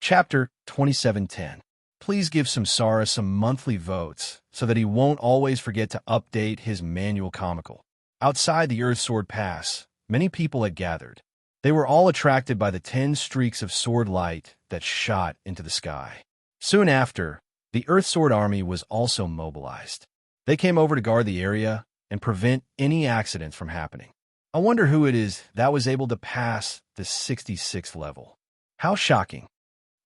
Chapter 2710. Please give Samsara some monthly votes so that he won't always forget to update his manual comical. Outside the Earth Sword Pass, many people had gathered. They were all attracted by the 10 streaks of sword light that shot into the sky. Soon after, the Earth Sword Army was also mobilized. They came over to guard the area and prevent any accidents from happening. I wonder who it is that was able to pass the 66th level. How shocking.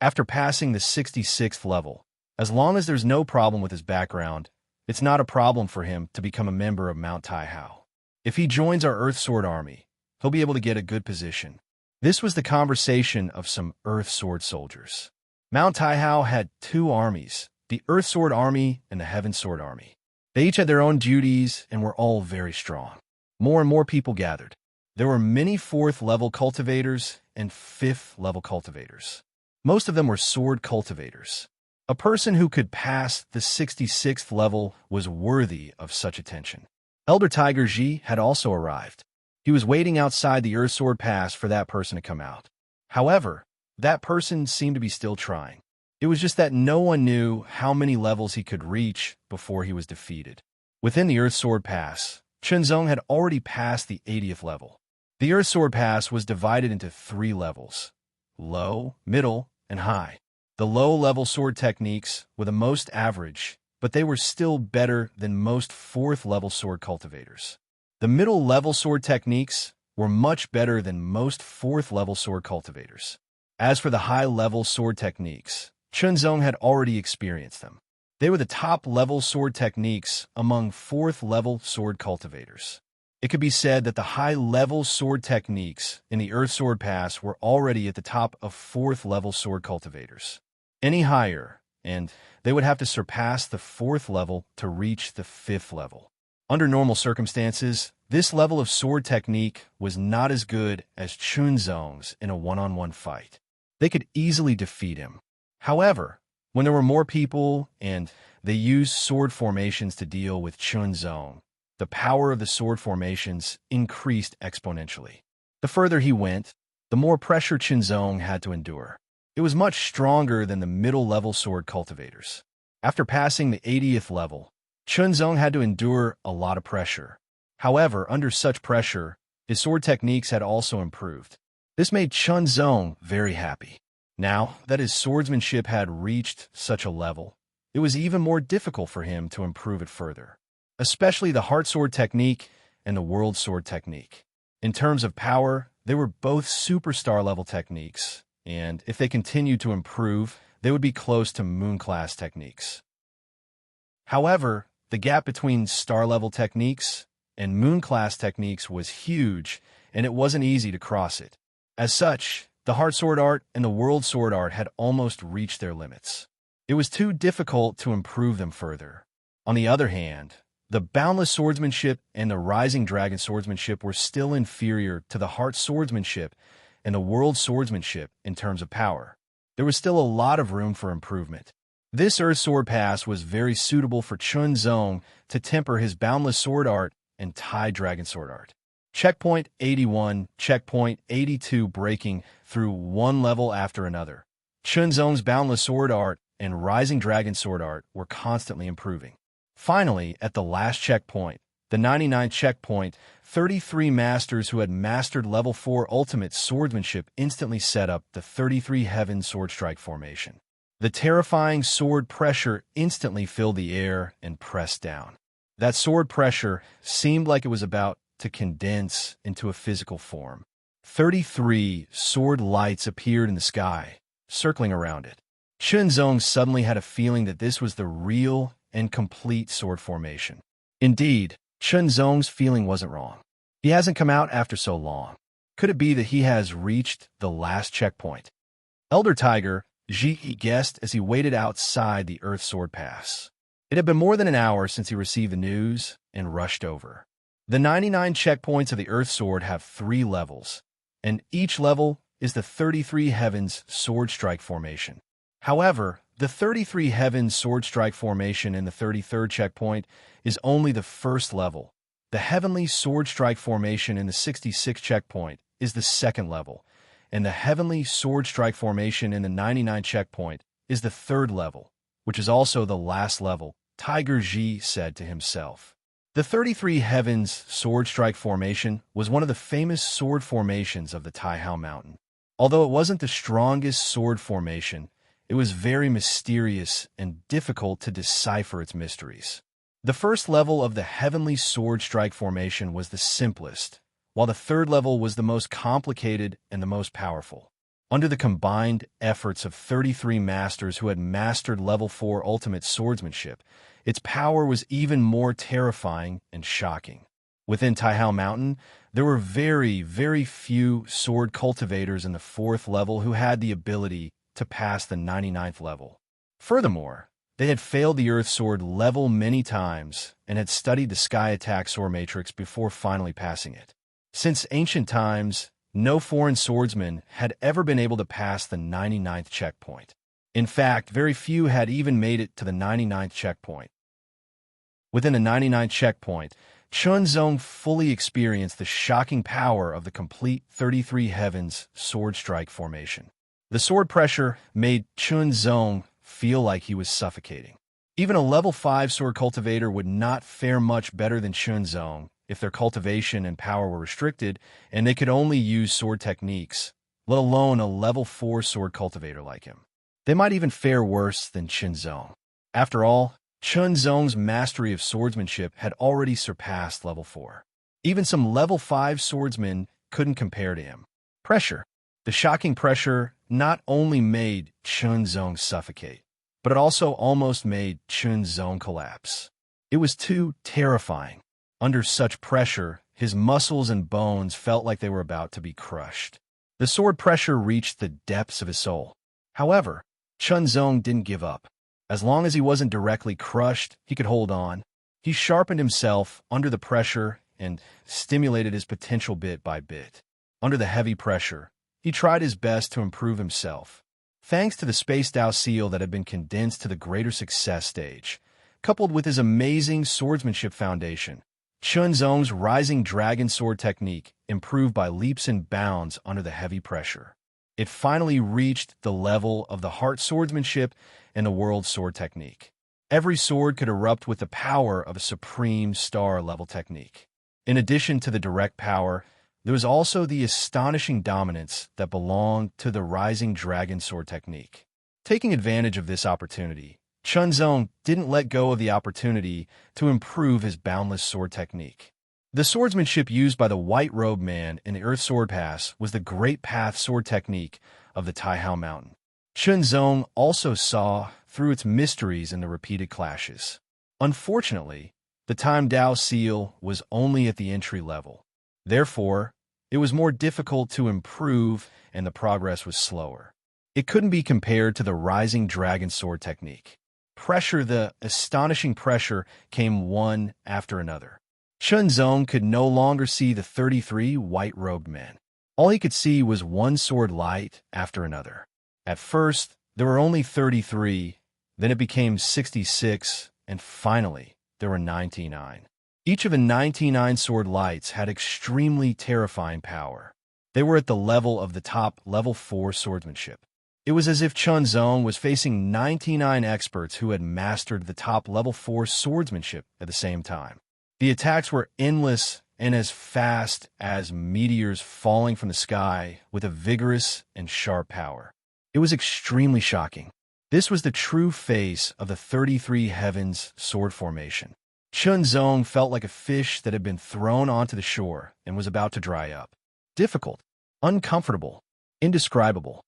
After passing the 66th level, as long as there's no problem with his background, it's not a problem for him to become a member of Mount Taihao. If he joins our Earth Sword Army, he'll be able to get a good position. This was the conversation of some Earth Sword soldiers. Mount Taihao had 2 armies, the Earth Sword Army and the Heaven Sword Army. They each had their own duties and were all very strong. More and more people gathered. There were many 4th level cultivators and 5th level cultivators. Most of them were sword cultivators. A person who could pass the 66th level was worthy of such attention. Elder Tiger Ji had also arrived. He was waiting outside the Earth Sword Pass for that person to come out. However, that person seemed to be still trying. It was just that no one knew how many levels he could reach before he was defeated. Within the Earth Sword Pass, Chunzong had already passed the 80th level. The Earth Sword Pass was divided into 3 levels: low, middle, and high. The low-level sword techniques were the most average, but they were still better than most 4th level sword cultivators. The middle-level sword techniques were much better than most 4th level sword cultivators. As for the high-level sword techniques, Chunzong had already experienced them. They were the top-level sword techniques among 4th level sword cultivators. It could be said that the high-level sword techniques in the Earth Sword Pass were already at the top of 4th level sword cultivators. Any higher, and they would have to surpass the 4th level to reach the 5th level. Under normal circumstances, this level of sword technique was not as good as Chunzong's in a one-on-one fight. They could easily defeat him. However, when there were more people and they used sword formations to deal with Chunzong, the power of the sword formations increased exponentially. The further he went, the more pressure Chunzong had to endure. It was much stronger than the middle-level sword cultivators. After passing the 80th level, Chunzong had to endure a lot of pressure. However, under such pressure, his sword techniques had also improved. This made Chunzong very happy. Now that his swordsmanship had reached such a level, it was even more difficult for him to improve it further, especially the Heart Sword technique and the World Sword technique. In terms of power, they were both superstar-level techniques, and if they continued to improve, they would be close to Moon-class techniques. However, the gap between star-level techniques and Moon-class techniques was huge, and it wasn't easy to cross it. As such, the Heart Sword art and the World Sword art had almost reached their limits. It was too difficult to improve them further. On the other hand, the Boundless Swordsmanship and the Rising Dragon Swordsmanship were still inferior to the Heart Swordsmanship and the World Swordsmanship in terms of power. There was still a lot of room for improvement. This Earth Sword Pass was very suitable for Chunzong to temper his Boundless Sword art and Tai Dragon Sword art. Checkpoint 81, Checkpoint 82 breaking through one level after another. Chunzong's Boundless Sword art and Rising Dragon Sword art were constantly improving. Finally, at the last checkpoint, the 99th checkpoint, 33 masters who had mastered level 4 ultimate swordsmanship instantly set up the 33 Heaven Sword Strike formation. The terrifying sword pressure instantly filled the air and pressed down. That sword pressure seemed like it was about to condense into a physical form. 33 sword lights appeared in the sky, circling around it. Chunzong suddenly had a feeling that this was the real and complete sword formation. Indeed, Chunzong's feeling wasn't wrong. He hasn't come out after so long. Could it be that he has reached the last checkpoint? Elder Tiger Ji guessed as he waited outside the Earth Sword Pass. It had been more than an hour since he received the news and rushed over. The 99 checkpoints of the Earth Sword have 3 levels, and each level is the 33 Heavens Sword Strike formation. However, the 33 Heavens Sword Strike formation in the 33rd checkpoint is only the first level. The Heavenly Sword Strike formation in the 66th checkpoint is the second level, and the heavenly sword strike formation in the 99 checkpoint is the third level, which is also the last level, Tiger Ji said to himself. The 33 Heavens sword strike formation was one of the famous sword formations of the Taihao Mountain. Although it wasn't the strongest sword formation, it was very mysterious and difficult to decipher its mysteries. The first level of the heavenly sword strike formation was the simplest, while the third level was the most complicated and the most powerful. Under the combined efforts of 33 masters who had mastered level 4 ultimate swordsmanship, its power was even more terrifying and shocking. Within Taihao Mountain, there were very few sword cultivators in the 4th level who had the ability to pass the 99th level. Furthermore, they had failed the Earth Sword level many times and had studied the Sky Attack Sword Matrix before finally passing it. Since ancient times, no foreign swordsman had ever been able to pass the 99th checkpoint. In fact, very few had even made it to the 99th checkpoint. Within the 99th checkpoint, Chunzong fully experienced the shocking power of the complete 33 Heavens sword strike formation. The sword pressure made Chunzong feel like he was suffocating. Even a level 5 sword cultivator would not fare much better than Chunzong if their cultivation and power were restricted and they could only use sword techniques, let alone a level 4 sword cultivator like him. They might even fare worse than Chunzong. After all, Chunzong's mastery of swordsmanship had already surpassed level 4. Even some level 5 swordsmen couldn't compare to him. Pressure. The shocking pressure not only made Chunzong suffocate, but it also almost made Chunzong collapse. It was too terrifying. Under such pressure, his muscles and bones felt like they were about to be crushed. The sword pressure reached the depths of his soul. However, Chunzong didn't give up. As long as he wasn't directly crushed, he could hold on. He sharpened himself under the pressure and stimulated his potential bit by bit. Under the heavy pressure, he tried his best to improve himself. Thanks to the spaced out seal that had been condensed to the greater success stage, coupled with his amazing swordsmanship foundation, Chunzong's rising dragon sword technique improved by leaps and bounds under the heavy pressure. It finally reached the level of the heart swordsmanship and the world sword technique. Every sword could erupt with the power of a supreme star-level technique. In addition to the direct power, there was also the astonishing dominance that belonged to the rising dragon sword technique. Taking advantage of this opportunity, Chunzong didn't let go of the opportunity to improve his boundless sword technique. The swordsmanship used by the white-robed man in the Earth Sword Pass was the Great Path sword technique of the Taihao Mountain. Chunzong also saw through its mysteries in the repeated clashes. Unfortunately, the Time Dao seal was only at the entry level. Therefore, it was more difficult to improve and the progress was slower. It couldn't be compared to the rising dragon sword technique. The astonishing pressure came one after another. Chunzong could no longer see the 33 white-robed men. All he could see was one sword light after another. At first, there were only 33, then it became 66, and finally, there were 99. Each of the 99 sword lights had extremely terrifying power. They were at the level of the top level 4 swordsmanship. It was as if Chunzong was facing 99 experts who had mastered the top level 4 swordsmanship at the same time. The attacks were endless and as fast as meteors falling from the sky with a vigorous and sharp power. It was extremely shocking. This was the true face of the 33 Heavens sword formation. Chunzong felt like a fish that had been thrown onto the shore and was about to dry up. Difficult, uncomfortable, indescribable.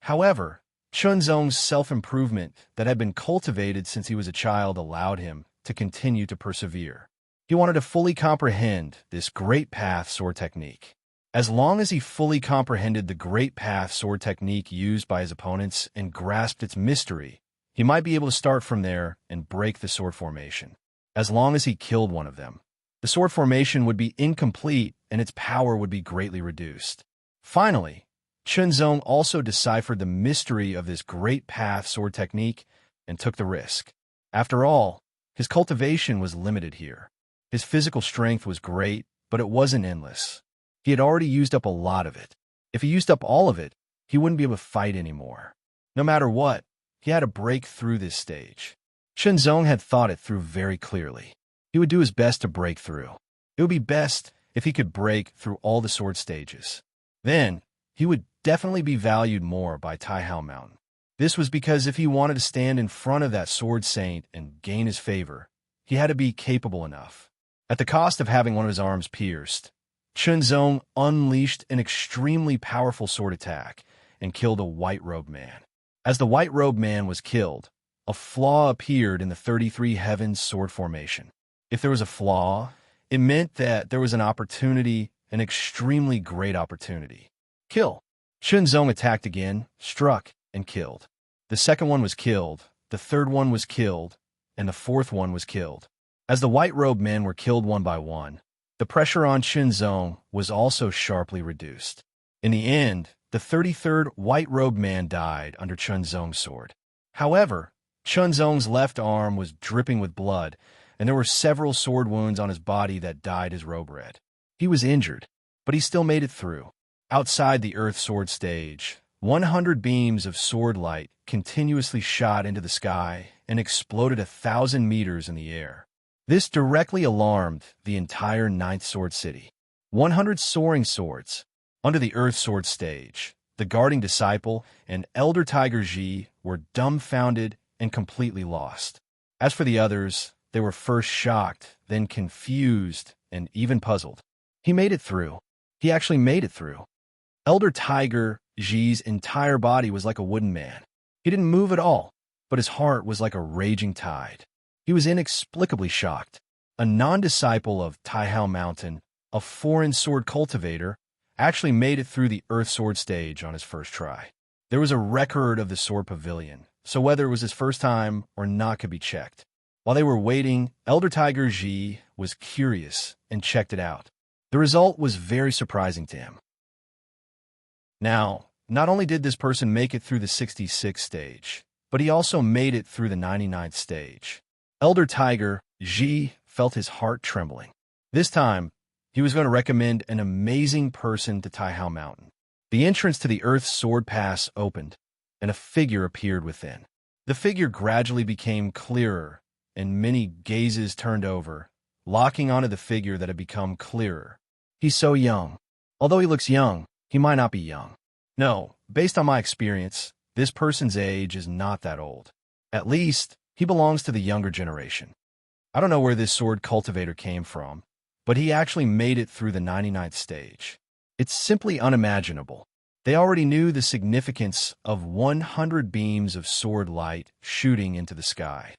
However, Chunzong's self-improvement that had been cultivated since he was a child allowed him to continue to persevere. He wanted to fully comprehend this Great Path sword technique. As long as he fully comprehended the Great Path sword technique used by his opponents and grasped its mystery, he might be able to start from there and break the sword formation. As long as he killed one of them, the sword formation would be incomplete and its power would be greatly reduced. Finally, Chunzong also deciphered the mystery of this Great Path sword technique and took the risk. After all, his cultivation was limited here. His physical strength was great, but it wasn't endless. He had already used up a lot of it. If he used up all of it, he wouldn't be able to fight anymore. No matter what, he had to break through this stage. Shenzong had thought it through very clearly. He would do his best to break through. It would be best if he could break through all the sword stages. Then, he would definitely be valued more by Taihao Mountain. This was because if he wanted to stand in front of that sword saint and gain his favor, he had to be capable enough. At the cost of having one of his arms pierced, Shenzong unleashed an extremely powerful sword attack and killed a white-robed man. As the white-robed man was killed, a flaw appeared in the 33 Heavens sword formation. If there was a flaw, it meant that there was an opportunity, an extremely great opportunity. Kill. Shenzong attacked again, struck, and killed. The second one was killed, the third one was killed, and the fourth one was killed. As the white-robed men were killed one by one, the pressure on Shenzong was also sharply reduced. In the end, the 33rd white-robed man died under Shenzong's sword. However, Shenzong's left arm was dripping with blood, and there were several sword wounds on his body that dyed his robe red. He was injured, but he still made it through. Outside the Earth Sword stage, 100 beams of sword light continuously shot into the sky and exploded 1,000 meters in the air. This directly alarmed the entire Ninth Sword City. 100 soaring swords. Under the Earth Sword stage, the guarding disciple and Elder Tiger Ji were dumbfounded and completely lost. As for the others, they were first shocked, then confused, and even puzzled. He made it through. He actually made it through. Elder Tiger Ji's entire body was like a wooden man. He didn't move at all, but his heart was like a raging tide. He was inexplicably shocked. A non-disciple of Taihao Mountain, a foreign sword cultivator, actually made it through the Earth Sword stage on his first try. There was a record of the Sword Pavilion, so whether it was his first time or not could be checked. While they were waiting, Elder Tiger Ji was curious and checked it out. The result was very surprising to him. Now, not only did this person make it through the 66th stage, but he also made it through the 99th stage. Elder Tiger Ji felt his heart trembling. This time, he was going to recommend an amazing person to Taihao Mountain. The entrance to the Earth's Sword Pass opened, and a figure appeared within. The figure gradually became clearer, and many gazes turned over, locking onto the figure that had become clearer. He's so young. Although he looks young, he might not be young. No, based on my experience, this person's age is not that old. At least, he belongs to the younger generation. I don't know where this sword cultivator came from, but he actually made it through the 99th stage. It's simply unimaginable. They already knew the significance of 100 beams of sword light shooting into the sky.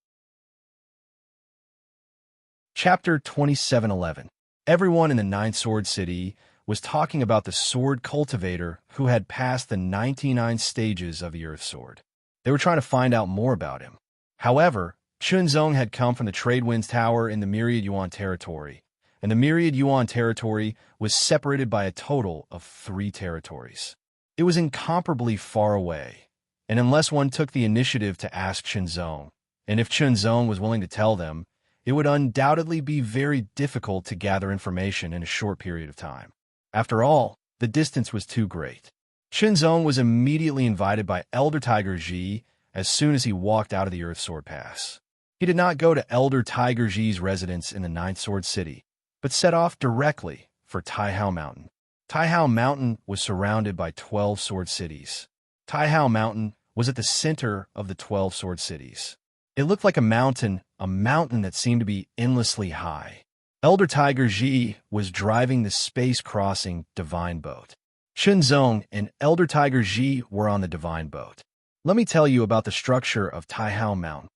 Chapter 2711. Everyone in the Ninth Sword City was talking about the sword cultivator who had passed the 99 stages of the Earth Sword. They were trying to find out more about him. However, Chunzong had come from the Trade Winds Tower in the Myriad Yuan territory, and the Myriad Yuan territory was separated by a total of 3 territories. It was incomparably far away, and unless one took the initiative to ask Chunzong, and if Chunzong was willing to tell them, it would undoubtedly be very difficult to gather information in a short period of time. After all, the distance was too great. Chunzong was immediately invited by Elder Tiger Ji as soon as he walked out of the Earth Sword Pass. He did not go to Elder Tiger Ji's residence in the Ninth Sword City, but set off directly for Taihao Mountain. Taihao Mountain was surrounded by 12 sword cities. Taihao Mountain was at the center of the 12 sword cities. It looked like a mountain that seemed to be endlessly high. Elder Tiger Ji was driving the space-crossing Divine Boat. Chunzong and Elder Tiger Ji were on the Divine Boat. Let me tell you about the structure of Taihao Mountain.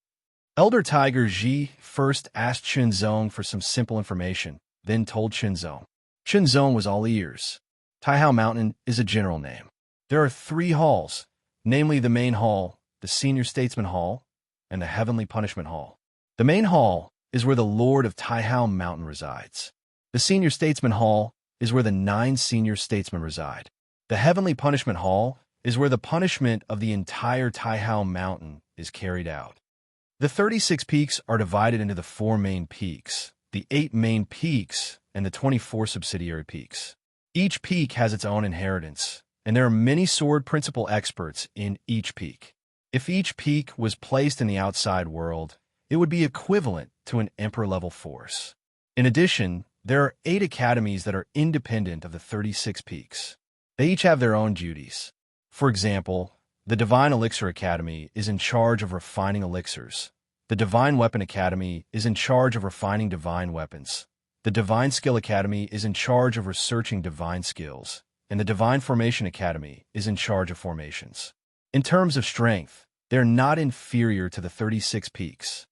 Elder Tiger Ji first asked Chunzong for some simple information, then told Chunzong. Chunzong was all ears. Taihao Mountain is a general name. There are 3 halls, namely the Main Hall, the Senior Statesman Hall, and the Heavenly Punishment Hall. The Main Hall is where the Lord of Taihao Mountain resides. The Senior Statesman Hall is where the 9 senior statesmen reside. The Heavenly Punishment Hall is where the punishment of the entire Taihao Mountain is carried out. The 36 peaks are divided into the 4 main peaks, the 8 main peaks, and the 24 subsidiary peaks. Each peak has its own inheritance, and there are many sword principle experts in each peak. If each peak was placed in the outside world, it would be equivalent to an emperor-level force. In addition, there are 8 academies that are independent of the 36 peaks. They each have their own duties. For example, the Divine Elixir Academy is in charge of refining elixirs. The Divine Weapon Academy is in charge of refining divine weapons. The Divine Skill Academy is in charge of researching divine skills. And the Divine Formation Academy is in charge of formations. In terms of strength, they're not inferior to the 36 peaks.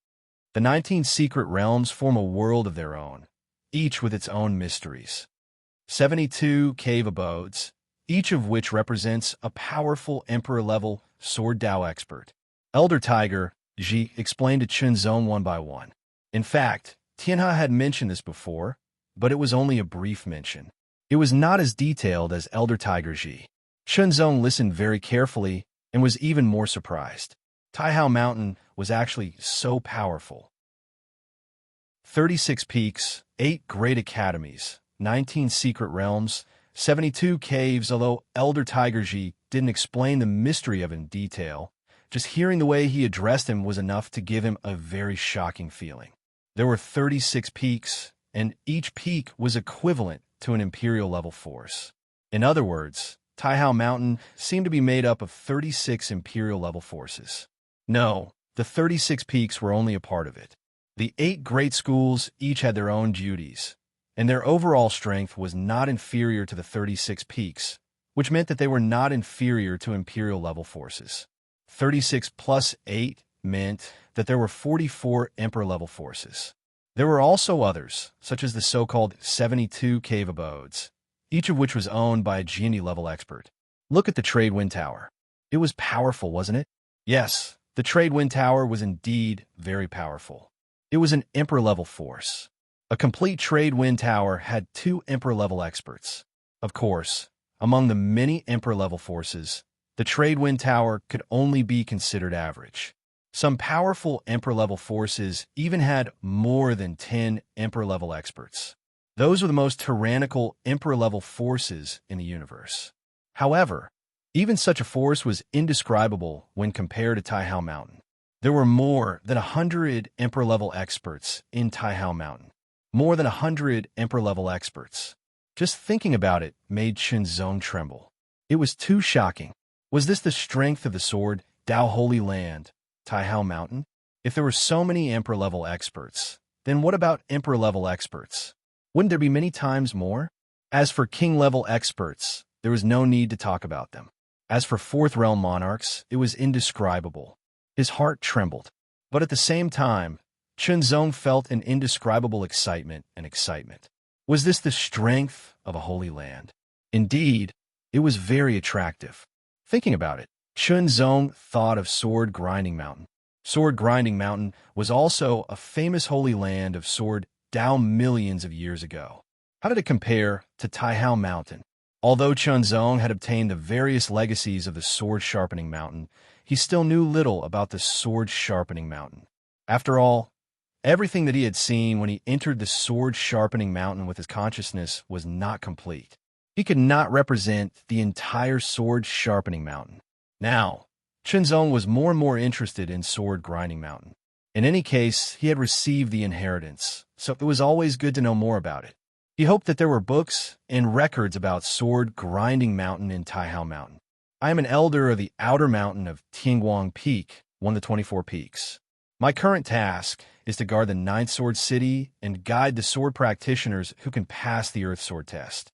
The 19 secret realms form a world of their own, each with its own mysteries. 72 cave abodes, each of which represents a powerful emperor-level sword Dao expert. Elder Tiger, Ji, explained to Chunzong one by one. In fact, Tianhe had mentioned this before, but it was only a brief mention. It was not as detailed as Elder Tiger Ji. Chunzong listened very carefully and was even more surprised. Taihao Mountain was actually so powerful. 36 peaks, 8 great academies, 19 secret realms, 72 caves. Although Elder Tiger Ji didn't explain the mystery of it in detail, just hearing the way he addressed him was enough to give him a very shocking feeling. There were 36 peaks, and each peak was equivalent to an imperial-level force. In other words, Taihao Mountain seemed to be made up of 36 imperial-level forces. No, the 36 peaks were only a part of it. The 8 great schools each had their own duties, and their overall strength was not inferior to the 36 peaks, which meant that they were not inferior to imperial-level forces. 36 plus 8 meant that there were 44 emperor-level forces. There were also others, such as the so-called 72 cave abodes, each of which was owned by a genie-level expert. Look at the Trade Wind Tower. It was powerful, wasn't it? Yes, the Trade Wind Tower was indeed very powerful. It was an emperor-level force. A complete Trade Wind Tower had 2 emperor-level experts. Of course, among the many emperor-level forces, the Trade Wind Tower could only be considered average. Some powerful emperor-level forces even had more than 10 emperor-level experts. Those were the most tyrannical emperor-level forces in the universe. However, even such a force was indescribable when compared to Taihao Mountain. There were more than 100 emperor-level experts in Taihao Mountain. More than 100 emperor-level experts. Just thinking about it made Chunzong tremble. It was too shocking. Was this the strength of the sword, Dao Holy Land, Taihao Mountain? If there were so many emperor-level experts, then what about emperor-level experts? Wouldn't there be many times more? As for king-level experts, there was no need to talk about them. As for Fourth Realm monarchs, it was indescribable. His heart trembled. But at the same time, Chunzong felt an indescribable excitement. Was this the strength of a holy land? Indeed, it was very attractive. Thinking about it, Chunzong thought of Sword Grinding Mountain. Sword Grinding Mountain was also a famous holy land of sword Dao millions of years ago. How did it compare to Taihao Mountain? Although Chunzong had obtained the various legacies of the Sword Sharpening Mountain, he still knew little about the Sword Sharpening Mountain. After all, everything that he had seen when he entered the Sword Sharpening Mountain with his consciousness was not complete. He could not represent the entire Sword Sharpening Mountain. Now, Chunzong was more and more interested in Sword Grinding Mountain. In any case, he had received the inheritance, so it was always good to know more about it. He hoped that there were books and records about Sword Grinding Mountain in Taihao Mountain. I am an elder of the outer mountain of Tianguang Peak, one of the 24 peaks. My current task is to guard the 9th Sword City and guide the sword practitioners who can pass the Earth Sword test.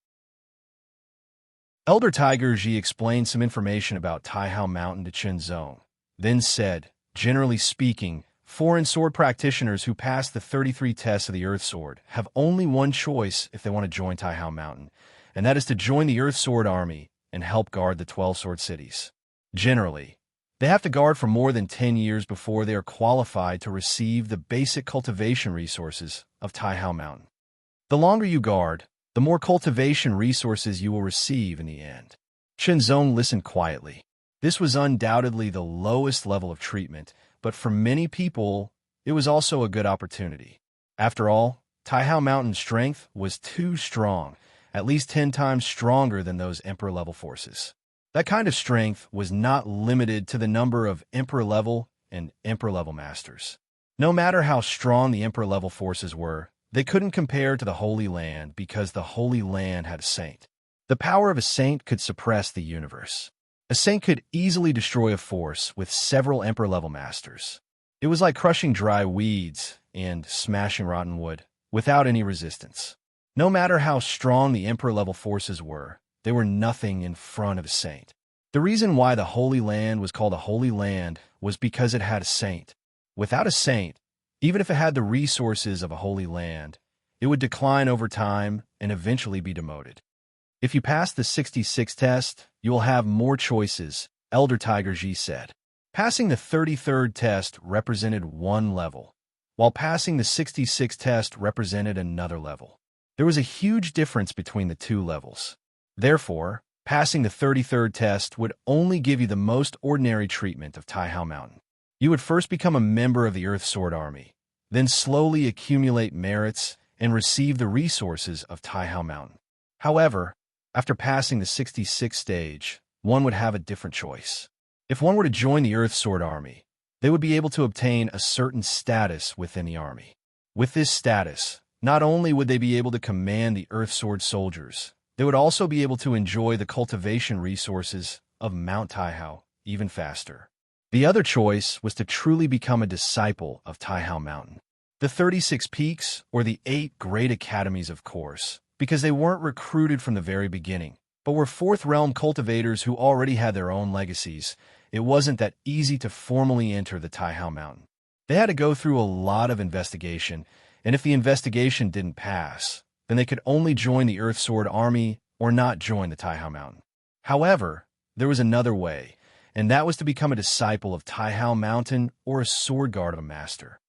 Elder Tiger Ji explained some information about Taihao Mountain to Chunzong, then said, generally speaking, foreign sword practitioners who pass the 33 tests of the Earth Sword have only one choice if they want to join Taihao Mountain, and that is to join the Earth Sword Army and help guard the 12 Sword Cities. Generally, they have to guard for more than 10 years before they are qualified to receive the basic cultivation resources of Taihao Mountain. The longer you guard, the more cultivation resources you will receive in the end. Chunzong listened quietly. This was undoubtedly the lowest level of treatment, but for many people, it was also a good opportunity. After all, Taihao Mountain's strength was too strong, at least 10 times stronger than those Emperor-level forces. That kind of strength was not limited to the number of Emperor-level and Emperor-level masters. No matter how strong the Emperor-level forces were, they couldn't compare to the Holy Land because the Holy Land had a saint. The power of a saint could suppress the universe. A saint could easily destroy a force with several Emperor-level masters. It was like crushing dry weeds and smashing rotten wood without any resistance. No matter how strong the Emperor-level forces were, they were nothing in front of a saint. The reason why the Holy Land was called a Holy Land was because it had a saint. Without a saint, even if it had the resources of a Holy Land, it would decline over time and eventually be demoted. If you pass the 66 test, you will have more choices, Elder Tiger Ji said. Passing the 33rd test represented one level, while passing the 66 test represented another level. There was a huge difference between the two levels. Therefore, passing the 33rd test would only give you the most ordinary treatment of Taihao Mountain. You would first become a member of the Earth Sword Army, then slowly accumulate merits and receive the resources of Taihao Mountain. However, after passing the 66th stage, one would have a different choice. If one were to join the Earth Sword Army, they would be able to obtain a certain status within the army. With this status, not only would they be able to command the Earth Sword soldiers, they would also be able to enjoy the cultivation resources of Mount Taihao even faster. The other choice was to truly become a disciple of Taihao Mountain. The 36 peaks, or the 8 great academies, of course, because they weren't recruited from the very beginning, but were fourth realm cultivators who already had their own legacies. It wasn't that easy to formally enter the Taihao Mountain. They had to go through a lot of investigation, and if the investigation didn't pass, then they could only join the Earth Sword Army or not join the Taihao Mountain. However, there was another way, and that was to become a disciple of Taihao Mountain or a sword guard of a master.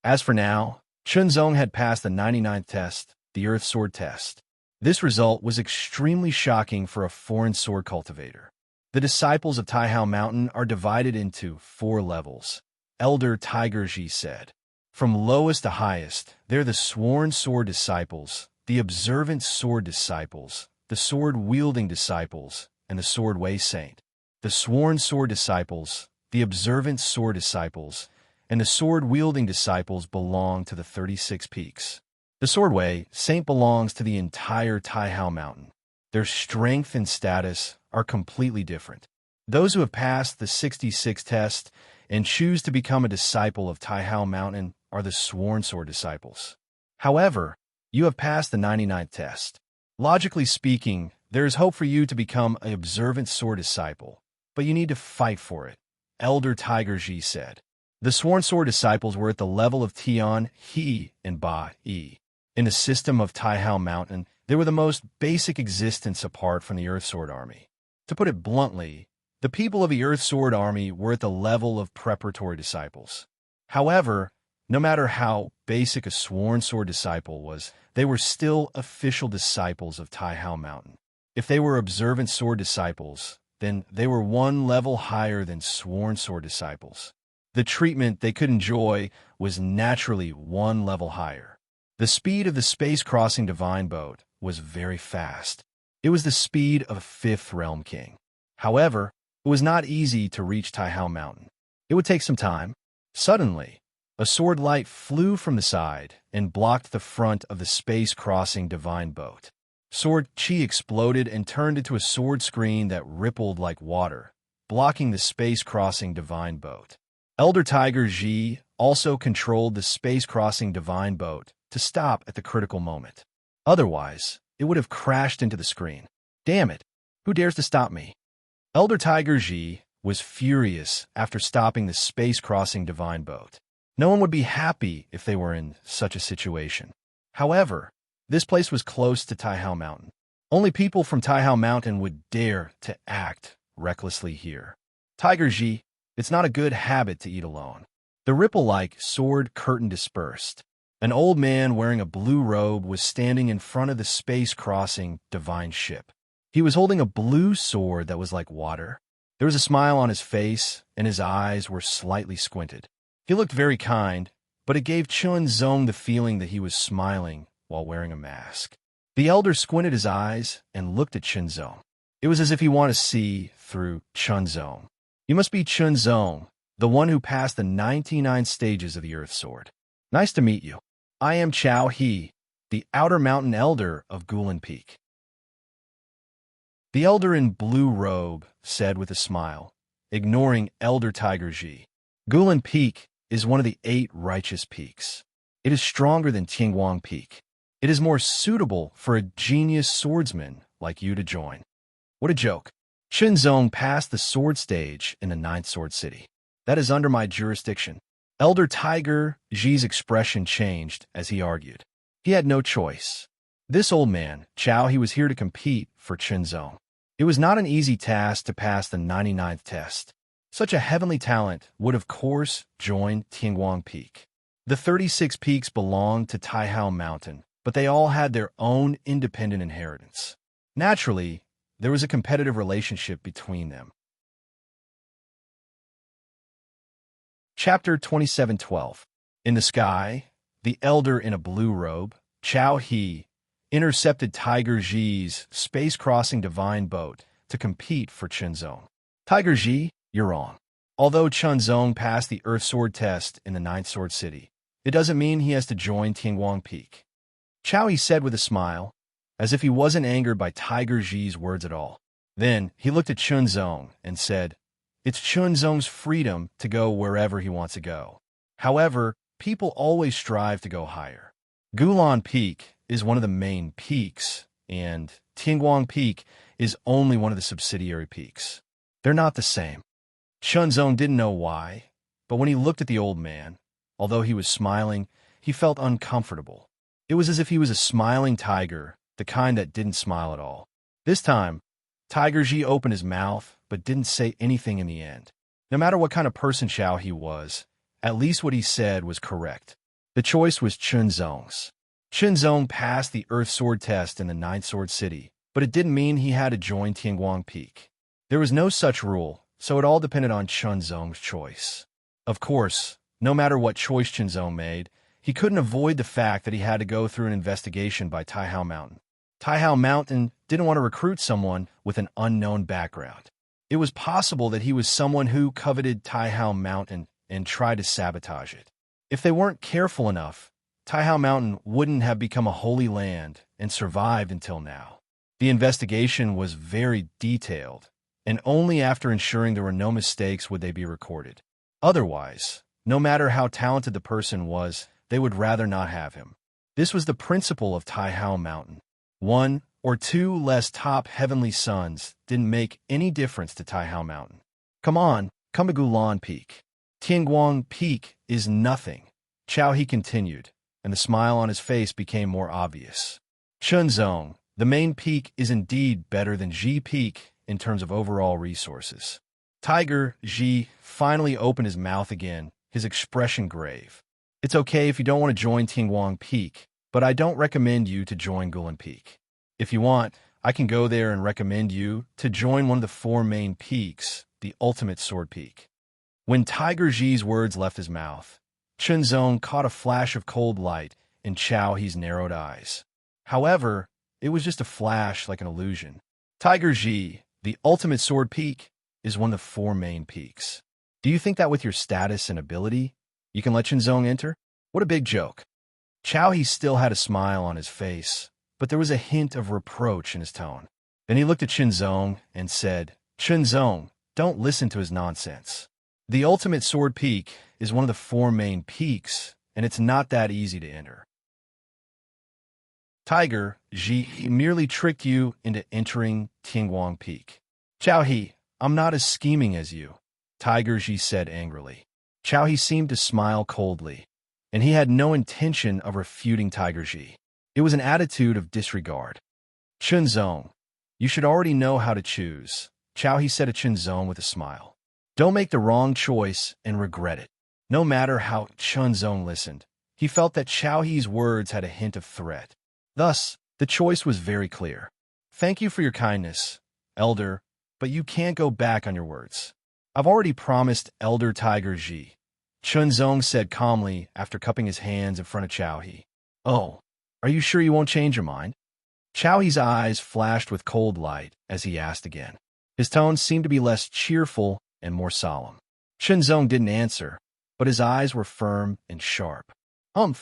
As for now, Chunzong had passed the 99th test, the Earth Sword test. This result was extremely shocking for a foreign sword cultivator. The disciples of Taihao Mountain are divided into 4 levels, Elder Tiger Ji said. From lowest to highest, they're the sworn sword disciples, the observant sword disciples, the sword-wielding disciples, and the sword-way saint. The sworn sword disciples, the observant sword disciples, and the sword-wielding disciples belong to the 36 peaks. The sword-way saint belongs to the entire Taihao Mountain. Their strength and status are completely different. Those who have passed the 66 test and choose to become a disciple of Taihao Mountain are the sworn sword disciples. However, you have passed the 99th test. Logically speaking, there is hope for you to become an observant sword disciple, but you need to fight for it, Elder Tiger Ji said. The sworn sword disciples were at the level of Tian, He, and Ba, Yi. In the system of Taihao Mountain, they were the most basic existence apart from the Earth Sword Army. To put it bluntly, the people of the Earth Sword Army were at the level of preparatory disciples. However, no matter how basic a sworn sword disciple was, they were still official disciples of Taihao Mountain. If they were observant sword disciples, then they were one level higher than sworn sword disciples. The treatment they could enjoy was naturally one level higher. The speed of the space-crossing divine boat was very fast. It was the speed of a 5th realm king. However, it was not easy to reach Taihao Mountain. It would take some time. Suddenly, a sword light flew from the side and blocked the front of the space-crossing divine boat. Sword chi exploded and turned into a sword screen that rippled like water, blocking the space-crossing divine boat. Elder Tiger Ji also controlled the space-crossing divine boat to stop at the critical moment. Otherwise, it would have crashed into the screen. Damn it! Who dares to stop me? Elder Tiger Ji was furious after stopping the space-crossing divine boat. No one would be happy if they were in such a situation. However, this place was close to Taihao Mountain. Only people from Taihao Mountain would dare to act recklessly here. Tiger Ji, it's not a good habit to eat alone. The ripple-like sword curtain dispersed. An old man wearing a blue robe was standing in front of the space-crossing divine ship. He was holding a blue sword that was like water. There was a smile on his face, and his eyes were slightly squinted. He looked very kind, but it gave Chunzong the feeling that he was smiling while wearing a mask. The elder squinted his eyes and looked at Chunzong. It was as if he wanted to see through Chunzong. You must be Chunzong, the one who passed the 99 stages of the Earth Sword. Nice to meet you. I am Chao He, the Outer Mountain Elder of Gulan Peak. The elder in blue robe said with a smile, ignoring Elder Tiger Ji. Gulan Peak is one of the 8 righteous peaks. It is stronger than Tingguang Peak. It is more suitable for a genius swordsman like you to join. What a joke. Chunzong passed the sword stage in the 9th Sword City. That is under my jurisdiction. Elder Tiger Ji's expression changed as he argued. He had no choice. This old man, Chao, he was here to compete for Chunzong. It was not an easy task to pass the 99th test. Such a heavenly talent would, of course, join Tingguang Peak. The 36 peaks belonged to Taihao Mountain, but they all had their own independent inheritance. Naturally, there was a competitive relationship between them. Chapter 27:12. In the sky, the elder in a blue robe, Chao He, intercepted Tiger Ji's space-crossing divine boat to compete for Chunzong. Tiger Ji, you're wrong. Although Chunzong passed the Earth Sword test in the 9th Sword City, it doesn't mean he has to join Tingguang Peak. Chao He said with a smile, as if he wasn't angered by Tiger Ji's words at all. Then he looked at Chunzong and said, it's Chunzong's freedom to go wherever he wants to go. However, people always strive to go higher. Gulan Peak is one of the main peaks, and Tingguang Peak is only one of the subsidiary peaks. They're not the same. Chunzong didn't know why, but when he looked at the old man, although he was smiling, he felt uncomfortable. It was as if he was a smiling tiger, the kind that didn't smile at all. This time, Tiger Ji opened his mouth, but didn't say anything in the end. No matter what kind of person Chao he was, at least what he said was correct. The choice was Chunzong's. Chunzong passed the Earth Sword test in the 9th Sword City, but it didn't mean he had to join Tingguang Peak. There was no such rule, so it all depended on Chunzong's choice. Of course, no matter what choice Chunzong made, he couldn't avoid the fact that he had to go through an investigation by Taihao Mountain. Taihao Mountain didn't want to recruit someone with an unknown background. It was possible that he was someone who coveted Taihao Mountain and tried to sabotage it. If they weren't careful enough, Taihao Mountain wouldn't have become a holy land and survived until now. The investigation was very detailed, and only after ensuring there were no mistakes would they be recorded. Otherwise, no matter how talented the person was, they would rather not have him. This was the principle of Taihao Mountain. 1 or 2 less top heavenly suns didn't make any difference to Taihao Mountain. Come on, come to Gulan Peak. Tingguang Peak is nothing. Chao He continued, and the smile on his face became more obvious. Chunzong, the main peak, is indeed better than Ji Peak in terms of overall resources. Tiger Ji finally opened his mouth again, his expression grave. It's okay if you don't want to join Tingguang Peak, but I don't recommend you to join Gulan Peak. If you want, I can go there and recommend you to join one of the 4 main peaks, the ultimate sword peak. When Tiger Ji's words left his mouth, Chunzong caught a flash of cold light in Chao He's narrowed eyes. However, it was just a flash like an illusion. Tiger Ji, the ultimate sword peak, is one of the 4 main peaks. Do you think that with your status and ability, you can let Chunzong enter? What a big joke. Chao He still had a smile on his face, but there was a hint of reproach in his tone. Then he looked at Chunzong and said, Chunzong, don't listen to his nonsense. The ultimate sword peak is one of the 4 main peaks, and it's not that easy to enter. Tiger Ji merely tricked you into entering Tingguang Peak. Chao He, I'm not as scheming as you, Tiger Ji said angrily. Chao He seemed to smile coldly, and he had no intention of refuting Tiger Ji. It was an attitude of disregard. Chunzong, you should already know how to choose, Chao He said to Chunzong with a smile. Don't make the wrong choice and regret it. No matter how Chunzong listened, he felt that Chao He's words had a hint of threat. Thus, the choice was very clear. Thank you for your kindness, Elder, but you can't go back on your words. I've already promised Elder Tiger Ji, Chunzong said calmly after cupping his hands in front of Chao He. Oh, are you sure you won't change your mind? Chowhee's eyes flashed with cold light as he asked again. His tone seemed to be less cheerful and more solemn. Chunzong didn't answer, but his eyes were firm and sharp.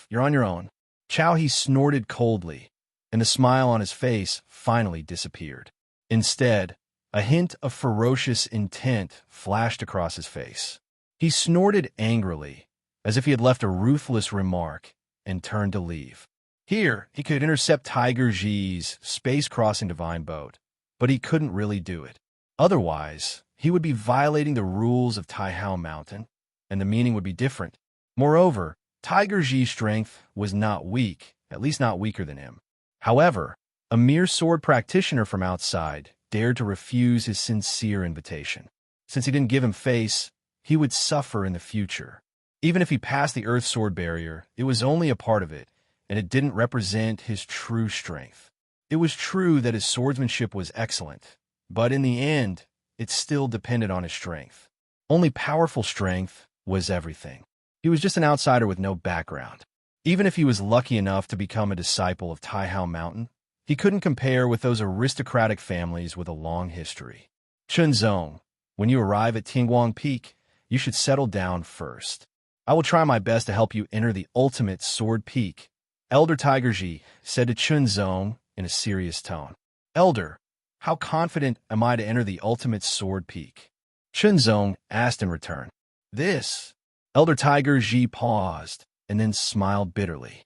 You're on your own." Chowhee snorted coldly, and the smile on his face finally disappeared. Instead, a hint of ferocious intent flashed across his face. He snorted angrily, as if he had left a ruthless remark, and turned to leave. Here, he could intercept Tiger Ji's space-crossing divine boat, but he couldn't really do it. Otherwise, he would be violating the rules of Taihao Mountain, and the meaning would be different. Moreover, Tiger Ji's strength was not weak, at least not weaker than him. However, a mere sword practitioner from outside dared to refuse his sincere invitation. Since he didn't give him face, he would suffer in the future. Even if he passed the Earth Sword barrier, it was only a part of it, and it didn't represent his true strength. It was true that his swordsmanship was excellent, but in the end, it still depended on his strength. Only powerful strength was everything. He was just an outsider with no background. Even if he was lucky enough to become a disciple of Taihao Mountain, he couldn't compare with those aristocratic families with a long history. Chunzong, when you arrive at Tingguang Peak, you should settle down first. I will try my best to help you enter the ultimate sword peak, Elder Tiger Ji said to Chunzong in a serious tone. Elder, how confident am I to enter the ultimate sword peak? Chunzong asked in return. This. Elder Tiger Ji paused and then smiled bitterly.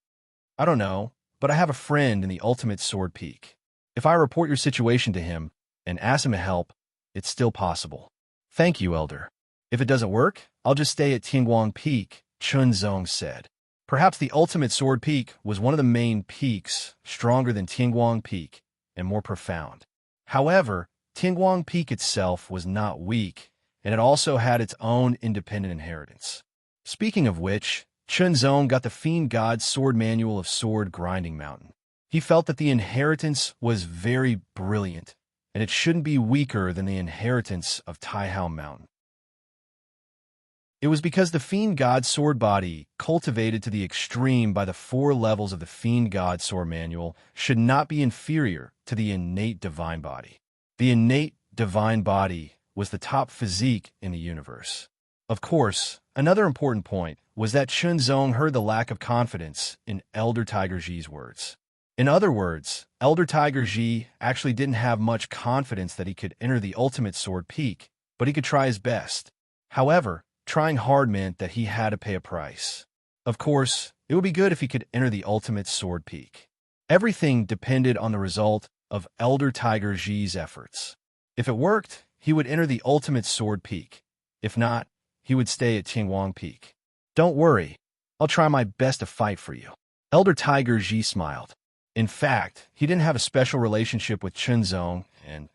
I don't know, but I have a friend in the ultimate sword peak. If I report your situation to him and ask him to help, it's still possible. Thank you, Elder. If it doesn't work, I'll just stay at Tingguang Peak, Chunzong said. Perhaps the ultimate sword peak was one of the main peaks, stronger than Tingguang Peak and more profound. However, Tingguang Peak itself was not weak, and it also had its own independent inheritance. Speaking of which, Chunzong got the Fiend God's Sword Manual of Sword Grinding Mountain. He felt that the inheritance was very brilliant, and it shouldn't be weaker than the inheritance of Taihao Mountain. It was because the Fiend God Sword Body, cultivated to the extreme by the 4 levels of the Fiend God Sword Manual, should not be inferior to the innate Divine Body. The innate Divine Body was the top physique in the universe. Of course, another important point was that Chunzong heard the lack of confidence in Elder Tiger Ji's words. In other words, Elder Tiger Ji actually didn't have much confidence that he could enter the ultimate sword peak, but he could try his best. However, trying hard meant that he had to pay a price. Of course, it would be good if he could enter the ultimate sword peak. Everything depended on the result of Elder Tiger Ji's efforts. If it worked, he would enter the ultimate sword peak. If not, he would stay at Tingguang Peak. Don't worry, I'll try my best to fight for you. Elder Tiger Ji smiled. In fact, he didn't have a special relationship with Chunzong, and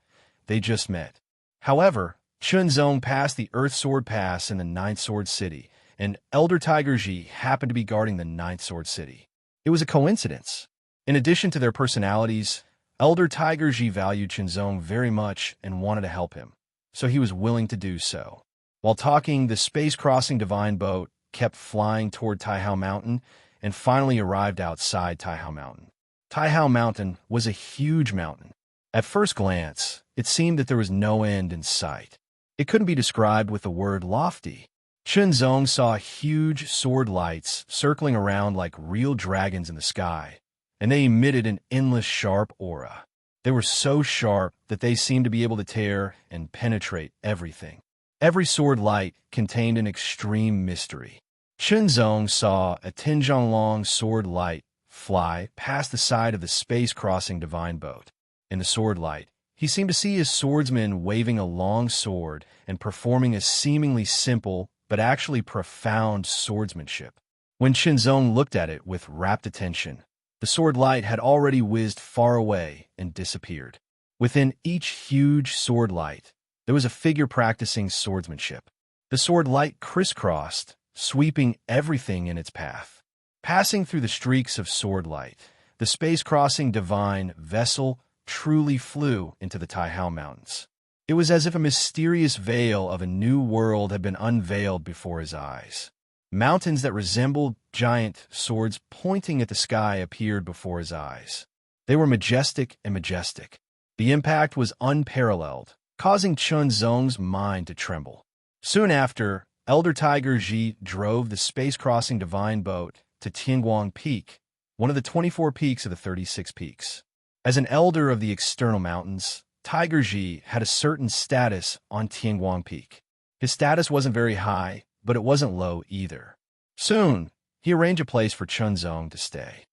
they just met. However, Chunzong passed the Earth Sword Pass in the Ninth Sword City, and Elder Tiger Ji happened to be guarding the Ninth Sword City. It was a coincidence. In addition to their personalities, Elder Tiger Ji valued Chunzong very much and wanted to help him, so he was willing to do so. While talking, the space-crossing divine boat kept flying toward Taihao Mountain and finally arrived outside Taihao Mountain. Taihao Mountain was a huge mountain. At first glance, it seemed that there was no end in sight. It couldn't be described with the word lofty. Chunzong saw huge sword lights circling around like real dragons in the sky, and they emitted an endless sharp aura. They were so sharp that they seemed to be able to tear and penetrate everything. Every sword light contained an extreme mystery. Chunzong saw a 10-zhang-long sword light fly past the side of the space-crossing divine boat. In the sword light, he seemed to see his swordsman waving a long sword and performing a seemingly simple but actually profound swordsmanship. When Chunzong looked at it with rapt attention, the sword light had already whizzed far away and disappeared. Within each huge sword light, there was a figure practicing swordsmanship. The sword light crisscrossed, sweeping everything in its path. Passing through the streaks of sword light, the space-crossing divine vessel truly flew into the Taihao Mountains. It was as if a mysterious veil of a new world had been unveiled before his eyes. Mountains that resembled giant swords pointing at the sky appeared before his eyes. They were majestic and majestic. The impact was unparalleled, causing Chunzong's mind to tremble. Soon after, Elder Tiger Ji drove the space-crossing divine boat to Tianguang Peak, one of the 24 peaks of the 36 peaks. As an elder of the external mountains, Tiger Ji had a certain status on Tianguang Peak. His status wasn't very high, but it wasn't low either. Soon, he arranged a place for Chunzong to stay.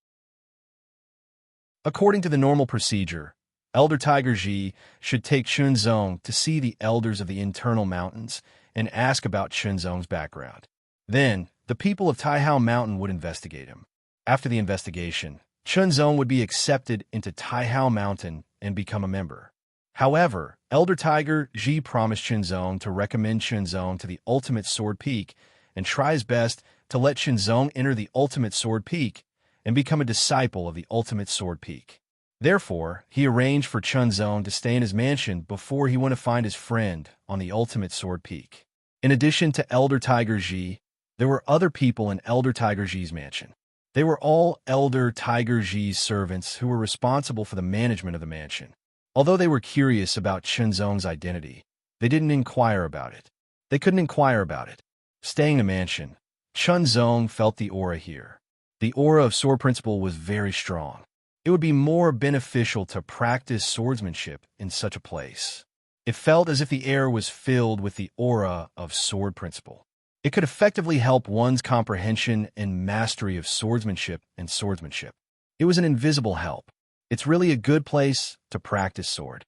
According to the normal procedure, Elder Tiger Ji should take Chunzong to see the elders of the internal mountains and ask about Chunzong's background. Then, the people of Taihao Mountain would investigate him. After the investigation, Chunzong would be accepted into Taihao Mountain and become a member. However, Elder Tiger Ji promised Chunzong to recommend Chunzong to the Ultimate Sword Peak and try his best to let Chunzong enter the Ultimate Sword Peak and become a disciple of the Ultimate Sword Peak. Therefore, he arranged for Chunzong to stay in his mansion before he went to find his friend on the Ultimate Sword Peak. In addition to Elder Tiger Ji, there were other people in Elder Tiger Ji's mansion. They were all Elder Tiger Ji's servants who were responsible for the management of the mansion. Although they were curious about Chunzong's identity, they didn't inquire about it. They couldn't inquire about it. Staying in the mansion, Chunzong felt the aura here. The aura of Sword Principle was very strong. It would be more beneficial to practice swordsmanship in such a place. It felt as if the air was filled with the aura of Sword Principle. It could effectively help one's comprehension and mastery of swordsmanship and swordsmanship. It was an invisible help. It's really a good place to practice sword.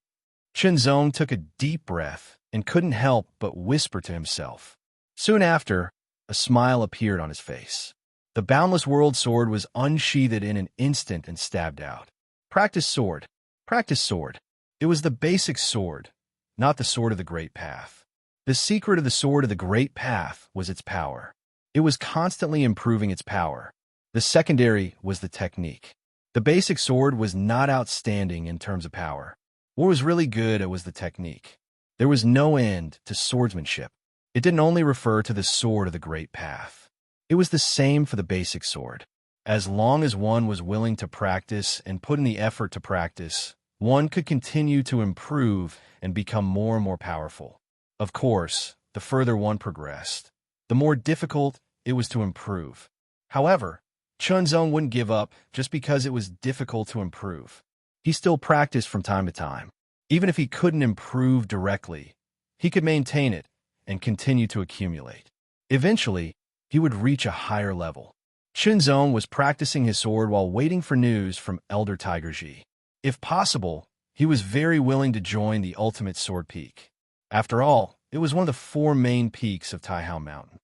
Chunzong took a deep breath and couldn't help but whisper to himself. Soon after, a smile appeared on his face. The Boundless World Sword was unsheathed in an instant and stabbed out. Practice sword. Practice sword. It was the basic sword, not the sword of the Great Path. The secret of the sword of the Great Path was its power. It was constantly improving its power. The secondary was the technique. The basic sword was not outstanding in terms of power. What was really good was the technique. There was no end to swordsmanship. It didn't only refer to the sword of the Great Path. It was the same for the basic sword. As long as one was willing to practice and put in the effort to practice, one could continue to improve and become more and more powerful. Of course, the further one progressed, the more difficult it was to improve. However, Chunzong wouldn't give up just because it was difficult to improve. He still practiced from time to time. Even if he couldn't improve directly, he could maintain it and continue to accumulate. Eventually, he would reach a higher level. Chunzong was practicing his sword while waiting for news from Elder Tiger Ji. If possible, he was very willing to join the Ultimate Sword Peak. After all, it was one of the 4 main peaks of Taihao Mountain.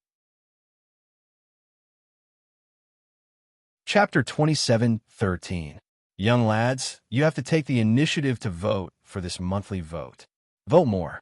Chapter 27:13. Young lads, you have to take the initiative to vote for this monthly vote. Vote more.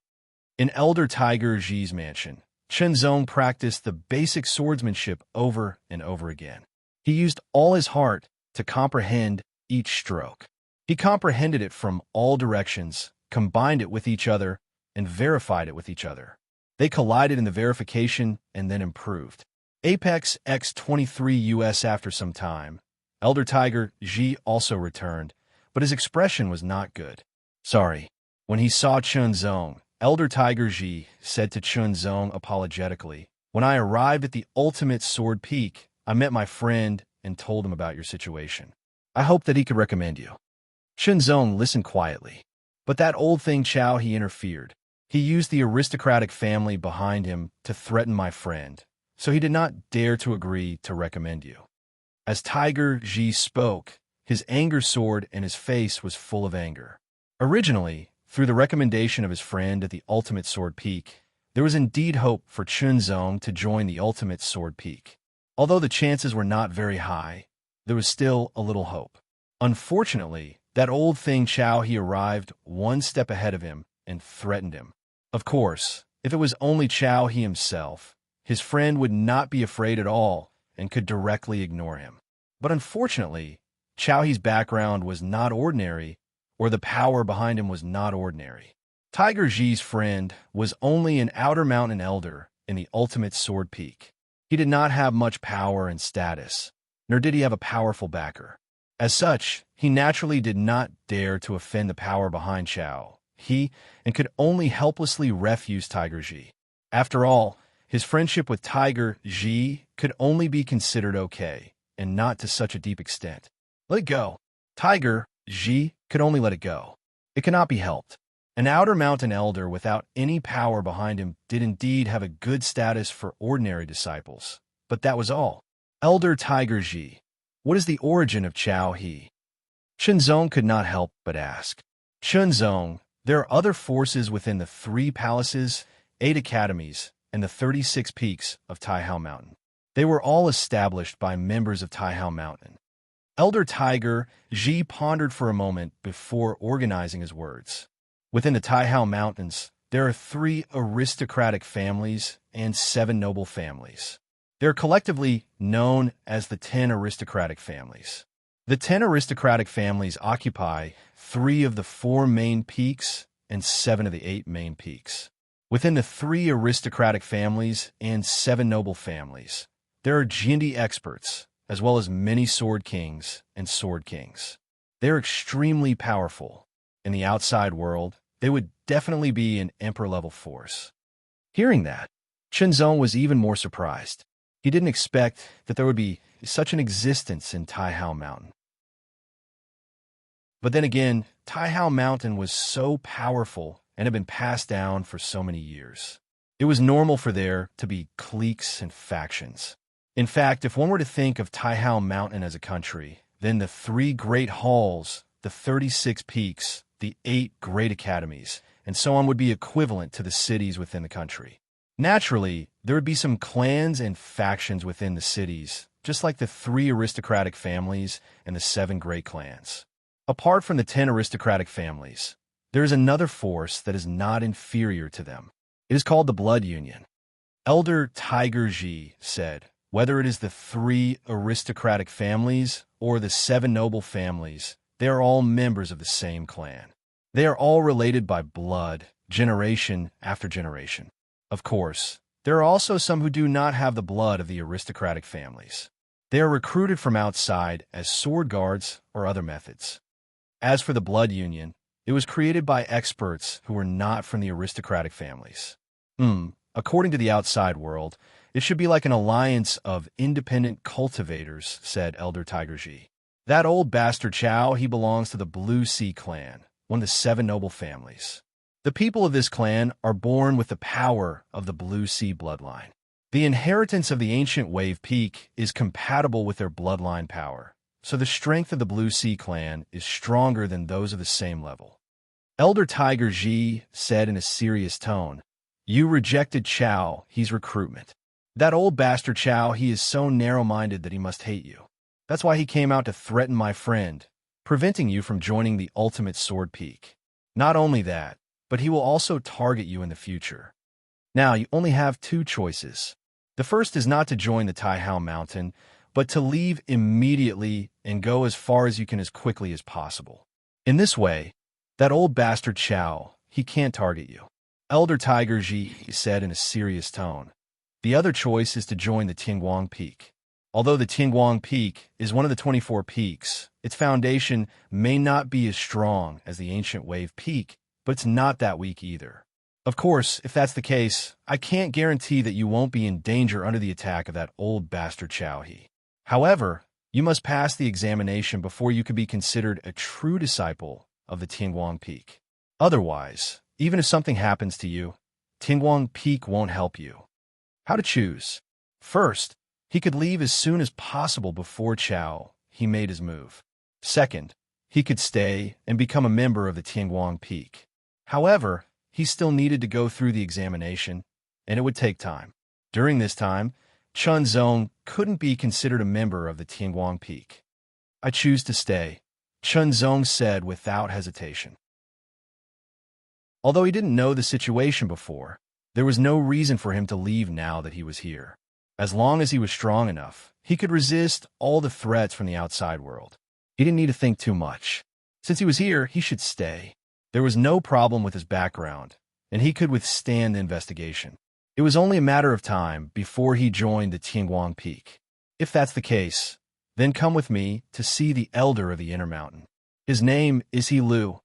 In Elder Tiger Ji's mansion, Chunzong practiced the basic swordsmanship over and over again. He used all his heart to comprehend each stroke. He comprehended it from all directions, combined it with each other, and verified it with each other. They collided in the verification and then improved. Apex X23 US. After some time, Elder Tiger Ji also returned, but his expression was not good. Sorry. When he saw Chunzong, Elder Tiger Ji said to Chunzong apologetically, "When I arrived at the Ultimate Sword Peak, I met my friend and told him about your situation. I hoped that he could recommend you." Chunzong listened quietly. But that old thing Chow, he interfered. He used the aristocratic family behind him to threaten my friend, so he did not dare to agree to recommend you. As Tiger Ji spoke, his anger soared and his face was full of anger. Originally, through the recommendation of his friend at the Ultimate Sword Peak, there was indeed hope for Chunzong to join the Ultimate Sword Peak. Although the chances were not very high, there was still a little hope. Unfortunately, that old thing Chow, he arrived one step ahead of him and threatened him. Of course, if it was only Chow he himself, his friend would not be afraid at all and could directly ignore him. But unfortunately, Chow He's background was not ordinary, or the power behind him was not ordinary. Tiger Ji's friend was only an outer mountain elder in the Ultimate Sword Peak. He did not have much power and status, nor did he have a powerful backer. As such, he naturally did not dare to offend the power behind Chao. And could only helplessly refuse Tiger Ji. After all, his friendship with Tiger Ji could only be considered okay, and not to such a deep extent. Let it go. Tiger Ji could only let it go. It cannot be helped. An outer mountain elder without any power behind him did indeed have a good status for ordinary disciples, but that was all. Elder Tiger Ji, what is the origin of Chao He? Shenzong could not help but ask. Shenzong, there are other forces within the 3 palaces, 8 academies, and the 36 peaks of Taihao Mountain. They were all established by members of Taihao Mountain. Elder Tiger Ji pondered for a moment before organizing his words. Within the Taihao Mountains, there are 3 aristocratic families and 7 noble families. They are collectively known as the 10 aristocratic families. The 10 aristocratic families occupy 3 of the 4 main peaks and 7 of the 8 main peaks. Within the 3 aristocratic families and 7 noble families, there are Jindy experts, as well as many sword kings and sword kings. They are extremely powerful. In the outside world, they would definitely be an emperor-level force. Hearing that, Shenzong was even more surprised. He didn't expect that there would be such an existence in Taihao Mountain. But then again, Taihao Mountain was so powerful and had been passed down for so many years. It was normal for there to be cliques and factions. In fact, if one were to think of Taihao Mountain as a country, then the 3 great halls, the 36 peaks, the 8 great academies, and so on would be equivalent to the cities within the country. Naturally, there would be some clans and factions within the cities, just like the 3 aristocratic families and the 7 great clans. Apart from the 10 aristocratic families, there is another force that is not inferior to them. It is called the Blood Union. Elder Tiger Ji said, whether it is the 3 aristocratic families or the 7 noble families, they are all members of the same clan. They are all related by blood, generation after generation. Of course, there are also some who do not have the blood of the aristocratic families. They are recruited from outside as sword guards or other methods. As for the Blood Union, it was created by experts who were not from the aristocratic families. According to the outside world, it should be like an alliance of independent cultivators, said Elder Tiger Ji. That old bastard Chao, he belongs to the Blue Sea clan, one of the 7 noble families. The people of this clan are born with the power of the Blue Sea bloodline. The inheritance of the ancient wave peak is compatible with their bloodline power, so the strength of the Blue Sea clan is stronger than those of the same level. Elder Tiger Ji said in a serious tone, "You rejected Chao, he's recruitment. That old bastard Chao, he is so narrow-minded that he must hate you. That's why he came out to threaten my friend, preventing you from joining the ultimate sword peak. Not only that, but he will also target you in the future. Now, you only have 2 choices. The first is not to join the Taihao Mountain, but to leave immediately and go as far as you can as quickly as possible. In this way, that old bastard Chao, he can't target you." Elder Tiger Ji said in a serious tone. The other choice is to join the Tingguang Peak. Although the Tingguang Peak is one of the 24 peaks, its foundation may not be as strong as the ancient wave peak, but it's not that weak either. Of course, if that's the case, I can't guarantee that you won't be in danger under the attack of that old bastard Chao He. However, you must pass the examination before you could be considered a true disciple of the Tingguang Peak. Otherwise, even if something happens to you, Tingguang Peak won't help you. How to choose? First, he could leave as soon as possible before Chao He made his move. Second, he could stay and become a member of the Tingguang Peak. However, he still needed to go through the examination, and it would take time. During this time, Shenzong couldn't be considered a member of the Tingguang Peak. "I choose to stay," Shenzong said without hesitation. Although he didn't know the situation before, there was no reason for him to leave now that he was here. As long as he was strong enough, he could resist all the threats from the outside world. He didn't need to think too much. Since he was here, he should stay. There was no problem with his background, and he could withstand the investigation. It was only a matter of time before he joined the Tingguang Peak. If that's the case, Then come with me to see the elder of the inner mountain. His name is Lu.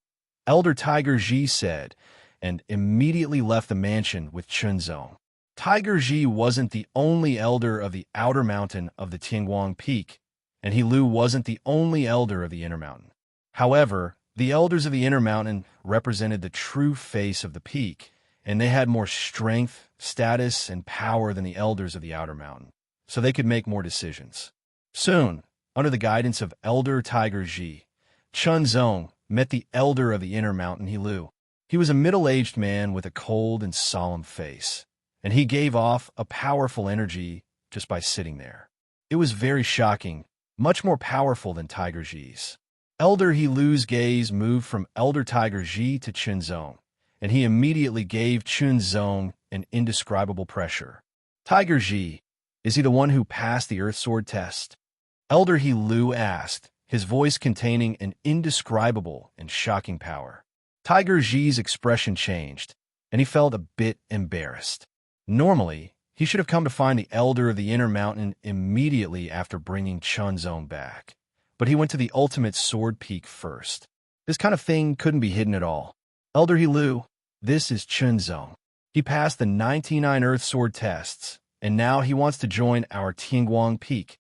Elder Tiger Ji said, and immediately left the mansion with Chunzong. Tiger Ji wasn't the only elder of the outer mountain of the Tianguang Peak, and Lu wasn't the only elder of the inner mountain. However, the elders of the inner mountain represented the true face of the peak, and they had more strength, status, and power than the elders of the outer mountain, so they could make more decisions. Soon, under the guidance of Elder Tiger Ji, Chunzong met the elder of the inner mountain, Lu. He was a middle-aged man with a cold and solemn face, and he gave off a powerful energy just by sitting there. It was very shocking, much more powerful than Tiger Ji's. Elder Lu's gaze moved from Elder Tiger Ji to Chunzong, and he immediately gave Chunzong an indescribable pressure. Tiger Ji, is he the one who passed the Earth Sword test? Elder Lu asked, his voice containing an indescribable and shocking power. Tiger Ji's expression changed, and he felt a bit embarrassed. Normally, he should have come to find the elder of the inner mountain immediately after bringing Chunzong back, but he went to the ultimate sword peak first. This kind of thing couldn't be hidden at all. Elder Lu, this is Chunzong. He passed the 99 Earth Sword tests, and now he wants to join our Tianguang Peak.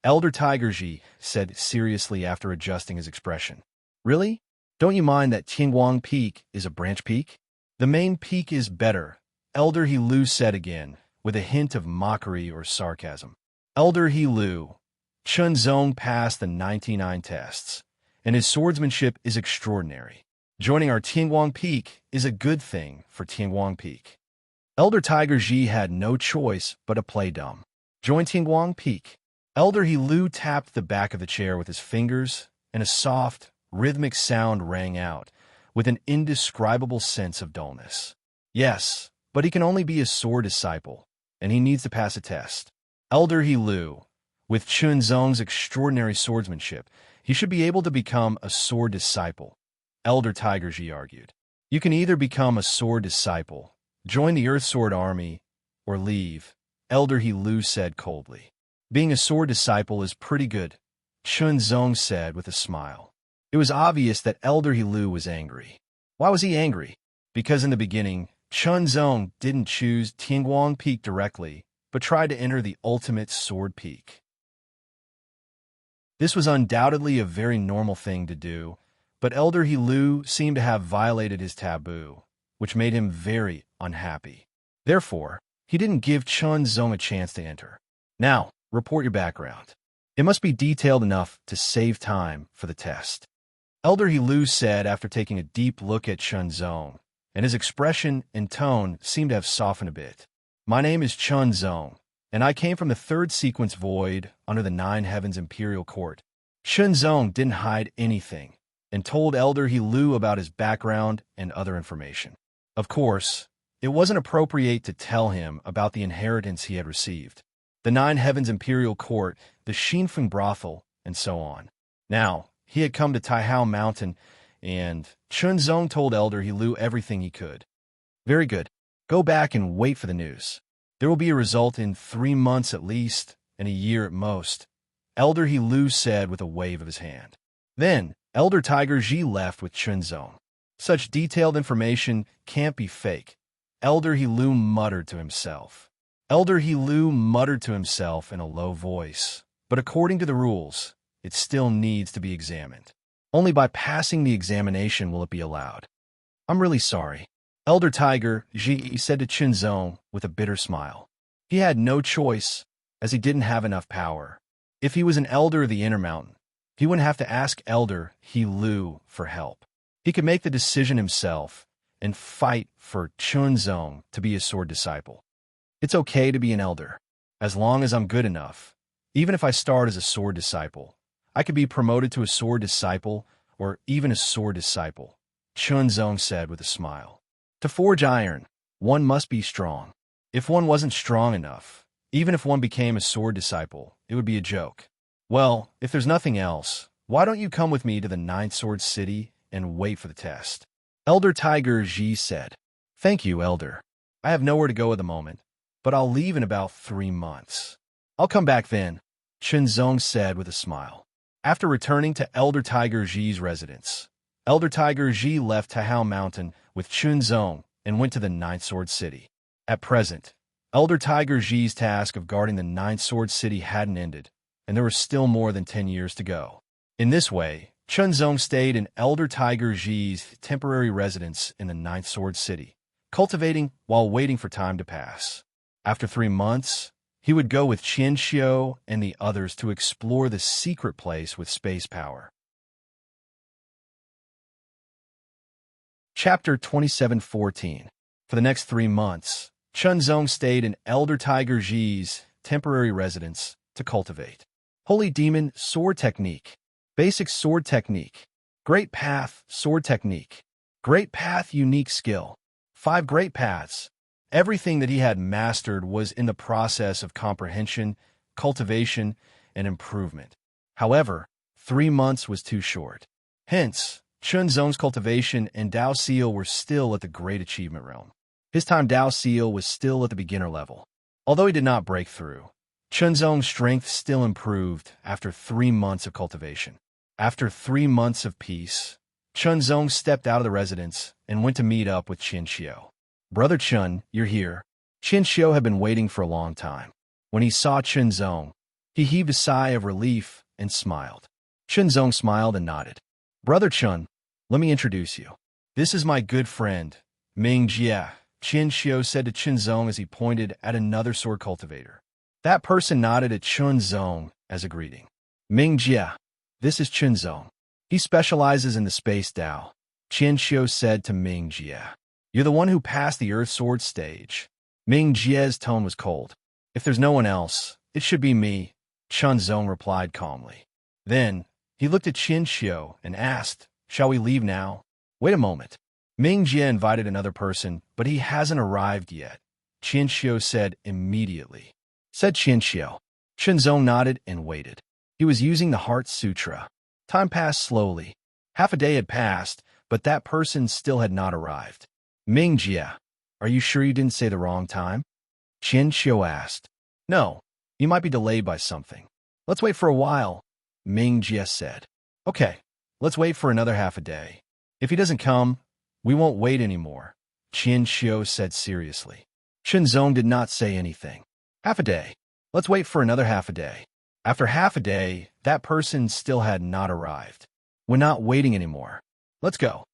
Elder Tiger Ji said seriously after adjusting his expression. Really? Don't you mind that Tianguang Peak is a branch peak? The main peak is better, Elder Lu said again, with a hint of mockery or sarcasm. Elder Lu, Chunzong passed the 99 tests, and his swordsmanship is extraordinary. Joining our Tianguang Peak is a good thing for Tianguang Peak. Elder Tiger Ji had no choice but to play dumb. Join Tianguang Peak. Elder Lu tapped the back of the chair with his fingers, and a soft, rhythmic sound rang out, with an indescribable sense of dullness. Yes, but he can only be a sword disciple, and he needs to pass a test. Elder Lu, with Chunzong's extraordinary swordsmanship, he should be able to become a sword disciple, Elder Tiger Ji argued. You can either become a sword disciple, join the Earth Sword Army, or leave, Elder Lu said coldly. Being a sword disciple is pretty good, Chunzong said with a smile. It was obvious that Elder Lu was angry. Why was he angry? Because in the beginning, Chunzong didn't choose Tianguang Peak directly, but tried to enter the ultimate sword peak. This was undoubtedly a very normal thing to do, but Elder Lu seemed to have violated his taboo, which made him very unhappy. Therefore, he didn't give Chunzong a chance to enter. Now, report your background. It must be detailed enough to save time for the test. Elder Lu said after taking a deep look at Chunzong, and his expression and tone seemed to have softened a bit. My name is Chunzong, and I came from the third sequence void under the Nine Heavens Imperial Court. Chunzong didn't hide anything, and told Elder Lu about his background and other information. Of course, it wasn't appropriate to tell him about the inheritance he had received, the Nine Heavens Imperial Court, the Xinfeng brothel, and so on. Now, he had come to Taihao Mountain, and Chunzong told Elder Lu everything he could. Very good. Go back and wait for the news. There will be a result in 3 months at least, and a year at most, Elder Lu said with a wave of his hand. Then, Elder Tiger Ji left with Chunzong. Such detailed information can't be fake, Elder Lu muttered to himself. Elder Lu muttered to himself in a low voice, but according to the rules, it still needs to be examined. Only by passing the examination will it be allowed. I'm really sorry, Elder Tiger Ji said to Chunzong with a bitter smile. He had no choice, as he didn't have enough power. If he was an elder of the inner mountain, he wouldn't have to ask Elder Lu for help. He could make the decision himself and fight for Chunzong to be his sword disciple. It's okay to be an elder, as long as I'm good enough. Even if I start as a sword disciple, I could be promoted to a sword disciple or even a sword disciple, Chunzong said with a smile. To forge iron, one must be strong. If one wasn't strong enough, even if one became a sword disciple, it would be a joke. Well, if there's nothing else, why don't you come with me to the Ninth Sword City and wait for the test? Elder Tiger Ji said. Thank you, Elder. I have nowhere to go at the moment, but I'll leave in about 3 months. I'll come back then, Chunzong said with a smile. After returning to Elder Tiger Ji's residence, Elder Tiger Ji left Tahao Mountain with Chunzong and went to the Ninth Sword City. At present, Elder Tiger Ji's task of guarding the Ninth Sword City hadn't ended, and there were still more than 10 years to go. In this way, Chunzong stayed in Elder Tiger Ji's temporary residence in the Ninth Sword City, cultivating while waiting for time to pass. After 3 months, he would go with Qian Xiu and the others to explore the secret place with space power. Chapter 27:14. For the next 3 months, Chunzong stayed in Elder Tiger Ji's temporary residence to cultivate Holy Demon Sword Technique, Basic Sword Technique, Great Path Sword Technique, Great Path Unique Skill, 5 Great Paths. Everything that he had mastered was in the process of comprehension, cultivation, and improvement. However, 3 months was too short. Hence, Chunzong's cultivation and Dao Seal were still at the Great Achievement realm. His time Dao Seal was still at the beginner level. Although he did not break through, Chunzong's strength still improved after 3 months of cultivation. After 3 months of peace, Chunzong stepped out of the residence and went to meet up with Qian Xiu. Brother Chun, you're here. Qian Xiu had been waiting for a long time. When he saw Chunzong, he heaved a sigh of relief and smiled. Chunzong smiled and nodded. Brother Chun, let me introduce you. This is my good friend, Ming Jie, Qian Xiu said to Chunzong as he pointed at another sword cultivator. That person nodded at Chunzong as a greeting. Ming Jie, this is Chunzong. He specializes in the space Dao, Qian Xiu said to Ming Jie. You're the one who passed the Earth Sword stage. Ming Jie's tone was cold. If there's no one else, it should be me, Chunzong replied calmly. Then, he looked at Qian Xiu and asked, shall we leave now? Wait a moment. Ming Jie invited another person, but he hasn't arrived yet, Qian Xiu said immediately. Said Qian Xiu. Chunzong nodded and waited. He was using the Heart Sutra. Time passed slowly. Half a day had passed, but that person still had not arrived. Ming Jie, are you sure you didn't say the wrong time? Qian Xiu asked. No, you might be delayed by something. Let's wait for a while, Ming Jie said. Okay, let's wait for another half a day. If he doesn't come, we won't wait anymore, Qian Xiu said seriously. Chunzong did not say anything. Half a day. Let's wait for another half a day. After half a day, that person still had not arrived. We're not waiting anymore. Let's go.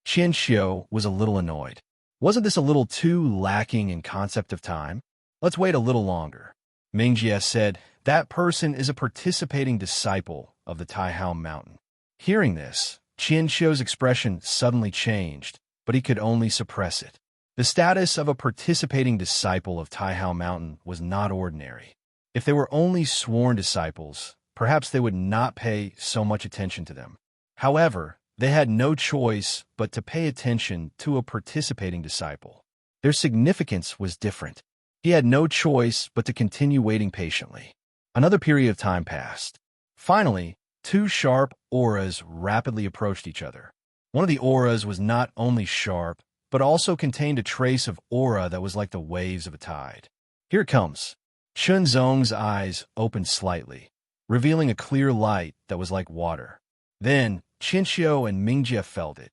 Qian Xiu was a little annoyed. Wasn't this a little too lacking in concept of time? Let's wait a little longer. Ming Jie said, that person is a participating disciple of the Taihao Mountain. Hearing this, Qian Xiu's expression suddenly changed, but he could only suppress it. The status of a participating disciple of Taihao Mountain was not ordinary. If they were only sworn disciples, perhaps they would not pay so much attention to them. However, they had no choice but to pay attention to a participating disciple. Their significance was different. He had no choice but to continue waiting patiently. Another period of time passed. Finally, 2 sharp auras rapidly approached each other. One of the auras was not only sharp, but also contained a trace of aura that was like the waves of a tide. Here it comes. Chunzong's eyes opened slightly, revealing a clear light that was like water. Then, Qian Xiu and Ming Jie felt it.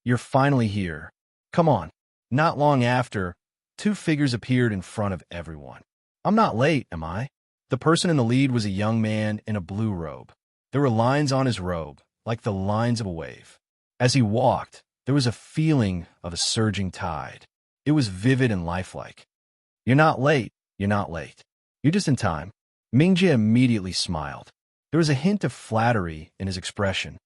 You're finally here. Come on. Not long after, 2 figures appeared in front of everyone. I'm not late, am I? The person in the lead was a young man in a blue robe. There were lines on his robe, like the lines of a wave. As he walked, there was a feeling of a surging tide. It was vivid and lifelike. You're not late. You're not late. You're just in time. Ming Jie immediately smiled. There was a hint of flattery in his expression.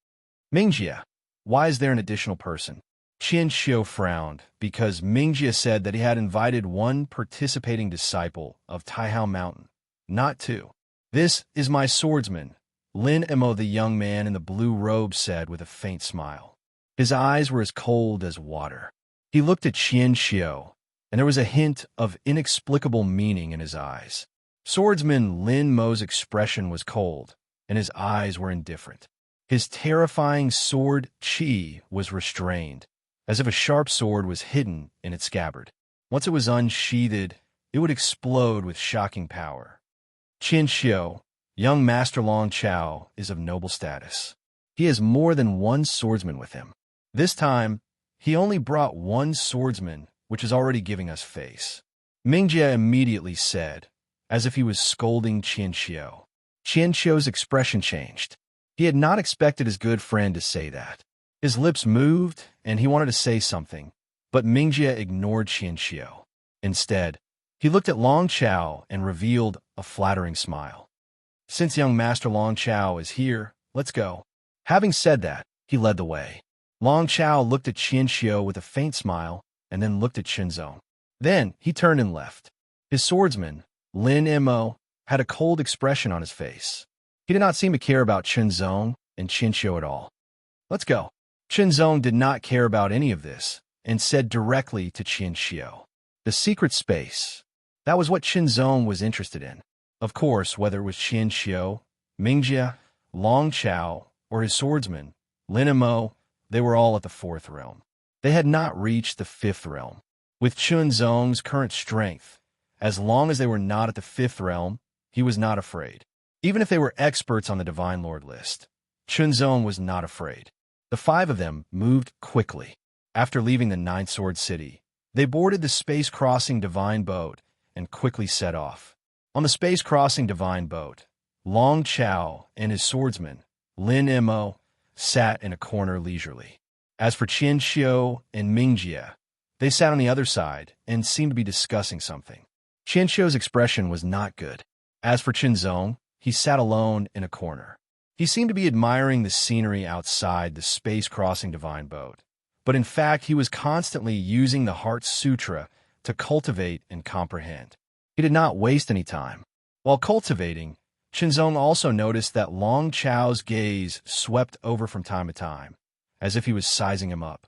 Ming Jie, why is there an additional person? Qian Xiu frowned because Ming Jie said that he had invited 1 participating disciple of Taihao Mountain, not 2. This is my swordsman, Lin Mo, the young man in the blue robe said with a faint smile. His eyes were as cold as water. He looked at Qian Xiu, and there was a hint of inexplicable meaning in his eyes. Swordsman Lin Mo's expression was cold, and his eyes were indifferent. His terrifying sword qi was restrained, as if a sharp sword was hidden in its scabbard. Once it was unsheathed, it would explode with shocking power. Qin Xiu, young Master Long Chao, is of noble status. He has more than one swordsman with him. This time, he only brought one swordsman, which is already giving us face. Mingjie immediately said, as if he was scolding Qin Xiu. Qin Xiu's expression changed. He had not expected his good friend to say that. His lips moved, and he wanted to say something, but Mingjie ignored Qin Xiu. Instead, he looked at Long Chao and revealed a flattering smile. Since young Master Long Chao is here, let's go. Having said that, he led the way. Long Chao looked at Qin Xiu with a faint smile, and then looked at Qinzong. Then he turned and left. His swordsman, Lin Mo, had a cold expression on his face. He did not seem to care about Qinzong and Qin Xiu at all. Let's go. Qinzong did not care about any of this, and said directly to Qin Xiu. The secret space. That was what Qinzong was interested in. Of course, whether it was Qin Xiu, Mingjie, Long Chao, or his swordsman, Lin Mo, they were all at the fourth realm. They had not reached the fifth realm. With Qinzong's current strength, as long as they were not at the fifth realm, he was not afraid. Even if they were experts on the Divine Lord list, Qinzong was not afraid. The five of them moved quickly. After leaving the Ninth Sword City, they boarded the space-crossing divine boat and quickly set off. On the space-crossing divine boat, Long Chao and his swordsman, Lin Mo, sat in a corner leisurely. As for Qin Xiu and Mingjie, they sat on the other side and seemed to be discussing something. Qin Xiu's expression was not good. As for Qinzong, he sat alone in a corner. He seemed to be admiring the scenery outside the space-crossing divine boat, but in fact he was constantly using the Heart Sutra to cultivate and comprehend. He did not waste any time. While cultivating, Qinzong also noticed that Long Chao's gaze swept over from time to time, as if he was sizing him up.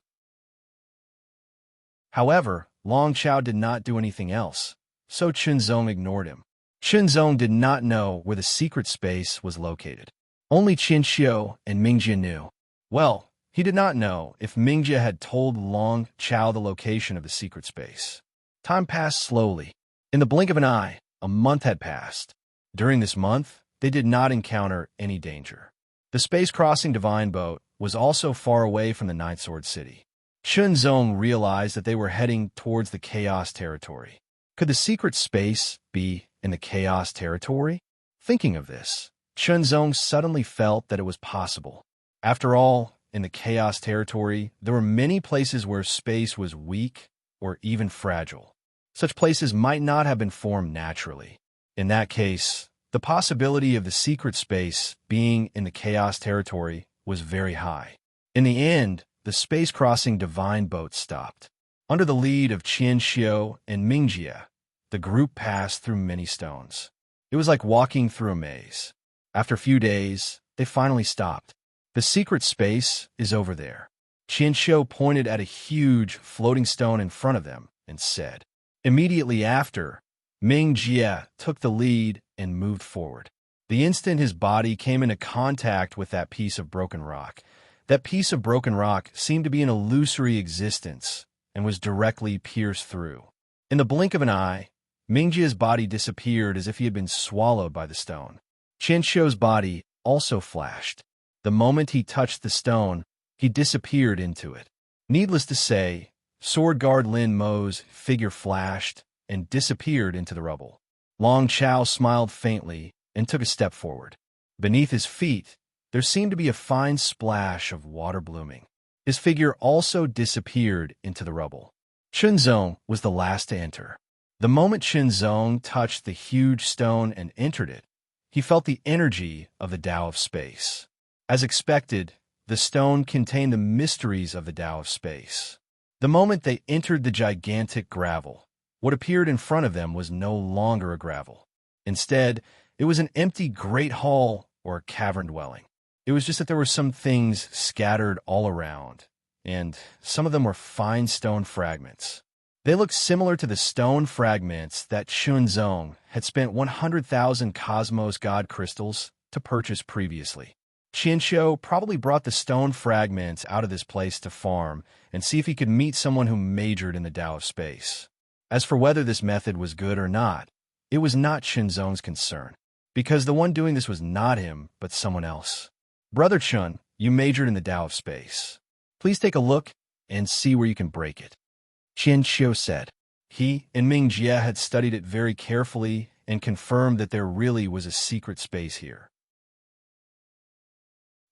However, Long Chao did not do anything else, so Qinzong ignored him. Qinzong did not know where the secret space was located. Only Qin Xiu and Mingjie knew. Well, he did not know if Mingjie had told Long Chao the location of the secret space. Time passed slowly. In the blink of an eye, a month had passed. During this month, they did not encounter any danger. The space-crossing divine boat was also far away from the Ninth Sword City. Qinzong realized that they were heading towards the Chaos Territory. Could the secret space be in the Chaos Territory? Thinking of this, Qinzong suddenly felt that it was possible. After all, in the Chaos Territory, there were many places where space was weak or even fragile. Such places might not have been formed naturally. In that case, the possibility of the secret space being in the Chaos Territory was very high. In the end, the space-crossing divine boat stopped. Under the lead of Qin Xiu and Mingjie, the group passed through many stones. It was like walking through a maze. After a few days, they finally stopped. The secret space is over there. Qin Xiu pointed at a huge floating stone in front of them and said. Immediately after, Mingjie took the lead and moved forward. The instant his body came into contact with that piece of broken rock, that piece of broken rock seemed to be an illusory existence and was directly pierced through. In the blink of an eye, Mingjie's body disappeared as if he had been swallowed by the stone. Qin Xiu's body also flashed. The moment he touched the stone, he disappeared into it. Needless to say, Sword Guard Lin Mo's figure flashed and disappeared into the rubble. Long Chao smiled faintly and took a step forward. Beneath his feet, there seemed to be a fine splash of water blooming. His figure also disappeared into the rubble. Qinzong was the last to enter. The moment Qinzong touched the huge stone and entered it, he felt the energy of the Tao of Space. As expected, the stone contained the mysteries of the Tao of Space. The moment they entered the gigantic gravel, what appeared in front of them was no longer a gravel. Instead, it was an empty great hall or a cavern dwelling. It was just that there were some things scattered all around, and some of them were fine stone fragments. They looked similar to the stone fragments that Qinzong had spent 100,000 Cosmos God crystals to purchase previously. Qin Xiu probably brought the stone fragments out of this place to farm and see if he could meet someone who majored in the Tao of Space. As for whether this method was good or not, it was not Qinzong's concern. because the one doing this was not him, but someone else. Brother Chun, you majored in the Tao of space. Please take a look and see where you can break it. Qian Xiu said. He and Ming Jie had studied it very carefully and confirmed that there really was a secret space here.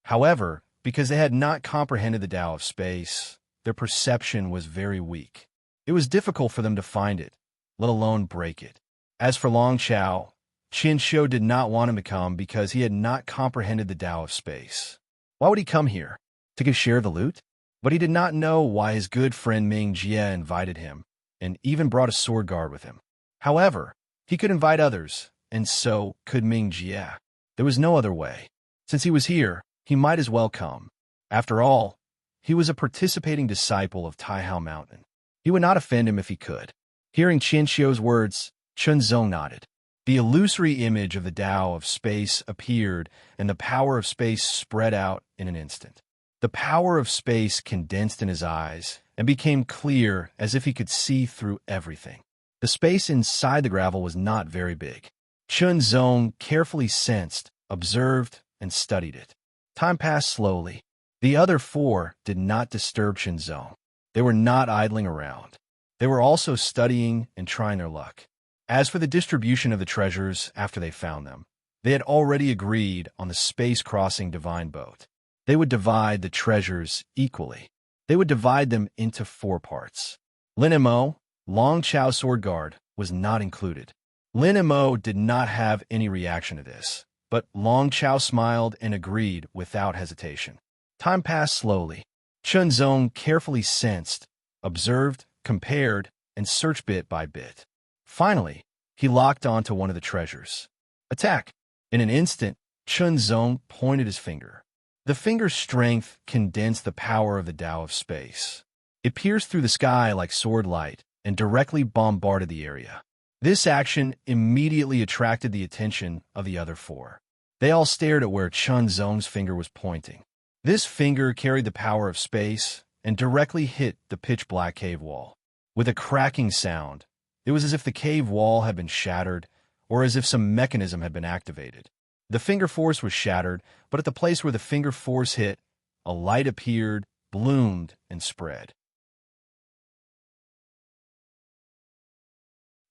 However, because they had not comprehended the Tao of space, their perception was very weak. It was difficult for them to find it, let alone break it. As for Long Chao, Qian Xiu did not want him to come because he had not comprehended the Tao of space. Why would he come here? To get share of the loot? But he did not know why his good friend Ming Jie invited him, and even brought a sword guard with him. However, he could invite others, and so could Ming Jie. There was no other way. Since he was here, he might as well come. After all, he was a participating disciple of Taihao Mountain. He would not offend him if he could. Hearing Qian Xiu's words, Chun Zong nodded. The illusory image of the Tao of space appeared, and the power of space spread out in an instant. The power of space condensed in his eyes and became clear as if he could see through everything. The space inside the gravel was not very big. Chun Zong carefully sensed, observed, and studied it. Time passed slowly. The other four did not disturb Chun Zong. They were not idling around. They were also studying and trying their luck. As for the distribution of the treasures after they found them, they had already agreed on the space-crossing divine boat. They would divide the treasures equally. They would divide them into 4 parts. Lin Mo, Long Chao sword guard, was not included. Lin Mo did not have any reaction to this, but Long Chao smiled and agreed without hesitation. Time passed slowly. Chun Zong carefully sensed, observed, compared, and searched bit by bit. Finally, he locked onto one of the treasures. Attack! In an instant, Chun Zong pointed his finger. The finger's strength condensed the power of the Tao of space. It pierced through the sky like sword light and directly bombarded the area. This action immediately attracted the attention of the other 4. They all stared at where Chun Zong's finger was pointing. This finger carried the power of space and directly hit the pitch-black cave wall. With a cracking sound, it was as if the cave wall had been shattered or as if some mechanism had been activated. The finger force was shattered, but at the place where the finger force hit, a light appeared, bloomed, and spread.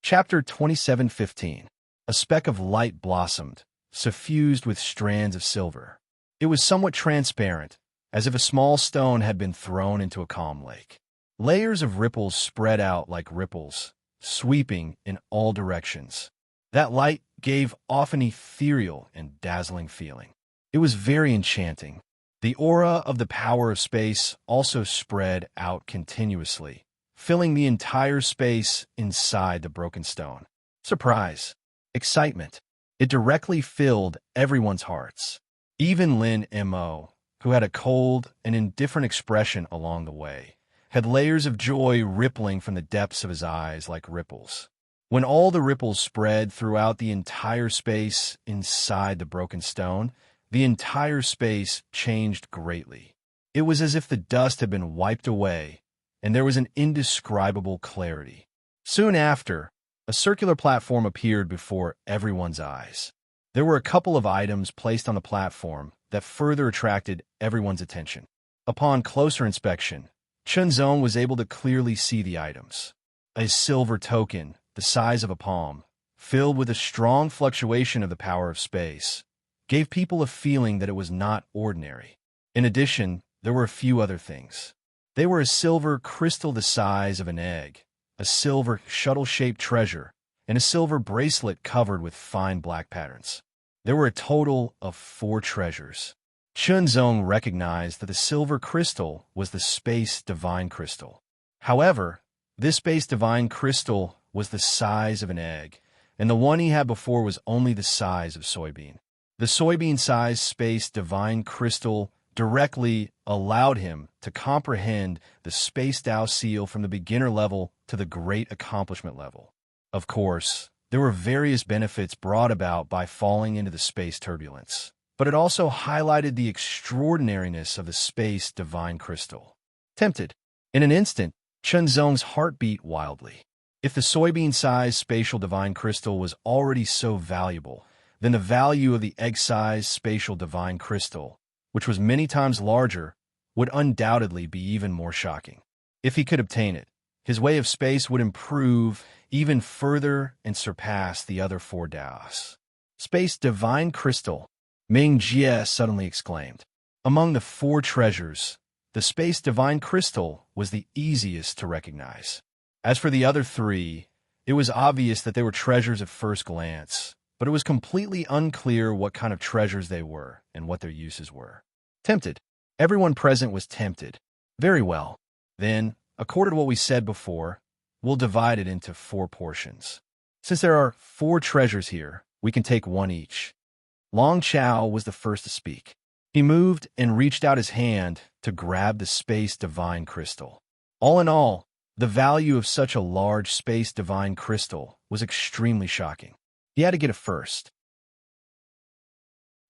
Chapter 27:15. A speck of light blossomed, suffused with strands of silver. It was somewhat transparent, as if a small stone had been thrown into a calm lake. Layers of ripples spread out like ripples, sweeping in all directions. That light gave off an ethereal and dazzling feeling. It was very enchanting. The aura of the power of space also spread out continuously, filling the entire space inside the broken stone. Surprise, excitement. It directly filled everyone's hearts. Even Lin Mo, who had a cold and indifferent expression along the way, had layers of joy rippling from the depths of his eyes like ripples. When all the ripples spread throughout the entire space inside the broken stone, the entire space changed greatly. It was as if the dust had been wiped away, and there was an indescribable clarity. Soon after, a circular platform appeared before everyone's eyes. There were a couple of items placed on the platform that further attracted everyone's attention. Upon closer inspection, Chun Zong was able to clearly see the items. A silver token, the size of a palm, filled with a strong fluctuation of the power of space, gave people a feeling that it was not ordinary. In addition, there were a few other things. They were a silver crystal the size of an egg, a silver shuttle-shaped treasure, and a silver bracelet covered with fine black patterns. There were a total of 4 treasures. Chun Zong recognized that the silver crystal was the space divine crystal. However, this space divine crystal was the size of an egg, and the one he had before was only the size of soybean. The soybean-sized space divine crystal directly allowed him to comprehend the space Tao seal from the beginner level to the great accomplishment level. Of course, there were various benefits brought about by falling into the space turbulence, but it also highlighted the extraordinariness of the space divine crystal. Tempted. In an instant, Chun Zong's heart beat wildly. If the soybean-sized spatial divine crystal was already so valuable, then the value of the egg-sized spatial divine crystal, which was many times larger, would undoubtedly be even more shocking. If he could obtain it, his way of space would improve even further and surpass the other 4 Daos. Space divine crystal, Ming Jie suddenly exclaimed. Among the 4 treasures, the space divine crystal was the easiest to recognize. As for the other 3, it was obvious that they were treasures at first glance, but it was completely unclear what kind of treasures they were and what their uses were. Tempted. Everyone present was tempted. Very well. Then, according to what we said before, we'll divide it into 4 portions. Since there are 4 treasures here, we can take 1 each. Long Chao was the first to speak. He moved and reached out his hand to grab the space divine crystal. All in all, the value of such a large space divine crystal was extremely shocking. He had to get it first.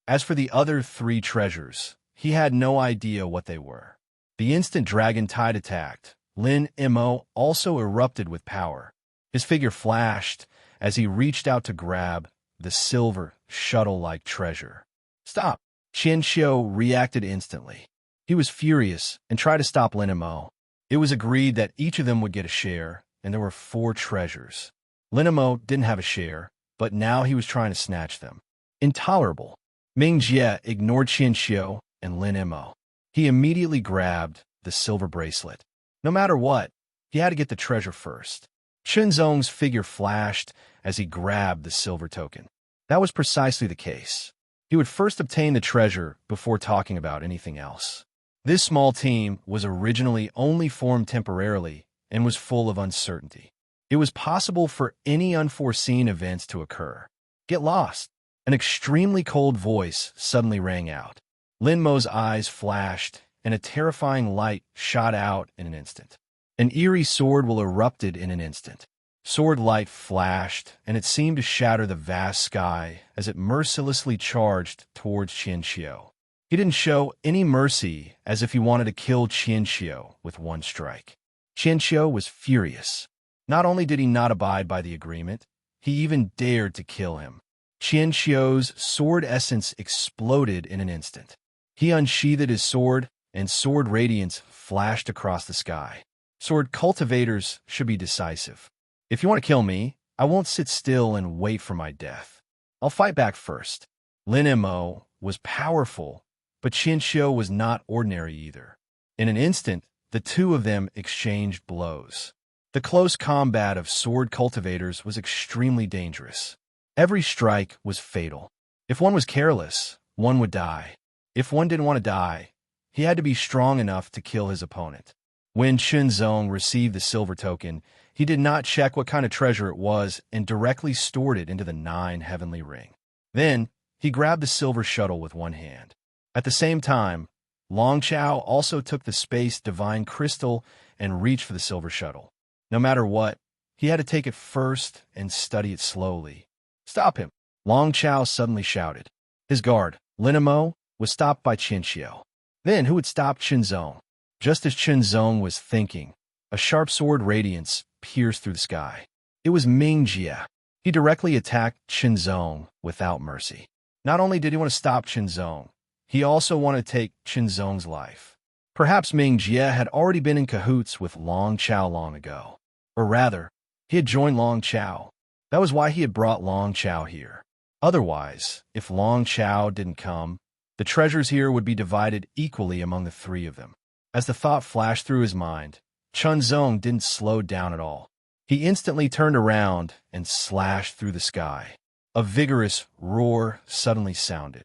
As for the other 3 treasures, he had no idea what they were. The instant Dragon Tide attacked, Lin Mo also erupted with power. His figure flashed as he reached out to grab the silver shuttle-like treasure. Stop! Qian Xiu reacted instantly. He was furious and tried to stop Lin Mo. It was agreed that each of them would get a share, and there were 4 treasures. Lin Mo didn't have a share, but now he was trying to snatch them. Intolerable. Ming Jie ignored Qian Xiu and Lin Mo. He immediately grabbed the silver bracelet. No matter what, he had to get the treasure first. Chunzong's figure flashed as he grabbed the silver token. That was precisely the case. He would first obtain the treasure before talking about anything else. This small team was originally only formed temporarily and was full of uncertainty. It was possible for any unforeseen events to occur. Get lost. An extremely cold voice suddenly rang out. Lin Mo's eyes flashed, and a terrifying light shot out in an instant. An eerie sword will erupted in an instant. Sword light flashed, and it seemed to shatter the vast sky as it mercilessly charged towards Qian Xiu. He didn't show any mercy, as if he wanted to kill Qian Xiu with 1 strike. Qian Xiu was furious. Not only did he not abide by the agreement, he even dared to kill him. Qian Xiu's sword essence exploded in an instant. He unsheathed his sword, and sword radiance flashed across the sky. Sword cultivators should be decisive. If you want to kill me, I won't sit still and wait for my death. I'll fight back first. Lin Mo was powerful, but Qian Xiu was not ordinary either. In an instant, the 2 of them exchanged blows. The close combat of sword cultivators was extremely dangerous. Every strike was fatal. If one was careless, one would die. If one didn't want to die, he had to be strong enough to kill his opponent. When Chunzong received the silver token, he did not check what kind of treasure it was and directly stored it into the 9 heavenly ring. Then, he grabbed the silver shuttle with 1 hand. At the same time, Long Chao also took the space divine crystal and reached for the silver shuttle. No matter what, he had to take it first and study it slowly. Stop him! Long Chao suddenly shouted. His guard, Lin Mo, was stopped by Qian Xiu. Then who would stop Chunzong? Just as Chunzong was thinking, a sharp sword radiance pierced through the sky. It was Ming Jie. He directly attacked Chunzong without mercy. Not only did he want to stop Chunzong, he also wanted to take Chunzong's life. Perhaps Ming Jie had already been in cahoots with Long Chao long ago. Or rather, he had joined Long Chao. That was why he had brought Long Chao here. Otherwise, if Long Chao didn't come, the treasures here would be divided equally among the 3 of them. As the thought flashed through his mind, Chunzong didn't slow down at all. He instantly turned around and slashed through the sky. A vigorous roar suddenly sounded.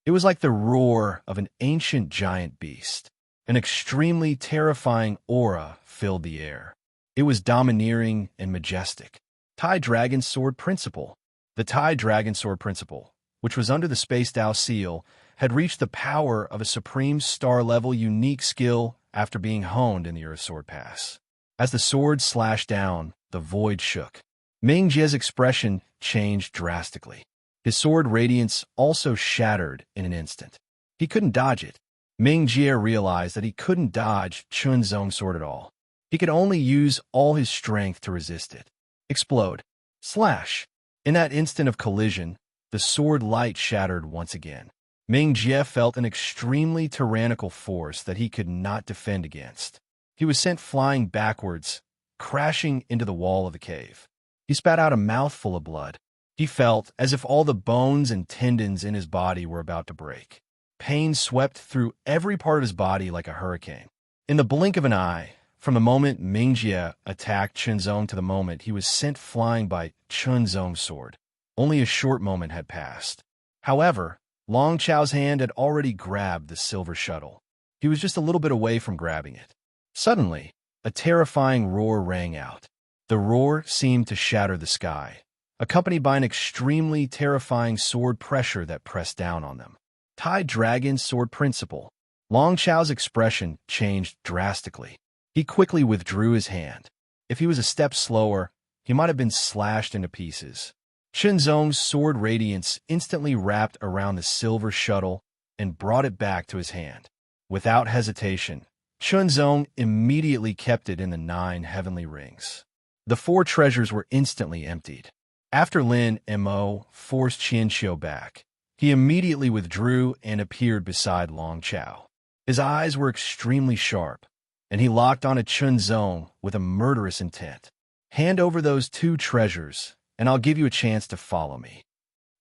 It was like the roar of an ancient giant beast. An extremely terrifying aura filled the air. It was domineering and majestic. Tai Dragon Sword Principle. The Tai Dragon Sword Principle, which was under the Space Dao seal, had reached the power of a supreme star-level unique skill after being honed in the Earth Sword Pass. As the sword slashed down, the void shook. Ming Jie's expression changed drastically. His sword radiance also shattered in an instant. He couldn't dodge it. Ming Jie realized that he couldn't dodge Chunzong's sword at all. He could only use all his strength to resist it. Explode. Slash. In that instant of collision, the sword light shattered once again. Ming Jie felt an extremely tyrannical force that he could not defend against. He was sent flying backwards, crashing into the wall of the cave. He spat out a mouthful of blood. He felt as if all the bones and tendons in his body were about to break. Pain swept through every part of his body like a hurricane. In the blink of an eye, from the moment Ming Jie attacked Chunzong to the moment he was sent flying by Chunzong's sword, only a short moment had passed. However, Long Chao's hand had already grabbed the silver shuttle. He was just a little bit away from grabbing it. Suddenly, a terrifying roar rang out. The roar seemed to shatter the sky, accompanied by an extremely terrifying sword pressure that pressed down on them. Tai Dragon's sword principle. Long Chao's expression changed drastically. He quickly withdrew his hand. If he was a step slower, he might have been slashed into pieces. Chunzong's sword radiance instantly wrapped around the silver shuttle and brought it back to his hand. Without hesitation, Chunzong immediately kept it in the 9 heavenly rings. The 4 treasures were instantly emptied. After Lin Mo forced Qianxiu back, he immediately withdrew and appeared beside Long Chao. His eyes were extremely sharp, and he locked on Chunzong with a murderous intent. Hand over those 2 treasures, and I'll give you a chance to follow me.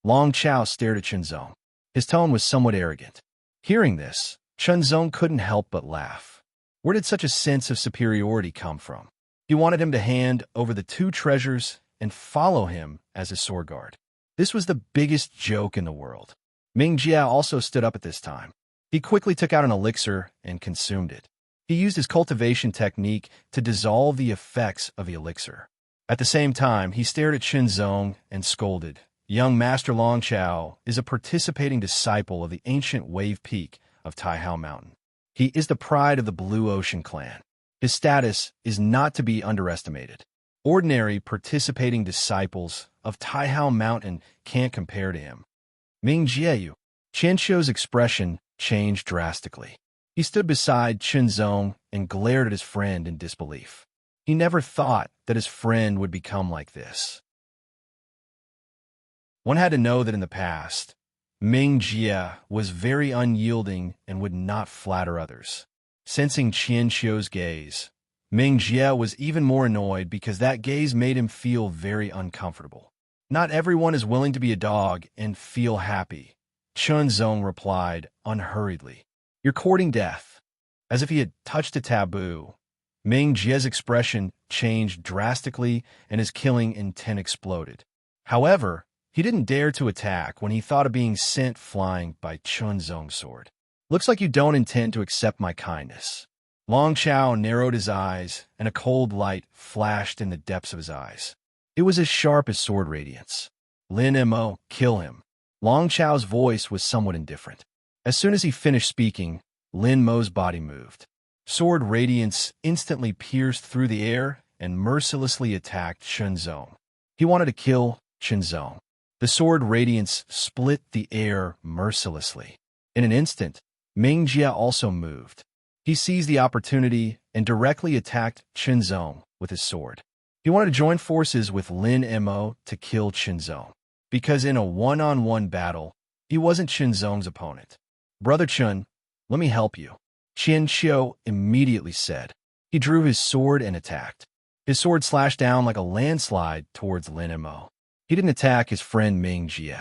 Long Chao stared at Chunzong. His tone was somewhat arrogant. Hearing this, Chunzong couldn't help but laugh. Where did such a sense of superiority come from? He wanted him to hand over the 2 treasures and follow him as his sword guard. This was the biggest joke in the world. Ming Jie also stood up at this time. He quickly took out an elixir and consumed it. He used his cultivation technique to dissolve the effects of the elixir. At the same time, he stared at Chunzong and scolded. Young Master Long Chao is a participating disciple of the ancient wave peak of Taihao Mountain. He is the pride of the Blue Ocean clan. His status is not to be underestimated. Ordinary participating disciples of Taihao Mountain can't compare to him. Ming Jieyu. Qianxiu's expression changed drastically. He stood beside Chunzong and glared at his friend in disbelief. He never thought that his friend would become like this. One had to know that in the past, Ming Jie was very unyielding and would not flatter others. Sensing Qianxiu's gaze, Ming Jie was even more annoyed because that gaze made him feel very uncomfortable. Not everyone is willing to be a dog and feel happy, Chunzong replied unhurriedly. You're courting death. As if he had touched a taboo, Ming Jie's expression changed drastically and his killing intent exploded. However, he didn't dare to attack when he thought of being sent flying by Chunzong's sword. Looks like you don't intend to accept my kindness. Long Chao narrowed his eyes, and a cold light flashed in the depths of his eyes. It was as sharp as sword radiance. Lin Mo, kill him. Long Chao's voice was somewhat indifferent. As soon as he finished speaking, Lin Mo's body moved. Sword radiance instantly pierced through the air and mercilessly attacked Chunzong. He wanted to kill Chunzong. The sword radiance split the air mercilessly. In an instant, Ming Jie also moved. He seized the opportunity and directly attacked Chunzong with his sword. He wanted to join forces with Lin Mo to kill Chunzong, because in a one-on-one battle, he wasn't Chunzong's opponent. Brother Chun, let me help you, Qianxiu immediately said. He drew his sword and attacked. His sword slashed down like a landslide towards Lin Mo. He didn't attack his friend Ming Jie.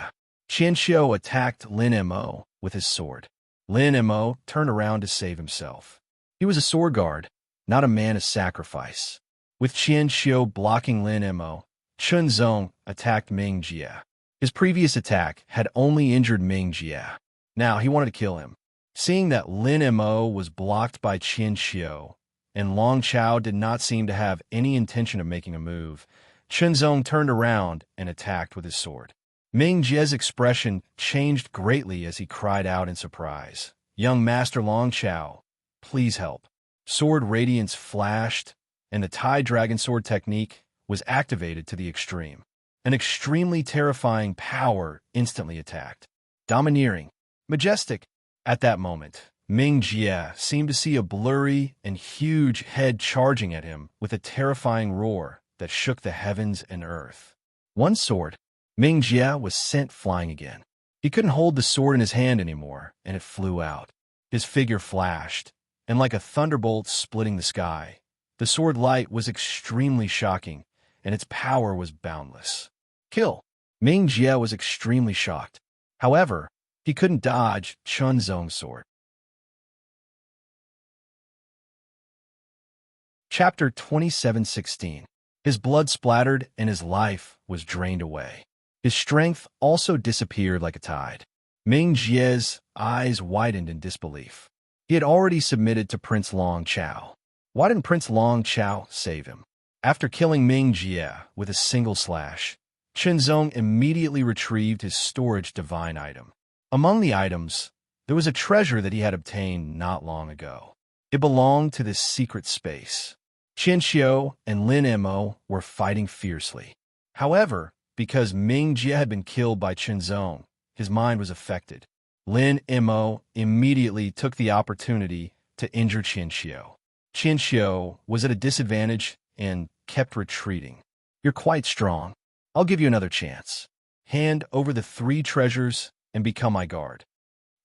Qianxiu attacked Lin Mo with his sword. Lin Mo turned around to save himself. He was a sword guard, not a man of sacrifice. With Qianxiu blocking Lin Mo, Chunzong attacked Ming Jie. His previous attack had only injured Ming Jie. Now he wanted to kill him. Seeing that Lin Mo was blocked by Qianxiu, and Long Chao did not seem to have any intention of making a move, Chunzong turned around and attacked with his sword. Ming Jie's expression changed greatly as he cried out in surprise. Young Master Long Chao, please help. Sword radiance flashed, and the Tai Dragon Sword technique was activated to the extreme. An extremely terrifying power instantly attacked. Domineering, majestic. At that moment, Ming Jie seemed to see a blurry and huge head charging at him with a terrifying roar that shook the heavens and earth. One sword. Ming Jie was sent flying again. He couldn't hold the sword in his hand anymore, and it flew out. His figure flashed, and like a thunderbolt splitting the sky, the sword light was extremely shocking, and its power was boundless. Kill! Ming Jie was extremely shocked. However, he couldn't dodge Chun Zong's sword. Chapter 27:16. His blood splattered and his life was drained away. His strength also disappeared like a tide. Ming Jie's eyes widened in disbelief. He had already submitted to Prince Long Chao. Why didn't Prince Long Chao save him? After killing Ming Jie with a single slash, Chun Zong immediately retrieved his storage divine item. Among the items, there was a treasure that he had obtained not long ago. It belonged to this secret space. Qian Xiu and Lin Mo were fighting fiercely. However, because Ming Jie had been killed by Chun Zong, his mind was affected. Lin Mo immediately took the opportunity to injure Qian Xiu. Qian Xiu was at a disadvantage and kept retreating. You're quite strong. I'll give you another chance. Hand over the 3 treasures and become my guard.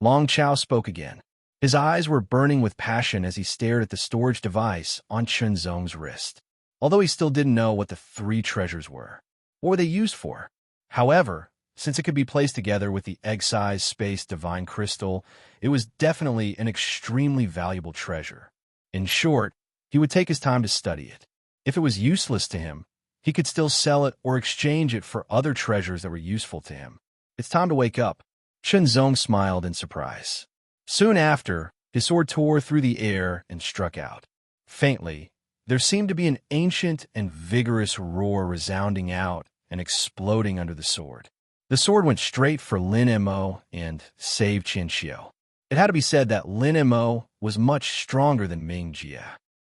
Long Chao spoke again. His eyes were burning with passion as he stared at the storage device on Chun Zong's wrist. Although he still didn't know what the 3 treasures were. What were they used for? However, since it could be placed together with the egg-sized space divine crystal, it was definitely an extremely valuable treasure. In short, he would take his time to study it. If it was useless to him, he could still sell it or exchange it for other treasures that were useful to him. It's time to wake up. Chun Zong smiled in surprise. Soon after, his sword tore through the air and struck out. Faintly, there seemed to be an ancient and vigorous roar resounding out and exploding under the sword. The sword went straight for Lin Mo and saved Qian Xiu. It had to be said that Lin Mo was much stronger than Ming Jie.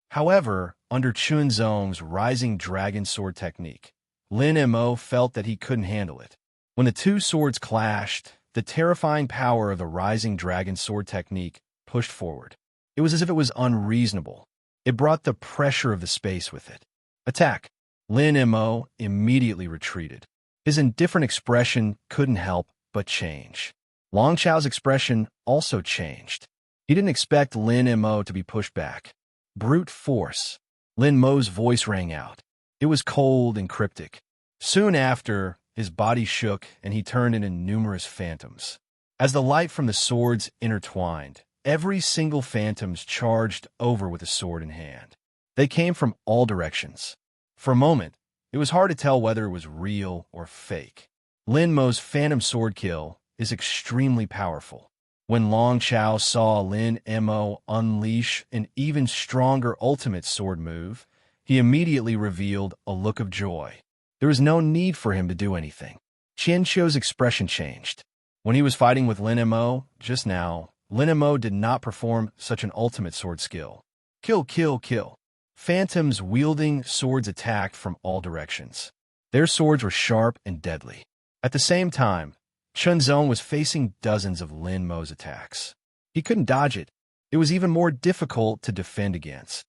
However, under Chun Zong's rising dragon sword technique, Lin Mo felt that he couldn't handle it. When the 2 swords clashed, the terrifying power of the rising dragon sword technique pushed forward. It was as if it was unreasonable. It brought the pressure of the space with it. Attack! Lin Mo immediately retreated. His indifferent expression couldn't help but change. Long Chao's expression also changed. He didn't expect Lin Mo to be pushed back. Brute force. Lin Mo's voice rang out. It was cold and cryptic. Soon after, his body shook and he turned into numerous phantoms. As the light from the swords intertwined, every single phantom charged over with a sword in hand. They came from all directions. For a moment, it was hard to tell whether it was real or fake. Lin Mo's phantom sword kill is extremely powerful. When Long Chao saw Lin Mo unleash an even stronger ultimate sword move, he immediately revealed a look of joy. There was no need for him to do anything. Qian Xiu's expression changed. When he was fighting with Lin Mo just now, Lin Mo did not perform such an ultimate sword skill. Kill, kill, kill. Phantoms wielding swords attacked from all directions. Their swords were sharp and deadly. At the same time, Chun Zong was facing dozens of Lin Mo's attacks. He couldn't dodge it. It was even more difficult to defend against.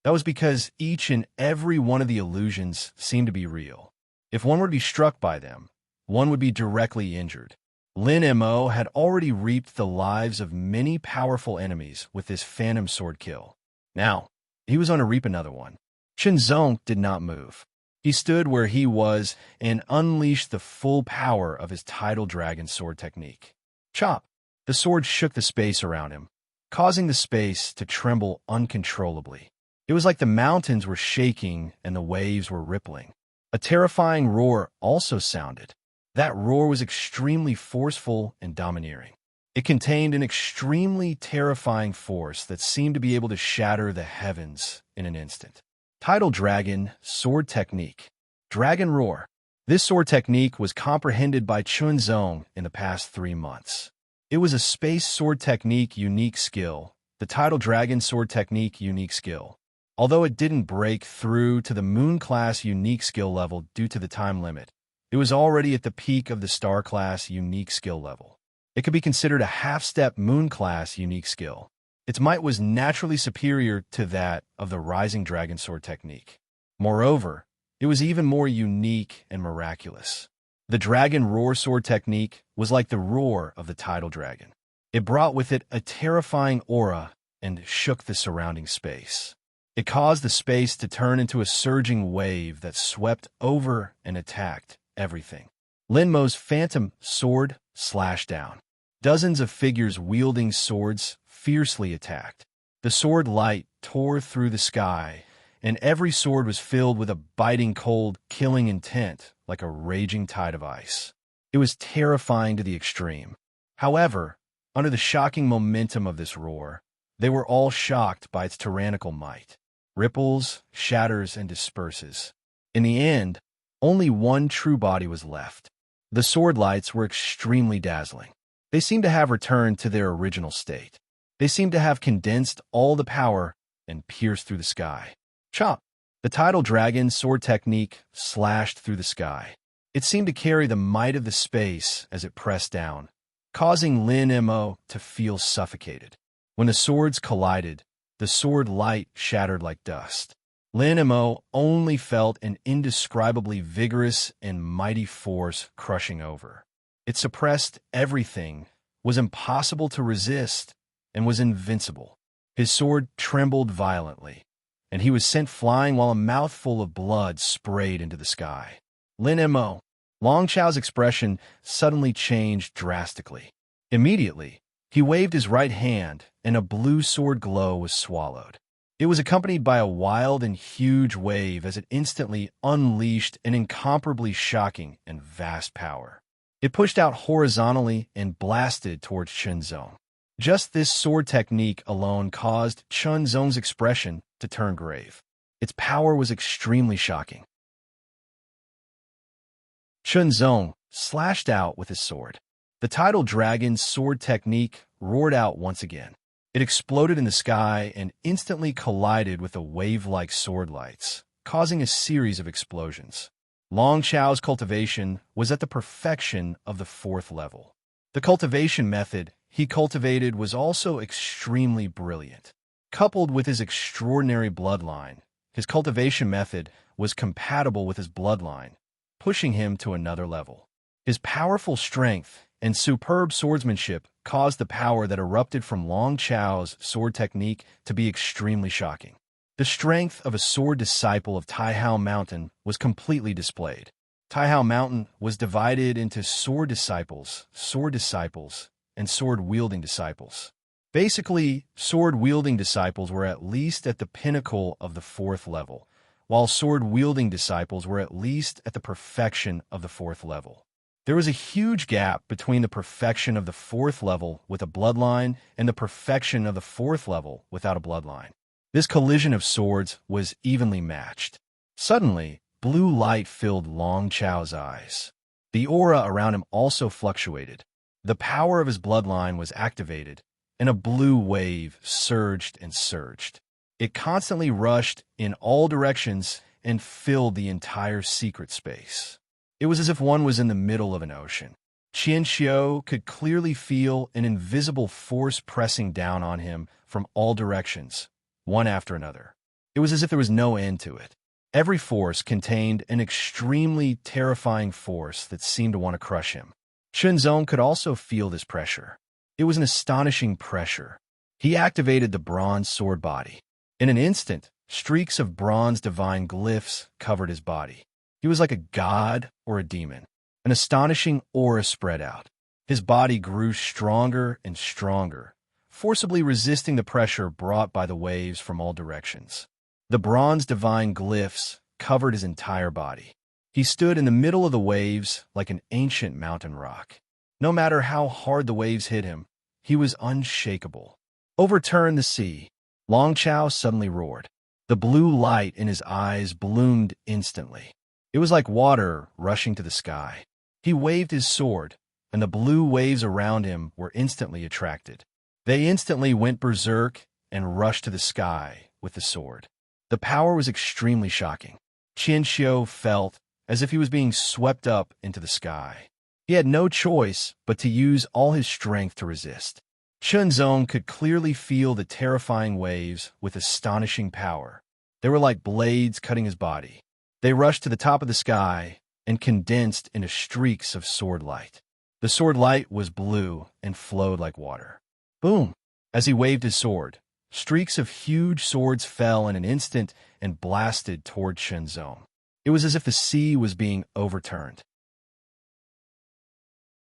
That was because each and every one of the illusions seemed to be real. If one were to be struck by them, one would be directly injured. Lin Mo had already reaped the lives of many powerful enemies with this phantom sword kill. Now, he was going to reap another one. Chun Zong did not move. He stood where he was and unleashed the full power of his tidal dragon sword technique. Chop! The sword shook the space around him, causing the space to tremble uncontrollably. It was like the mountains were shaking and the waves were rippling. A terrifying roar also sounded. That roar was extremely forceful and domineering. It contained an extremely terrifying force that seemed to be able to shatter the heavens in an instant. Tidal Dragon Sword Technique. Dragon Roar. This sword technique was comprehended by Chun Zong in the past 3 months. It was a space sword technique unique skill, the Tidal Dragon Sword Technique unique skill. Although it didn't break through to the Moon Class unique skill level due to the time limit, it was already at the peak of the Star Class unique skill level. It could be considered a half-step Moon Class unique skill. Its might was naturally superior to that of the Rising Dragon Sword technique. Moreover, it was even more unique and miraculous. The dragon roar sword technique was like the roar of the tidal dragon. It brought with it a terrifying aura and shook the surrounding space. It caused the space to turn into a surging wave that swept over and attacked everything. Lin Mo's phantom sword slashed down. Dozens of figures wielding swords fiercely attacked. The sword light tore through the sky, and every sword was filled with a biting cold, killing intent like a raging tide of ice. It was terrifying to the extreme. However, under the shocking momentum of this roar, they were all shocked by its tyrannical might. Ripples, shatters, and disperses. In the end, only one true body was left. The sword lights were extremely dazzling. They seemed to have returned to their original state. They seemed to have condensed all the power and pierced through the sky. Chop! The tidal dragon's sword technique slashed through the sky. It seemed to carry the might of the space as it pressed down, causing Lin Mo to feel suffocated. When the swords collided, the sword light shattered like dust. Lin Mo only felt an indescribably vigorous and mighty force crushing over. It suppressed everything, was impossible to resist, and was invincible. His sword trembled violently, and he was sent flying while a mouthful of blood sprayed into the sky. Lin Mo. Long Chao's expression suddenly changed drastically. Immediately, he waved his right hand, and a blue sword glow was swallowed. It was accompanied by a wild and huge wave as it instantly unleashed an incomparably shocking and vast power. It pushed out horizontally and blasted towards Chunzong. Just this sword technique alone caused Chunzong's expression to turn grave. Its power was extremely shocking. Chunzong slashed out with his sword. The tidal dragon's sword technique roared out once again. It exploded in the sky and instantly collided with the wave-like sword lights, causing a series of explosions. Long Chao's cultivation was at the perfection of the 4th level. The cultivation method he cultivated was also extremely brilliant. Coupled with his extraordinary bloodline, his cultivation method was compatible with his bloodline, pushing him to another level. His powerful strength and superb swordsmanship caused the power that erupted from Long Chao's sword technique to be extremely shocking. The strength of a sword disciple of Taihao Mountain was completely displayed. Taihao Mountain was divided into sword disciples, and sword-wielding disciples. Basically, sword-wielding disciples were at least at the pinnacle of the 4th level, while sword-wielding disciples were at least at the perfection of the 4th level. There was a huge gap between the perfection of the 4th level with a bloodline and the perfection of the 4th level without a bloodline. This collision of swords was evenly matched. Suddenly, blue light filled Long Chao's eyes. The aura around him also fluctuated. The power of his bloodline was activated, and a blue wave surged and surged. It constantly rushed in all directions and filled the entire secret space. It was as if one was in the middle of an ocean. Qian Xiu could clearly feel an invisible force pressing down on him from all directions, one after another. It was as if there was no end to it. Every force contained an extremely terrifying force that seemed to want to crush him. Chunzong could also feel this pressure. It was an astonishing pressure. He activated the bronze sword body. In an instant, streaks of bronze divine glyphs covered his body. He was like a god or a demon. An astonishing aura spread out. His body grew stronger and stronger, forcibly resisting the pressure brought by the waves from all directions. The bronze divine glyphs covered his entire body. He stood in the middle of the waves like an ancient mountain rock. No matter how hard the waves hit him, he was unshakable. Overturn the sea. Long Chao suddenly roared. The blue light in his eyes bloomed instantly. It was like water rushing to the sky. He waved his sword, and the blue waves around him were instantly attracted. They instantly went berserk and rushed to the sky with the sword. The power was extremely shocking. Qian Xiu felt as if he was being swept up into the sky. He had no choice but to use all his strength to resist. Chunzong could clearly feel the terrifying waves with astonishing power. They were like blades cutting his body. They rushed to the top of the sky and condensed into streaks of sword light. The sword light was blue and flowed like water. Boom! As he waved his sword, streaks of huge swords fell in an instant and blasted toward Shenzong. It was as if the sea was being overturned.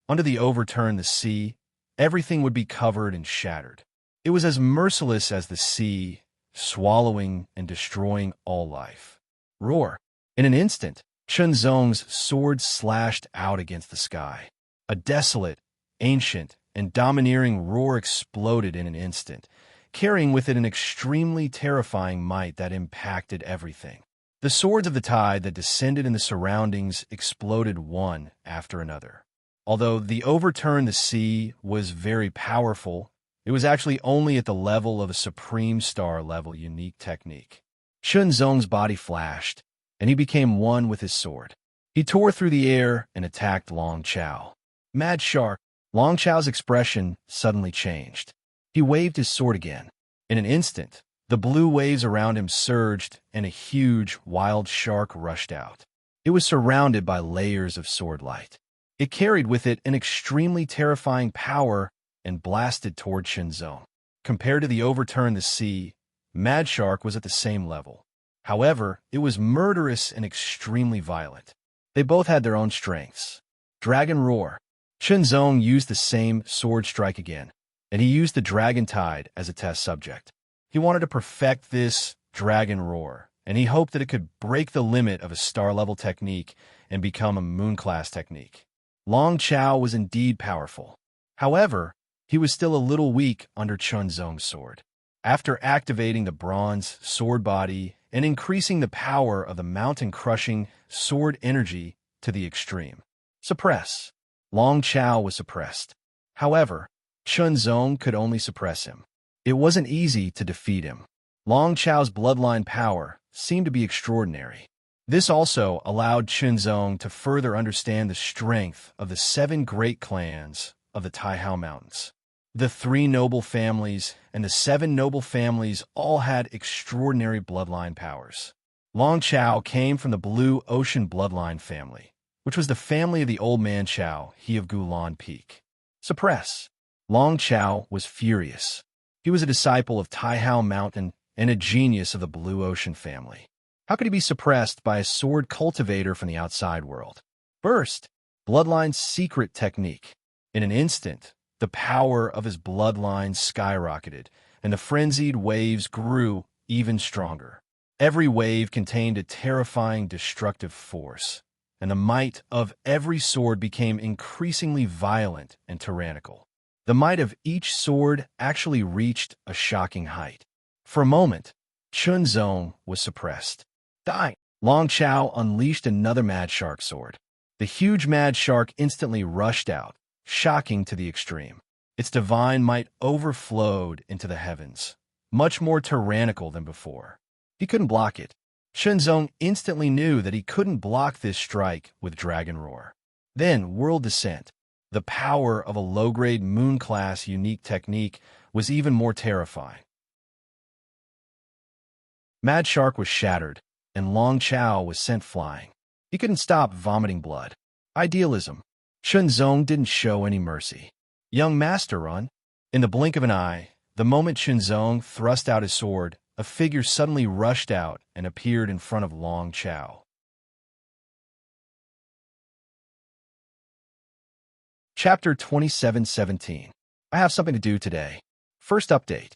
Under the overturned sea, everything would be covered and shattered. It was as merciless as the sea, swallowing and destroying all life. Roar! In an instant, Shenzong's sword slashed out against the sky. A desolate, ancient, and domineering roar exploded in an instant, carrying with it an extremely terrifying might that impacted everything. The swords of the tide that descended in the surroundings exploded one after another. Although the overturned sea was very powerful, it was actually only at the level of a Supreme Star level unique technique. Shenzong's body flashed, and he became one with his sword. He tore through the air and attacked Long Chao. Mad Shark! Long Chao's expression suddenly changed. He waved his sword again. In an instant, the blue waves around him surged, and a huge, wild shark rushed out. It was surrounded by layers of sword light. It carried with it an extremely terrifying power and blasted toward Shenzong. Compared to the overturned sea, Mad Shark was at the same level. However, it was murderous and extremely violent. They both had their own strengths. Dragon Roar. Shenzong used the same sword strike again, and he used the Dragon Tide as a test subject. He wanted to perfect this Dragon Roar, and he hoped that it could break the limit of a star-level technique and become a moon-class technique. Long Chao was indeed powerful. However, he was still a little weak under Shenzong's sword. After activating the bronze sword body and increasing the power of the mountain-crushing sword energy to the extreme. Suppress. Long Chao was suppressed. However, Shenzong could only suppress him. It wasn't easy to defeat him. Long Chao's bloodline power seemed to be extraordinary. This also allowed Shenzong to further understand the strength of the 7 great clans of the Taihao Mountains. The 3 noble families and the 7 noble families all had extraordinary bloodline powers. Long Chao came from the Blue Ocean bloodline family, which was the family of the old man Chao, he of Gulan Peak. Suppress. Long Chao was furious. He was a disciple of Taihao Mountain and a genius of the Blue Ocean family. How could he be suppressed by a sword cultivator from the outside world? Burst. Bloodline's secret technique. In an instant, the power of his bloodline skyrocketed, and the frenzied waves grew even stronger. Every wave contained a terrifying destructive force, and the might of every sword became increasingly violent and tyrannical. The might of each sword actually reached a shocking height. For a moment, Shenzong was suppressed. Die! Long Chao unleashed another Mad Shark sword. The huge Mad Shark instantly rushed out, shocking to the extreme. Its divine might overflowed into the heavens, much more tyrannical than before. He couldn't block it. Shenzong instantly knew that he couldn't block this strike with Dragon Roar. Then, World Descent. The power of a low-grade moon-class unique technique was even more terrifying. Mad Shark was shattered, and Long Chao was sent flying. He couldn't stop vomiting blood. Idealism. Shenzong didn't show any mercy. Young Master Run. In the blink of an eye, the moment Shenzong thrust out his sword, a figure suddenly rushed out and appeared in front of Long Chao. Chapter 27:17. I have something to do today. First update.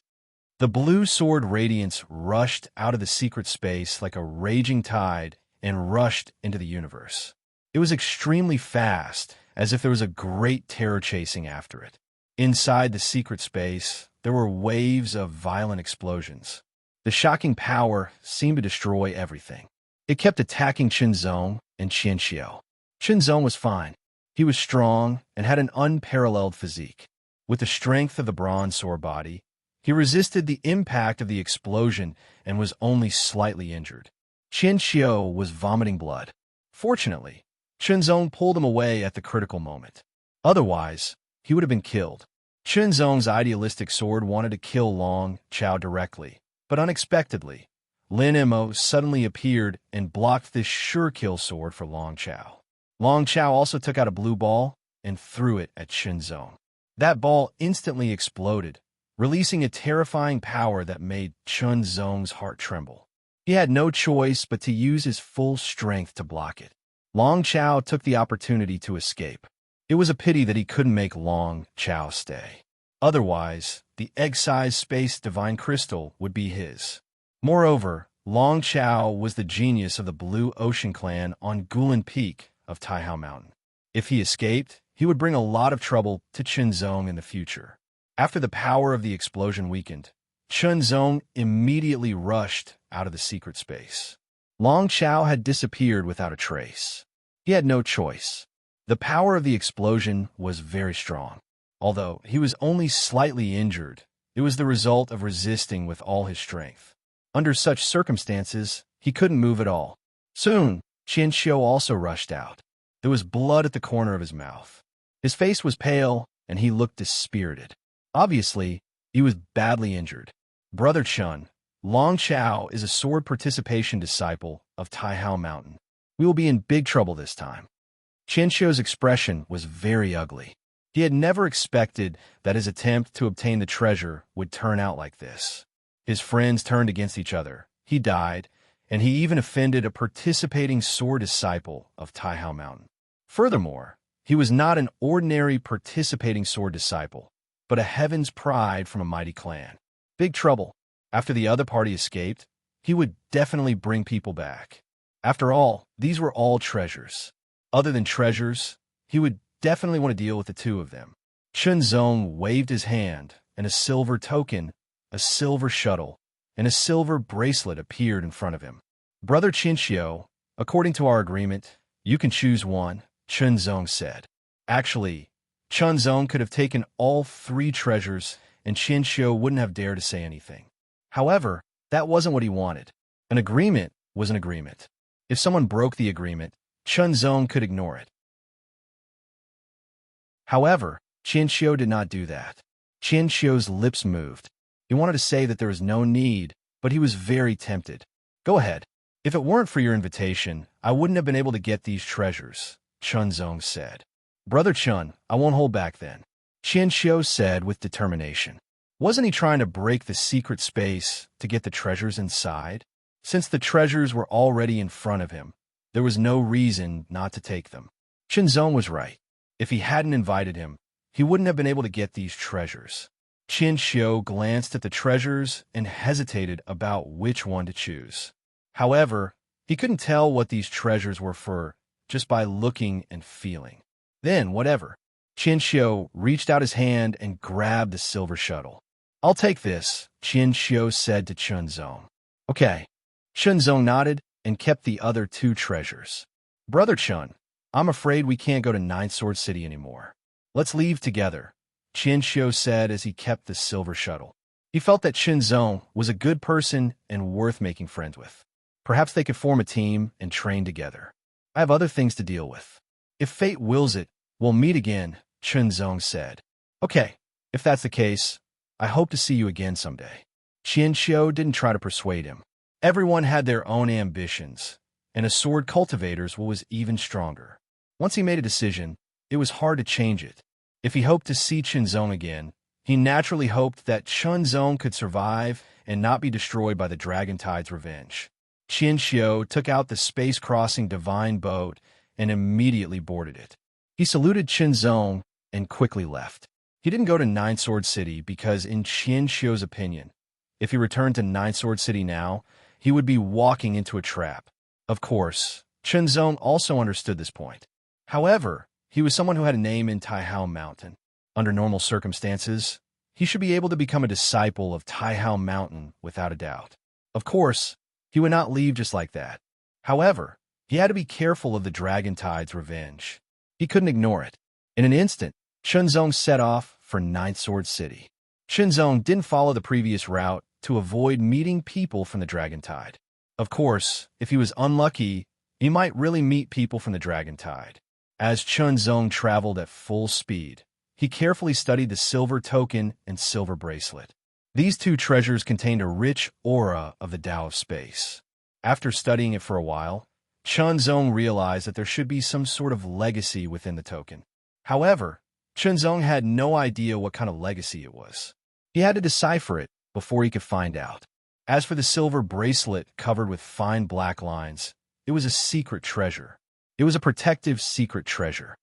The blue sword radiance rushed out of the secret space like a raging tide and rushed into the universe. It was extremely fast, as if there was a great terror chasing after it. Inside the secret space, there were waves of violent explosions. The shocking power seemed to destroy everything. It kept attacking Shenzong and Qianxiu. Shenzong was fine. He was strong and had an unparalleled physique. With the strength of the bronze sword body, he resisted the impact of the explosion and was only slightly injured. Qianxiu was vomiting blood. Fortunately, Shenzong pulled him away at the critical moment. Otherwise, he would have been killed. Shenzong's idealistic sword wanted to kill Long Chao directly, but unexpectedly, Lin Mo suddenly appeared and blocked this sure-kill sword for Long Chao. Long Chao also took out a blue ball and threw it at Chenzong. That ball instantly exploded, releasing a terrifying power that made Chenzong's heart tremble. He had no choice but to use his full strength to block it. Long Chao took the opportunity to escape. It was a pity that he couldn't make Long Chao stay. Otherwise, the egg-sized space divine crystal would be his. Moreover, Long Chao was the genius of the Blue Ocean clan on Gulan Peak of Taihao Mountain. If he escaped, he would bring a lot of trouble to Chenzong in the future. After the power of the explosion weakened, Chenzong immediately rushed out of the secret space. Long Chao had disappeared without a trace. He had no choice. The power of the explosion was very strong. Although he was only slightly injured, it was the result of resisting with all his strength. Under such circumstances, he couldn't move at all. Soon, Qian Xiu also rushed out. There was blood at the corner of his mouth. His face was pale, and he looked dispirited. Obviously, he was badly injured. Brother Chun, Long Chao is a sword participation disciple of Taihao Mountain. We will be in big trouble this time. Qian Xiu's expression was very ugly. He had never expected that his attempt to obtain the treasure would turn out like this. His friends turned against each other. He died, and he even offended a participating sword disciple of Taihao Mountain. Furthermore, he was not an ordinary participating sword disciple, but a heaven's pride from a mighty clan. Big trouble. After the other party escaped, he would definitely bring people back. After all, these were all treasures. Other than treasures, he would definitely want to deal with the two of them. Chenzong waved his hand, and a silver token, a silver shuttle, and a silver bracelet appeared in front of him. Brother Qinxiu, according to our agreement, you can choose one, Chenzong said. Actually, Chenzong could have taken all three treasures, and Qinxiu wouldn't have dared to say anything. However, that wasn't what he wanted. An agreement was an agreement. If someone broke the agreement, Chenzong could ignore it. However, Qinxiu did not do that. Qinxiu's lips moved. He wanted to say that there was no need, but he was very tempted. Go ahead. If it weren't for your invitation, I wouldn't have been able to get these treasures, Chenzong said. Brother Chun, I won't hold back then, Qinxiu said with determination. Wasn't he trying to break the secret space to get the treasures inside? Since the treasures were already in front of him, there was no reason not to take them. Chenzong was right. If he hadn't invited him, he wouldn't have been able to get these treasures. Qinxiu glanced at the treasures and hesitated about which one to choose. However, he couldn't tell what these treasures were for just by looking and feeling. Then, whatever. Qinxiu reached out his hand and grabbed the silver shuttle. I'll take this, Qinxiu said to Chenzong. Okay. Chenzong nodded and kept the other two treasures. Brother Chun, I'm afraid we can't go to Ninth Sword City anymore. Let's leave together, Qinxiu said as he kept the silver shuttle. He felt that Chenzong was a good person and worth making friends with. Perhaps they could form a team and train together. I have other things to deal with. If fate wills it, we'll meet again, Chenzong said. Okay, if that's the case, I hope to see you again someday. Qinxiu didn't try to persuade him. Everyone had their own ambitions, and a sword cultivator's was even stronger. Once he made a decision, it was hard to change it. If he hoped to see Chenzong again, he naturally hoped that Chenzong could survive and not be destroyed by the Dragon Tide's revenge. Qinxiu took out the space-crossing divine boat and immediately boarded it. He saluted Chenzong and quickly left. He didn't go to Nine Sword City because, in Qinxiu's opinion, if he returned to Nine Sword City now, he would be walking into a trap. Of course, Chenzong also understood this point. However, he was someone who had a name in Taihao Mountain. Under normal circumstances, he should be able to become a disciple of Taihao Mountain without a doubt. Of course, he would not leave just like that. However, he had to be careful of the Dragon Tide's revenge. He couldn't ignore it. In an instant, Chenzong set off for Ninth Sword City. Chenzong didn't follow the previous route to avoid meeting people from the Dragon Tide. Of course, if he was unlucky, he might really meet people from the Dragon Tide. As Chenzong traveled at full speed, he carefully studied the silver token and silver bracelet. These two treasures contained a rich aura of the Tao of space. After studying it for a while, Chunzong realized that there should be some sort of legacy within the token. However, Chunzong had no idea what kind of legacy it was. He had to decipher it before he could find out. As for the silver bracelet covered with fine black lines, it was a secret treasure. It was a protective secret treasure.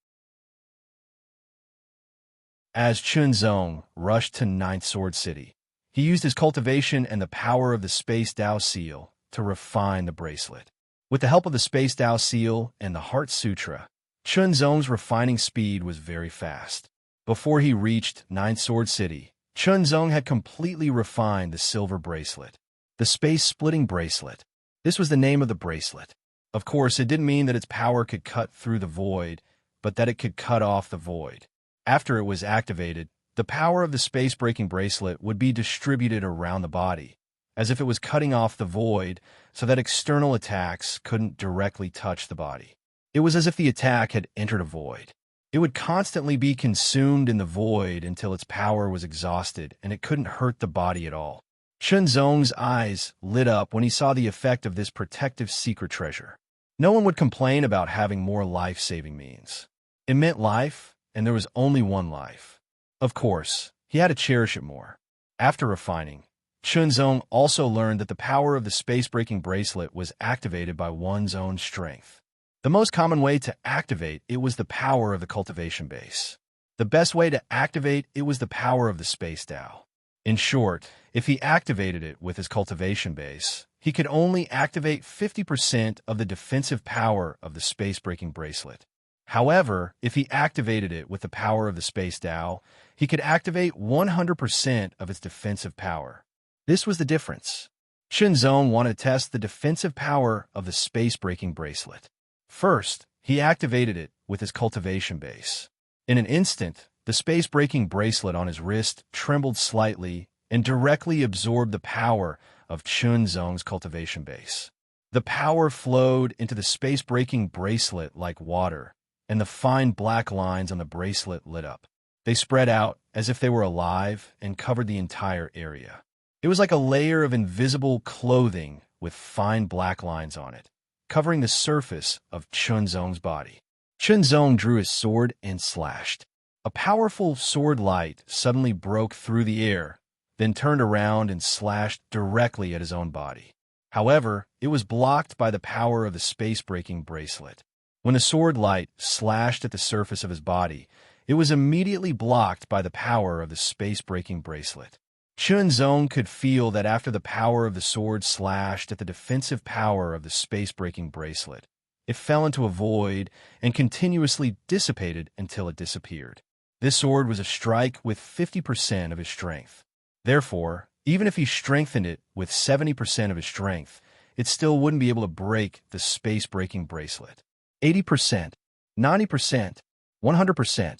As Chunzong rushed to Ninth Sword City, he used his cultivation and the power of the Space Tao Seal to refine the bracelet. With the help of the Space Tao Seal and the Heart Sutra, Chunzong's refining speed was very fast. Before he reached Ninth Sword City, Chunzong had completely refined the silver bracelet, the space-splitting bracelet. This was the name of the bracelet. Of course, it didn't mean that its power could cut through the void, but that it could cut off the void. After it was activated, the power of the space-breaking bracelet would be distributed around the body, as if it was cutting off the void so that external attacks couldn't directly touch the body. It was as if the attack had entered a void. It would constantly be consumed in the void until its power was exhausted and it couldn't hurt the body at all. Chunzong's eyes lit up when he saw the effect of this protective secret treasure. No one would complain about having more life-saving means. It meant life, and there was only one life. Of course, he had to cherish it more. After refining, Chunzong also learned that the power of the space-breaking bracelet was activated by one's own strength. The most common way to activate it was the power of the cultivation base. The best way to activate it was the power of the Space Tao. In short, if he activated it with his cultivation base, he could only activate 50% of the defensive power of the space-breaking bracelet. However, if he activated it with the power of the Space Tao, he could activate 100% of its defensive power. This was the difference. Chunzong wanted to test the defensive power of the space-breaking bracelet. First, he activated it with his cultivation base. In an instant, the space-breaking bracelet on his wrist trembled slightly and directly absorbed the power of Chunzong's cultivation base. The power flowed into the space-breaking bracelet like water, and the fine black lines on the bracelet lit up. They spread out as if they were alive and covered the entire area. It was like a layer of invisible clothing with fine black lines on it, covering the surface of Chunzong's body. Chunzong drew his sword and slashed. A powerful sword light suddenly broke through the air, then turned around and slashed directly at his own body. However, it was blocked by the power of the space-breaking bracelet. When the sword light slashed at the surface of his body, it was immediately blocked by the power of the space-breaking bracelet. Chunzong could feel that after the power of the sword slashed at the defensive power of the space-breaking bracelet, it fell into a void and continuously dissipated until it disappeared. This sword was a strike with 50% of his strength. Therefore, even if he strengthened it with 70% of his strength, it still wouldn't be able to break the space-breaking bracelet. 80%, 90%, 100%.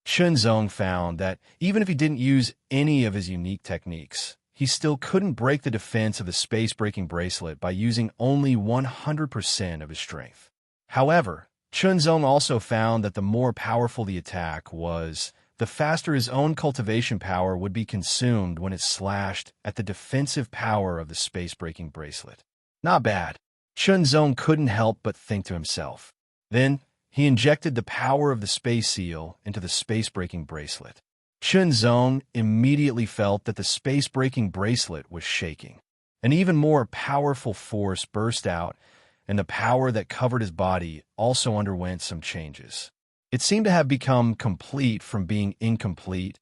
Chunzong found that even if he didn't use any of his unique techniques, he still couldn't break the defense of the space-breaking bracelet by using only 100% of his strength. However, Chunzong also found that the more powerful the attack was, the faster his own cultivation power would be consumed when it slashed at the defensive power of the space-breaking bracelet. Not bad. Chunzong couldn't help but think to himself. Then, he injected the power of the space seal into the space-breaking bracelet. Chunzong immediately felt that the space-breaking bracelet was shaking. An even more powerful force burst out, and the power that covered his body also underwent some changes. It seemed to have become complete from being incomplete,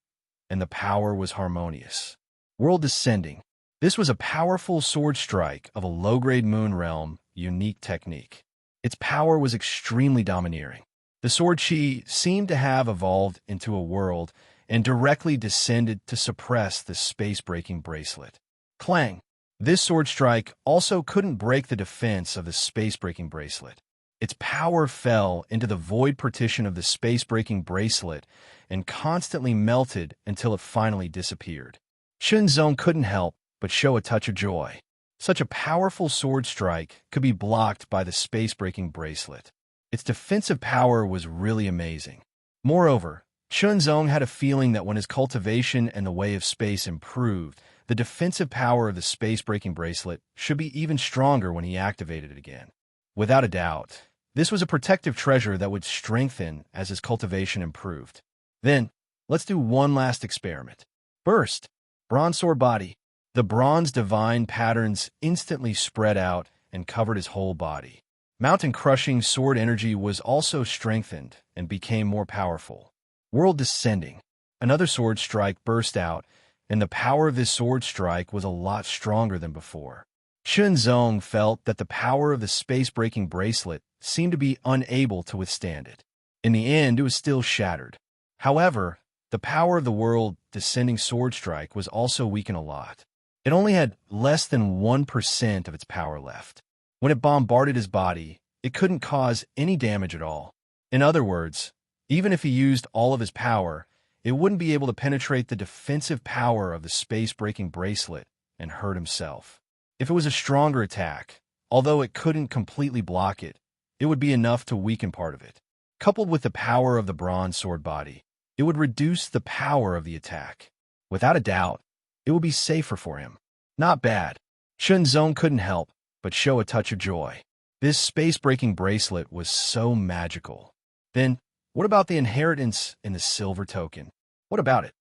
and the power was harmonious. World Descending. This was a powerful sword strike of a low-grade moon realm unique technique. Its power was extremely domineering. The sword chi seemed to have evolved into a world and directly descended to suppress the space-breaking bracelet. Clang! This sword strike also couldn't break the defense of the space-breaking bracelet. Its power fell into the void partition of the space-breaking bracelet and constantly melted until it finally disappeared. Chunzong couldn't help but show a touch of joy. Such a powerful sword strike could be blocked by the space-breaking bracelet. Its defensive power was really amazing. Moreover, Chunzong had a feeling that when his cultivation and the way of space improved, the defensive power of the space-breaking bracelet should be even stronger when he activated it again. Without a doubt, this was a protective treasure that would strengthen as his cultivation improved. Then, let's do one last experiment. First, bronze sword body. The bronze divine patterns instantly spread out and covered his whole body. Mountain-crushing sword energy was also strengthened and became more powerful. World descending. Another sword strike burst out, and the power of this sword strike was a lot stronger than before. Chunzong felt that the power of the space-breaking bracelet seemed to be unable to withstand it. In the end, it was still shattered. However, the power of the world descending sword strike was also weakened a lot. It only had less than 1% of its power left. When it bombarded his body, it couldn't cause any damage at all. In other words, even if he used all of his power, it wouldn't be able to penetrate the defensive power of the space-breaking bracelet and hurt himself. If it was a stronger attack, although it couldn't completely block it, it would be enough to weaken part of it. Coupled with the power of the bronze sword body, it would reduce the power of the attack. Without a doubt, it would be safer for him. Not bad. Chunzong couldn't help but show a touch of joy. This space-breaking bracelet was so magical. Then, what about the inheritance in the silver token? What about it?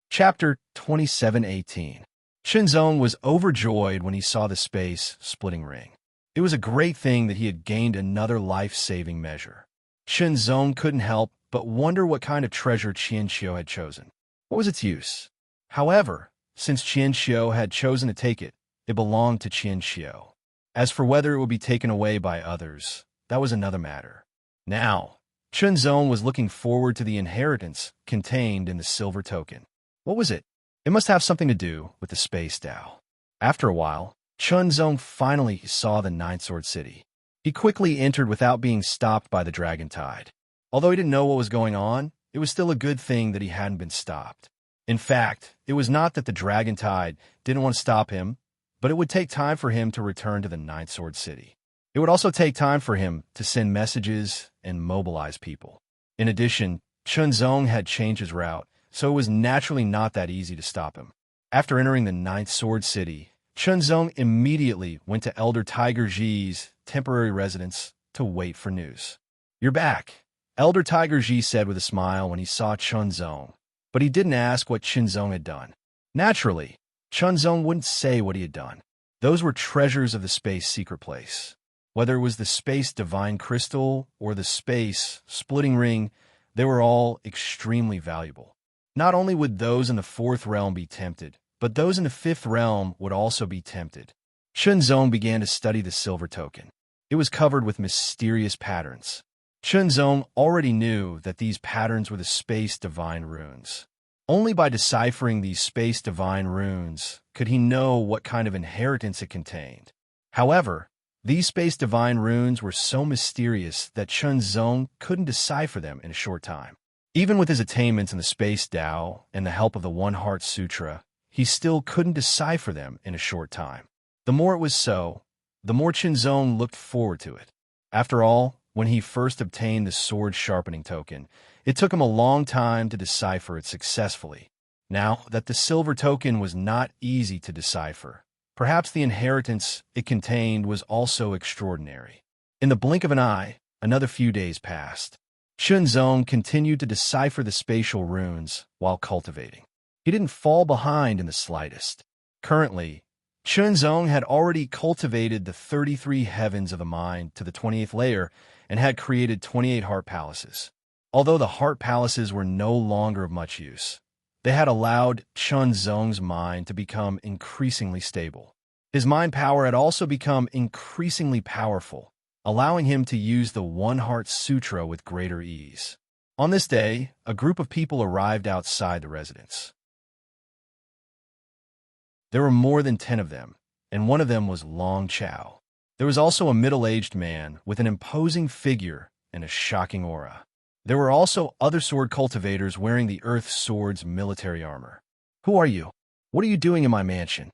Chapter 2718. Chunzong was overjoyed when he saw the space-splitting ring. It was a great thing that he had gained another life-saving measure. Chunzong couldn't help but wonder what kind of treasure Qianxiu had chosen. What was its use? However, since Qianxiu had chosen to take it, it belonged to Qianxiu. As for whether it would be taken away by others, that was another matter. Now, Chunzong was looking forward to the inheritance contained in the silver token. What was it? It must have something to do with the space Tao. After a while, Chunzong finally saw the Ninth Sword City. He quickly entered without being stopped by the Dragon Tide. Although he didn't know what was going on, it was still a good thing that he hadn't been stopped. In fact, it was not that the Dragon Tide didn't want to stop him, but it would take time for him to return to the Ninth Sword City. It would also take time for him to send messages and mobilize people. In addition, Chunzong had changed his route, so it was naturally not that easy to stop him. After entering the Ninth Sword City, Chunzong immediately went to Elder Tiger Ji's temporary residence to wait for news. "You're back," Elder Tiger Ji said with a smile when he saw Chunzong, but he didn't ask what Chunzong had done. Naturally, Chunzong wouldn't say what he had done. Those were treasures of the space secret place. Whether it was the space divine crystal or the space splitting ring, they were all extremely valuable. Not only would those in the fourth realm be tempted, but those in the fifth realm would also be tempted. Chunzong began to study the silver token. It was covered with mysterious patterns. Chunzong already knew that these patterns were the space divine runes. Only by deciphering these space divine runes could he know what kind of inheritance it contained. However, these space divine runes were so mysterious that Chunzong couldn't decipher them in a short time. Even with his attainments in the Space Tao and the help of the One Heart Sutra, he still couldn't decipher them in a short time. The more it was so, the more Chunzong looked forward to it. After all, when he first obtained the sword sharpening token, it took him a long time to decipher it successfully. Now that the silver token was not easy to decipher, perhaps the inheritance it contained was also extraordinary. In the blink of an eye, another few days passed. Chunzong continued to decipher the spatial runes while cultivating. He didn't fall behind in the slightest. Currently, Chunzong had already cultivated the 33 heavens of the mind to the 28th layer and had created 28 heart palaces. Although the heart palaces were no longer of much use, they had allowed Chunzong's mind to become increasingly stable. His mind power had also become increasingly powerful, allowing him to use the One Heart Sutra with greater ease. On this day, a group of people arrived outside the residence. There were more than 10 of them, and one of them was Long Chao. There was also a middle-aged man with an imposing figure and a shocking aura. There were also other sword cultivators wearing the Earth Sword's military armor. "Who are you? What are you doing in my mansion?"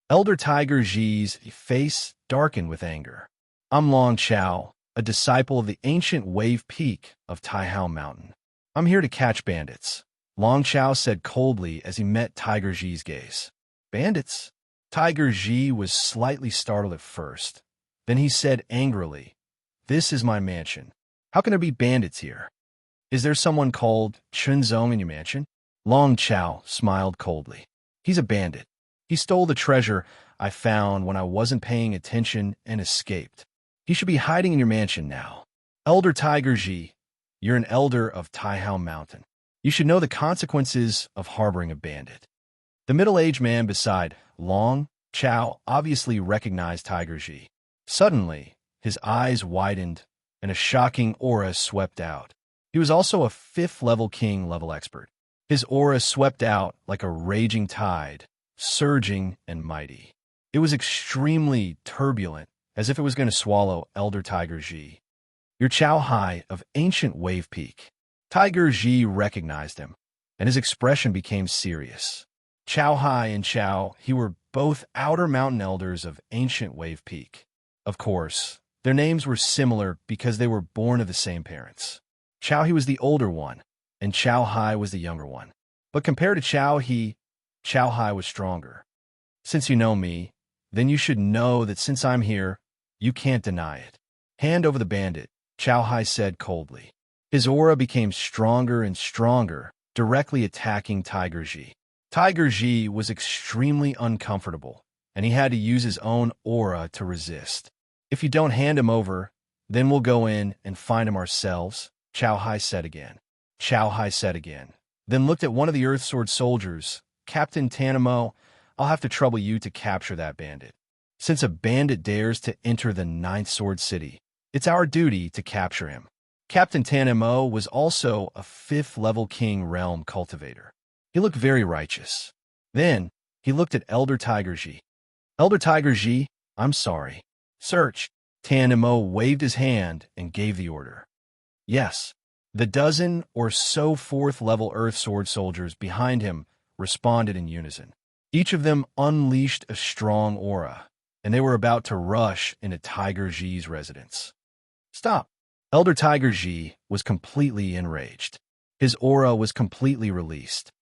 Elder Tiger Ji's face darkened with anger. "I'm Long Chao, a disciple of the ancient wave peak of Taihao Mountain. I'm here to catch bandits, Long Chao said coldly as he met Tiger Ji's gaze. Bandits? Tiger Ji was slightly startled at first. Then he said angrily, "This is my mansion. How can there be bandits here? Is there someone called Chunzong in your mansion?" Long Chao smiled coldly. "He's a bandit. He stole the treasure I found when I wasn't paying attention and escaped. He should be hiding in your mansion now. Elder Tiger Ji, you're an elder of Taihao Mountain. You should know the consequences of harboring a bandit." The middle-aged man beside Long Chao obviously recognized Tiger Ji. Suddenly, his eyes widened and a shocking aura swept out. He was also a 5th-level king-level expert. His aura swept out like a raging tide, surging and mighty. It was extremely turbulent, as if it was going to swallow Elder Tiger Ji. "You're Chao Hai of Ancient Wave Peak." Tiger Ji recognized him, and his expression became serious. Chao Hai and Chao He were both outer mountain elders of Ancient Wave Peak. Of course, their names were similar because they were born of the same parents. Chao He was the older one, and Chao Hai was the younger one. But compared to Chao He, Chao Hai was stronger. "Since you know me, then you should know that since I'm here, you can't deny it. Hand over the bandit," Chao Hai said coldly. His aura became stronger and stronger, directly attacking Tiger Ji. Tiger Ji was extremely uncomfortable, and he had to use his own aura to resist. "If you don't hand him over, then we'll go in and find him ourselves," Chao Hai said again. Chao Hai said again, then looked at one of the Earth Sword soldiers. "Captain Tanamo, I'll have to trouble you to capture that bandit. Since a bandit dares to enter the 9th Sword City, it's our duty to capture him." Captain Tanamo was also a 5th-level King Realm cultivator. He looked very righteous. Then, he looked at Elder Tiger Ji. "Elder Tiger Ji, I'm sorry. Search." Tanamo waved his hand and gave the order. Yes, the dozen or so 4th-level Earth Sword soldiers behind him responded in unison. Each of them unleashed a strong aura, and they were about to rush into Tiger Ji's residence. "Stop!" Elder Tiger Ji was completely enraged. His aura was completely released.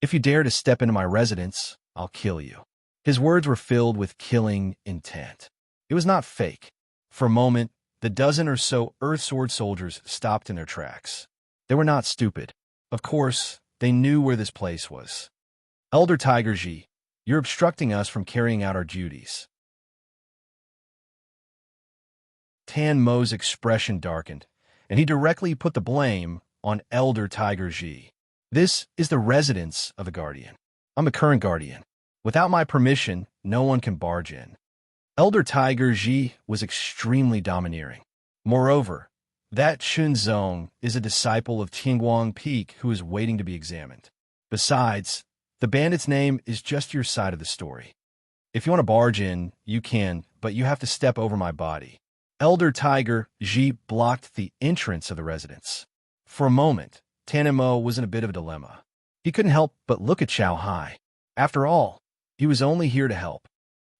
"If you dare to step into my residence, I'll kill you." His words were filled with killing intent. It was not fake. For a moment, the dozen or so Earth Sword soldiers stopped in their tracks. They were not stupid. Of course, they knew where this place was. "Elder Tiger Ji, you're obstructing us from carrying out our duties." Tan Mo's expression darkened, and he directly put the blame on Elder Tiger Ji. "This is the residence of a guardian. I'm the current guardian. Without my permission, no one can barge in." Elder Tiger Ji was extremely domineering. Moreover, that Chunzong is a disciple of Tingguang Peak who is waiting to be examined. Besides, the bandit's name is just your side of the story. If you want to barge in, you can, but you have to step over my body. Elder Tiger Ji blocked the entrance of the residence. For a moment, Tanamo was in a bit of a dilemma. He couldn't help but look at Chao Hai. After all, he was only here to help.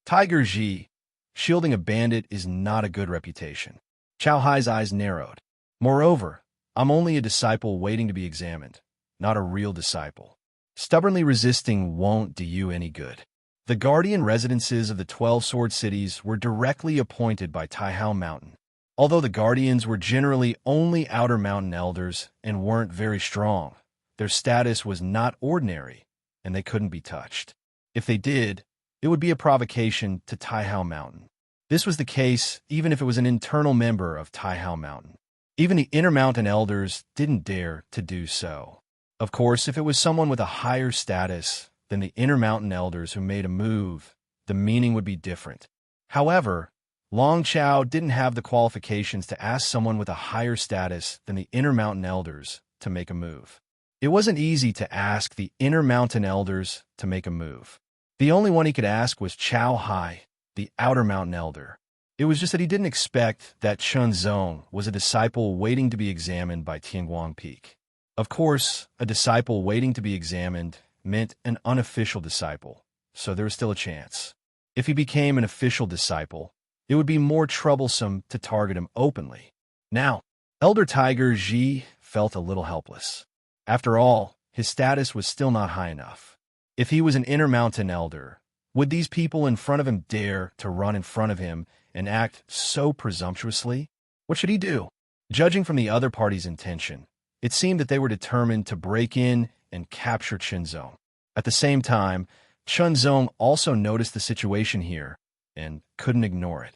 Tiger Ji, shielding a bandit is not a good reputation. Chao Hai's eyes narrowed. "Moreover, I'm only a disciple waiting to be examined, not a real disciple. Stubbornly resisting won't do you any good." The guardian residences of the 12 Sword Cities were directly appointed by Taihao Mountain. Although the guardians were generally only outer mountain elders and weren't very strong, their status was not ordinary, and they couldn't be touched. If they did, it would be a provocation to Taihao Mountain. This was the case even if it was an internal member of Taihao Mountain. Even the inner mountain elders didn't dare to do so. Of course, if it was someone with a higher status than the inner mountain elders who made a move, the meaning would be different. However, Long Chao didn't have the qualifications to ask someone with a higher status than the inner mountain elders to make a move. It wasn't easy to ask the inner mountain elders to make a move. The only one he could ask was Chao Hai, the outer mountain elder. It was just that he didn't expect that Chunzong was a disciple waiting to be examined by Tingguang Peak. Of course, a disciple waiting to be examined meant an unofficial disciple, so there was still a chance. If he became an official disciple, it would be more troublesome to target him openly. Now, Elder Tiger Ji felt a little helpless. After all, his status was still not high enough. If he was an Intermountain Elder, would these people in front of him dare to run in front of him and act so presumptuously? What should he do? Judging from the other party's intention, it seemed that they were determined to break in and capture Chunzong. At the same time, Chunzong also noticed the situation here and couldn't ignore it.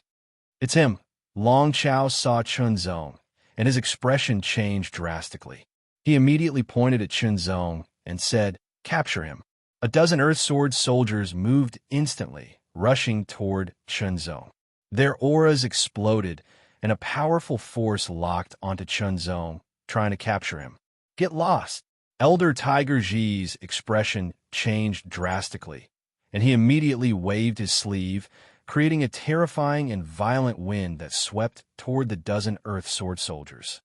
"It's him." Long Chao saw Chunzong, and his expression changed drastically. He immediately pointed at Chunzong and said, "Capture him." A dozen Earth Sword soldiers moved instantly, rushing toward Chunzong. Their auras exploded, and a powerful force locked onto Chunzong, trying to capture him. "Get lost." Elder Tiger Ji's expression changed drastically, and he immediately waved his sleeve, creating a terrifying and violent wind that swept toward the dozen Earth Sword soldiers.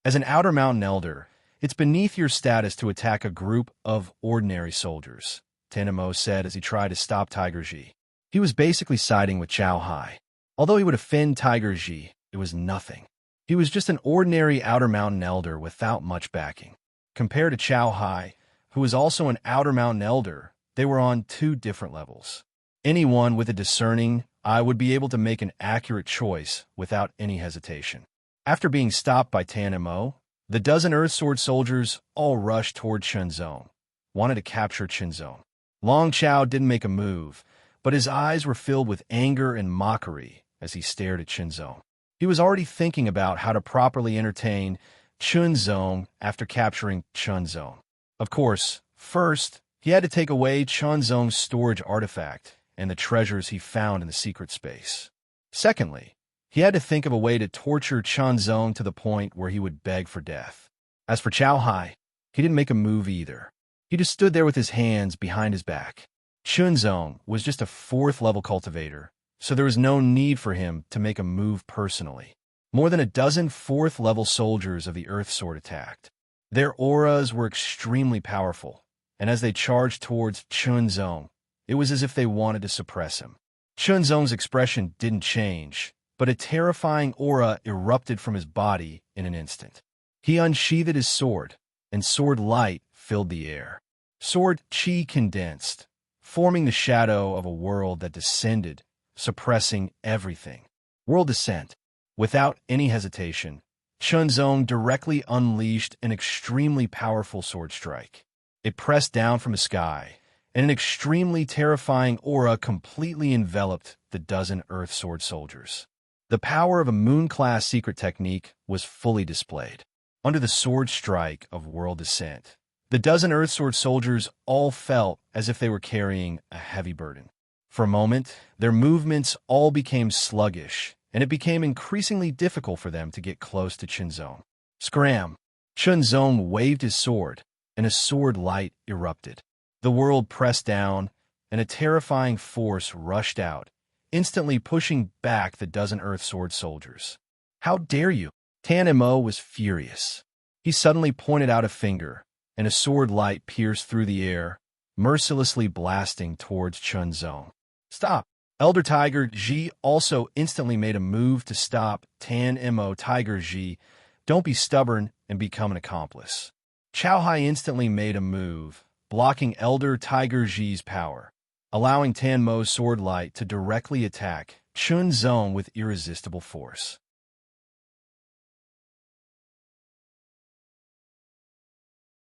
As an Outer Mountain Elder, it's beneath your status to attack a group of ordinary soldiers, Tenemo said as he tried to stop Tiger Ji. He was basically siding with Chao Hai. Although he would offend Tiger Ji, it was nothing. He was just an ordinary Outer Mountain Elder without much backing. Compared to Chao Hai, who was also an Outer Mountain Elder, they were on two different levels. Anyone with a discerning eye would be able to make an accurate choice without any hesitation. After being stopped by Tanemo, the dozen Earth Sword soldiers all rushed toward Chunzong, wanted to capture Chunzong. Long Chao didn't make a move, but his eyes were filled with anger and mockery as he stared at Chunzong. He was already thinking about how to properly entertain Chunzong after capturing Chunzong. Of course, first, he had to take away Chunzong's storage artifact and the treasures he found in the secret space. Secondly, he had to think of a way to torture Chunzong to the point where he would beg for death. As for Chao Hai, he didn't make a move either. He just stood there with his hands behind his back. Chunzong was just a 4th-level cultivator, so there was no need for him to make a move personally. More than a dozen 4th-level soldiers of the Earth Sword attacked. Their auras were extremely powerful, and as they charged towards Chunzong, it was as if they wanted to suppress him. Chunzong's expression didn't change, but a terrifying aura erupted from his body in an instant. He unsheathed his sword, and sword light filled the air. Sword chi condensed, forming the shadow of a world that descended, suppressing everything. World descent. Without any hesitation, Chunzong directly unleashed an extremely powerful sword strike. It pressed down from the sky, and an extremely terrifying aura completely enveloped the dozen Earth Sword soldiers. The power of a Moon-class secret technique was fully displayed. Under the sword strike of world descent, the dozen Earth Sword soldiers all felt as if they were carrying a heavy burden. For a moment, their movements all became sluggish, and it became increasingly difficult for them to get close to Chunzong. Scram! Chunzong waved his sword, and a sword light erupted. The world pressed down, and a terrifying force rushed out, instantly pushing back the dozen Earth Sword soldiers. "How dare you!" Tanemo was furious. He suddenly pointed out a finger, and a sword light pierced through the air, mercilessly blasting towards Chunzong. "Stop!" Elder Tiger Ji also instantly made a move to stop Tanemo. Tiger Ji, don't be stubborn and become an accomplice. Chao Hai instantly made a move, blocking Elder Tiger Ji's power, allowing Tanmo's sword light to directly attack Chunzong with irresistible force.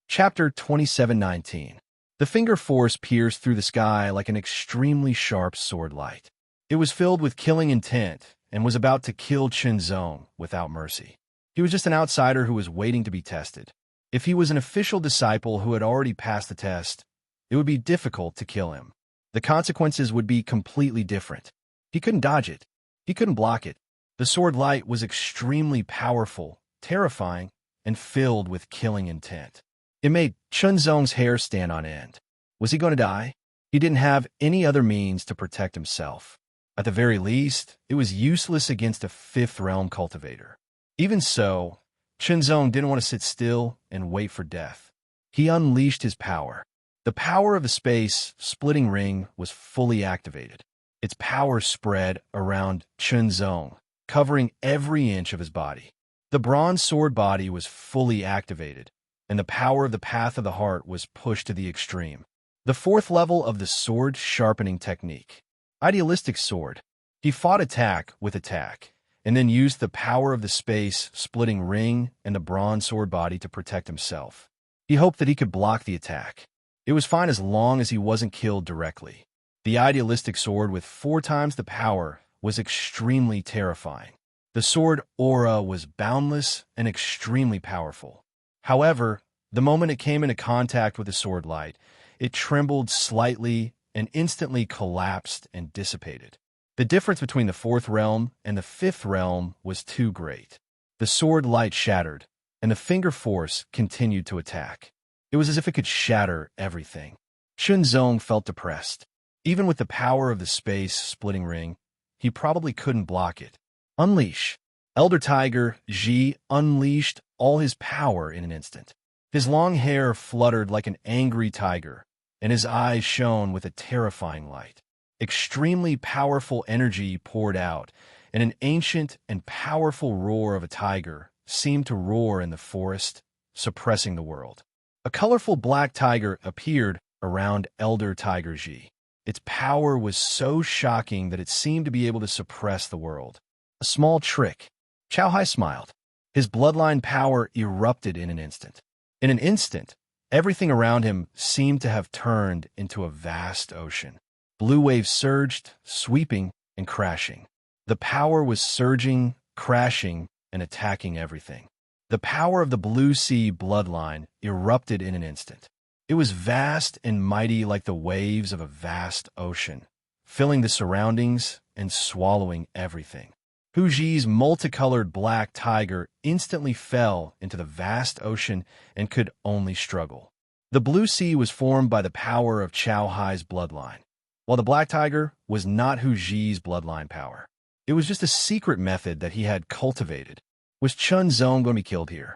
Chapter 2719. The finger force pierced through the sky like an extremely sharp sword light. It was filled with killing intent and was about to kill Chunzong without mercy. He was just an outsider who was waiting to be tested. If he was an official disciple who had already passed the test, it would be difficult to kill him. The consequences would be completely different. He couldn't dodge it. He couldn't block it. The sword light was extremely powerful, terrifying, and filled with killing intent. It made Chunzong's hair stand on end. Was he going to die? He didn't have any other means to protect himself. At the very least, it was useless against a 5th realm cultivator. Even so, Chunzong didn't want to sit still and wait for death. He unleashed his power. The power of the space-splitting ring was fully activated. Its power spread around Chunzong, covering every inch of his body. The bronze sword body was fully activated, and the power of the Path of the Heart was pushed to the extreme. The fourth level of the sword sharpening technique. Idealistic sword. He fought attack with attack, and then used the power of the space-splitting ring and the bronze sword body to protect himself. He hoped that he could block the attack. It was fine as long as he wasn't killed directly. The idealistic sword with 4 times the power was extremely terrifying. The sword aura was boundless and extremely powerful. However, the moment it came into contact with the sword light, it trembled slightly and instantly collapsed and dissipated. The difference between the 4th realm and the 5th realm was too great. The sword light shattered, and the finger force continued to attack. It was as if it could shatter everything. Chunzong felt depressed. Even with the power of the space-splitting ring, he probably couldn't block it. Unleash. Elder Tiger Ji unleashed all his power in an instant. His long hair fluttered like an angry tiger, and his eyes shone with a terrifying light. Extremely powerful energy poured out, and an ancient and powerful roar of a tiger seemed to roar in the forest, suppressing the world. A colorful black tiger appeared around Elder Tiger Ji. Its power was so shocking that it seemed to be able to suppress the world. A small trick. Chao Hai smiled. His bloodline power erupted in an instant. In an instant, everything around him seemed to have turned into a vast ocean. Blue waves surged, sweeping and crashing. The power was surging, crashing, and attacking everything. The power of the Blue Sea bloodline erupted in an instant. It was vast and mighty like the waves of a vast ocean, filling the surroundings and swallowing everything. Hu Ji's multicolored black tiger instantly fell into the vast ocean and could only struggle. The Blue Sea was formed by the power of Chao Hai's bloodline, while the black tiger was not Hu Ji's bloodline power. It was just a secret method that he had cultivated. Was Chunzong going to be killed here?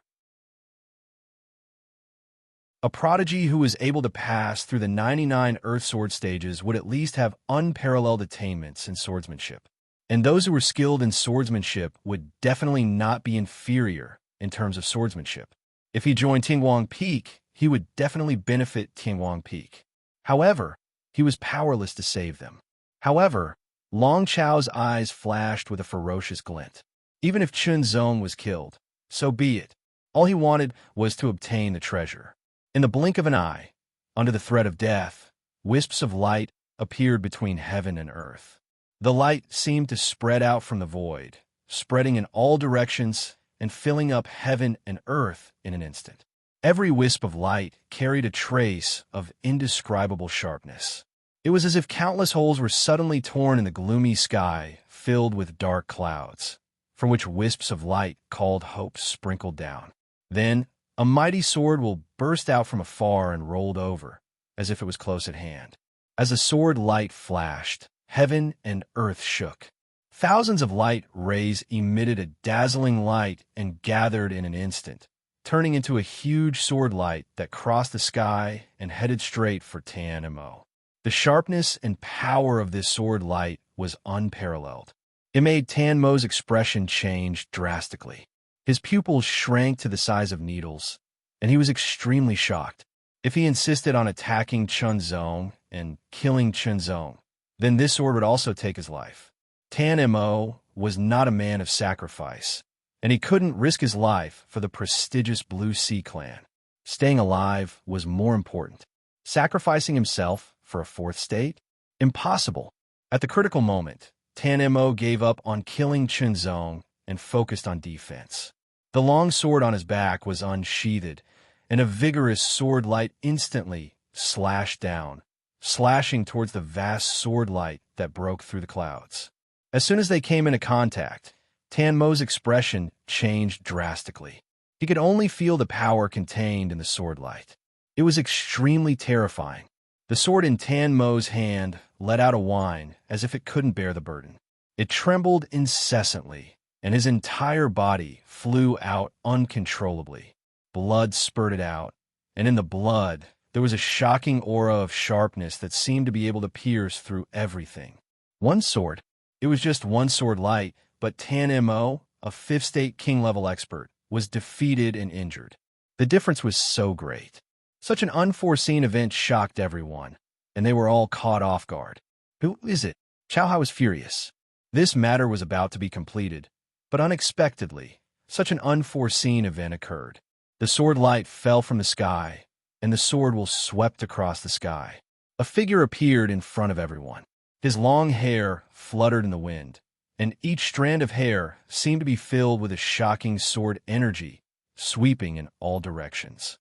A prodigy who was able to pass through the 99 Earth Sword stages would at least have unparalleled attainments in swordsmanship. And those who were skilled in swordsmanship would definitely not be inferior in terms of swordsmanship. If he joined Tingwang Peak, he would definitely benefit Tingwang Peak. However, he was powerless to save them. However, Long Chao's eyes flashed with a ferocious glint. Even if Chunzong was killed, so be it. All he wanted was to obtain the treasure. In the blink of an eye, under the threat of death, wisps of light appeared between heaven and earth. The light seemed to spread out from the void, spreading in all directions and filling up heaven and earth in an instant. Every wisp of light carried a trace of indescribable sharpness. It was as if countless holes were suddenly torn in the gloomy sky, filled with dark clouds, from which wisps of light called hope sprinkled down. Then, a mighty sword will burst out from afar and rolled over, as if it was close at hand. As the sword light flashed, heaven and earth shook. Thousands of light rays emitted a dazzling light and gathered in an instant, turning into a huge sword light that crossed the sky and headed straight for Tan Mo. The sharpness and power of this sword light was unparalleled. It made Tan Mo's expression change drastically. His pupils shrank to the size of needles, and he was extremely shocked. If he insisted on attacking Chunzong and killing Chunzong, then this sword would also take his life. Tan Mo was not a man of sacrifice, and he couldn't risk his life for the prestigious Blue Sea clan. Staying alive was more important. Sacrificing himself for a 4th state? Impossible. At the critical moment, Tan Mo gave up on killing Chunzong and focused on defense. The long sword on his back was unsheathed, and a vigorous sword light instantly slashed down, slashing towards the vast sword light that broke through the clouds. As soon as they came into contact, Tan Mo's expression changed drastically. He could only feel the power contained in the sword light. It was extremely terrifying. The sword in Tan Mo's hand let out a whine as if it couldn't bear the burden. It trembled incessantly, and his entire body flew out uncontrollably. Blood spurted out, and in the blood, there was a shocking aura of sharpness that seemed to be able to pierce through everything. One sword. It was just one sword light, but Tan Mo, a 5th state king-level expert, was defeated and injured. The difference was so great. Such an unforeseen event shocked everyone, and they were all caught off guard. Who is it? Chao Hai was furious. This matter was about to be completed, but unexpectedly, such an unforeseen event occurred. The sword light fell from the sky, and the sword will swept across the sky. A figure appeared in front of everyone. His long hair fluttered in the wind, and each strand of hair seemed to be filled with a shocking sword energy, sweeping in all directions.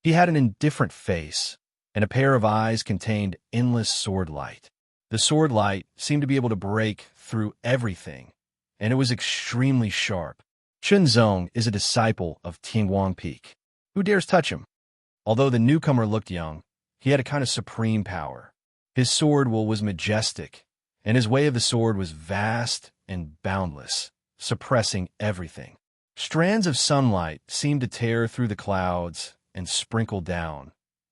He had an indifferent face, and a pair of eyes contained endless sword light. The sword light seemed to be able to break through everything, and it was extremely sharp. Chunzong is a disciple of Tianguang Peak. Who dares touch him? Although the newcomer looked young, he had a kind of supreme power. His sword was majestic, and his way of the sword was vast and boundless, suppressing everything. Strands of sunlight seemed to tear through the clouds and sprinkle down,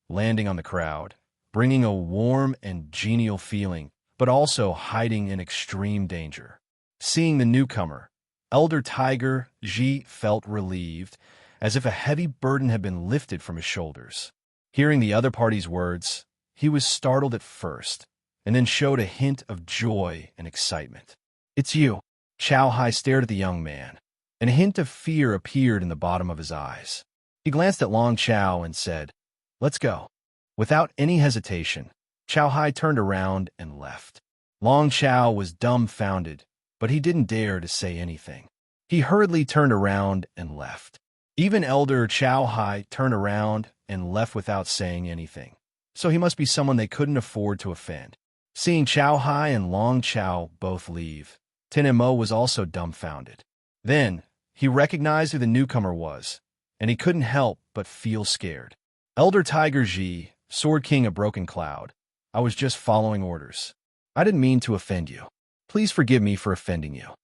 landing on the crowd, bringing a warm and genial feeling, but also hiding in extreme danger. Seeing the newcomer, Elder Tiger Ji felt relieved, as if a heavy burden had been lifted from his shoulders. Hearing the other party's words, he was startled at first, and then showed a hint of joy and excitement. "It's you." Chao Hai stared at the young man, and a hint of fear appeared in the bottom of his eyes. He glanced at Long Chao and said, "Let's go." Without any hesitation, Chao Hai turned around and left. Long Chao was dumbfounded, but he didn't dare to say anything. He hurriedly turned around and left. Even Elder Chao Hai turned around and left without saying anything. So he must be someone they couldn't afford to offend. Seeing Chao Hai and Long Chao both leave, Tin Mo was also dumbfounded. Then, he recognized who the newcomer was, and he couldn't help but feel scared. "Elder Tiger Ji, Sword King of Broken Cloud, I was just following orders. I didn't mean to offend you. Please forgive me for offending you."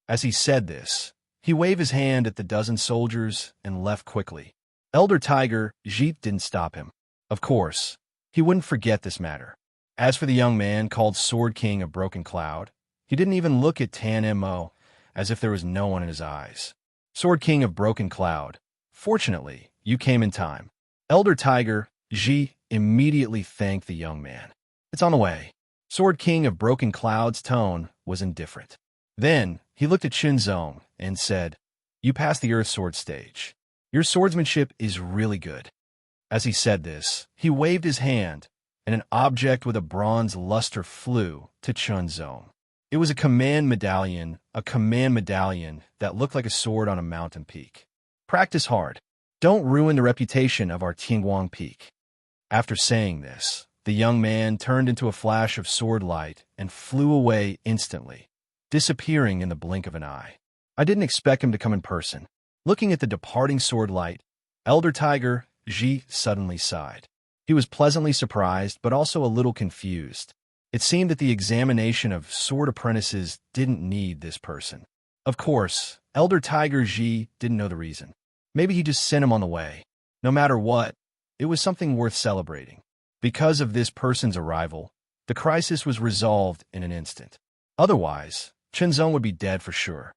As he said this, he waved his hand at the dozen soldiers and left quickly. Elder Tiger Ji didn't stop him. Of course, he wouldn't forget this matter. As for the young man called Sword King of Broken Cloud, he didn't even look at Tan Mo, as if there was no one in his eyes. "Sword King of Broken Cloud, fortunately, you came in time." Elder Tiger Ji immediately thanked the young man. "It's on the way." Sword King of Broken Cloud's tone was indifferent. Then he looked at Chunzong and said, "You passed the Earth Sword stage. Your swordsmanship is really good." As he said this, he waved his hand, and an object with a bronze luster flew to Chunzong. It was a command medallion that looked like a sword on a mountain peak. "Practice hard. Don't ruin the reputation of our Tianguang Peak." After saying this, the young man turned into a flash of sword light and flew away instantly, disappearing in the blink of an eye. I didn't expect him to come in person. Looking at the departing sword light, Elder Tiger Ji suddenly sighed. He was pleasantly surprised, but also a little confused. It seemed that the examination of sword apprentices didn't need this person. Of course, Elder Tiger Ji didn't know the reason. Maybe he just sent him on the way. No matter what, it was something worth celebrating. Because of this person's arrival, the crisis was resolved in an instant. Otherwise, Chunzong would be dead for sure.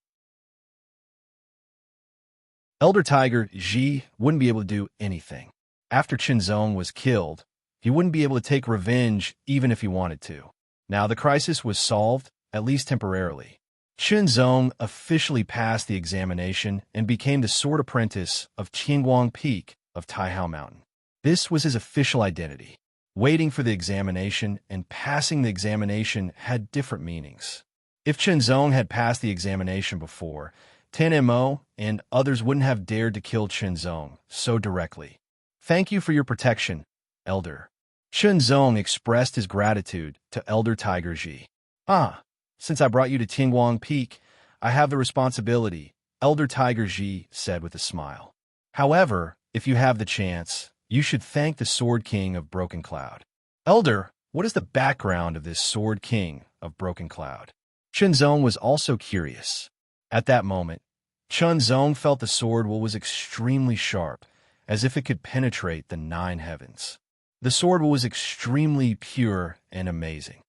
Elder Tiger Ji wouldn't be able to do anything. After Chunzong was killed, he wouldn't be able to take revenge even if he wanted to. Now the crisis was solved, at least temporarily. Chunzong officially passed the examination and became the sword apprentice of Tianguang Peak of Taihao Mountain. This was his official identity. Waiting for the examination and passing the examination had different meanings. If Chunzong had passed the examination before, Tan Mo and others wouldn't have dared to kill Chunzong so directly. "Thank you for your protection, Elder." Chunzong expressed his gratitude to Elder Tiger Ji. Since I brought you to Tianguang Peak, I have the responsibility," Elder Tiger Ji said with a smile. "However, if you have the chance, you should thank the Sword King of Broken Cloud." "Elder, what is the background of this Sword King of Broken Cloud?" Chunzong was also curious. At that moment, Chunzong felt the sword was extremely sharp, as if it could penetrate the 9 heavens. The sword was extremely pure and amazing.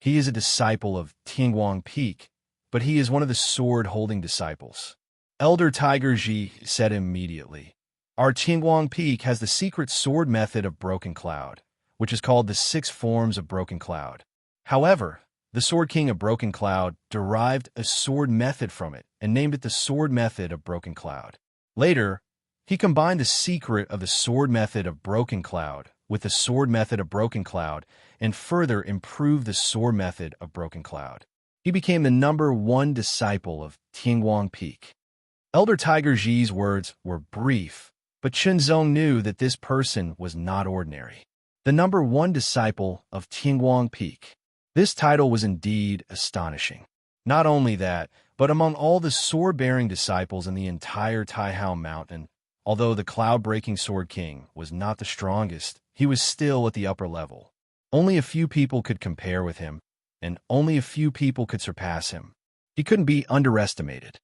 He is a disciple of Tianguang Peak, but he is one of the sword-holding disciples. Elder Tiger Ji said immediately, "Our Tianguang Peak has the secret sword method of Broken Cloud, which is called the 6 forms of Broken Cloud. However, the Sword King of Broken Cloud derived a sword method from it and named it the sword method of Broken Cloud. Later, he combined the secret of the sword method of Broken Cloud with the sword method of Broken Cloud and further improved the sword method of Broken Cloud. He became the #1 disciple of Tianguang Peak." Elder Tiger Ji's words were brief, but Chunzong knew that this person was not ordinary. The #1 disciple of Tianguang Peak. This title was indeed astonishing. Not only that, but among all the sword-bearing disciples in the entire Taihao Mountain, although the cloud-breaking Sword King was not the strongest, he was still at the upper level. Only a few people could compare with him, and only a few people could surpass him. He couldn't be underestimated.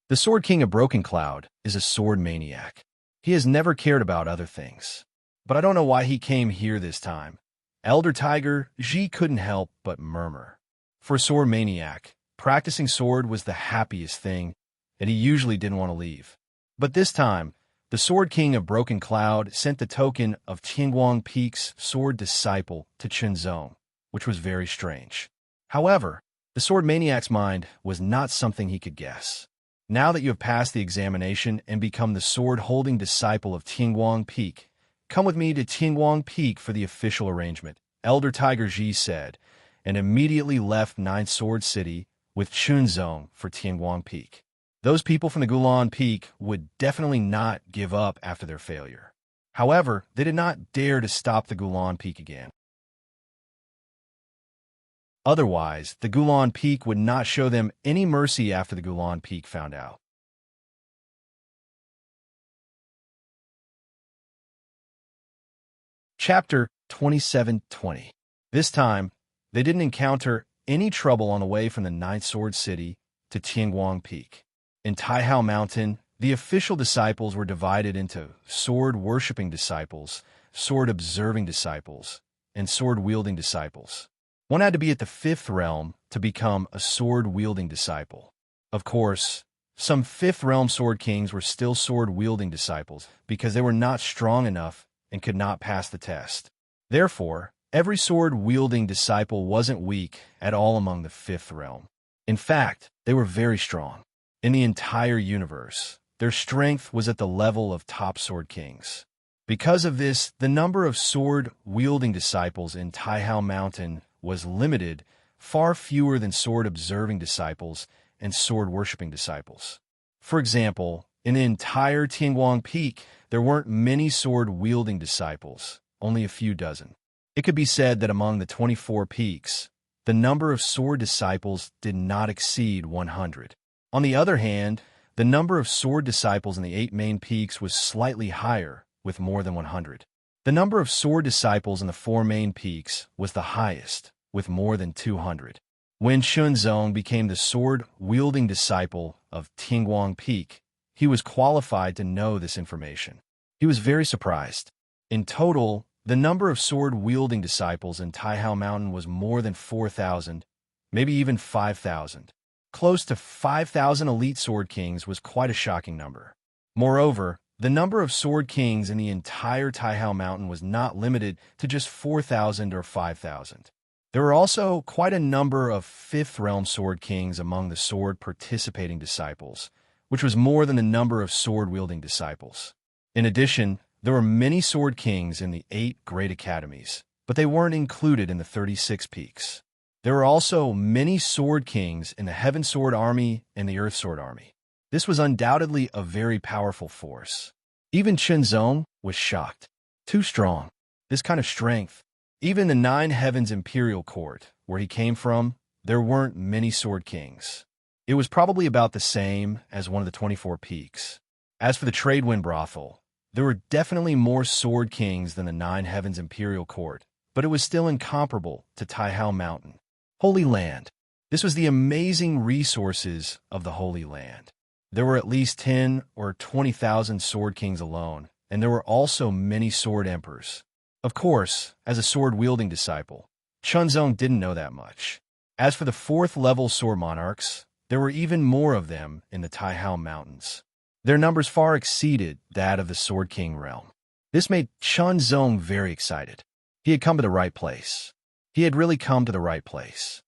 The Sword King of Broken Cloud is a sword maniac. He has never cared about other things. But I don't know why he came here this time. Elder Tiger Ji couldn't help but murmur. For a sword maniac, practicing sword was the happiest thing, and he usually didn't want to leave. But this time, the Sword King of Broken Cloud sent the token of Tianguang Peak's sword disciple to Chunzong, which was very strange. However, the sword maniac's mind was not something he could guess. Now that you have passed the examination and become the sword-holding disciple of Tianguang Peak, come with me to Tianguang Peak for the official arrangement, Elder Tiger Ji said, and immediately left Ninth Sword City with Chunzong for Tianguang Peak. Those people from the Gulan Peak would definitely not give up after their failure. However, they did not dare to stop the Gulan Peak again. Otherwise, the Gulan Peak would not show them any mercy after the Gulan Peak found out. Chapter 27:20. This time, they didn't encounter any trouble on the way from the Ninth Sword City to Tianguang Peak. In Taihao Mountain, the official disciples were divided into sword-worshipping disciples, sword-observing disciples, and sword-wielding disciples. One had to be at the 5th realm to become a sword-wielding disciple. Of course, some 5th realm sword kings were still sword-wielding disciples because they were not strong enough and could not pass the test. Therefore, every sword-wielding disciple wasn't weak at all among the 5th realm. In fact, they were very strong. In the entire universe, their strength was at the level of top sword kings. Because of this, the number of sword-wielding disciples in Taihao Mountain was limited, far fewer than sword-observing disciples and sword-worshipping disciples. For example, in the entire Tianguang Peak, there weren't many sword-wielding disciples, only a few dozen. It could be said that among the 24 peaks, the number of sword disciples did not exceed 100. On the other hand, the number of sword disciples in the 8 main peaks was slightly higher, with more than 100. The number of sword disciples in the 4 main peaks was the highest, with more than 200. When Chunzong became the sword-wielding disciple of Tianguang Peak, he was qualified to know this information. He was very surprised. In total, the number of sword-wielding disciples in Taihao Mountain was more than 4,000, maybe even 5,000. Close to 5,000 elite sword kings was quite a shocking number. Moreover, the number of sword kings in the entire Taihao Mountain was not limited to just 4,000 or 5,000. There were also quite a number of 5th realm sword kings among the sword-participating disciples, which was more than the number of sword-wielding disciples. In addition, there were many sword kings in the 8 great academies, but they weren't included in the 36 peaks. There were also many sword kings in the Heaven Sword Army and the Earth Sword Army. This was undoubtedly a very powerful force. Even Chunzong was shocked. Too strong. This kind of strength. Even the 9 Heavens Imperial Court, where he came from, there weren't many sword kings. It was probably about the same as one of the 24 peaks. As for the Trade Wind Brothel, there were definitely more sword kings than the 9 Heavens Imperial Court, but it was still incomparable to Taihao Mountain. Holy Land. This was the amazing resources of the Holy Land. There were at least 10 or 20,000 sword kings alone, and there were also many sword emperors. Of course, as a sword-wielding disciple, Chunzong didn't know that much. As for the fourth-level sword monarchs, there were even more of them in the Taihao Mountains. Their numbers far exceeded that of the Sword King realm. This made Chunzong very excited. He had come to the right place. He had really come to the right place.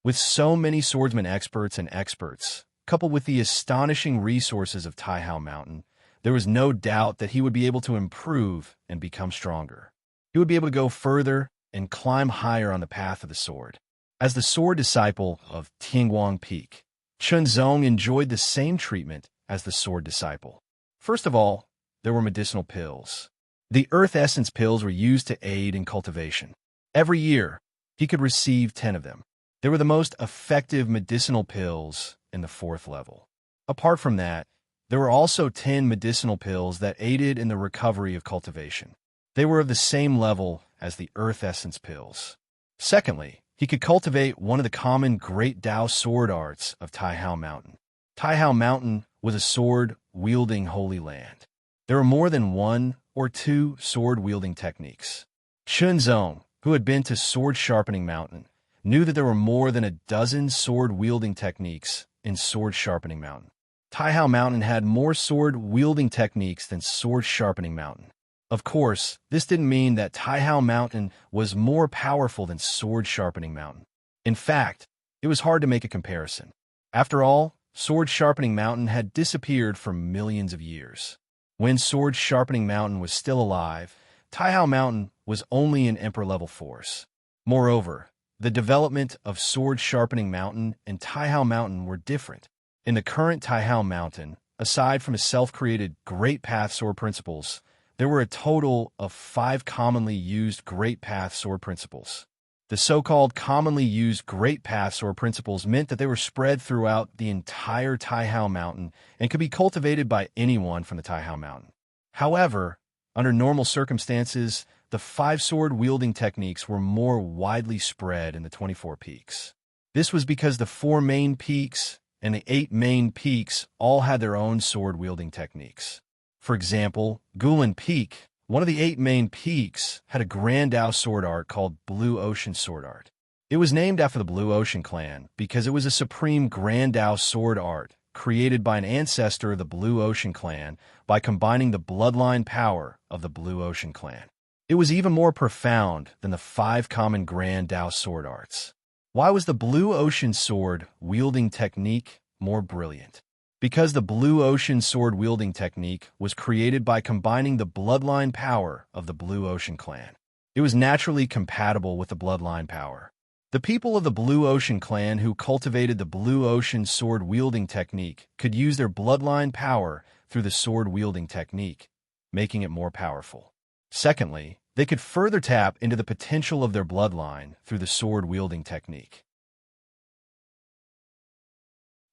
With so many swordsman experts, coupled with the astonishing resources of Taihao Mountain, there was no doubt that he would be able to improve and become stronger. He would be able to go further and climb higher on the path of the sword. As the sword disciple of Tingguang Peak, Chunzong enjoyed the same treatment as the sword disciple. First of all, there were medicinal pills. The earth essence pills were used to aid in cultivation. Every year, he could receive 10 of them. They were the most effective medicinal pills in the 4th level. Apart from that, there were also 10 medicinal pills that aided in the recovery of cultivation. They were of the same level as the earth essence pills. Secondly, he could cultivate one of the common Great Tao sword arts of Taihao Mountain. Taihao Mountain was a sword-wielding holy land. There were more than 1 or 2 sword-wielding techniques. Chunzong, who had been to Sword Sharpening Mountain, knew that there were more than a dozen sword-wielding techniques in Sword Sharpening Mountain. Taihao Mountain had more sword-wielding techniques than Sword Sharpening Mountain. Of course, this didn't mean that Taihao Mountain was more powerful than Sword Sharpening Mountain. In fact, it was hard to make a comparison. After all, Sword Sharpening Mountain had disappeared for millions of years. When Sword Sharpening Mountain was still alive, Taihao Mountain was only an Emperor-level force. Moreover, the development of Sword Sharpening Mountain and Taihao Mountain were different. In the current Taihao Mountain, aside from his self-created Great Path Sword Principles, there were a total of 5 commonly used Great Path Sword Principles. The so-called commonly used Great Path Sword Principles meant that they were spread throughout the entire Taihao Mountain and could be cultivated by anyone from the Taihao Mountain. However, under normal circumstances, the 5 sword-wielding techniques were more widely spread in the 24 peaks. This was because the 4 main peaks and the 8 main peaks all had their own sword-wielding techniques. For example, Guilin Peak, one of the 8 main peaks, had a Grand Tao sword art called Blue Ocean Sword Art. It was named after the Blue Ocean clan because it was a supreme Grand Tao sword art created by an ancestor of the Blue Ocean clan by combining the bloodline power of the Blue Ocean clan. It was even more profound than the 5 common Grand Tao sword arts. Why was the Blue Ocean sword wielding technique more brilliant? Because the Blue Ocean sword-wielding technique was created by combining the bloodline power of the Blue Ocean clan. It was naturally compatible with the bloodline power. The people of the Blue Ocean clan who cultivated the Blue Ocean sword-wielding technique could use their bloodline power through the sword-wielding technique, making it more powerful. Secondly, they could further tap into the potential of their bloodline through the sword-wielding technique.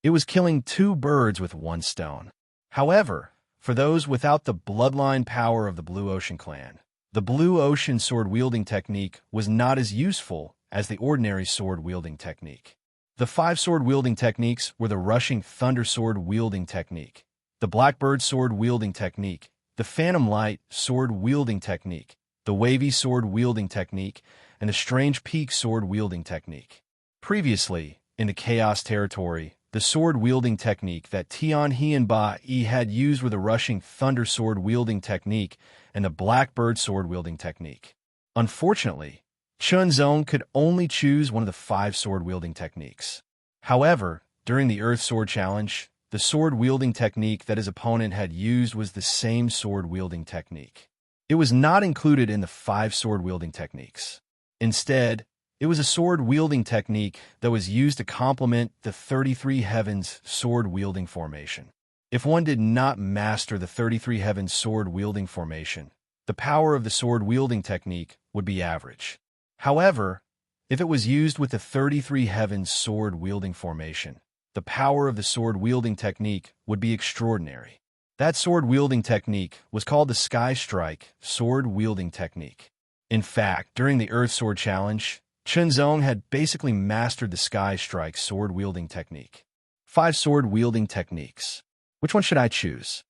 It was killing 2 birds with 1 stone. However, for those without the bloodline power of the Blue Ocean clan, the Blue Ocean sword-wielding technique was not as useful as the ordinary sword-wielding technique. The 5 sword-wielding techniques were the Rushing Thunder sword-wielding technique, the Blackbird sword-wielding technique, the Phantom Light sword-wielding technique, the Wavy sword-wielding technique, and the Strange Peak sword-wielding technique. Previously, in the Chaos Territory, the sword-wielding technique that Tianhe and Ba-Yi had used were the Rushing Thunder sword-wielding technique and the Blackbird sword-wielding technique. Unfortunately, Chunzong could only choose one of the 5 sword-wielding techniques. However, during the Earth Sword Challenge, the sword-wielding technique that his opponent had used was the same sword-wielding technique. It was not included in the 5 sword-wielding techniques. Instead, it was a sword-wielding technique that was used to complement the 33 Heavens sword-wielding formation. If one did not master the 33 Heavens sword-wielding formation, the power of the sword-wielding technique would be average. However, if it was used with the 33 Heavens sword-wielding formation, the power of the sword-wielding technique would be extraordinary. That sword-wielding technique was called the Sky Strike sword-wielding technique. In fact, during the Earth Sword Challenge, Chunzong had basically mastered the Sky Strike sword-wielding technique. 5 sword-wielding techniques. Which one should I choose?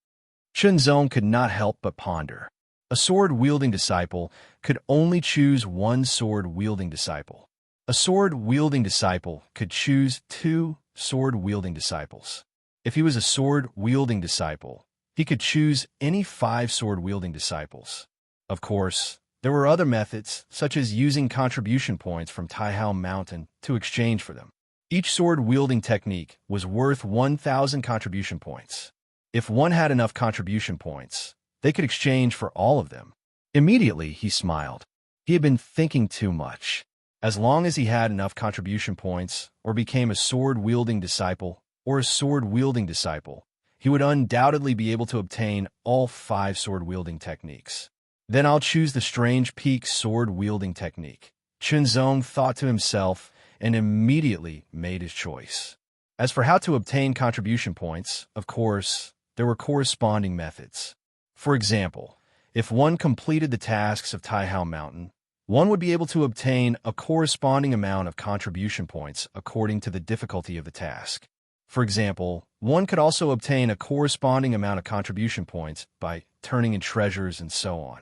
Chunzong could not help but ponder. A sword-wielding disciple could only choose one sword-wielding disciple. A sword-wielding disciple could choose two sword-wielding disciples. If he was a sword-wielding disciple, he could choose any 5 sword-wielding disciples. Of course, there were other methods, such as using contribution points from Taihao Mountain to exchange for them. Each sword-wielding technique was worth 1,000 contribution points. If one had enough contribution points, they could exchange for all of them. Immediately, he smiled. He had been thinking too much. As long as he had enough contribution points, or became a sword-wielding disciple, or a sword-wielding disciple, he would undoubtedly be able to obtain all 5 sword-wielding techniques. Then I'll choose the Strange Peak sword-wielding technique. Chunzong thought to himself and immediately made his choice. As for how to obtain contribution points, of course, there were corresponding methods. For example, if one completed the tasks of Taihao Mountain, one would be able to obtain a corresponding amount of contribution points according to the difficulty of the task. For example, one could also obtain a corresponding amount of contribution points by turning in treasures and so on.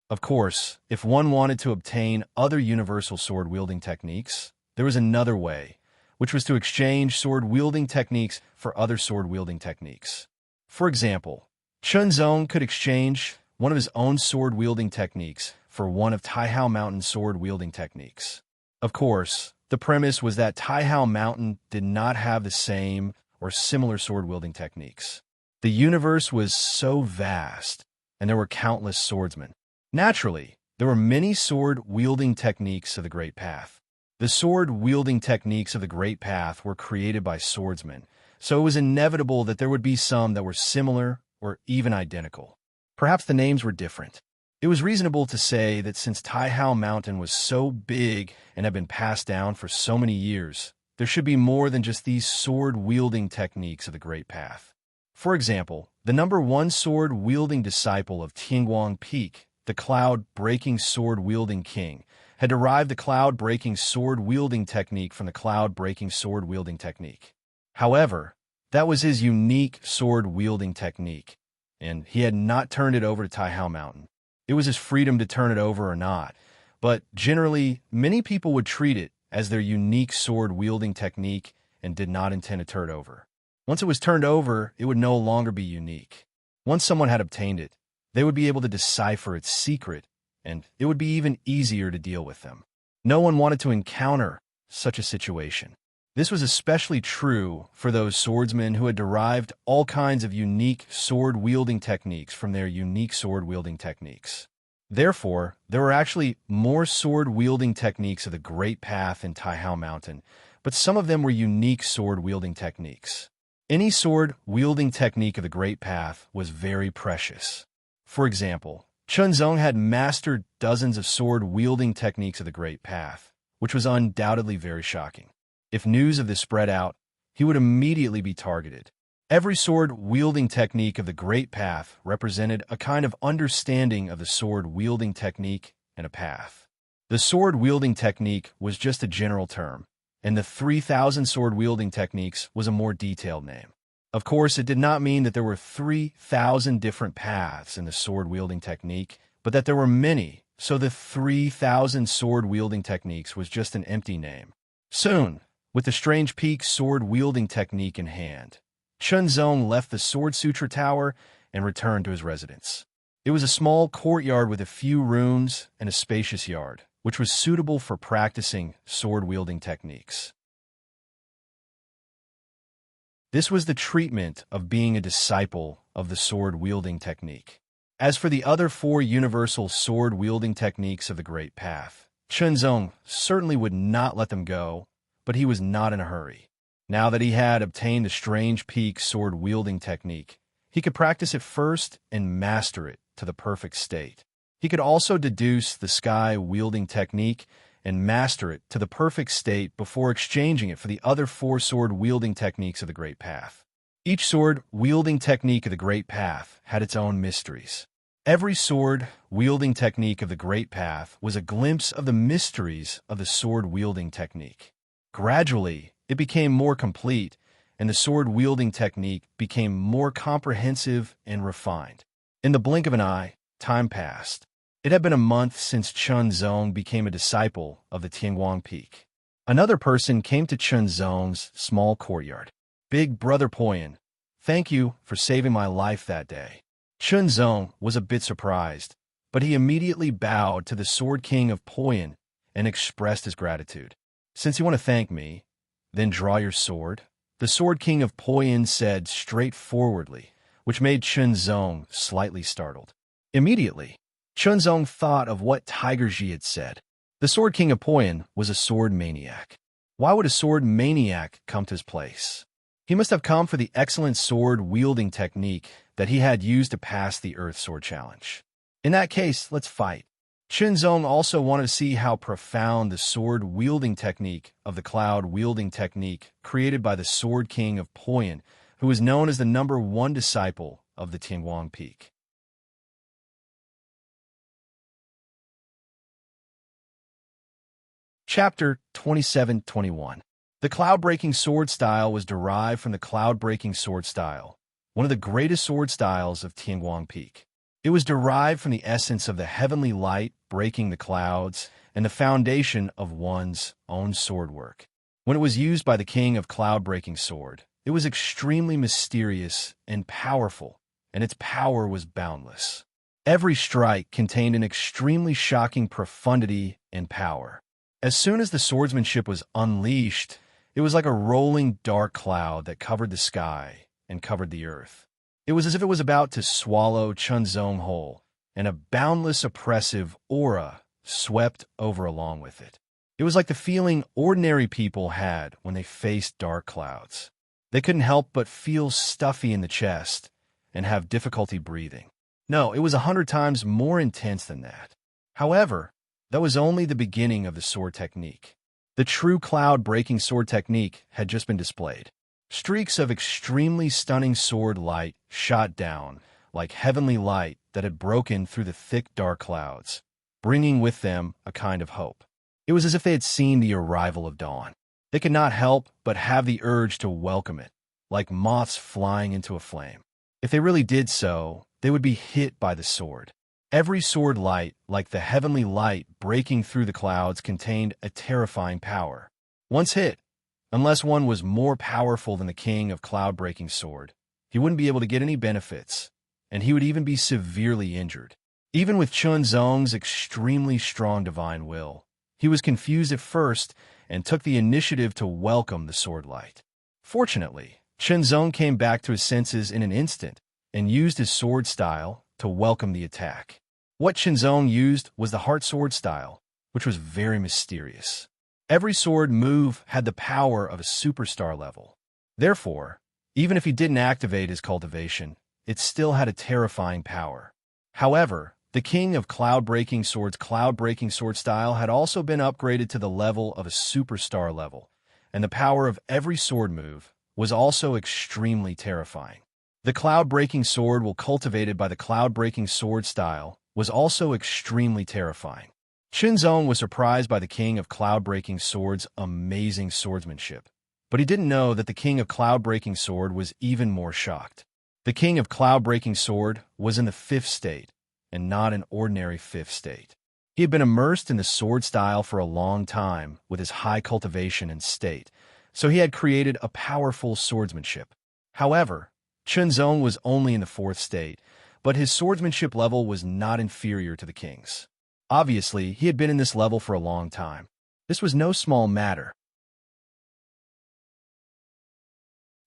Of course, if one wanted to obtain other universal sword-wielding techniques, there was another way, which was to exchange sword-wielding techniques for other sword-wielding techniques. For example, Chunzong could exchange one of his own sword-wielding techniques for one of Taihao Mountain's sword-wielding techniques. Of course, the premise was that Taihao Mountain did not have the same or similar sword-wielding techniques. The universe was so vast, and there were countless swordsmen. Naturally, there were many sword-wielding techniques of the Great Path. The sword-wielding techniques of the Great Path were created by swordsmen, so it was inevitable that there would be some that were similar or even identical. Perhaps the names were different. It was reasonable to say that since Taihao Mountain was so big and had been passed down for so many years, there should be more than just these sword-wielding techniques of the Great Path. For example, the number 1 sword-wielding disciple of Tianguang Peak, the cloud-breaking sword-wielding king, had derived the cloud-breaking sword-wielding technique from the cloud-breaking sword-wielding technique. However, that was his unique sword-wielding technique, and he had not turned it over to Taihao Mountain. It was his freedom to turn it over or not, but generally, many people would treat it as their unique sword-wielding technique and did not intend to turn it over. Once it was turned over, it would no longer be unique. Once someone had obtained it, they would be able to decipher its secret, and it would be even easier to deal with them. No one wanted to encounter such a situation. This was especially true for those swordsmen who had derived all kinds of unique sword-wielding techniques from their unique sword-wielding techniques. Therefore, there were actually more sword-wielding techniques of the Great Path in Taihao Mountain, but some of them were unique sword-wielding techniques. Any sword-wielding technique of the Great Path was very precious. For example, Chunzong had mastered dozens of sword-wielding techniques of the Great Path, which was undoubtedly very shocking. If news of this spread out, he would immediately be targeted. Every sword-wielding technique of the Great Path represented a kind of understanding of the sword-wielding technique and a path. The sword-wielding technique was just a general term, and the 3,000 sword-wielding techniques was a more detailed name. Of course, it did not mean that there were 3,000 different paths in the sword-wielding technique, but that there were many, so the 3,000 sword-wielding techniques was just an empty name. Soon, with the Strange Peak sword-wielding technique in hand, Chunzong left the Sword Sutra Tower and returned to his residence. It was a small courtyard with a few rooms and a spacious yard, which was suitable for practicing sword-wielding techniques. This was the treatment of being a disciple of the sword-wielding technique. As for the other 4 universal sword-wielding techniques of the Great Path, Chunzong certainly would not let them go, but he was not in a hurry. Now that he had obtained the Strange Peak sword-wielding technique, he could practice it first and master it to the perfect state. He could also deduce the sky-wielding technique and master it to the perfect state before exchanging it for the other 4 sword-wielding techniques of the Great Path. Each sword-wielding technique of the Great Path had its own mysteries. Every sword-wielding technique of the Great Path was a glimpse of the mysteries of the sword-wielding technique. Gradually, it became more complete, and the sword-wielding technique became more comprehensive and refined. In the blink of an eye, time passed. It had been a month since Chun Zong became a disciple of the Tianguang Peak. Another person came to Chun Zong's small courtyard. "Big Brother Poyan, thank you for saving my life that day." Chun Zong was a bit surprised, but he immediately bowed to the Sword King of Poyan and expressed his gratitude. "Since you want to thank me, then draw your sword," the Sword King of Poyan said straightforwardly, which made Chun Zong slightly startled. Immediately, Chun Zong thought of what Tiger Ji had said. The Sword King of Poyan was a sword maniac. Why would a sword maniac come to his place? He must have come for the excellent sword-wielding technique that he had used to pass the Earth Sword Challenge. In that case, let's fight. Chun Zong also wanted to see how profound the sword-wielding technique of the cloud-wielding technique created by the Sword King of Poyan, who was known as the #1 disciple of the Tianguang Peak. Chapter 27-21. The cloud-breaking sword style was derived from the cloud-breaking sword style, one of the greatest sword styles of Tianguang Peak. It was derived from the essence of the heavenly light breaking the clouds and the foundation of one's own sword work. When it was used by the king of cloud-breaking sword, it was extremely mysterious and powerful, and its power was boundless. Every strike contained an extremely shocking profundity and power. As soon as the swordsmanship was unleashed, it was like a rolling dark cloud that covered the sky and covered the earth. It was as if it was about to swallow Chun Zong whole, and a boundless oppressive aura swept over along with it. It was like the feeling ordinary people had when they faced dark clouds. They couldn't help but feel stuffy in the chest and have difficulty breathing. No, it was 100 times more intense than that. However, that was only the beginning of the sword technique. The true cloud-breaking sword technique had just been displayed. Streaks of extremely stunning sword light shot down, like heavenly light that had broken through the thick dark clouds, bringing with them a kind of hope. It was as if they had seen the arrival of dawn. They could not help but have the urge to welcome it, like moths flying into a flame. If they really did so, they would be hit by the sword. Every sword light, like the heavenly light breaking through the clouds, contained a terrifying power. Once hit, unless one was more powerful than the king of cloud-breaking sword, he wouldn't be able to get any benefits, and he would even be severely injured. Even with Chun Zong's extremely strong divine will, he was confused at first and took the initiative to welcome the sword light. Fortunately, Chun Zong came back to his senses in an instant and used his sword style to welcome the attack. What Chun Zong used was the heart sword style, which was very mysterious. Every sword move had the power of a superstar level. Therefore, even if he didn't activate his cultivation, it still had a terrifying power. However, the king of cloud-breaking sword's cloud-breaking sword style had also been upgraded to the level of a superstar level, and the power of every sword move was also extremely terrifying. The cloud-breaking sword, while cultivated by the cloud-breaking sword style, was also extremely terrifying. Chun Zong was surprised by the king of cloud-breaking sword's amazing swordsmanship, but he didn't know that the king of cloud-breaking sword was even more shocked. The king of cloud-breaking sword was in the 5th state, and not an ordinary 5th state. He had been immersed in the sword style for a long time with his high cultivation and state, so he had created a powerful swordsmanship. However, Chun Zong was only in the 4th state, but his swordsmanship level was not inferior to the king's. Obviously, he had been in this level for a long time. This was no small matter.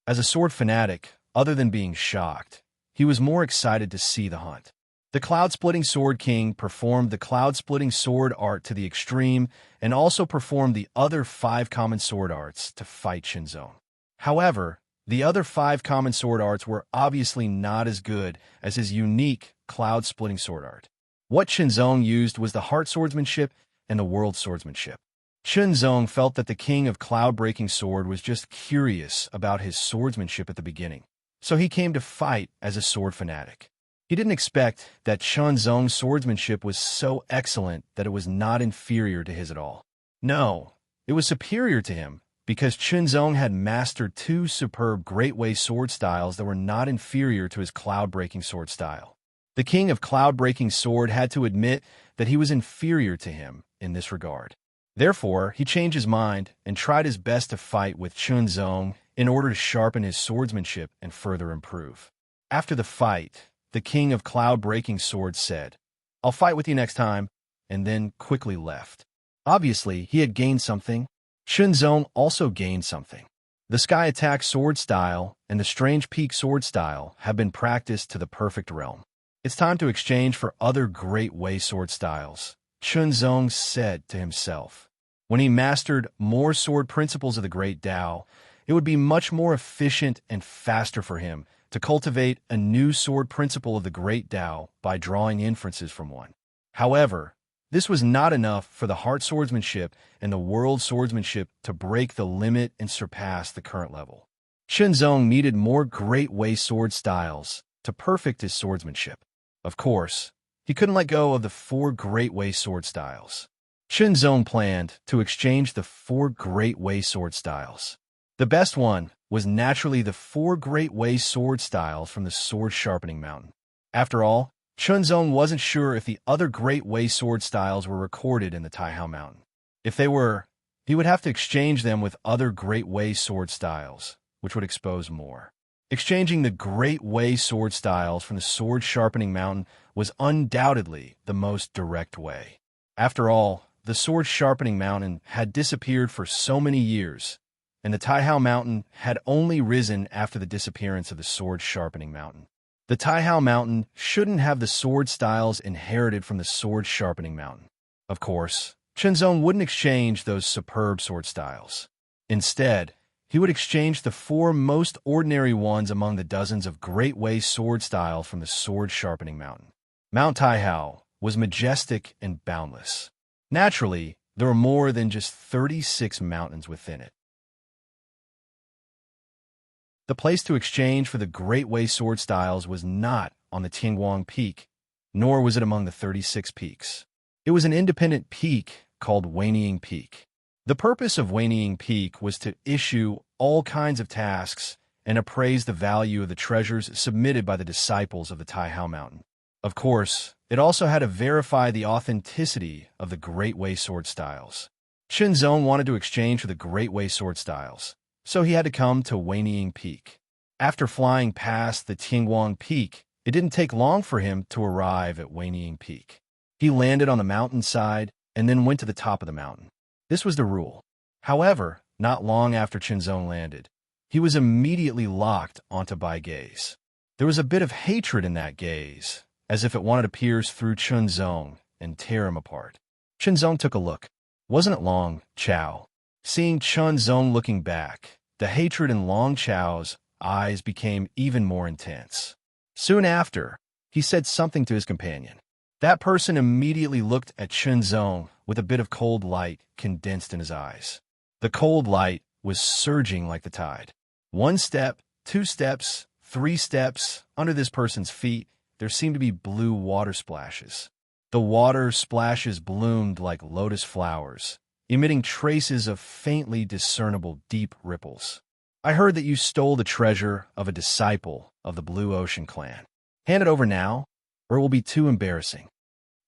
As a sword fanatic, other than being shocked, he was more excited to see the hunt. The Cloud-Splitting Sword King performed the Cloud-Splitting Sword art to the extreme and also performed the other 5 common sword arts to fight Chun Zong. However, the other 5 common sword arts were obviously not as good as his unique cloud-splitting sword art. What Chun Zong used was the heart swordsmanship and the world swordsmanship. Chun Zong felt that the king of cloud-breaking sword was just curious about his swordsmanship at the beginning, so he came to fight as a sword fanatic. He didn't expect that Chun Zong's swordsmanship was so excellent that it was not inferior to his at all. No, it was superior to him, because Chunzong had mastered two superb Great Way sword styles that were not inferior to his cloud-breaking sword style. The king of cloud-breaking sword had to admit that he was inferior to him in this regard. Therefore, he changed his mind and tried his best to fight with Chunzong in order to sharpen his swordsmanship and further improve. After the fight, the king of cloud-breaking sword said, "I'll fight with you next time," and then quickly left. Obviously, he had gained something. Chunzong also gained something. The Sky Attack sword style and the Strange Peak sword style have been practiced to the perfect realm. It's time to exchange for other Great Way sword styles, Chunzong said to himself. When he mastered more sword principles of the Great Tao, it would be much more efficient and faster for him to cultivate a new sword principle of the Great Tao by drawing inferences from one. However, this was not enough for the heart swordsmanship and the world swordsmanship to break the limit and surpass the current level. Chunzong needed more Great Way sword styles to perfect his swordsmanship. Of course, he couldn't let go of the 4 Great Way sword styles. Chunzong planned to exchange the 4 Great Way sword styles. The best one was naturally the 4 Great Way sword styles from the Sword Sharpening Mountain. After all, Chunzong wasn't sure if the other Great Way sword styles were recorded in the Taihao Mountain. If they were, he would have to exchange them with other Great Way sword styles, which would expose more. Exchanging the Great Way sword styles from the Sword Sharpening Mountain was undoubtedly the most direct way. After all, the Sword Sharpening Mountain had disappeared for so many years, and the Taihao Mountain had only risen after the disappearance of the Sword Sharpening Mountain. The Taihao Mountain shouldn't have the sword styles inherited from the Sword Sharpening Mountain. Of course, Chunzong wouldn't exchange those superb sword styles. Instead, he would exchange the 4 most ordinary ones among the dozens of Great Way sword styles from the Sword Sharpening Mountain. Mount Taihao was majestic and boundless. Naturally, there were more than just 36 mountains within it. The place to exchange for the Great Way sword styles was not on the Tianguang Peak, nor was it among the 36 peaks. It was an independent peak called Weining Peak. The purpose of Weining Peak was to issue all kinds of tasks and appraise the value of the treasures submitted by the disciples of the Taihao Mountain. Of course, it also had to verify the authenticity of the Great Way sword styles. Chunzong wanted to exchange for the Great Way sword styles, so he had to come to Weining Peak. After flying past the Tianguang Peak, it didn't take long for him to arrive at Weining Peak. He landed on the mountainside and then went to the top of the mountain. This was the rule. However, not long after Chunzong landed, he was immediately locked onto by gaze. There was a bit of hatred in that gaze, as if it wanted to pierce through Chunzong and tear him apart. Chunzong took a look. Wasn't it Long Chao? Seeing Chunzong looking back, the hatred in Long Chao's eyes became even more intense. Soon after, he said something to his companion. That person immediately looked at Chunzong with a bit of cold light condensed in his eyes. The cold light was surging like the tide. 1 step, 2 steps, 3 steps, under this person's feet, there seemed to be blue water splashes. The water splashes bloomed like lotus flowers, emitting traces of faintly discernible deep ripples. I heard that you stole the treasure of a disciple of the Blue Ocean clan. Hand it over now, or it will be too embarrassing.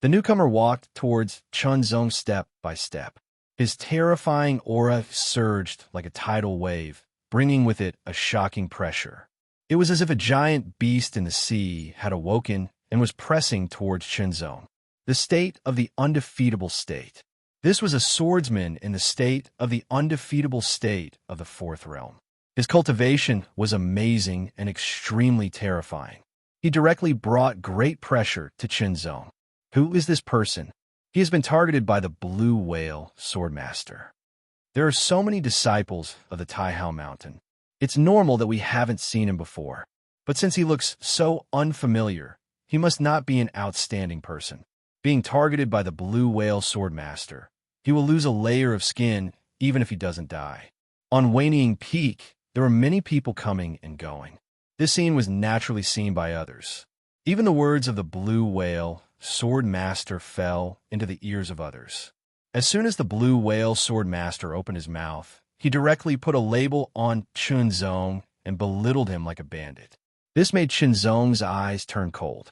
The newcomer walked towards Chunzong step by step. His terrifying aura surged like a tidal wave, bringing with it a shocking pressure. It was as if a giant beast in the sea had awoken and was pressing towards Chunzong. The state of the undefeatable state. This was a swordsman in the state of the undefeatable state of the 4th realm. His cultivation was amazing and extremely terrifying. He directly brought great pressure to Chunzong. Who is this person? He has been targeted by the Blue Whale Swordmaster. There are so many disciples of the Taihao Mountain. It's normal that we haven't seen him before. But since he looks so unfamiliar, he must not be an outstanding person. Being targeted by the Blue Whale Swordmaster, he will lose a layer of skin even if he doesn't die. On Weining Peak, there were many people coming and going. This scene was naturally seen by others. Even the words of the Blue Whale Swordmaster fell into the ears of others. As soon as the Blue Whale Swordmaster opened his mouth, he directly put a label on Chunzong and belittled him like a bandit. This made Chunzong's eyes turn cold.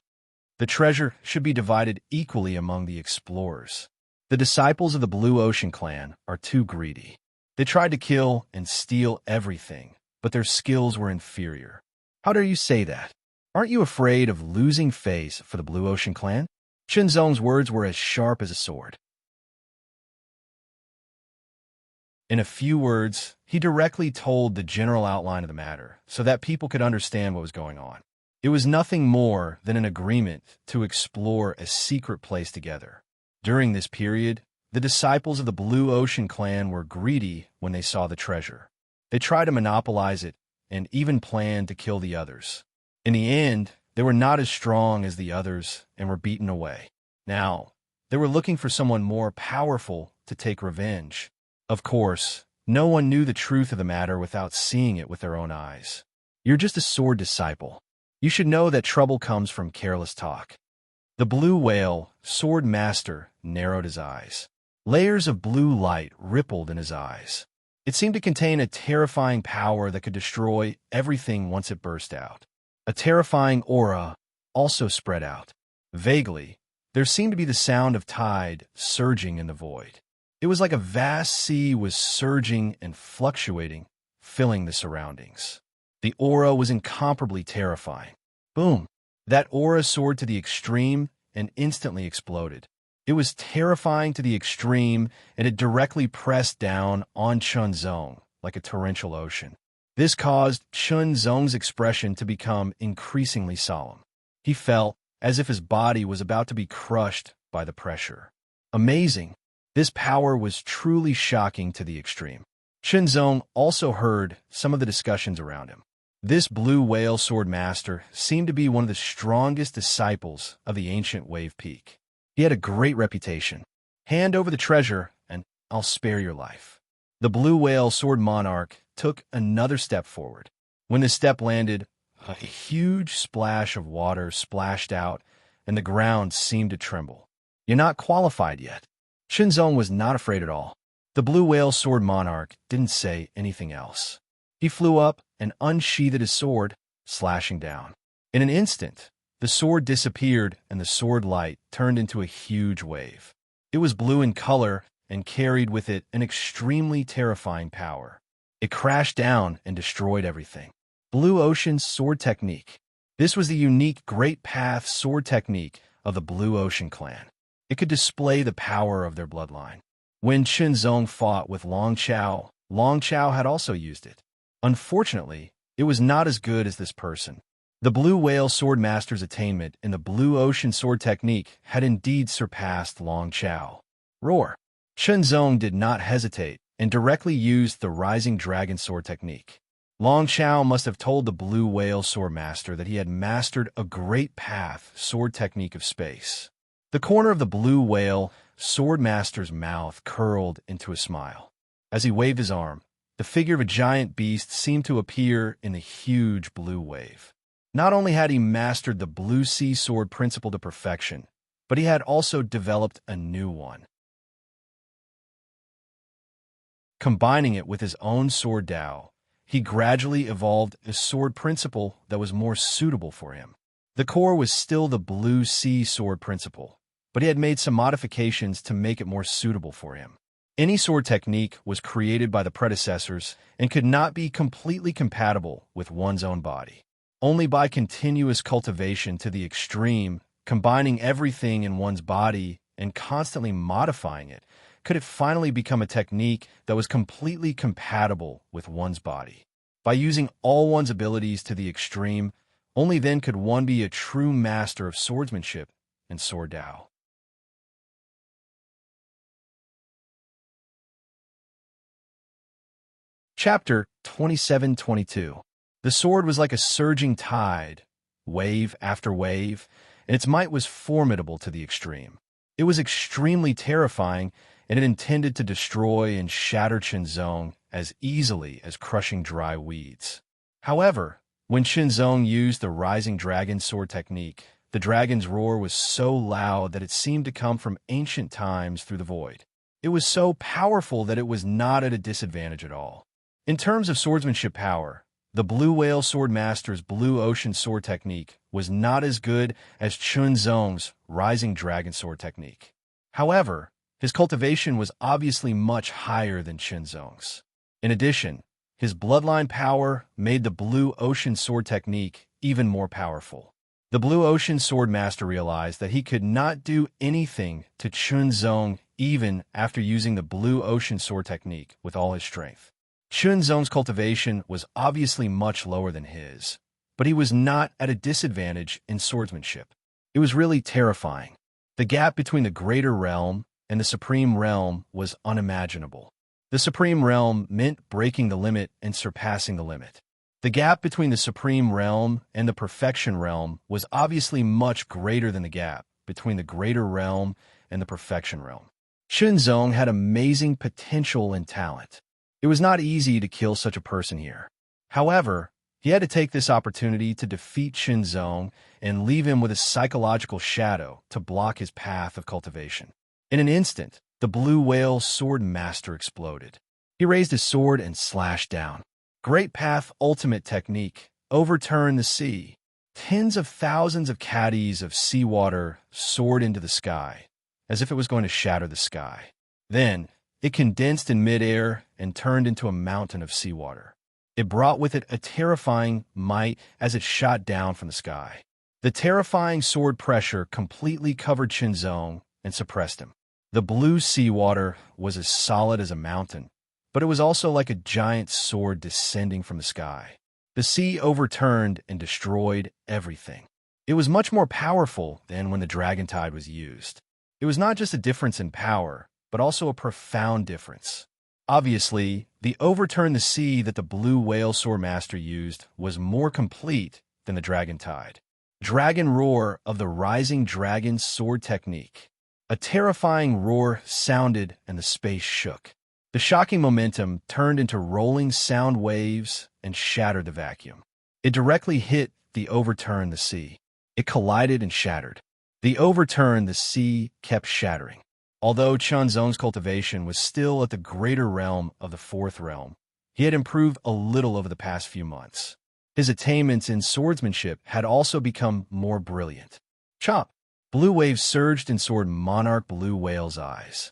The treasure should be divided equally among the explorers. The disciples of the Blue Ocean Clan are too greedy. They tried to kill and steal everything, but their skills were inferior. How dare you say that? Aren't you afraid of losing face for the Blue Ocean Clan? Chunzong's words were as sharp as a sword. In a few words, he directly told the general outline of the matter so that people could understand what was going on. It was nothing more than an agreement to explore a secret place together. During this period, the disciples of the Blue Ocean Clan were greedy when they saw the treasure. They tried to monopolize it and even planned to kill the others. In the end, they were not as strong as the others and were beaten away. Now, they were looking for someone more powerful to take revenge. Of course, no one knew the truth of the matter without seeing it with their own eyes. You're just a sword disciple. You should know that trouble comes from careless talk. The blue whale, sword master, narrowed his eyes. Layers of blue light rippled in his eyes. It seemed to contain a terrifying power that could destroy everything once it burst out. A terrifying aura also spread out. Vaguely, there seemed to be the sound of tide surging in the void. It was like a vast sea was surging and fluctuating, filling the surroundings. The aura was incomparably terrifying. Boom! That aura soared to the extreme and instantly exploded. It was terrifying to the extreme, and it directly pressed down on Chunzong like a torrential ocean. This caused Chunzong's expression to become increasingly solemn. He felt as if his body was about to be crushed by the pressure. Amazing! This power was truly shocking to the extreme. Chunzong also heard some of the discussions around him. This blue whale sword master seemed to be one of the strongest disciples of the ancient Wave Peak. He had a great reputation. Hand over the treasure, and I'll spare your life. The blue whale sword monarch took another step forward. When the step landed, a huge splash of water splashed out, and the ground seemed to tremble. You're not qualified yet. Chunzong was not afraid at all. The blue whale sword monarch didn't say anything else. He flew up and unsheathed his sword, slashing down. In an instant, the sword disappeared and the sword light turned into a huge wave. It was blue in color and carried with it an extremely terrifying power. It crashed down and destroyed everything. Blue Ocean's sword technique. This was the unique Great Path sword technique of the Blue Ocean Clan. It could display the power of their bloodline. When Chunzong fought with Long Chao had also used it. Unfortunately, it was not as good as this person. The Blue Whale Sword Master's attainment in the Blue Ocean sword technique had indeed surpassed Long Chao. Roar! Chunzong did not hesitate and directly used the Rising Dragon sword technique. Long Chao must have told the Blue Whale Sword Master that he had mastered a Great Path sword technique of space. The corner of the Blue Whale Sword Master's mouth curled into a smile. As he waved his arm, the figure of a giant beast seemed to appear in the huge blue wave. Not only had he mastered the Blue Sea Sword principle to perfection, but he had also developed a new one. Combining it with his own sword Dao, he gradually evolved a sword principle that was more suitable for him. The core was still the Blue Sea Sword principle, but he had made some modifications to make it more suitable for him. Any sword technique was created by the predecessors and could not be completely compatible with one's own body. Only by continuous cultivation to the extreme, combining everything in one's body and constantly modifying it, could it finally become a technique that was completely compatible with one's body. By using all one's abilities to the extreme, only then could one be a true master of swordsmanship and sword Dao. Chapter 27-22. The sword was like a surging tide, wave after wave, and its might was formidable to the extreme. It was extremely terrifying, and it intended to destroy and shatter Chunzong as easily as crushing dry weeds. However, when Chunzong used the Rising Dragon sword technique, the dragon's roar was so loud that it seemed to come from ancient times through the void. It was so powerful that it was not at a disadvantage at all. In terms of swordsmanship power, the Blue Whale Sword Master's Blue Ocean Sword technique was not as good as Chun Zong's Rising Dragon Sword technique. However, his cultivation was obviously much higher than Chun Zong's. In addition, his bloodline power made the Blue Ocean Sword technique even more powerful. The Blue Ocean Sword Master realized that he could not do anything to Chun Zong even after using the Blue Ocean Sword technique with all his strength. Chun Zong's cultivation was obviously much lower than his, but he was not at a disadvantage in swordsmanship. It was really terrifying. The gap between the Greater Realm and the Supreme Realm was unimaginable. The Supreme Realm meant breaking the limit and surpassing the limit. The gap between the Supreme Realm and the Perfection Realm was obviously much greater than the gap between the Greater Realm and the Perfection Realm. Chun Zong had amazing potential and talent. It was not easy to kill such a person here. However, he had to take this opportunity to defeat Chun Zong and leave him with a psychological shadow to block his path of cultivation. In an instant, the Blue Whale Sword Master exploded. He raised his sword and slashed down. Great Path Ultimate Technique, Overturn the Sea. Tens of thousands of caddies of seawater soared into the sky, as if it was going to shatter the sky. Then, it condensed in midair and turned into a mountain of seawater. It brought with it a terrifying might as it shot down from the sky. The terrifying sword pressure completely covered Chun Zong and suppressed him. The blue seawater was as solid as a mountain, but it was also like a giant sword descending from the sky. The sea overturned and destroyed everything. It was much more powerful than when the Dragon Tide was used. It was not just a difference in power, but also a profound difference. Obviously, the Overturn the Sea that the Blue Whale Sword Master used was more complete than the Dragon Tide. Dragon Roar of the Rising Dragon Sword Technique. A terrifying roar sounded and the space shook. The shocking momentum turned into rolling sound waves and shattered the vacuum. It directly hit the Overturn the Sea. It collided and shattered. The Overturn the Sea kept shattering. Although Chun Zong's cultivation was still at the greater realm of the fourth realm, he had improved a little over the past few months. His attainments in swordsmanship had also become more brilliant. Chop! Blue waves surged and soared Monarch Blue Whale's eyes.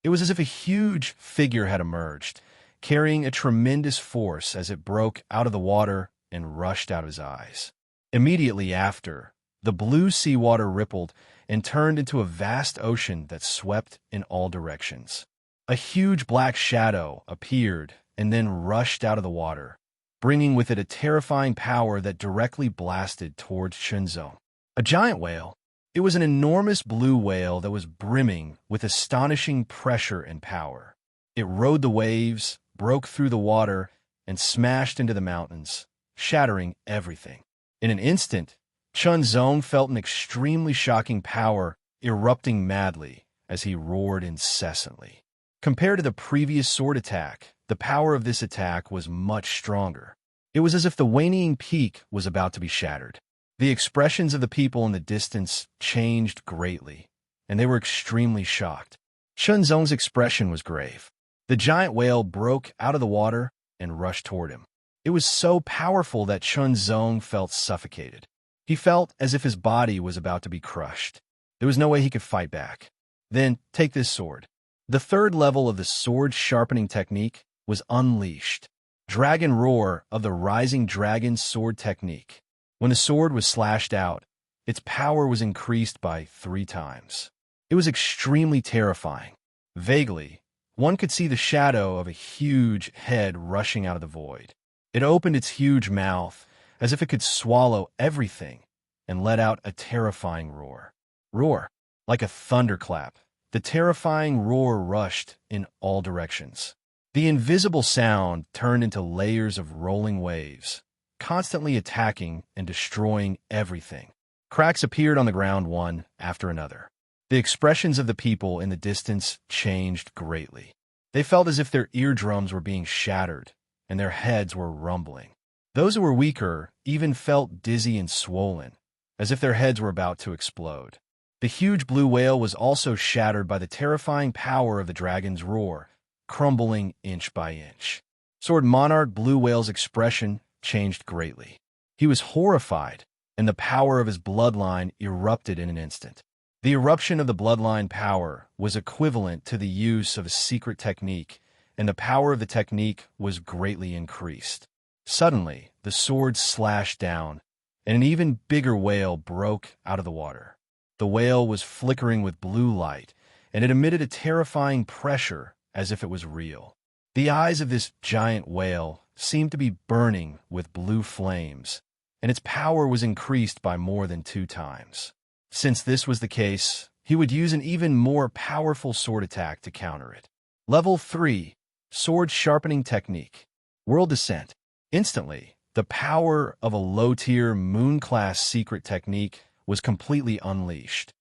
It was as if a huge figure had emerged, carrying a tremendous force as it broke out of the water and rushed out of his eyes. Immediately after, the blue seawater rippled and turned into a vast ocean that swept in all directions. A huge black shadow appeared and then rushed out of the water, bringing with it a terrifying power that directly blasted towards Chun Zong. A giant whale. It was an enormous blue whale that was brimming with astonishing pressure and power. It rode the waves, broke through the water, and smashed into the mountains, shattering everything. In an instant, Chun Zong felt an extremely shocking power erupting madly as he roared incessantly. Compared to the previous sword attack, the power of this attack was much stronger. It was as if the waning peak was about to be shattered. The expressions of the people in the distance changed greatly, and they were extremely shocked. Chun Zong's expression was grave. The giant whale broke out of the water and rushed toward him. It was so powerful that Chun Zong felt suffocated. He felt as if his body was about to be crushed. There was no way he could fight back. Then, take this sword. The third level of the sword sharpening technique was unleashed. Dragon Roar of the Rising Dragon Sword Technique. When the sword was slashed out, its power was increased by 3 times. It was extremely terrifying. Vaguely, one could see the shadow of a huge head rushing out of the void. It opened its huge mouth as if it could swallow everything and let out a terrifying roar. Roar, like a thunderclap. The terrifying roar rushed in all directions. The invisible sound turned into layers of rolling waves, constantly attacking and destroying everything. Cracks appeared on the ground one after another. The expressions of the people in the distance changed greatly. They felt as if their eardrums were being shattered and their heads were rumbling. Those who were weaker even felt dizzy and swollen, as if their heads were about to explode. The huge blue whale was also shattered by the terrifying power of the dragon's roar, crumbling inch by inch. Sword Monarch Blue Whale's expression changed greatly. He was horrified, and the power of his bloodline erupted in an instant. The eruption of the bloodline power was equivalent to the use of a secret technique, and the power of the technique was greatly increased. Suddenly, the sword slashed down, and an even bigger whale broke out of the water. The whale was flickering with blue light, and it emitted a terrifying pressure as if it was real. The eyes of this giant whale seemed to be burning with blue flames, and its power was increased by more than 2 times. Since this was the case, he would use an even more powerful sword attack to counter it. Level 3, Sword Sharpening Technique. World Descent. Instantly, the power of a low-tier moon-class secret technique was completely unleashed.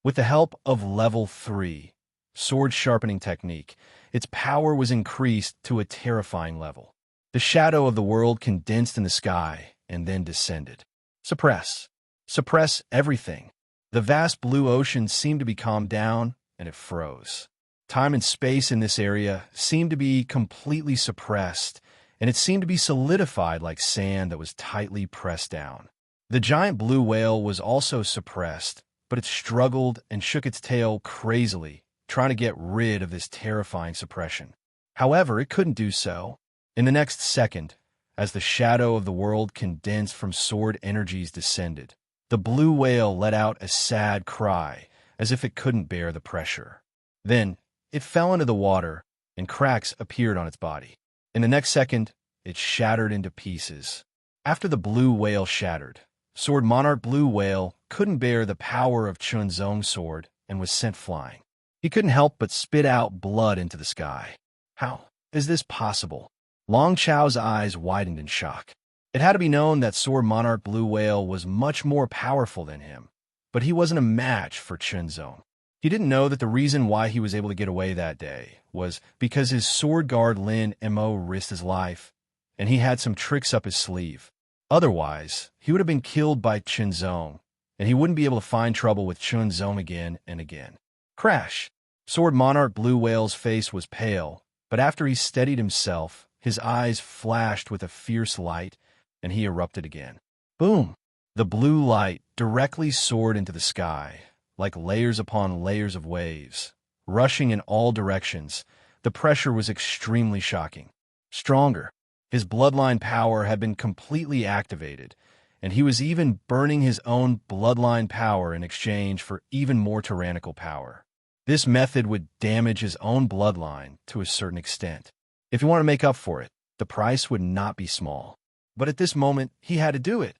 With the help of Level 3, Sword Sharpening Technique, its power was increased to a terrifying level. The shadow of the world condensed in the sky and then descended. Suppress. Suppress everything. The vast blue ocean seemed to be calmed down, and it froze. Time and space in this area seemed to be completely suppressed, and it seemed to be solidified like sand that was tightly pressed down. The giant blue whale was also suppressed, but it struggled and shook its tail crazily, trying to get rid of this terrifying suppression. However, it couldn't do so. In the next second, as the shadow of the world condensed from sword energies descended, the blue whale let out a sad cry, as if it couldn't bear the pressure. Then, it fell into the water, and cracks appeared on its body. In the next second, it shattered into pieces. After the blue whale shattered, Sword Monarch Blue Whale couldn't bear the power of Chunzong's sword and was sent flying. He couldn't help but spit out blood into the sky. How is this possible? Long Chao's eyes widened in shock. It had to be known that Sword Monarch Blue Whale was much more powerful than him, but he wasn't a match for Chunzong. He didn't know that the reason why he was able to get away that day was because his sword guard Lin Mo risked his life, and he had some tricks up his sleeve. Otherwise, he would have been killed by Chunzong, and he wouldn't be able to find trouble with Chunzong again and again. Crash! Sword Monarch Blue Whale's face was pale, but after he steadied himself, his eyes flashed with a fierce light, and he erupted again. Boom! The blue light directly soared into the sky, like layers upon layers of waves. Rushing in all directions, the pressure was extremely shocking. Stronger. His bloodline power had been completely activated, and he was even burning his own bloodline power in exchange for even more tyrannical power. This method would damage his own bloodline to a certain extent. If he wanted to make up for it, the price would not be small. But at this moment, he had to do it.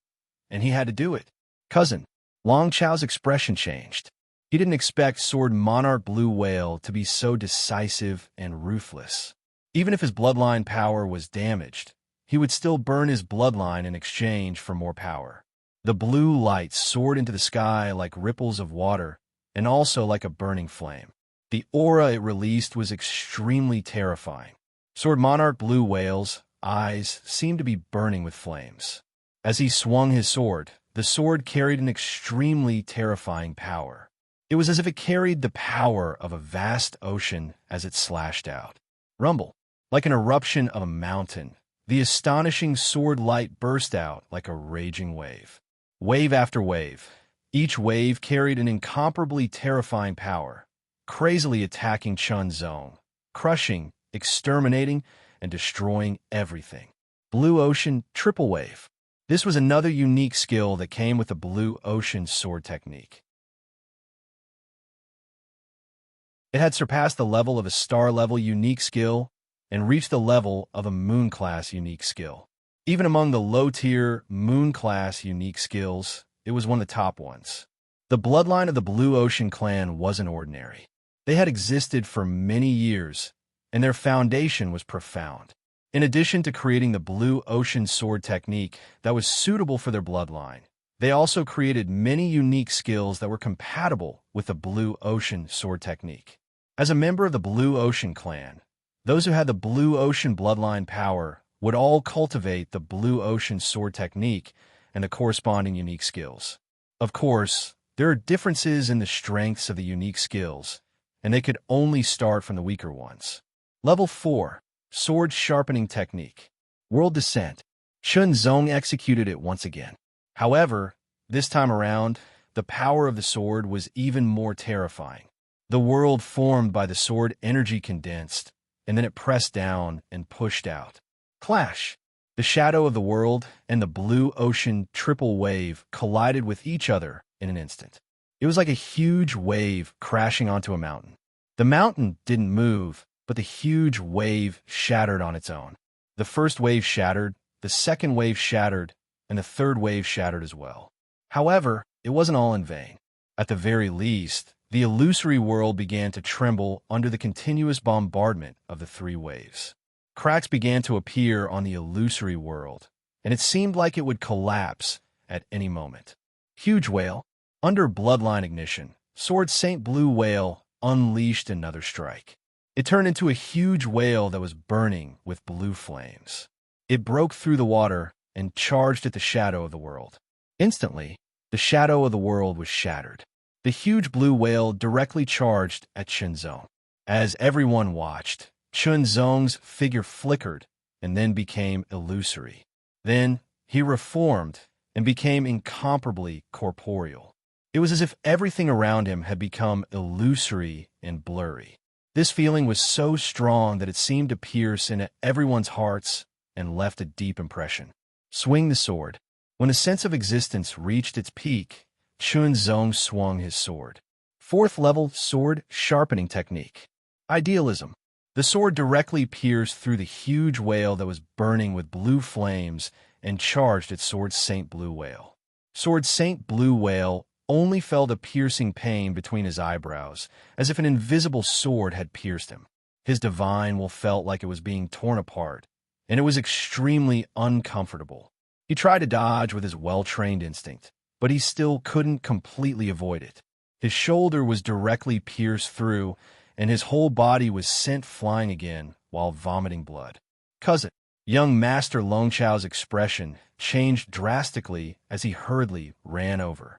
And he had to do it. Cousin. Long Chao's expression changed. He didn't expect Sword Monarch Blue Whale to be so decisive and ruthless. Even if his bloodline power was damaged, he would still burn his bloodline in exchange for more power. The blue light soared into the sky like ripples of water, and also like a burning flame. The aura it released was extremely terrifying. Sword Monarch Blue Whale's eyes seemed to be burning with flames. As he swung his sword, the sword carried an extremely terrifying power. It was as if it carried the power of a vast ocean as it slashed out. Rumble. Like an eruption of a mountain, the astonishing sword light burst out like a raging wave. Wave after wave, each wave carried an incomparably terrifying power, crazily attacking Chunzong, crushing, exterminating, and destroying everything. Blue Ocean Triple Wave. This was another unique skill that came with the Blue Ocean sword technique. It had surpassed the level of a star-level unique skill and reached the level of a moon-class unique skill. Even among the low-tier moon-class unique skills, it was one of the top ones. The bloodline of the Blue Ocean clan wasn't ordinary. They had existed for many years, and their foundation was profound. In addition to creating the Blue Ocean sword technique that was suitable for their bloodline, they also created many unique skills that were compatible with the Blue Ocean sword technique. As a member of the Blue Ocean clan, those who had the Blue Ocean bloodline power would all cultivate the Blue Ocean sword technique and the corresponding unique skills. Of course, there are differences in the strengths of the unique skills, and they could only start from the weaker ones. Level 4. Sword Sharpening Technique. World Descent. Chunzong executed it once again. However, this time around, the power of the sword was even more terrifying. The world formed by the sword energy condensed, and then it pressed down and pushed out. Clash! The shadow of the world and the blue ocean triple wave collided with each other in an instant. It was like a huge wave crashing onto a mountain. The mountain didn't move, but the huge wave shattered on its own. The first wave shattered, the second wave shattered, and the third wave shattered as well. However, it wasn't all in vain. At the very least, the illusory world began to tremble under the continuous bombardment of the three waves. Cracks began to appear on the illusory world, and it seemed like it would collapse at any moment. Huge Whale. Under Bloodline Ignition, Sword Saint Blue Whale unleashed another strike. It turned into a huge whale that was burning with blue flames. It broke through the water and charged at the shadow of the world. Instantly, the shadow of the world was shattered. The huge blue whale directly charged at Chunzong. As everyone watched, Chunzong's figure flickered and then became illusory. Then he reformed and became incomparably corporeal. It was as if everything around him had become illusory and blurry. This feeling was so strong that it seemed to pierce into everyone's hearts and left a deep impression. Swing the sword. When a sense of existence reached its peak, Chunzong swung his sword. 4th level Sword Sharpening Technique. Idealism. The sword directly pierced through the huge whale that was burning with blue flames and charged at Sword Saint Blue Whale. Sword Saint Blue Whale only felt a piercing pain between his eyebrows, as if an invisible sword had pierced him. His divine will felt like it was being torn apart, and it was extremely uncomfortable. He tried to dodge with his well-trained instinct, but he still couldn't completely avoid it. His shoulder was directly pierced through, and his whole body was sent flying again while vomiting blood. Cousin. Young Master Longchao's expression changed drastically as he hurriedly ran over.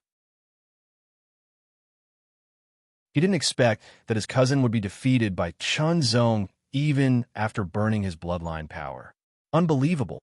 He didn't expect that his cousin would be defeated by Chunzong even after burning his bloodline power. Unbelievable.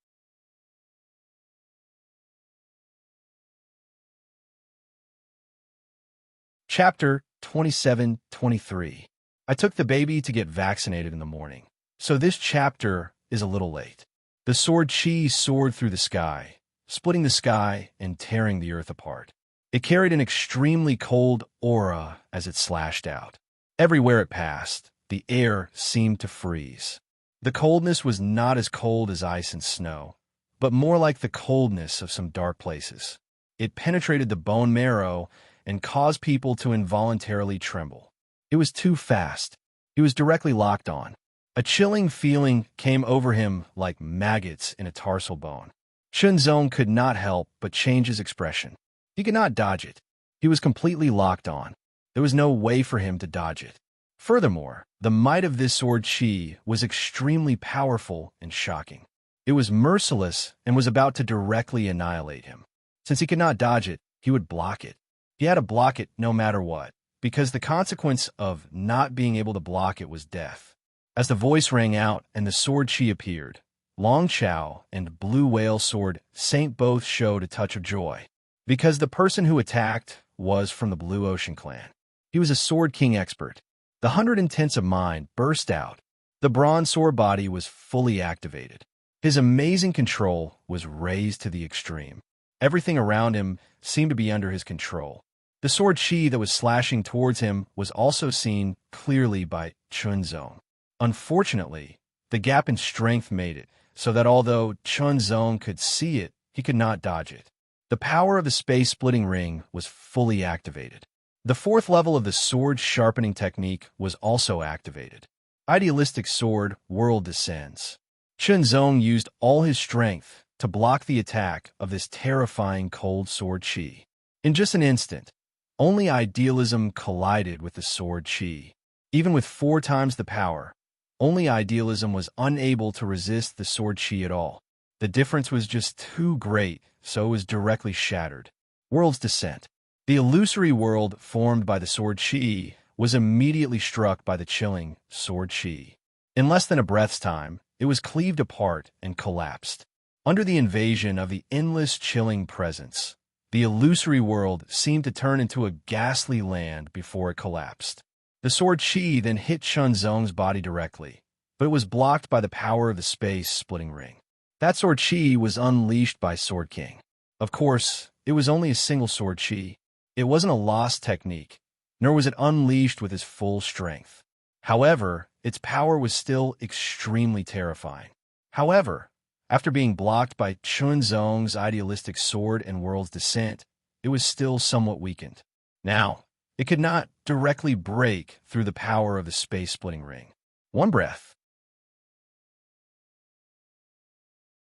Chapter 27-23. I took the baby to get vaccinated in the morning, so this chapter is a little late. The sword Chi soared through the sky, splitting the sky and tearing the earth apart. It carried an extremely cold aura as it slashed out. Everywhere it passed, the air seemed to freeze. The coldness was not as cold as ice and snow, but more like the coldness of some dark places. It penetrated the bone marrow and caused people to involuntarily tremble. It was too fast. He was directly locked on. A chilling feeling came over him like maggots in a tarsal bone. Chunzong could not help but change his expression. He could not dodge it. He was completely locked on. There was no way for him to dodge it. Furthermore, the might of this sword Chi was extremely powerful and shocking. It was merciless and was about to directly annihilate him. Since he could not dodge it, he would block it. He had to block it no matter what, because the consequence of not being able to block it was death. As the voice rang out and the sword Chi appeared, Long Chao and Blue Whale Sword Saint both showed a touch of joy, because the person who attacked was from the Blue Ocean clan. He was a Sword King expert. The 100 Intents of Mind burst out. The bronze sword body was fully activated. His amazing control was raised to the extreme. Everything around him seemed to be under his control. The sword Chi that was slashing towards him was also seen clearly by Chunzong. Unfortunately, the gap in strength made it so that although Chunzong could see it, he could not dodge it. The power of the space-splitting ring was fully activated. The 4th level of the sword sharpening technique was also activated. Idealistic sword World Descends. Chunzong used all his strength to block the attack of this terrifying cold sword Chi. In just an instant, only idealism collided with the sword Chi. Even with 4 times the power, only idealism was unable to resist the sword Chi at all. The difference was just too great so it was directly shattered. World's descent. The illusory world formed by the sword chi was immediately struck by the chilling sword chi. In less than a breath's time, it was cleaved apart and collapsed. Under the invasion of the endless chilling presence, the illusory world seemed to turn into a ghastly land before it collapsed. The sword chi then hit Chunzong's body directly, but it was blocked by the power of the space-splitting ring. That sword chi was unleashed by Sword King. Of course, it was only a single sword chi. It wasn't a lost technique, nor was it unleashed with his full strength. However, its power was still extremely terrifying. However, after being blocked by Chunzong's idealistic sword and world's descent, it was still somewhat weakened. Now, it could not directly break through the power of the space-splitting ring. One breath.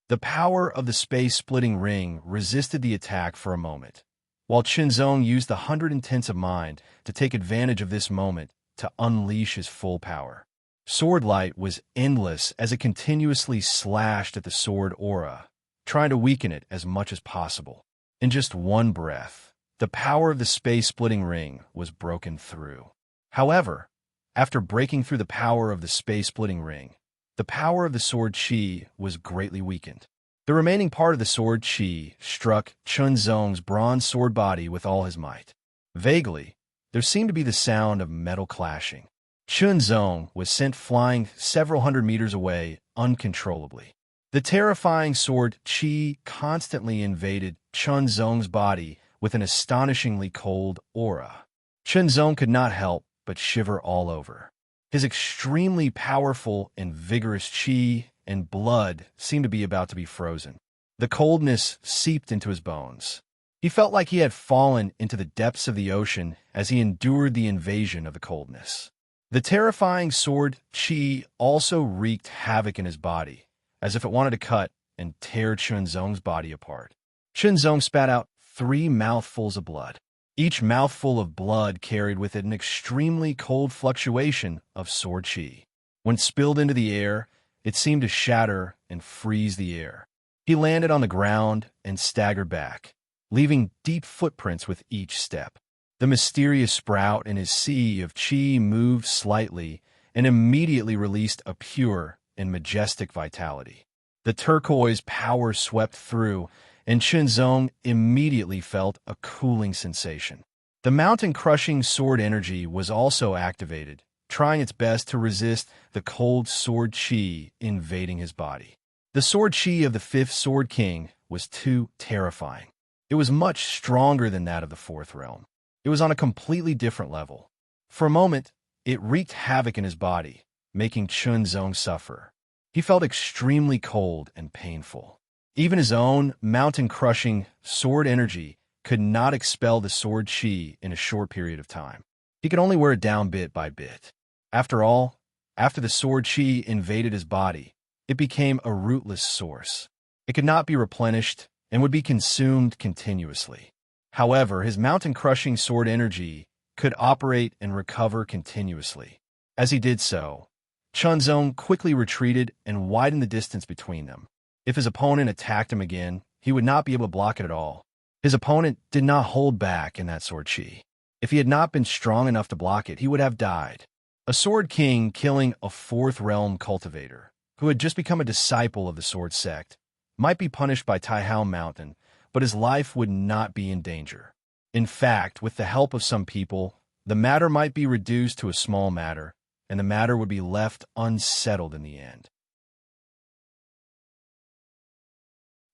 The power of the space-splitting ring resisted the attack for a moment, while Chunzong used the 110s of mind to take advantage of this moment to unleash his full power. Sword light was endless as it continuously slashed at the sword aura, trying to weaken it as much as possible. In just one breath, the power of the space-splitting ring was broken through. However, after breaking through the power of the space-splitting ring, the power of the sword chi was greatly weakened. The remaining part of the sword chi struck Chunzong's bronze sword body with all his might. Vaguely, there seemed to be the sound of metal clashing. Chunzong was sent flying several hundred meters away uncontrollably. The terrifying sword chi constantly invaded Chunzong's body with an astonishingly cold aura. Chunzong could not help but shiver all over. His extremely powerful and vigorous chi and blood seemed to be about to be frozen. The coldness seeped into his bones. He felt like he had fallen into the depths of the ocean as he endured the invasion of the coldness. The terrifying sword chi also wreaked havoc in his body, as if it wanted to cut and tear Chunzong's body apart. Chunzong spat out 3 mouthfuls of blood. Each mouthful of blood carried with it an extremely cold fluctuation of sword chi. When spilled into the air, it seemed to shatter and freeze the air. He landed on the ground and staggered back, leaving deep footprints with each step. The mysterious sprout in his sea of chi moved slightly and immediately released a pure and majestic vitality. The turquoise power swept through, and Chunzong immediately felt a cooling sensation. The mountain-crushing sword energy was also activated, trying its best to resist the cold sword chi invading his body. The sword chi of the 5th Sword King was too terrifying. It was much stronger than that of the 4th realm. It was on a completely different level. For a moment, it wreaked havoc in his body, making Chunzong suffer. He felt extremely cold and painful. Even his own mountain-crushing sword energy could not expel the sword chi in a short period of time. He could only wear it down bit by bit. After all, after the sword chi invaded his body, it became a rootless source. It could not be replenished and would be consumed continuously. However, his mountain-crushing sword energy could operate and recover continuously. As he did so, Chunzong quickly retreated and widened the distance between them. If his opponent attacked him again, he would not be able to block it at all. His opponent did not hold back in that sword chi. If he had not been strong enough to block it, he would have died. A sword king killing a 4th realm cultivator, who had just become a disciple of the sword sect, might be punished by Taihao Mountain, but his life would not be in danger. In fact, with the help of some people, the matter might be reduced to a small matter, and the matter would be left unsettled in the end.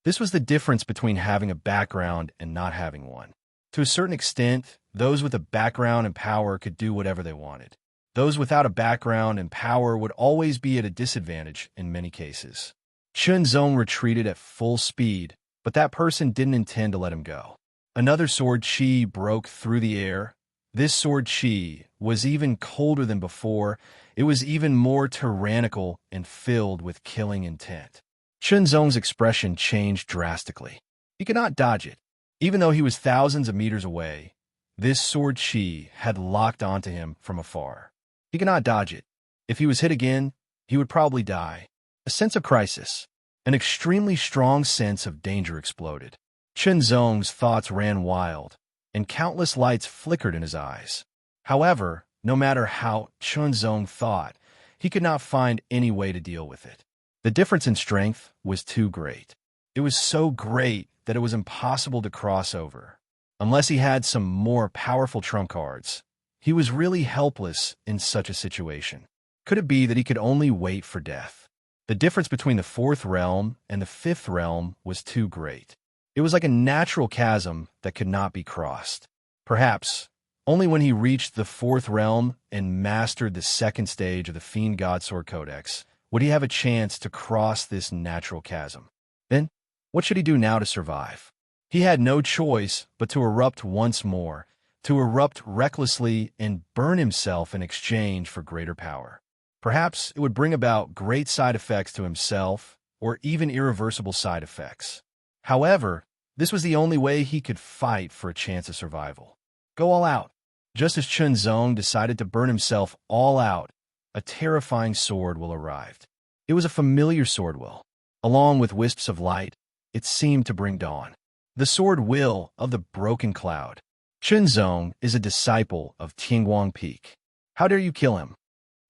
This was the difference between having a background and not having one. To a certain extent, those with a background and power could do whatever they wanted. Those without a background and power would always be at a disadvantage in many cases. Chunzong retreated at full speed, but that person didn't intend to let him go. Another sword chi broke through the air. This sword chi was even colder than before. It was even more tyrannical and filled with killing intent. Chunzong's expression changed drastically. He could not dodge it. Even though he was thousands of meters away, this sword chi had locked onto him from afar. He could not dodge it. If he was hit again, he would probably die. A sense of crisis, an extremely strong sense of danger exploded. Zong's thoughts ran wild, and countless lights flickered in his eyes. However, no matter how Zong thought, he could not find any way to deal with it. The difference in strength was too great. It was so great that it was impossible to cross over. Unless he had some more powerful trump cards, he was really helpless in such a situation. Could it be that he could only wait for death? The difference between the fourth realm and the fifth realm was too great. It was like a natural chasm that could not be crossed. Perhaps only when he reached the fourth realm and mastered the second stage of the Fiend Godsword Codex would he have a chance to cross this natural chasm. Then, what should he do now to survive? He had no choice but to erupt once more, to erupt recklessly and burn himself in exchange for greater power. Perhaps it would bring about great side effects to himself, or even irreversible side effects. However, this was the only way he could fight for a chance of survival. Go all out. Just as Zong decided to burn himself all out, a terrifying sword will arrived. It was a familiar sword will. Along with wisps of light, it seemed to bring dawn. The sword will of the broken cloud. Zong is a disciple of Tianguang Peak. How dare you kill him?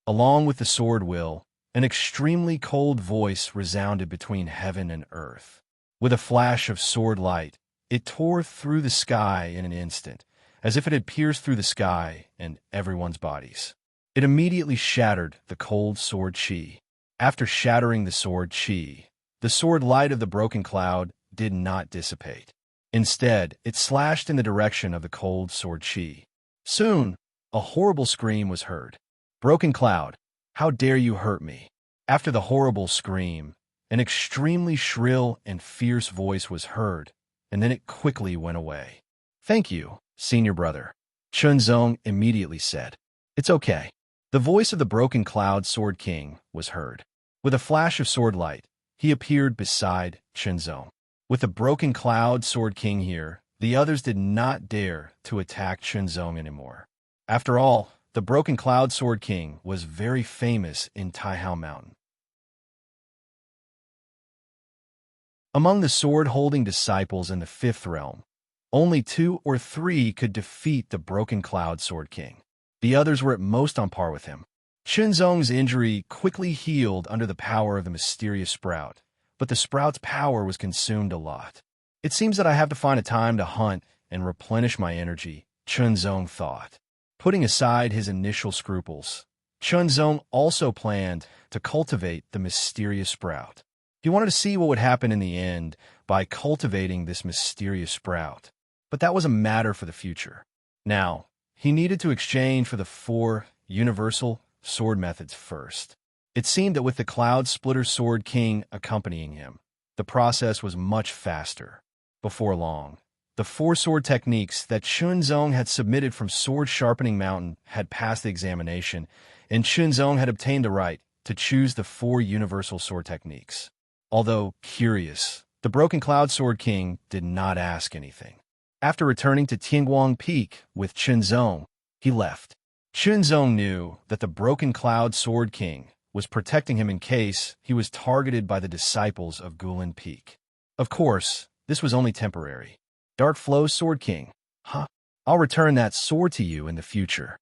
Along with the sword will, an extremely cold voice resounded between heaven and earth. With a flash of sword light, it tore through the sky in an instant, as if it had pierced through the sky and everyone's bodies. It immediately shattered the cold sword chi. After shattering the sword chi, the sword light of the broken cloud did not dissipate. Instead, it slashed in the direction of the cold sword chi. Soon, a horrible scream was heard. Broken cloud, how dare you hurt me? After the horrible scream, an extremely shrill and fierce voice was heard, and then it quickly went away. Thank you, senior brother. Zong immediately said. It's okay. The voice of the broken cloud sword king was heard. With a flash of sword light, he appeared beside Zong. With the broken cloud sword king here, the others did not dare to attack Zong anymore. After all, the broken cloud sword king was very famous in Taihao Mountain. Among the sword-holding disciples in the fifth realm, only 2 or 3 could defeat the broken cloud sword king. The others were at most on par with him. Zong's injury quickly healed under the power of the mysterious sprout, but the sprout's power was consumed a lot. It seems that I have to find a time to hunt and replenish my energy, Zong thought. Putting aside his initial scruples, Zong also planned to cultivate the mysterious sprout. He wanted to see what would happen in the end by cultivating this mysterious sprout, but that was a matter for the future. Now, he needed to exchange for the 4 universal sword methods first. It seemed that with the Cloud Splitter Sword King accompanying him, the process was much faster. Before long, the 4 sword techniques that Zong had submitted from Sword Sharpening Mountain had passed the examination, and Zong had obtained the right to choose the 4 universal sword techniques. Although curious, the Broken Cloud Sword King did not ask anything. After returning to Tianguang Peak with Zong, he left. Zong knew that the Broken Cloud Sword King was protecting him in case he was targeted by the disciples of Guilin Peak. Of course, this was only temporary. Dark Flow Sword King. I'll return that sword to you in the future.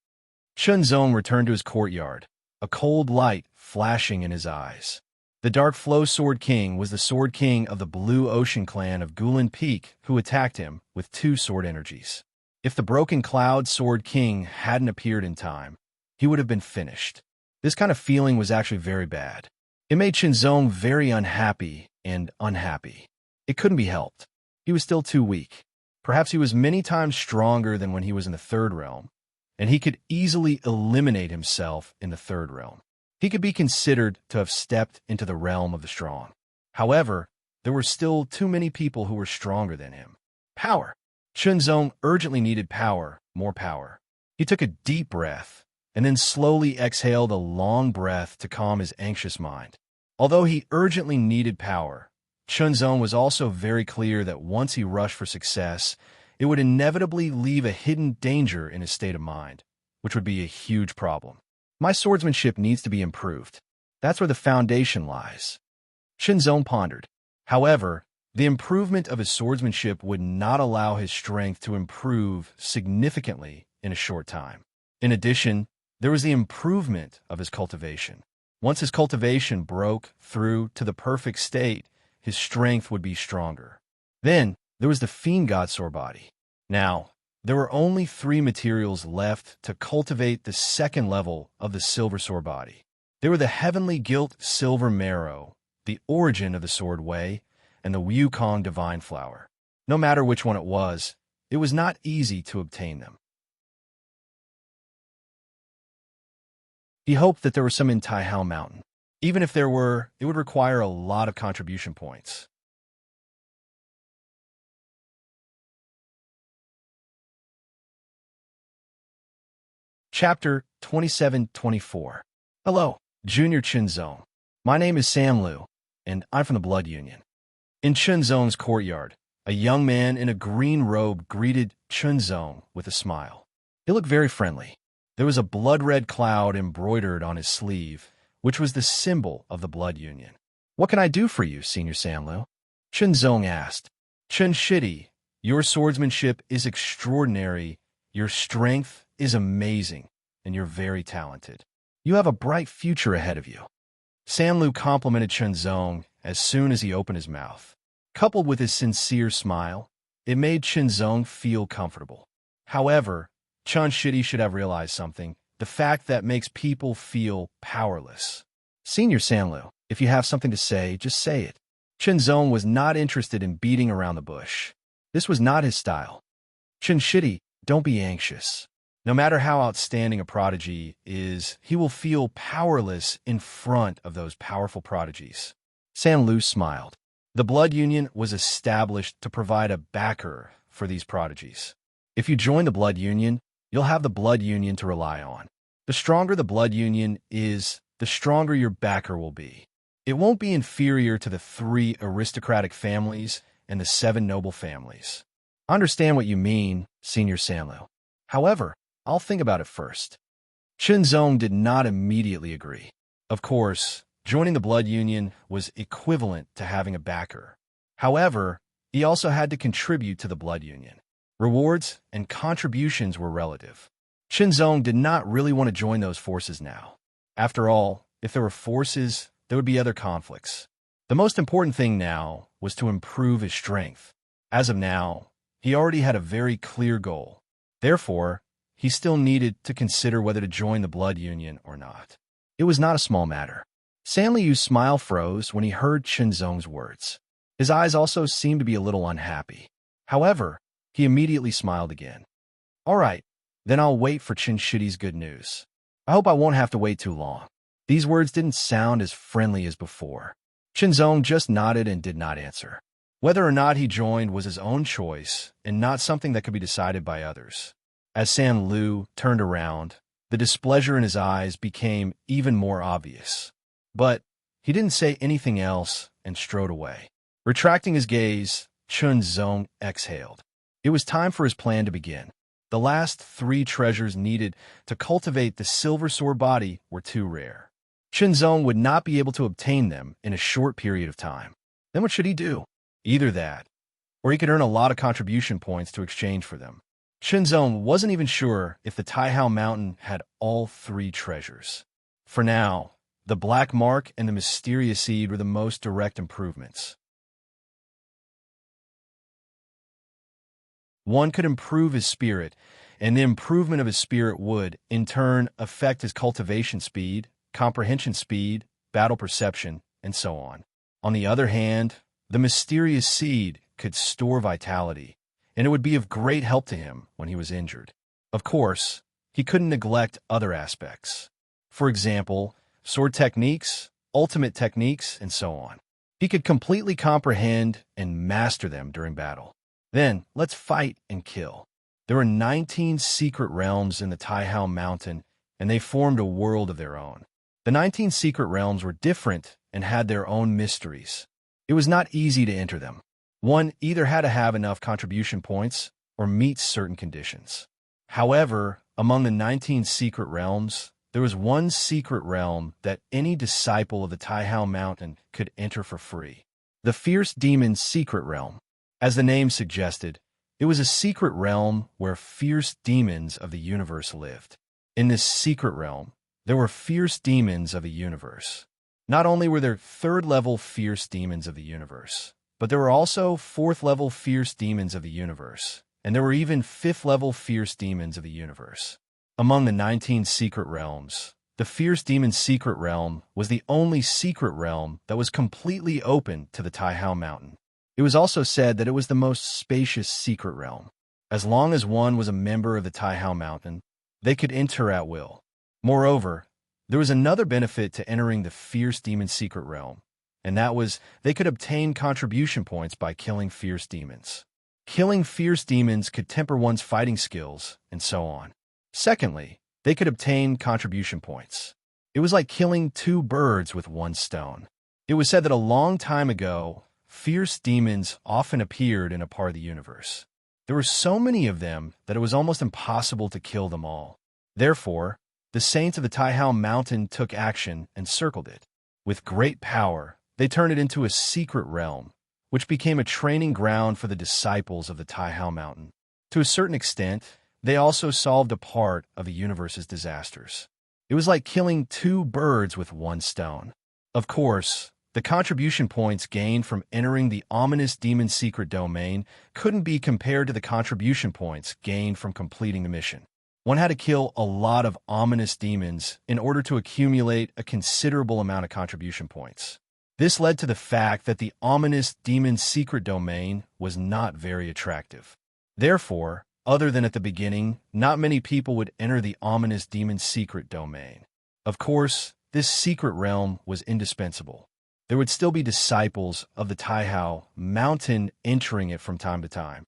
Zong returned to his courtyard, a cold light flashing in his eyes. The Dark Flow Sword King was the Sword King of the Blue Ocean clan of Guilin Peak who attacked him with 2 sword energies. If the Broken Cloud Sword King hadn't appeared in time, he would have been finished. This kind of feeling was actually very bad. It made Zong very unhappy and unhappy. It couldn't be helped. He was still too weak. Perhaps he was many times stronger than when he was in the 3rd realm, and he could easily eliminate himself in the 3rd realm. He could be considered to have stepped into the realm of the strong. However, there were still too many people who were stronger than him. Power. Zong urgently needed power, more power. He took a deep breath, and then slowly exhaled a long breath to calm his anxious mind. Although he urgently needed power, Zong was also very clear that once he rushed for success, it would inevitably leave a hidden danger in his state of mind, which would be a huge problem. My swordsmanship needs to be improved. That's where the foundation lies. Zong pondered. However, The improvement of his swordsmanship would not allow his strength to improve significantly in a short time. In addition, there was the improvement of his cultivation. Once his cultivation broke through to the perfect state, his strength would be stronger. Then, there was the fiend god sword body. Now, there were only 3 materials left to cultivate the second level of the silver sword body. They were the heavenly gilt silver marrow, the origin of the sword way, and the Wukong divine flower. No matter which one it was not easy to obtain them. He hoped that there were some in Taihao Mountain. Even if there were, it would require a lot of contribution points. Chapter 27-24. Hello, Junior Chinzong. My name is Sam Liu, and I'm from the Blood Union. In Chunzong's courtyard, a young man in a green robe greeted Chunzong with a smile. He looked very friendly. There was a blood-red cloud embroidered on his sleeve, which was the symbol of the Blood Union. What can I do for you, Senior Sam Liu? Chunzong asked. Chun Shidi, your swordsmanship is extraordinary, your strength is amazing, and you're very talented. You have a bright future ahead of you. Sam Liu complimented Chunzong as soon as he opened his mouth. Coupled with his sincere smile, it made Chunzong feel comfortable. However, Chun Shidi should have realized something, the fact that makes people feel powerless. Senior Sam Liu, if you have something to say, just say it. Chunzong was not interested in beating around the bush. This was not his style. Chun Shidi, don't be anxious. No matter how outstanding a prodigy is, he will feel powerless in front of those powerful prodigies. Sam Liu smiled. The Blood Union was established to provide a backer for these prodigies. If you join the Blood Union, you'll have the Blood Union to rely on. The stronger the Blood Union is, the stronger your backer will be. It won't be inferior to the 3 aristocratic families and the 7 noble families. I understand what you mean, Senior Sam Liu. However, I'll think about it first. Chunzong did not immediately agree. Of course, joining the Blood Union was equivalent to having a backer. However, he also had to contribute to the Blood Union. Rewards and contributions were relative. Chunzong did not really want to join those forces now. After all, if there were forces, there would be other conflicts. The most important thing now was to improve his strength. As of now, he already had a very clear goal. Therefore, he still needed to consider whether to join the Blood Union or not. It was not a small matter. Sam Liu's smile froze when he heard Chunzong's words. His eyes also seemed to be a little unhappy. However, he immediately smiled again. All right, then I'll wait for Chun Shidi's good news. I hope I won't have to wait too long. These words didn't sound as friendly as before. Chunzong just nodded and did not answer. Whether or not he joined was his own choice and not something that could be decided by others. As Sam Liu turned around, the displeasure in his eyes became even more obvious. But he didn't say anything else and strode away. Retracting his gaze, Chunzong exhaled. It was time for his plan to begin. The last 3 treasures needed to cultivate the silver sword body were too rare. Chunzong would not be able to obtain them in a short period of time. Then what should he do? Either that, or he could earn a lot of contribution points to exchange for them. Chunzong wasn't even sure if the Taihao Mountain had all 3 treasures. For now, the Black Mark and the Mysterious Seed were the most direct improvements. One could improve his spirit, and the improvement of his spirit would, in turn, affect his cultivation speed, comprehension speed, battle perception, and so on. On the other hand, the Mysterious Seed could store vitality, and it would be of great help to him when he was injured. Of course, he couldn't neglect other aspects. For example, sword techniques, ultimate techniques, and so on. He could completely comprehend and master them during battle. Then, let's fight and kill. There were 19 secret realms in the Taihao Mountain, and they formed a world of their own. The 19 secret realms were different and had their own mysteries. It was not easy to enter them. One either had to have enough contribution points or meet certain conditions. However, among the 19 secret realms, there was one secret realm that any disciple of the Taihao Mountain could enter for free. The fierce demon's secret realm. As the name suggested, it was a secret realm where fierce demons of the universe lived. In this secret realm, there were fierce demons of the universe. Not only were there third-level fierce demons of the universe, but there were also fourth-level fierce demons of the universe, and there were even fifth-level fierce demons of the universe. Among the 19 secret realms, the fierce demon's secret realm was the only secret realm that was completely open to the Taihao Mountain. It was also said that it was the most spacious secret realm. As long as one was a member of the Taihao Mountain, they could enter at will. Moreover, there was another benefit to entering the fierce demon's secret realm, and that was they could obtain contribution points by killing fierce demons. Killing fierce demons could temper one's fighting skills, and so on. Secondly, they could obtain contribution points. It was like killing two birds with one stone. It was said that a long time ago, fierce demons often appeared in a part of the universe. There were so many of them that it was almost impossible to kill them all. Therefore, the saints of the Taihao Mountain took action and circled it. With great power, they turned it into a secret realm, which became a training ground for the disciples of the Taihao Mountain. To a certain extent, they also solved a part of the universe's disasters. It was like killing two birds with one stone. Of course, the contribution points gained from entering the ominous demon secret domain couldn't be compared to the contribution points gained from completing the mission. One had to kill a lot of ominous demons in order to accumulate a considerable amount of contribution points. This led to the fact that the ominous demon secret domain was not very attractive. Therefore, other than at the beginning, not many people would enter the ominous demon secret domain. Of course, this secret realm was indispensable. There would still be disciples of the Taihao Mountain entering it from time to time.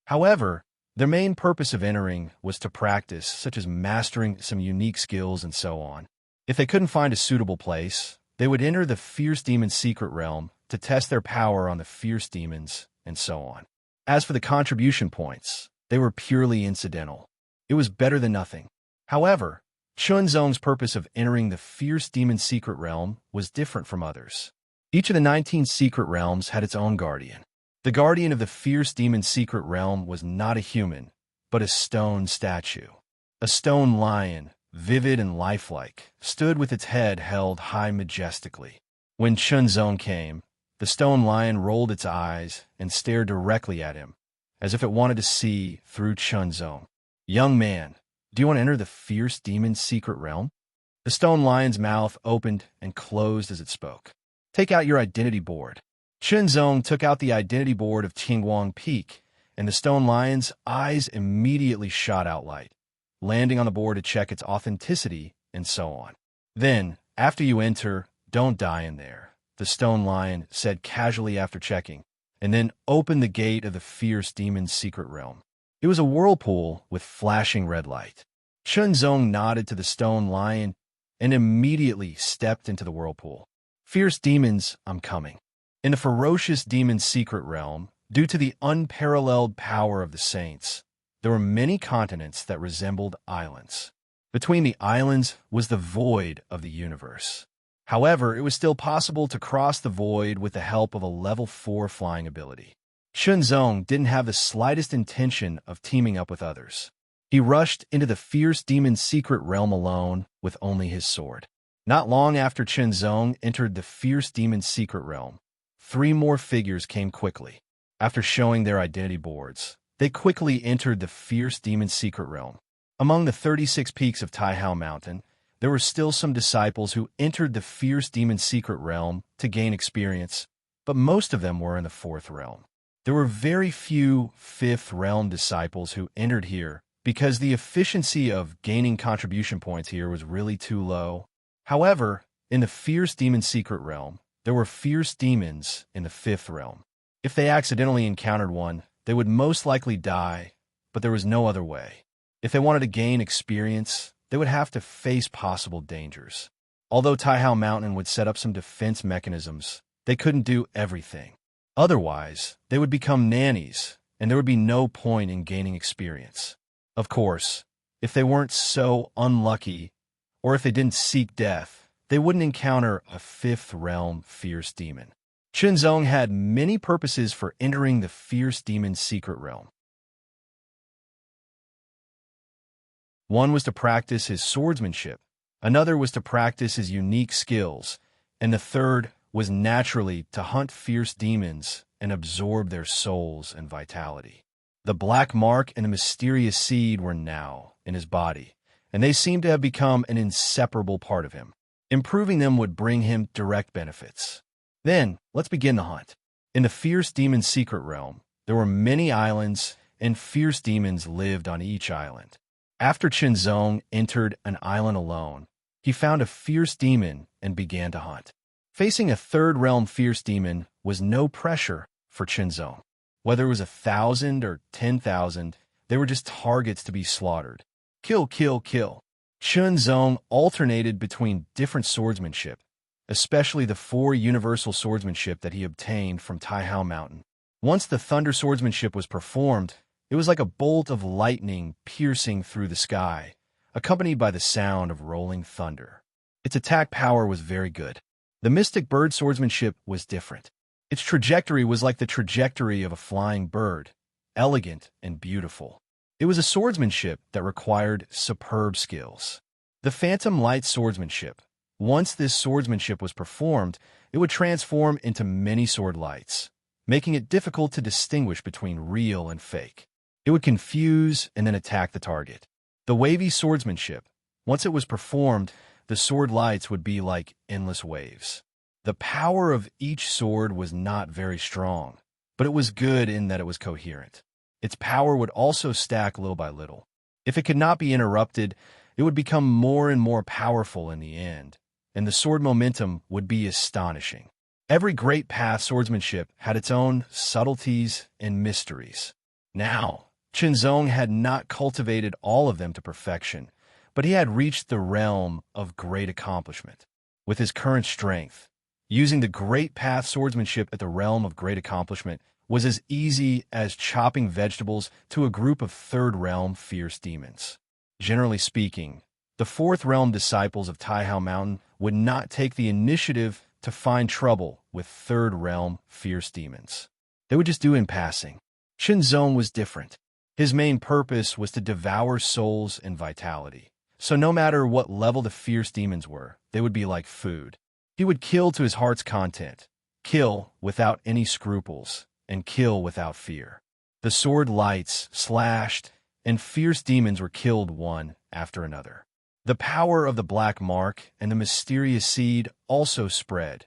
However, their main purpose of entering was to practice, such as mastering some unique skills and so on. If they couldn't find a suitable place, they would enter the fierce demon secret realm to test their power on the fierce demons, and so on. As for the contribution points, they were purely incidental. It was better than nothing. However, Chunzong's purpose of entering the fierce demon secret realm was different from others. Each of the 19 secret realms had its own guardian. The guardian of the fierce demon secret realm was not a human, but a stone statue. A stone lion, vivid and lifelike, stood with its head held high majestically. When Chunzong came, the stone lion rolled its eyes and stared directly at him, as if it wanted to see through Chunzong. "Young man, do you want to enter the fierce demon's secret realm?" The stone lion's mouth opened and closed as it spoke. "Take out your identity board." Chunzong took out the identity board of Qingguang Peak, and the stone lion's eyes immediately shot out light, landing on the board to check its authenticity, and so on. "Then, after you enter, don't die in there," the stone lion said casually after checking, and then opened the gate of the fierce demon's secret realm. It was a whirlpool with flashing red light. Chunzong nodded to the stone lion and immediately stepped into the whirlpool. "Fierce demons, I'm coming." In the ferocious demon's secret realm, due to the unparalleled power of the saints, there were many continents that resembled islands. Between the islands was the void of the universe. However, it was still possible to cross the void with the help of a level 4 flying ability. Chunzong didn't have the slightest intention of teaming up with others. He rushed into the fierce demon's secret realm alone with only his sword. Not long after Chunzong entered the fierce demon's secret realm, 3 more figures came quickly. After showing their identity boards, they quickly entered the fierce demon's secret realm. Among the 36 peaks of Taihao Mountain, there were still some disciples who entered the fierce demon's secret realm to gain experience, but most of them were in the 4th realm. There were very few 5th realm disciples who entered here because the efficiency of gaining contribution points here was really too low. However, in the fierce demon secret realm, there were fierce demons in the 5th realm. If they accidentally encountered one, they would most likely die, but there was no other way. If they wanted to gain experience, they would have to face possible dangers. Although Taihao Mountain would set up some defense mechanisms, they couldn't do everything. Otherwise, they would become nannies, and there would be no point in gaining experience. Of course, if they weren't so unlucky, or if they didn't seek death, they wouldn't encounter a fifth realm fierce demon. Chunzong had many purposes for entering the fierce demon's secret realm. One was to practice his swordsmanship, another was to practice his unique skills, and the third was naturally to hunt fierce demons and absorb their souls and vitality. The black mark and the mysterious seed were now in his body, and they seemed to have become an inseparable part of him. Improving them would bring him direct benefits. Then, let's begin the hunt. In the fierce demon's secret realm, there were many islands, and fierce demons lived on each island. After Chunzong entered an island alone, he found a fierce demon and began to hunt. Facing a third realm fierce demon was no pressure for Chunzong. Whether it was 1,000 or 10,000, they were just targets to be slaughtered. Kill, kill, kill. Chunzong alternated between different swordsmanship, especially the 4 universal swordsmanship that he obtained from Taihao Mountain. Once the thunder swordsmanship was performed, it was like a bolt of lightning piercing through the sky, accompanied by the sound of rolling thunder. Its attack power was very good. The mystic bird swordsmanship was different. Its trajectory was like the trajectory of a flying bird, elegant and beautiful. It was a swordsmanship that required superb skills. The phantom light swordsmanship. Once this swordsmanship was performed, it would transform into many sword lights, making it difficult to distinguish between real and fake. It would confuse and then attack the target. The wavy swordsmanship. Once it was performed, the sword lights would be like endless waves. The power of each sword was not very strong, but it was good in that it was coherent. Its power would also stack little by little. If it could not be interrupted, it would become more and more powerful in the end, and the sword momentum would be astonishing. Every great path swordsmanship had its own subtleties and mysteries. Now, Chunzong had not cultivated all of them to perfection, but he had reached the realm of great accomplishment. With his current strength, using the great path swordsmanship at the realm of great accomplishment was as easy as chopping vegetables to a group of third realm fierce demons. Generally speaking, the fourth realm disciples of Taihao Mountain would not take the initiative to find trouble with third realm fierce demons. They would just do in passing. Chunzong was different. His main purpose was to devour souls and vitality. So no matter what level the fierce demons were, they would be like food. He would kill to his heart's content, kill without any scruples, and kill without fear. The sword lights slashed, and fierce demons were killed one after another. The power of the black mark and the mysterious seed also spread,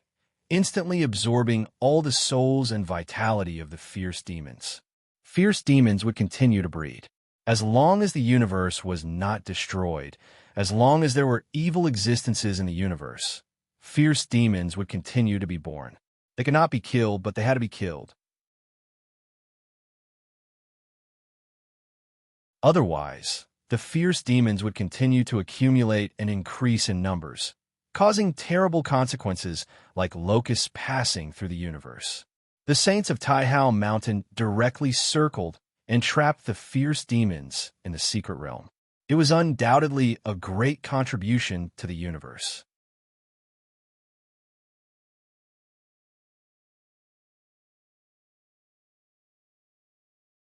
instantly absorbing all the souls and vitality of the fierce demons. Fierce demons would continue to breed. As long as the universe was not destroyed, as long as there were evil existences in the universe, fierce demons would continue to be born. They could not be killed, but they had to be killed. Otherwise, the fierce demons would continue to accumulate and increase in numbers, causing terrible consequences like locusts passing through the universe. The saints of Taihao Mountain directly circled and trapped the fierce demons in the secret realm. It was undoubtedly a great contribution to the universe.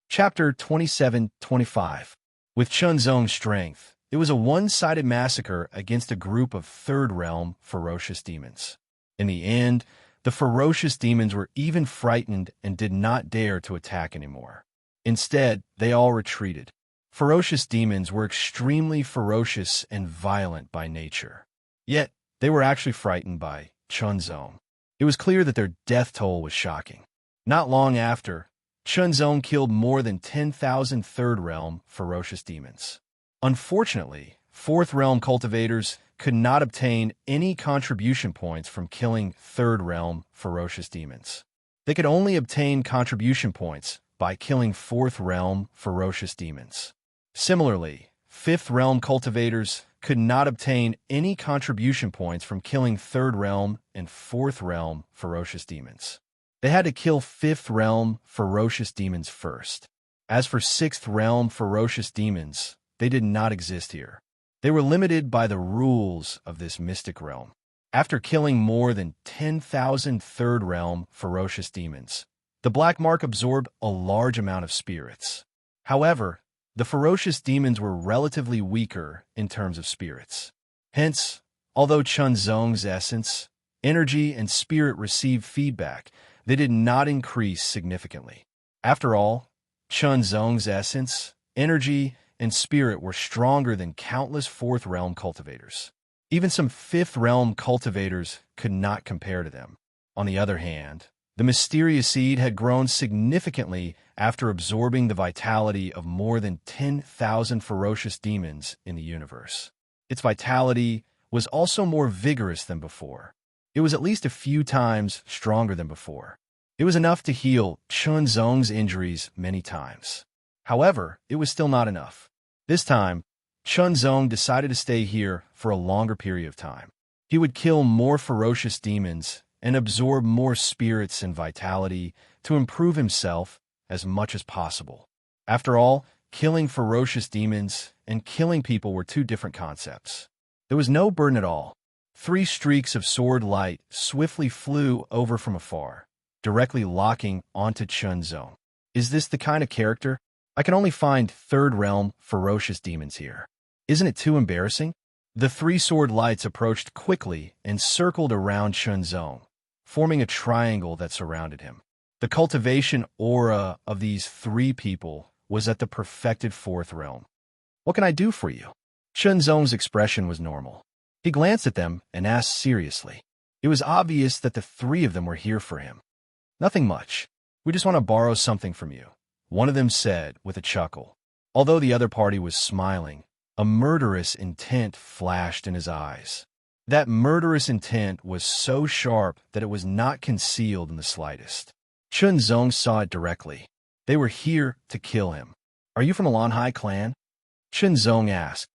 Chapter 27-25. With Chunzong's strength, it was a one-sided massacre against a group of third realm ferocious demons. In the end, the ferocious demons were even frightened and did not dare to attack anymore. Instead, they all retreated. Ferocious demons were extremely ferocious and violent by nature. Yet, they were actually frightened by Chunzong. It was clear that their death toll was shocking. Not long after, Chunzong killed more than 10,000 third realm ferocious demons. Unfortunately, fourth realm cultivators could not obtain any contribution points from killing third realm ferocious demons. They could only obtain contribution points by killing fourth realm ferocious demons. Similarly, fifth realm cultivators could not obtain any contribution points from killing third realm and fourth realm ferocious demons. They had to kill fifth realm ferocious demons first. As for sixth realm ferocious demons, they did not exist here. They were limited by the rules of this mystic realm. After killing more than 10,000 Third Realm ferocious demons, the Black Mark absorbed a large amount of spirits. However, the ferocious demons were relatively weaker in terms of spirits. Hence, although Chunzong's essence, energy, and spirit received feedback, they did not increase significantly. After all, Chunzong's essence, energy, and spirit were stronger than countless Fourth Realm cultivators. Even some Fifth Realm cultivators could not compare to them. On the other hand, the mysterious seed had grown significantly after absorbing the vitality of more than 10,000 ferocious demons in the universe. Its vitality was also more vigorous than before. It was at least a few times stronger than before. It was enough to heal Chunzong's injuries many times. However, it was still not enough. This time, Chunzong decided to stay here for a longer period of time. He would kill more ferocious demons and absorb more spirits and vitality to improve himself as much as possible. After all, killing ferocious demons and killing people were two different concepts. There was no burden at all. 3 streaks of sword light swiftly flew over from afar, directly locking onto Chunzong. Is this the kind of character? I can only find Third Realm ferocious demons here. Isn't it too embarrassing? The 3 sword lights approached quickly and circled around Chunzong, forming a triangle that surrounded him. The cultivation aura of these 3 people was at the perfected Fourth Realm. What can I do for you? Chunzong's expression was normal. He glanced at them and asked seriously. It was obvious that the 3 of them were here for him. Nothing much. We just want to borrow something from you, one of them said with a chuckle. Although the other party was smiling, a murderous intent flashed in his eyes. That murderous intent was so sharp that it was not concealed in the slightest. Chunzong saw it directly. They were here to kill him. Are you from a Lanhai clan? Chunzong asked.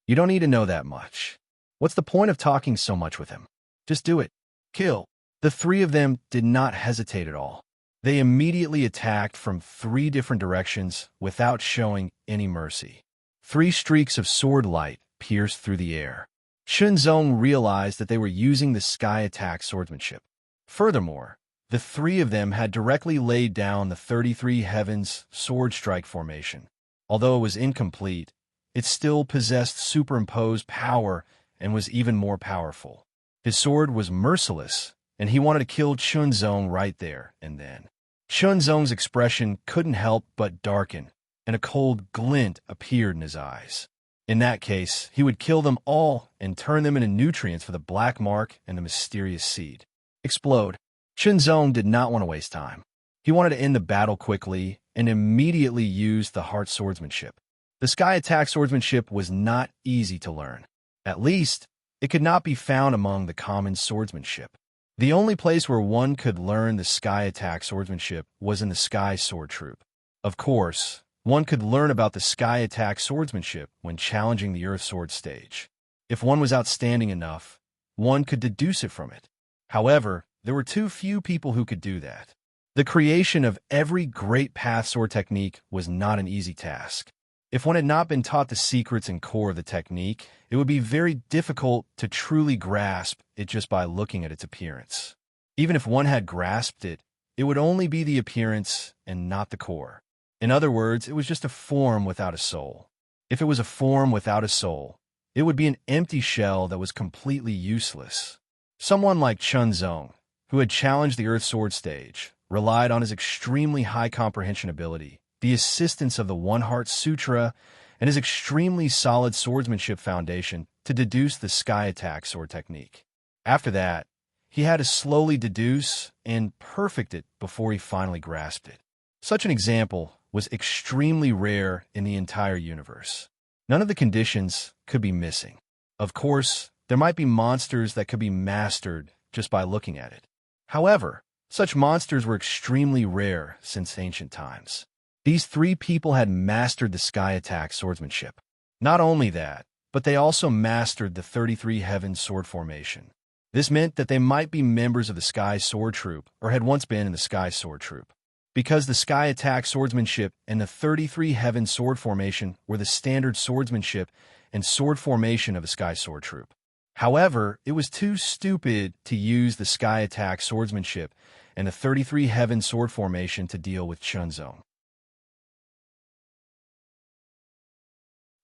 You don't need to know that much. What's the point of talking so much with him? Just do it. Kill. The 3 of them did not hesitate at all. They immediately attacked from 3 different directions without showing any mercy. 3 streaks of sword light pierced through the air. Chunzong realized that they were using the sky attack swordsmanship. Furthermore, the 3 of them had directly laid down the 33 Heavens sword strike formation. Although it was incomplete, it still possessed superimposed power and was even more powerful. His sword was merciless, and he wanted to kill Chunzong right there and then. Chunzong's expression couldn't help but darken, and a cold glint appeared in his eyes. In that case, he would kill them all and turn them into nutrients for the Black Mark and the mysterious seed. Explode. Chunzong did not want to waste time. He wanted to end the battle quickly and immediately used the heart swordsmanship. The sky attack swordsmanship was not easy to learn. At least, it could not be found among the common swordsmanship. The only place where one could learn the sky attack swordsmanship was in the Sky Sword Troop. Of course, one could learn about the sky attack swordsmanship when challenging the Earth Sword stage. If one was outstanding enough, one could deduce it from it. However, there were too few people who could do that. The creation of every great path sword technique was not an easy task. If one had not been taught the secrets and core of the technique, it would be very difficult to truly grasp it just by looking at its appearance. Even if one had grasped it, it would only be the appearance and not the core. In other words, it was just a form without a soul. If it was a form without a soul, it would be an empty shell that was completely useless. Someone like Chunzong, who had challenged the Earth Sword stage, relied on his extremely high comprehension ability, the assistance of the One Heart Sutra, and his extremely solid swordsmanship foundation to deduce the sky attack sword technique. After that, he had to slowly deduce and perfect it before he finally grasped it. Such an example was extremely rare in the entire universe. None of the conditions could be missing. Of course, there might be monsters that could be mastered just by looking at it. However, such monsters were extremely rare since ancient times. These 3 people had mastered the sky attack swordsmanship. Not only that, but they also mastered the 33 Heavens sword formation. This meant that they might be members of the Sky Sword Troop or had once been in the Sky Sword Troop. Because the sky attack swordsmanship and the 33 heaven sword formation were the standard swordsmanship and sword formation of a sky sword troop. However, it was too stupid to use the sky attack swordsmanship and the 33 heaven sword formation to deal with Chunzong.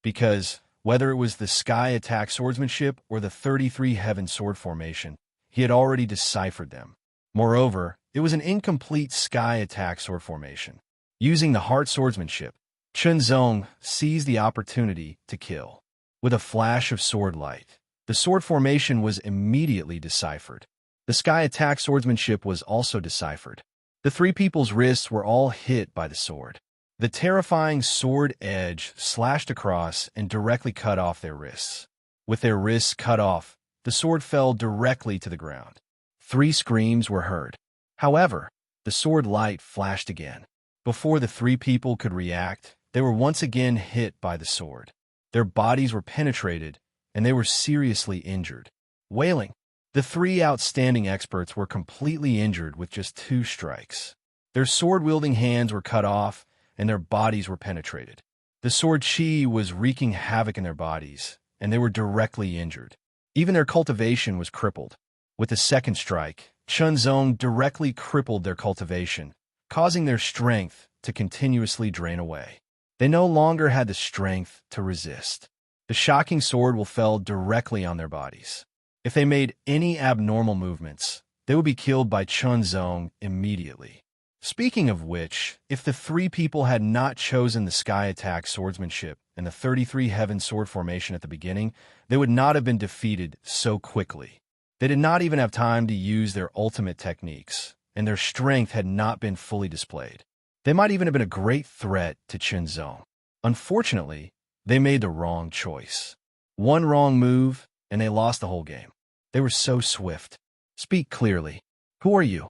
Because whether it was the sky attack swordsmanship or the 33 heaven sword formation, he had already deciphered them. Moreover, it was an incomplete sky attack sword formation. Using the heart swordsmanship, Chunzong seized the opportunity to kill. With a flash of sword light, the sword formation was immediately deciphered. The sky attack swordsmanship was also deciphered. The three people's wrists were all hit by the sword. The terrifying sword edge slashed across and directly cut off their wrists. With their wrists cut off, the sword fell directly to the ground. 3 screams were heard. However, the sword light flashed again. Before the 3 people could react, they were once again hit by the sword. Their bodies were penetrated, and they were seriously injured. Wailing, the 3 outstanding experts were completely injured with just 2 strikes. Their sword-wielding hands were cut off, and their bodies were penetrated. The sword chi was wreaking havoc in their bodies, and they were directly injured. Even their cultivation was crippled. With the second strike, Chunzong directly crippled their cultivation, causing their strength to continuously drain away. They no longer had the strength to resist. The shocking sword will fell directly on their bodies. If they made any abnormal movements, they would be killed by Chunzong immediately. Speaking of which, if the 3 people had not chosen the sky attack swordsmanship and the 33 heaven sword formation at the beginning, they would not have been defeated so quickly. They did not even have time to use their ultimate techniques, and their strength had not been fully displayed. They might even have been a great threat to Chunzong. Unfortunately, they made the wrong choice. One wrong move, and they lost the whole game. They were so swift. Speak clearly. Who are you?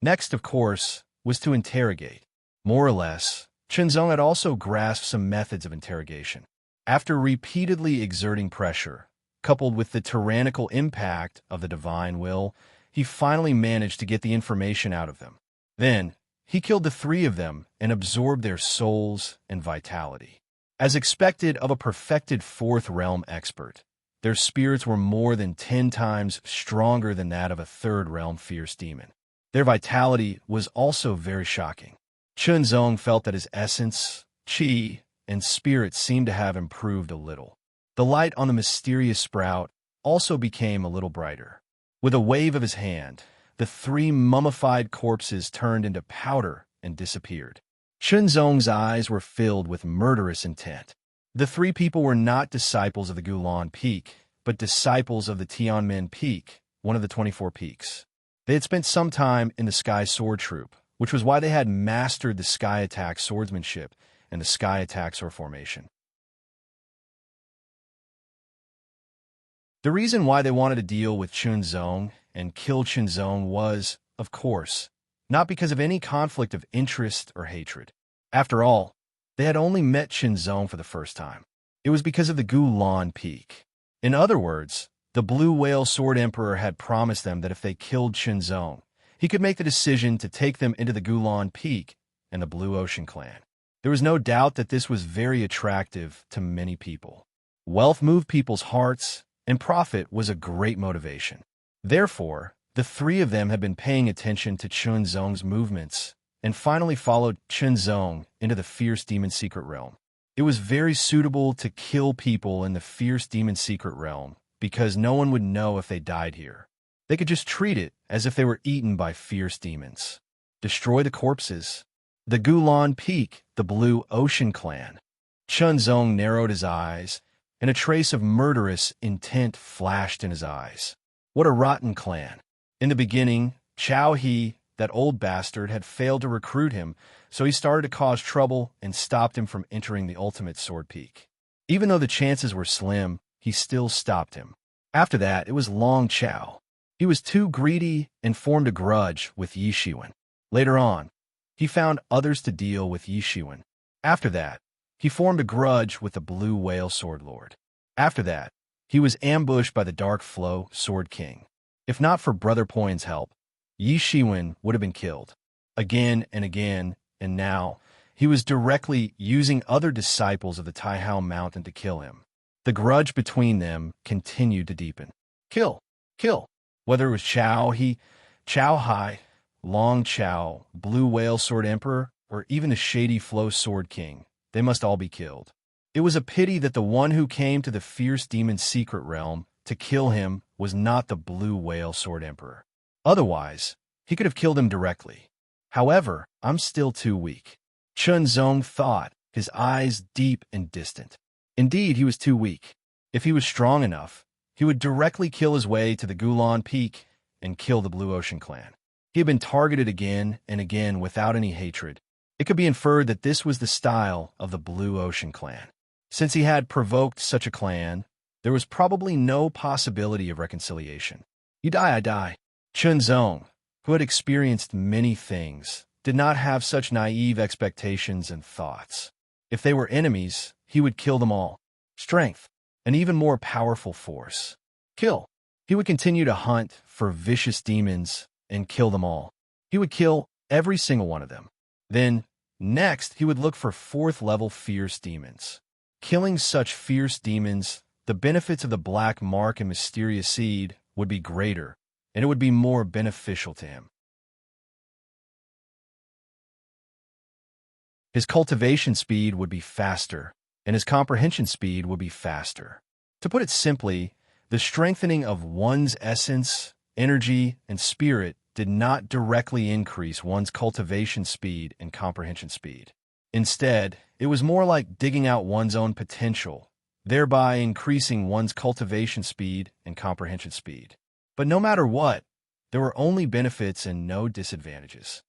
Next, of course, was to interrogate. More or less, Chunzong had also grasped some methods of interrogation. After repeatedly exerting pressure, coupled with the tyrannical impact of the divine will, he finally managed to get the information out of them. Then, he killed the 3 of them and absorbed their souls and vitality. As expected of a perfected 4th realm expert, their spirits were more than 10 times stronger than that of a 3rd realm fierce demon. Their vitality was also very shocking. Chunzong felt that his essence, chi, and spirit seemed to have improved a little. The light on the mysterious sprout also became a little brighter. With a wave of his hand, the 3 mummified corpses turned into powder and disappeared. Chunzong's eyes were filled with murderous intent. The 3 people were not disciples of the Gulan Peak, but disciples of the Tianmen Peak, one of the 24 peaks. They had spent some time in the Sky Sword Troop, which was why they had mastered the Sky Attack swordsmanship and the Sky Attack sword formation. The reason why they wanted to deal with Chunzong and kill Chunzong was, of course, not because of any conflict of interest or hatred. After all, they had only met Chunzong for the first time. It was because of the Gulan Peak. In other words, the Blue Whale Sword Emperor had promised them that if they killed Chunzong, he could make the decision to take them into the Gulan Peak and the Blue Ocean Clan. There was no doubt that this was very attractive to many people. Wealth moved people's hearts, and profit was a great motivation. Therefore, the 3 of them had been paying attention to Chunzong's movements and finally followed Chunzong into the Fierce Demon Secret Realm. It was very suitable to kill people in the Fierce Demon Secret Realm because no one would know if they died here. They could just treat it as if they were eaten by fierce demons. Destroy the corpses. The Gulan Peak, the Blue Ocean Clan. Chunzong narrowed his eyes, and a trace of murderous intent flashed in his eyes. What a rotten clan. In the beginning, Chao He, that old bastard, had failed to recruit him, so he started to cause trouble and stopped him from entering the Ultimate Sword Peak. Even though the chances were slim, he still stopped him. After that, it was Long Chao. He was too greedy and formed a grudge with Yi Shiwen. Later on, he found others to deal with Yi Shiwen. After that, he formed a grudge with the Blue Whale Sword Lord. After that, he was ambushed by the Dark Flow Sword King. If not for Brother Poin's help, Yi Shiwen would have been killed. again and again, and now he was directly using other disciples of the Taihao Mountain to kill him. The grudge between them continued to deepen. Kill, kill. Whether it was Chao He, Chao Hai, Long Chao, Blue Whale Sword Emperor, or even the Shady Flow Sword King, they must all be killed. It was a pity that the one who came to the fierce demon's secret realm to kill him was not the Blue Whale Sword Emperor. Otherwise, he could have killed him directly. However, I'm still too weak. Chunzong thought, his eyes deep and distant. Indeed, he was too weak. If he was strong enough, he would directly kill his way to the Gulan Peak and kill the Blue Ocean Clan. He had been targeted again and again without any hatred. It could be inferred that this was the style of the Blue Ocean Clan. Since he had provoked such a clan, there was probably no possibility of reconciliation. You die, I die. Chunzong, who had experienced many things, did not have such naive expectations and thoughts. If they were enemies, he would kill them all. Strength, an even more powerful force. Kill. He would continue to hunt for vicious demons and kill them all. He would kill every single one of them. Then, next, he would look for fourth-level fierce demons. Killing such fierce demons, the benefits of the black mark and mysterious seed would be greater, and it would be more beneficial to him. His cultivation speed would be faster, and his comprehension speed would be faster. To put it simply, the strengthening of one's essence, energy, and spirit did not directly increase one's cultivation speed and comprehension speed. Instead, it was more like digging out one's own potential, thereby increasing one's cultivation speed and comprehension speed. But no matter what, there were only benefits and no disadvantages.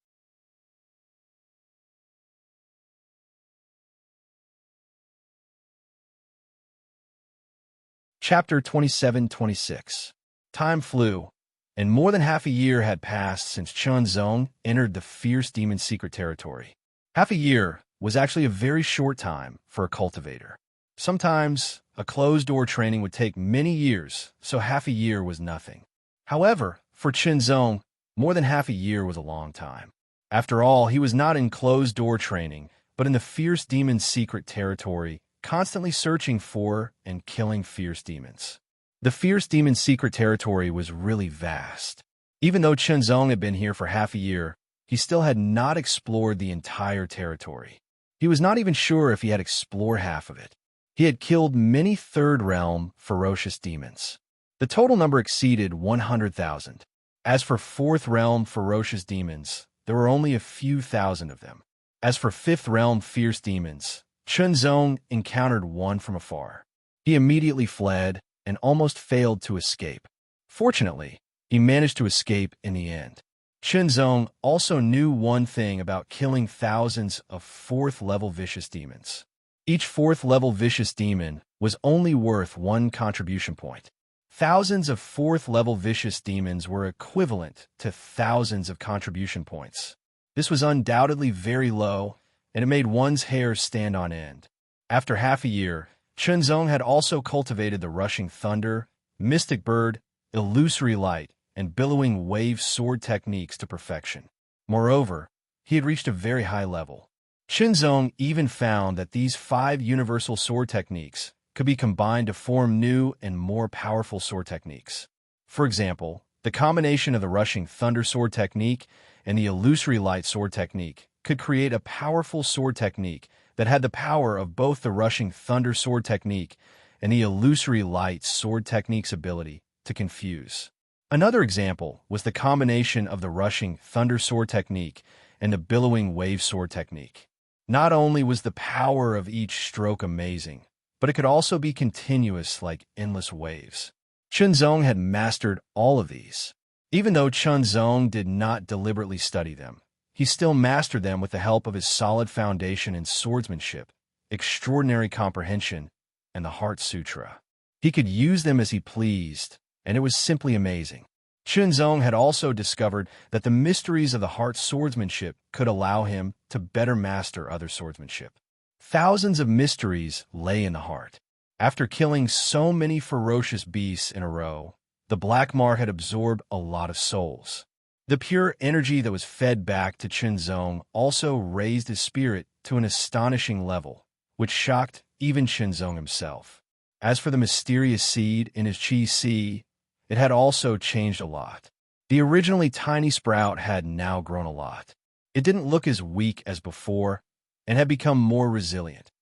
Chapter 27-26. Time flew, and more than half a year had passed since Chunzong entered the fierce demon's secret territory. Half a year was actually a very short time for a cultivator. Sometimes, a closed-door training would take many years, so half a year was nothing. However, for Chunzong, more than half a year was a long time. After all, he was not in closed-door training, but in the fierce demon's secret territory, constantly searching for and killing fierce demons. The fierce demon's secret territory was really vast. Even though Chunzong had been here for half a year, he still had not explored the entire territory. He was not even sure if he had explored half of it. He had killed many third-realm ferocious demons. The total number exceeded 100,000. As for fourth-realm ferocious demons, there were only a few thousand of them. As for fifth-realm fierce demons, Chunzong encountered one from afar. He immediately fled and almost failed to escape. Fortunately, he managed to escape in the end. Chunzong also knew one thing about killing thousands of fourth-level vicious demons. Each fourth-level vicious demon was only worth 1 contribution point. Thousands of fourth-level vicious demons were equivalent to thousands of contribution points. This was undoubtedly very low, and it made one's hair stand on end. After half a year, Chunzong had also cultivated the rushing thunder, mystic bird, illusory light, and billowing wave sword techniques to perfection. Moreover, he had reached a very high level. Chunzong even found that these 5 universal sword techniques could be combined to form new and more powerful sword techniques. For example, the combination of the rushing thunder sword technique and the illusory light sword technique could create a powerful sword technique that had the power of both the rushing thunder sword technique and the illusory light sword technique's ability to confuse. Another example was the combination of the rushing thunder sword technique and the billowing wave sword technique. Not only was the power of each stroke amazing, but it could also be continuous like endless waves. Chunzong had mastered all of these. Even though Chunzong did not deliberately study them, he still mastered them with the help of his solid foundation in swordsmanship, extraordinary comprehension, and the Heart Sutra. He could use them as he pleased, and it was simply amazing. Chunzong had also discovered that the mysteries of the Heart swordsmanship could allow him to better master other swordsmanship. Thousands of mysteries lay in the heart. After killing so many ferocious beasts in a row, the Black Mar had absorbed a lot of souls. The pure energy that was fed back to Chunzong also raised his spirit to an astonishing level, which shocked even Chunzong himself. As for the mysterious seed in his chi sea, it had also changed a lot. The originally tiny sprout had now grown a lot. It didn't look as weak as before and had become more resilient.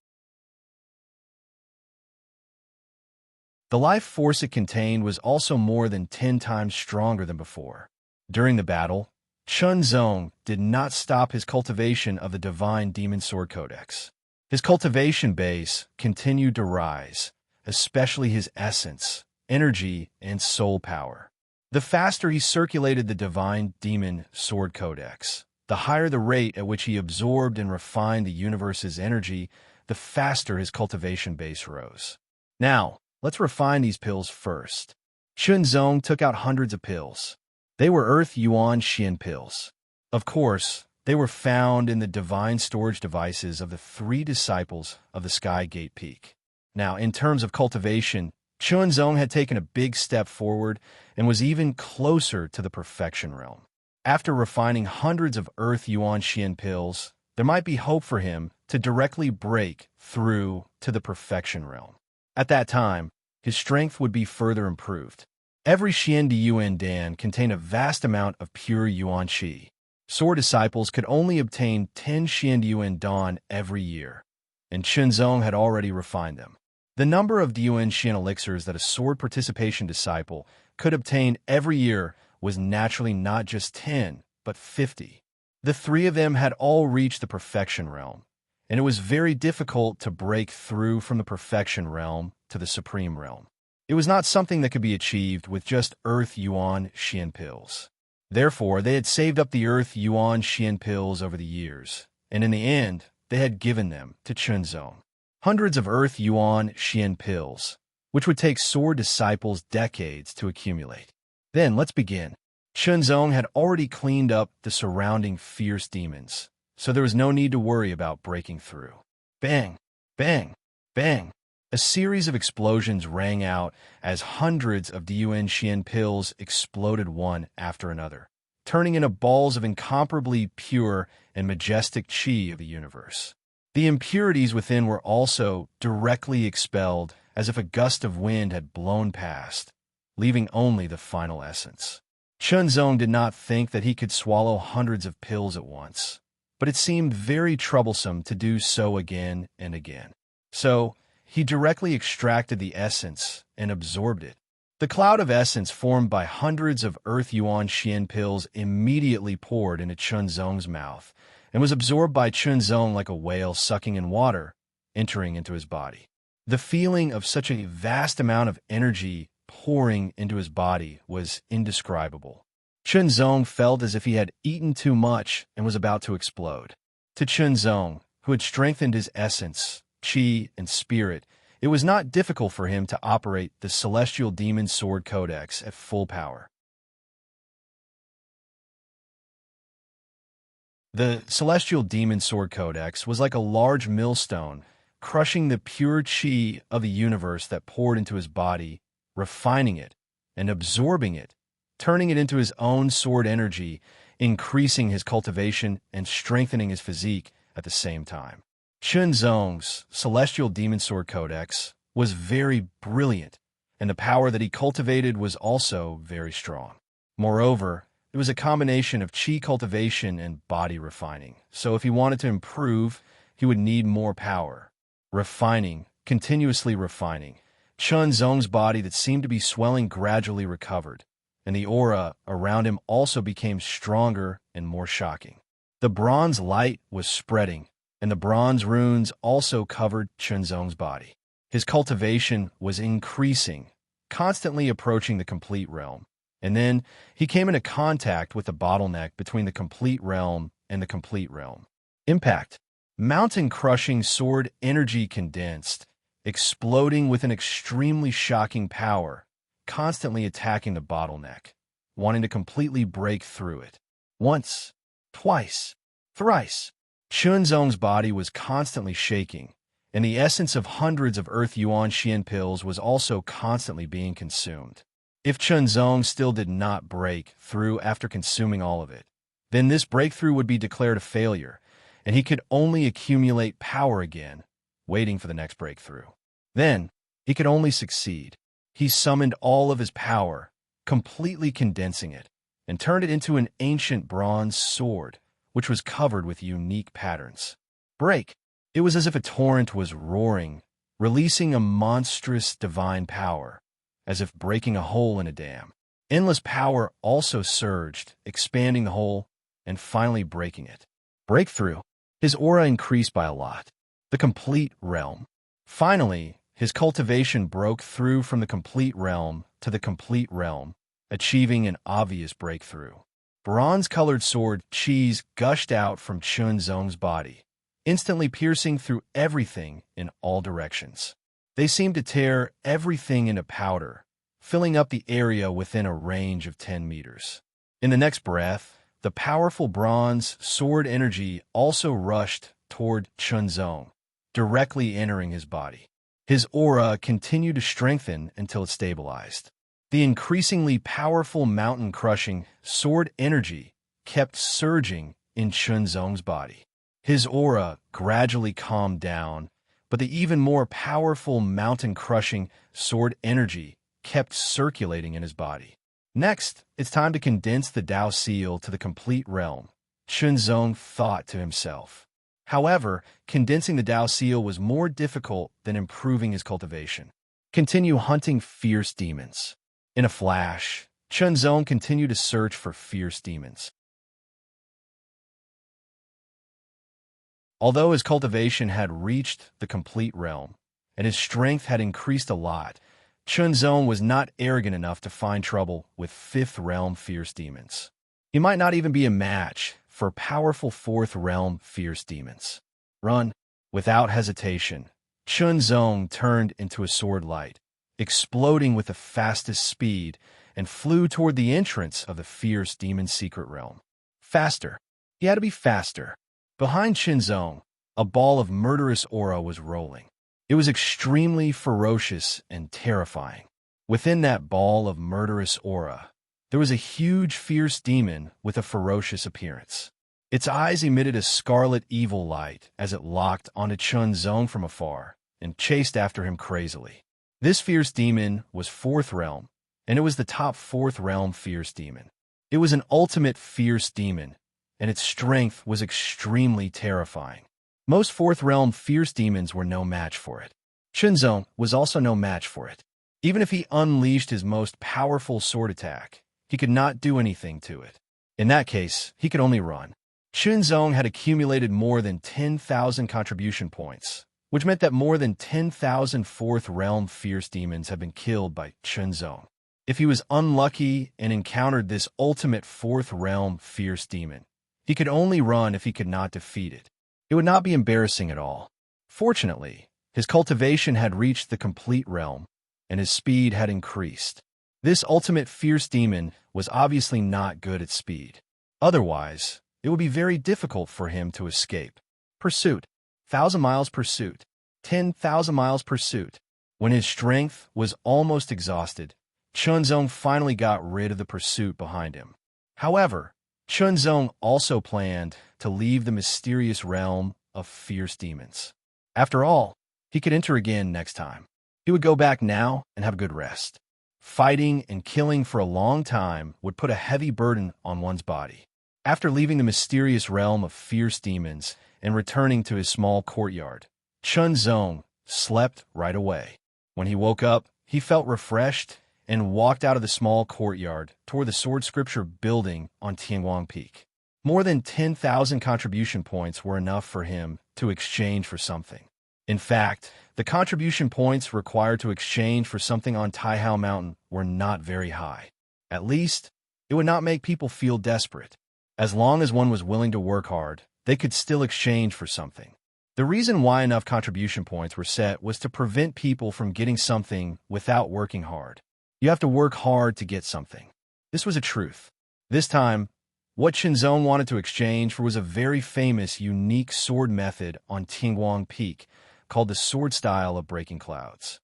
The life force it contained was also more than 10 times stronger than before. During the battle, Chunzong did not stop his cultivation of the Divine Demon Sword Codex. His cultivation base continued to rise, especially his essence, energy, and soul power. The faster he circulated the Divine Demon Sword Codex, the higher the rate at which he absorbed and refined the universe's energy, the faster his cultivation base rose. Now, let's refine these pills first. Chunzong took out hundreds of pills. They were Earth Yuan Xian pills. Of course, they were found in the divine storage devices of the 3 disciples of the Sky Gate Peak. Now, in terms of cultivation, Chunzong had taken a big step forward and was even closer to the perfection realm. After refining hundreds of Earth Yuan Xian pills, there might be hope for him to directly break through to the perfection realm. At that time, his strength would be further improved. Every Xian Di Yuan Dan contained a vast amount of pure Yuan Qi. Sword disciples could only obtain 10 Xian Di Yuan Dan every year, and Chunzong had already refined them. The number of Di Yuan Xian elixirs that a sword participation disciple could obtain every year was naturally not just 10, but 50. The 3 of them had all reached the perfection realm, and it was very difficult to break through from the perfection realm to the supreme realm. It was not something that could be achieved with just Earth Yuan Xian pills. Therefore, they had saved up the Earth Yuan Xian pills over the years, and in the end, they had given them to Chunzong. Hundreds of Earth Yuan Xian pills, which would take sword disciples decades to accumulate. Then, let's begin. Chunzong had already cleaned up the surrounding fierce demons, so there was no need to worry about breaking through. Bang! Bang! Bang! A series of explosions rang out as hundreds of Di Yuan Xian pills exploded one after another, turning into balls of incomparably pure and majestic qi of the universe. The impurities within were also directly expelled as if a gust of wind had blown past, leaving only the final essence. Chunzong did not think that he could swallow hundreds of pills at once, but it seemed very troublesome to do so again and again. So, he directly extracted the essence and absorbed it. The cloud of essence formed by hundreds of Earth Yuan Xian pills immediately poured into Chunzong's mouth and was absorbed by Chunzong like a whale sucking in water, entering into his body. The feeling of such a vast amount of energy pouring into his body was indescribable. Chunzong felt as if he had eaten too much and was about to explode. To Chunzong, who had strengthened his essence, qi, and spirit, it was not difficult for him to operate the Celestial Demon Sword Codex at full power. The Celestial Demon Sword Codex was like a large millstone, crushing the pure qi of the universe that poured into his body, refining it, and absorbing it, turning it into his own sword energy, increasing his cultivation and strengthening his physique at the same time. Chunzong's Celestial Demon Sword Codex was very brilliant, and the power that he cultivated was also very strong. Moreover, it was a combination of qi cultivation and body refining, so if he wanted to improve, he would need more power. Refining, continuously refining, Chunzong's body that seemed to be swelling gradually recovered, and the aura around him also became stronger and more shocking. The bronze light was spreading, and the bronze runes also covered Chunzong's body. His cultivation was increasing, constantly approaching the complete realm, and then he came into contact with the bottleneck between the complete realm and the complete realm. Impact. Mountain-crushing sword energy condensed, exploding with an extremely shocking power, constantly attacking the bottleneck, wanting to completely break through it. Once, twice, thrice. Chunzong's body was constantly shaking, and the essence of hundreds of Earth Yuan Xian pills was also constantly being consumed. If Chunzong still did not break through after consuming all of it, then this breakthrough would be declared a failure, and he could only accumulate power again, waiting for the next breakthrough. Then, he could only succeed. He summoned all of his power, completely condensing it, and turned it into an ancient bronze sword, which was covered with unique patterns. Break! It was as if a torrent was roaring, releasing a monstrous divine power, as if breaking a hole in a dam. Endless power also surged, expanding the hole and finally breaking it. Breakthrough. His aura increased by a lot. The complete realm. Finally, his cultivation broke through from the complete realm to the complete realm, achieving an obvious breakthrough. Bronze-colored sword cheese gushed out from Chunzong's body, instantly piercing through everything in all directions. They seemed to tear everything into powder, filling up the area within a range of 10 meters. In the next breath, the powerful bronze sword energy also rushed toward Chunzong, directly entering his body. His aura continued to strengthen until it stabilized. The increasingly powerful mountain-crushing sword energy kept surging in Chunzong's body. His aura gradually calmed down, but the even more powerful mountain-crushing sword energy kept circulating in his body. Next, it's time to condense the Dao Seal to the complete realm, Chunzong thought to himself. However, condensing the Dao Seal was more difficult than improving his cultivation. Continue hunting fierce demons. In a flash, Chunzong continued to search for fierce demons. Although his cultivation had reached the complete realm, and his strength had increased a lot, Chunzong was not arrogant enough to find trouble with fifth realm fierce demons. He might not even be a match for powerful fourth realm fierce demons. Run. Without hesitation, Chunzong turned into a sword light, exploding with the fastest speed, and flew toward the entrance of the fierce demon's secret realm. Faster. He had to be faster. Behind Chunzong, a ball of murderous aura was rolling. It was extremely ferocious and terrifying. Within that ball of murderous aura, there was a huge fierce demon with a ferocious appearance. Its eyes emitted a scarlet evil light as it locked onto Chunzong from afar and chased after him crazily. This fierce demon was fourth realm, and it was the top fourth realm fierce demon. It was an ultimate fierce demon, and its strength was extremely terrifying. Most fourth realm fierce demons were no match for it. Chunzong was also no match for it. Even if he unleashed his most powerful sword attack, he could not do anything to it. In that case, he could only run. Chunzong had accumulated more than 10,000 contribution points, which meant that more than 10,000 fourth realm fierce demons had been killed by Chunzong. If he was unlucky and encountered this ultimate fourth realm fierce demon, he could only run if he could not defeat it. It would not be embarrassing at all. Fortunately, his cultivation had reached the complete realm, and his speed had increased. This ultimate fierce demon was obviously not good at speed. Otherwise, it would be very difficult for him to escape. Pursuit. 1,000 miles pursuit. 10,000 miles pursuit. When his strength was almost exhausted, Chunzong finally got rid of the pursuit behind him. However, Chunzong also planned to leave the mysterious realm of fierce demons. After all, he could enter again next time. He would go back now and have a good rest. Fighting and killing for a long time would put a heavy burden on one's body. After leaving the mysterious realm of fierce demons and returning to his small courtyard, Chunzong slept right away. When he woke up, he felt refreshed and walked out of the small courtyard toward the Sword Scripture building on Tianguang Peak. More than 10,000 contribution points were enough for him to exchange for something. In fact, the contribution points required to exchange for something on Taihao Mountain were not very high. At least, it would not make people feel desperate. As long as one was willing to work hard, they could still exchange for something. The reason why enough contribution points were set was to prevent people from getting something without working hard. You have to work hard to get something. This was a truth. This time, what Chunzong wanted to exchange for was a very famous, unique sword method on Tianguang Peak called the sword style of breaking clouds.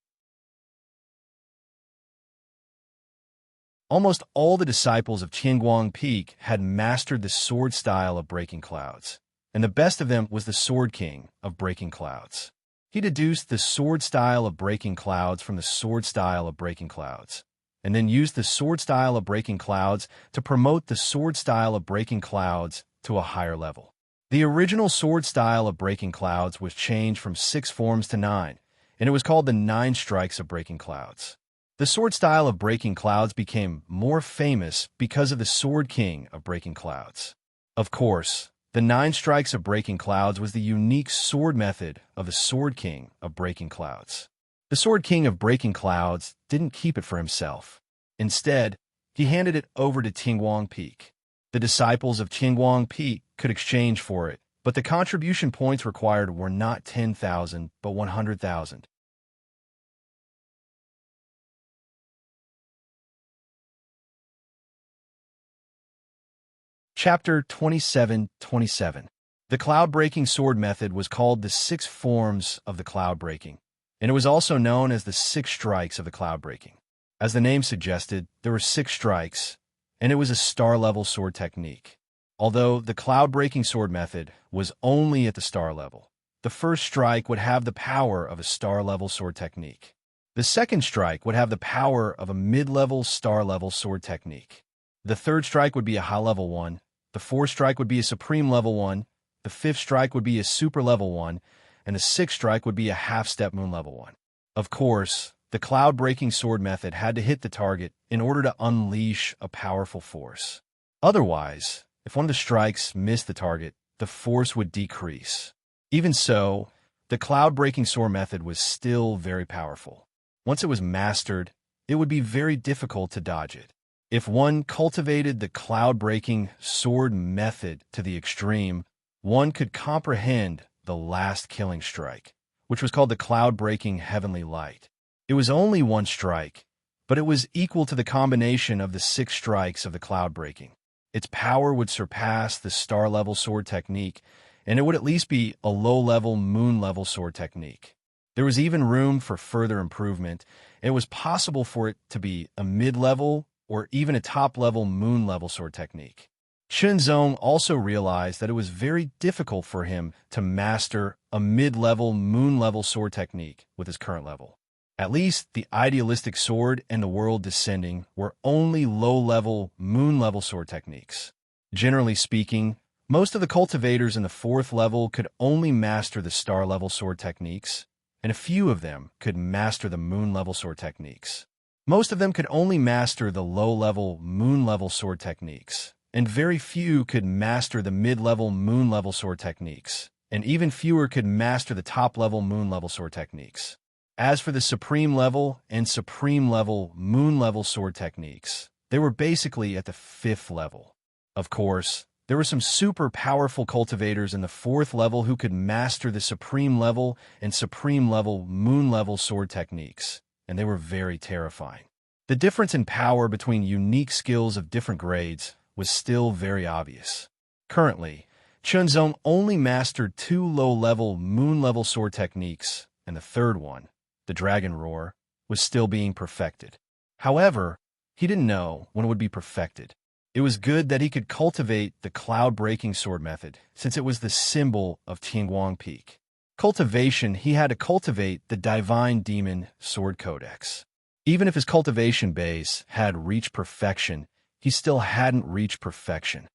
Almost all the disciples of Qinguang Peak had mastered the sword style of breaking clouds, and the best of them was the Sword King of breaking clouds. He deduced the sword style of breaking clouds from the sword style of breaking clouds, and then used the sword style of breaking clouds to promote the sword style of breaking clouds to a higher level. The original sword style of breaking clouds was changed from 6 forms to 9, and it was called the 9 strikes of breaking clouds. The sword style of breaking clouds became more famous because of the Sword King of breaking clouds. Of course, the 9 strikes of breaking clouds was the unique sword method of the Sword King of breaking clouds. The Sword King of breaking clouds didn't keep it for himself. Instead, he handed it over to Qinguang Peak. The disciples of Qinguang Peak could exchange for it, but the contribution points required were not 10,000 but 100,000. Chapter 27:27. The cloud-breaking sword method was called the 6 forms of the cloud-breaking, and it was also known as the 6 strikes of the cloud-breaking. As the name suggested, there were 6 strikes, and it was a star-level sword technique. Although the cloud-breaking sword method was only at the star level, the first strike would have the power of a star-level sword technique. The second strike would have the power of a mid-level star-level sword technique. The third strike would be a high-level one. The fourth strike would be a supreme level 1, the fifth strike would be a super level 1, and the sixth strike would be a half-step moon level 1. Of course, the cloud-breaking sword method had to hit the target in order to unleash a powerful force. Otherwise, if one of the strikes missed the target, the force would decrease. Even so, the cloud-breaking sword method was still very powerful. Once it was mastered, it would be very difficult to dodge it. If one cultivated the cloud-breaking sword method to the extreme, one could comprehend the last killing strike, which was called the cloud-breaking heavenly light. It was only 1 strike, but it was equal to the combination of the 6 strikes of the cloud-breaking. Its power would surpass the star-level sword technique, and it would at least be a low-level moon-level sword technique. There was even room for further improvement, and it was possible for it to be a mid-level or even a top-level moon-level sword technique. Shenzong also realized that it was very difficult for him to master a mid-level moon-level sword technique with his current level. At least the idealistic sword and the world descending were only low-level moon-level sword techniques. Generally speaking, most of the cultivators in the 4th level could only master the star-level sword techniques, and a few of them could master the moon-level sword techniques. Most of them could only master the low-level, moon-level sword techniques, and very few could master the mid-level, moon-level sword techniques, and even fewer could master the top-level, moon-level sword techniques. As for the supreme level and supreme level, moon-level sword techniques, they were basically at the 5th level. Of course, there were some super powerful cultivators in the 4th level who could master the supreme level and supreme level, moon-level sword techniques, and they were very terrifying. The difference in power between unique skills of different grades was still very obvious. Currently, Chunzong only mastered 2 low-level, moon-level sword techniques, and the third one, the Dragon Roar, was still being perfected. However, he didn't know when it would be perfected. It was good that he could cultivate the cloud-breaking sword method, since it was the symbol of Qinguang Peak. Cultivation, he had to cultivate the Divine Demon Sword Codex. Even if his cultivation base had reached perfection, he still hadn't reached perfection.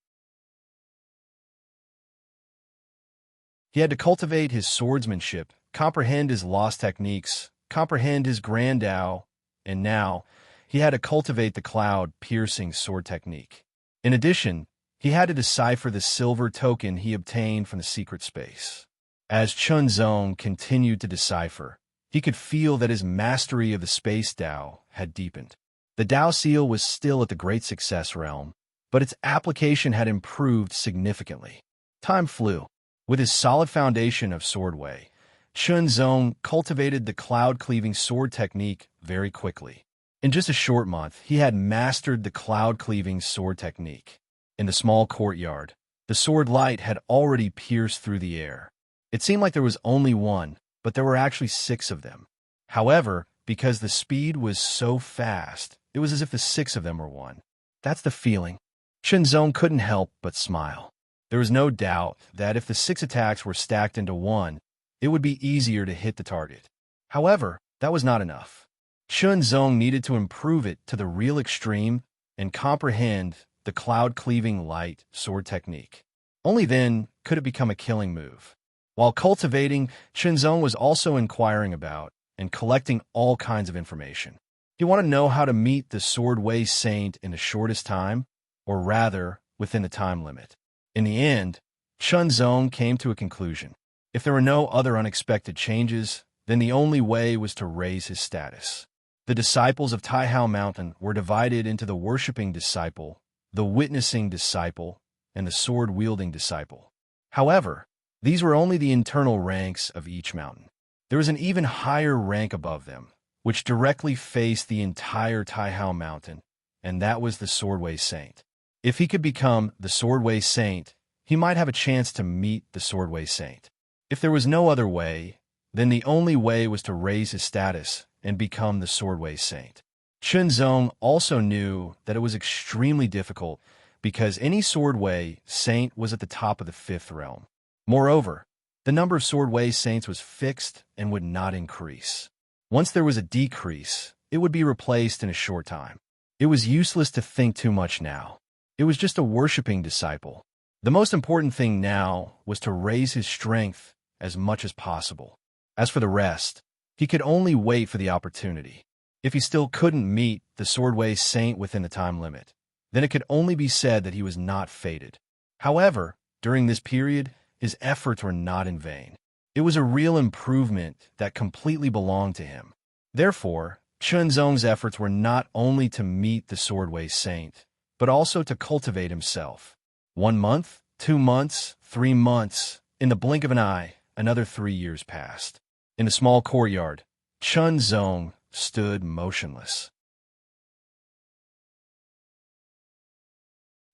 He had to cultivate his swordsmanship, comprehend his lost techniques, comprehend his Grand Dao, and now he had to cultivate the cloud-piercing sword technique. In addition, he had to decipher the silver token he obtained from the secret space. As Chunzong continued to decipher, he could feel that his mastery of the space Dao had deepened. The Dao seal was still at the great success realm, but its application had improved significantly. Time flew. With his solid foundation of Swordway, Chunzong cultivated the cloud-cleaving sword technique very quickly. In just a short month, he had mastered the cloud-cleaving sword technique. In the small courtyard, the sword light had already pierced through the air. It seemed like there was only one, but there were actually 6 of them. However, because the speed was so fast, It was as if the six of them were one. That's the feeling. Shenzong couldn't help but smile. There was no doubt that if the six attacks were stacked into one, it would be easier to hit the target. However, that was not enough. Shenzong needed to improve it to the real extreme and comprehend the cloud-cleaving light sword technique. Only then could it become a killing move. While cultivating, Shenzong was also inquiring about and collecting all kinds of information. He wanted to know how to meet the Swordway Saint in the shortest time, or rather, within the time limit. In the end, Shenzong came to a conclusion. If there were no other unexpected changes, then the only way was to raise his status. The disciples of Taihao Mountain were divided into the worshipping disciple, the witnessing disciple, and the sword-wielding disciple. However, these were only the internal ranks of each mountain. There was an even higher rank above them, which directly faced the entire Taihao Mountain, and that was the Swordway Saint. If he could become the Swordway Saint, he might have a chance to meet the Swordway Saint. If there was no other way, then the only way was to raise his status and become the Swordway Saint. Shenzong also knew that it was extremely difficult because any Swordway Saint was at the top of the fifth realm. Moreover, the number of Swordway Saints was fixed and would not increase. Once there was a decrease, it would be replaced in a short time. It was useless to think too much now. It was just a worshipping disciple. The most important thing now was to raise his strength as much as possible. As for the rest, he could only wait for the opportunity. If he still couldn't meet the Swordway Saint within the time limit, then it could only be said that he was not fated. However, during this period, his efforts were not in vain. It was a real improvement that completely belonged to him. Therefore, Shenzong's efforts were not only to meet the Swordway Saint, but also to cultivate himself. 1 month, 2 months, 3 months. In the blink of an eye, another 3 years passed. In a small courtyard, Shenzong stood motionless.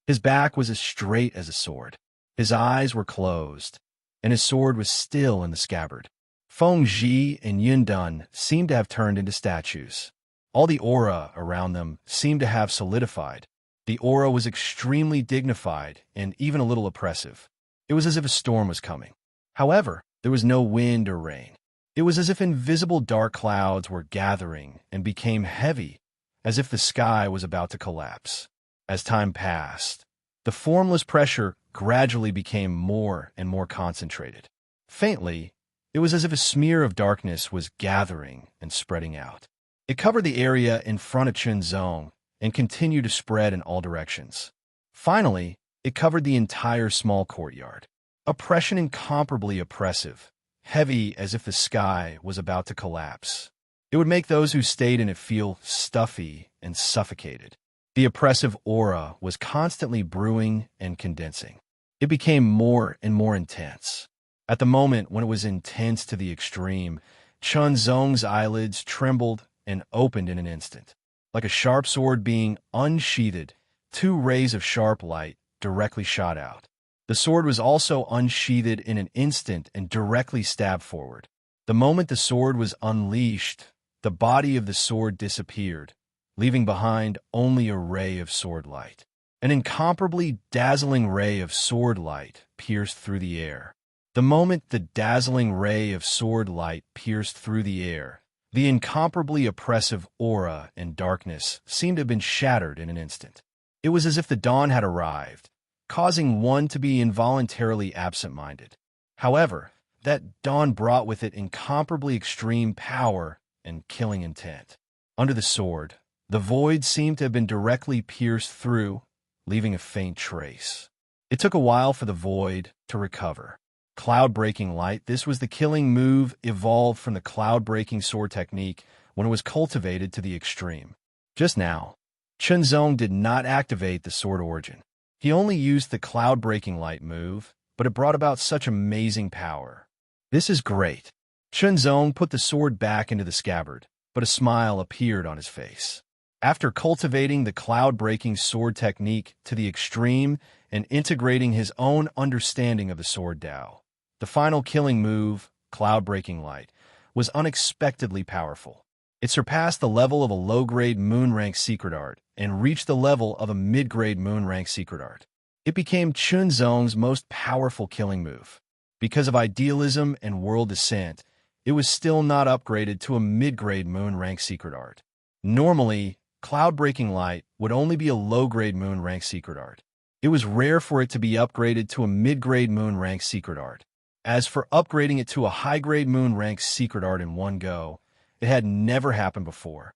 His back was as straight as a sword. His eyes were closed, and his sword was still in the scabbard. Feng Zhi and Yundun seemed to have turned into statues. All the aura around them seemed to have solidified. The aura was extremely dignified and even a little oppressive. It was as if a storm was coming. However, there was no wind or rain. It was as if invisible dark clouds were gathering and became heavy, as if the sky was about to collapse. As time passed, the formless pressure gradually became more and more concentrated. Faintly, it was as if a smear of darkness was gathering and spreading out. It covered the area in front of Shenzong and continued to spread in all directions. Finally, it covered the entire small courtyard. Oppression incomparably oppressive, heavy as if the sky was about to collapse. It would make those who stayed in it feel stuffy and suffocated. The oppressive aura was constantly brewing and condensing. It became more and more intense. At the moment when it was intense to the extreme, Shenzong's eyelids trembled and opened in an instant. Like a sharp sword being unsheathed, 2 rays of sharp light directly shot out. The sword was also unsheathed in an instant and directly stabbed forward. The moment the sword was unleashed, the body of the sword disappeared, leaving behind only a ray of sword light. An incomparably dazzling ray of sword light pierced through the air. The moment the dazzling ray of sword light pierced through the air, the incomparably oppressive aura and darkness seemed to have been shattered in an instant. It was as if the dawn had arrived, causing one to be involuntarily absent-minded. However, that dawn brought with it incomparably extreme power and killing intent. Under the sword, the void seemed to have been directly pierced through, leaving a faint trace. It took a while for the void to recover. Cloud-breaking light, this was the killing move evolved from the cloud-breaking sword technique when it was cultivated to the extreme. Just now, Shenzong did not activate the sword origin. He only used the cloud-breaking light move, but it brought about such amazing power. This is great. Shenzong put the sword back into the scabbard, but a smile appeared on his face. After cultivating the cloud-breaking sword technique to the extreme and integrating his own understanding of the sword Tao, the final killing move, cloud-breaking light, was unexpectedly powerful. It surpassed the level of a low-grade moon-rank secret art and reached the level of a mid-grade moon-rank secret art. It became Chunzong's most powerful killing move. Because of idealism and world descent, it was still not upgraded to a mid-grade moon-rank secret art. Normally, Cloud-Breaking Light would only be a low-grade moon-rank secret art. It was rare for it to be upgraded to a mid-grade moon-rank secret art. As for upgrading it to a high-grade moon-rank secret art in one go, it had never happened before.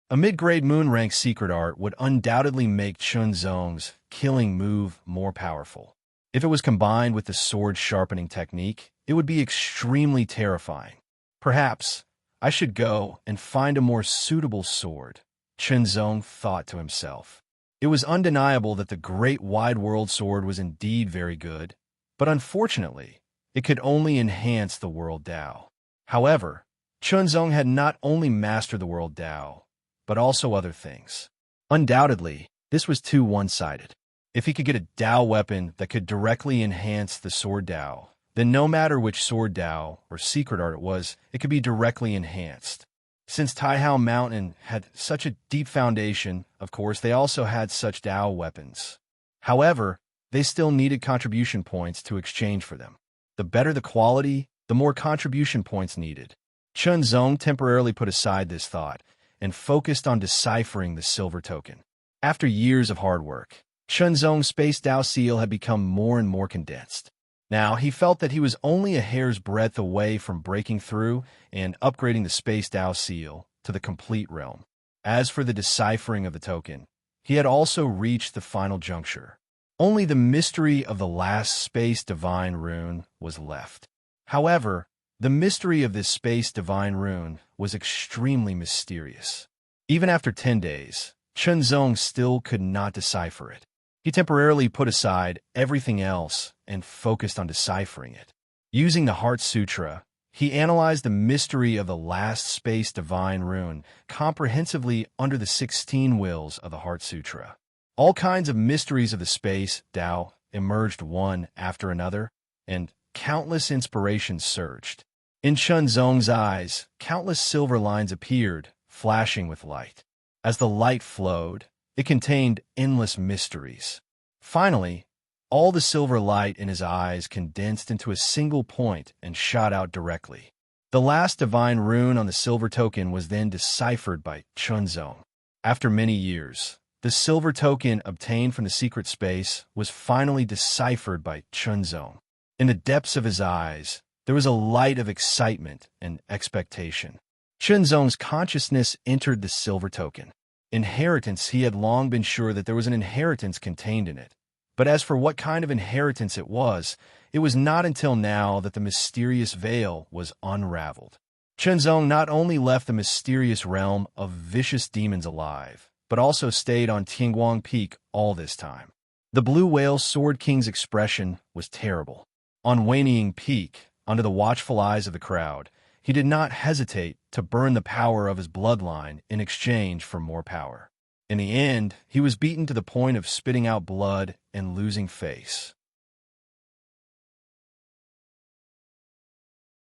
A mid-grade moon-rank secret art would undoubtedly make Chunzong's killing move more powerful. If it was combined with the sword sharpening technique, it would be extremely terrifying. Perhaps I should go and find a more suitable sword, Chunzong thought to himself. It was undeniable that the Great Wide World Sword was indeed very good, but unfortunately, it could only enhance the World Dao. However, Chunzong had not only mastered the World Dao, but also other things. Undoubtedly, this was too one-sided. If he could get a Dao weapon that could directly enhance the Sword Dao, then no matter which Sword Dao or secret art it was, it could be directly enhanced. Since Taihao Mountain had such a deep foundation, of course, they also had such Dao weapons. However, they still needed contribution points to exchange for them. The better the quality, the more contribution points needed. Chunzong temporarily put aside this thought and focused on deciphering the silver token. After years of hard work, Chunzong's Space Dao seal had become more and more condensed. Now, he felt that he was only a hair's breadth away from breaking through and upgrading the Space Dao seal to the complete realm. As for the deciphering of the token, he had also reached the final juncture. Only the mystery of the last Space Divine Rune was left. However, the mystery of this Space Divine Rune was extremely mysterious. Even after 10 days, Chunzong still could not decipher it. He temporarily put aside everything else and focused on deciphering it. Using the Heart Sutra, he analyzed the mystery of the last Space Divine Rune comprehensively under the 16 wills of the Heart Sutra. All kinds of mysteries of the Space Dao emerged one after another, and countless inspirations surged. In Chunzong's eyes, countless silver lines appeared, flashing with light. As the light flowed, it contained endless mysteries. Finally, all the silver light in his eyes condensed into a single point and shot out directly. The last divine rune on the silver token was then deciphered by Chunzong. After many years, the silver token obtained from the secret space was finally deciphered by Chunzong. In the depths of his eyes, there was a light of excitement and expectation. Chunzong's consciousness entered the silver token. Inheritance, he had long been sure that there was an inheritance contained in it. But as for what kind of inheritance it was not until now that the mysterious veil was unraveled. Chunzong not only left the mysterious realm of vicious demons alive, but also stayed on Tianguang Peak all this time. The Blue Whale Sword King's expression was terrible. On Wanying Peak, under the watchful eyes of the crowd, he did not hesitate to burn the power of his bloodline in exchange for more power. In the end, he was beaten to the point of spitting out blood and losing face.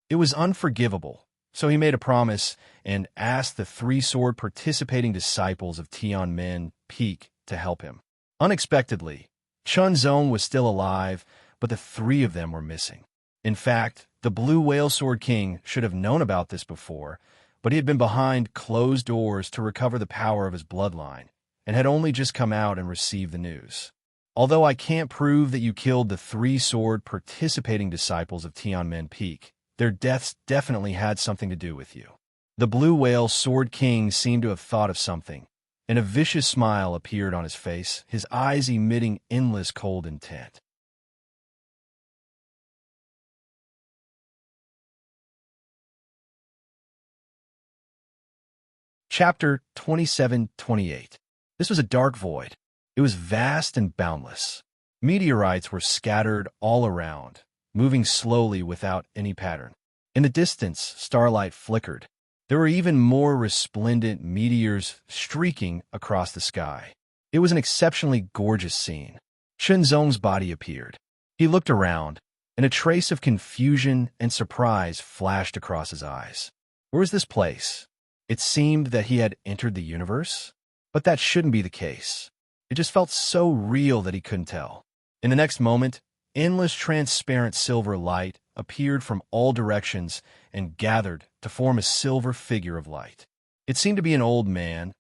It was unforgivable, so he made a promise and asked the 3 sword participating disciples of Tianmen Peak to help him. Unexpectedly, Chunzong was still alive, but the 3 of them were missing. In fact, the Blue Whale Sword King should have known about this before, but he had been behind closed doors to recover the power of his bloodline, and had only just come out and received the news. Although I can't prove that you killed the 3 sword participating disciples of Tianmen Peak, their deaths definitely had something to do with you. The Blue Whale Sword King seemed to have thought of something, and a vicious smile appeared on his face, his eyes emitting endless cold intent. Chapter 27-28. This was a dark void. It was vast and boundless. Meteorites were scattered all around, moving slowly without any pattern. In the distance, starlight flickered. There were even more resplendent meteors streaking across the sky. It was an exceptionally gorgeous scene. Chunzong's body appeared. He looked around, and a trace of confusion and surprise flashed across his eyes. Where was this place? It seemed that he had entered the universe, but that shouldn't be the case. It just felt so real that he couldn't tell. In the next moment, endless transparent silver light appeared from all directions and gathered to form a silver figure of light. It seemed to be an old man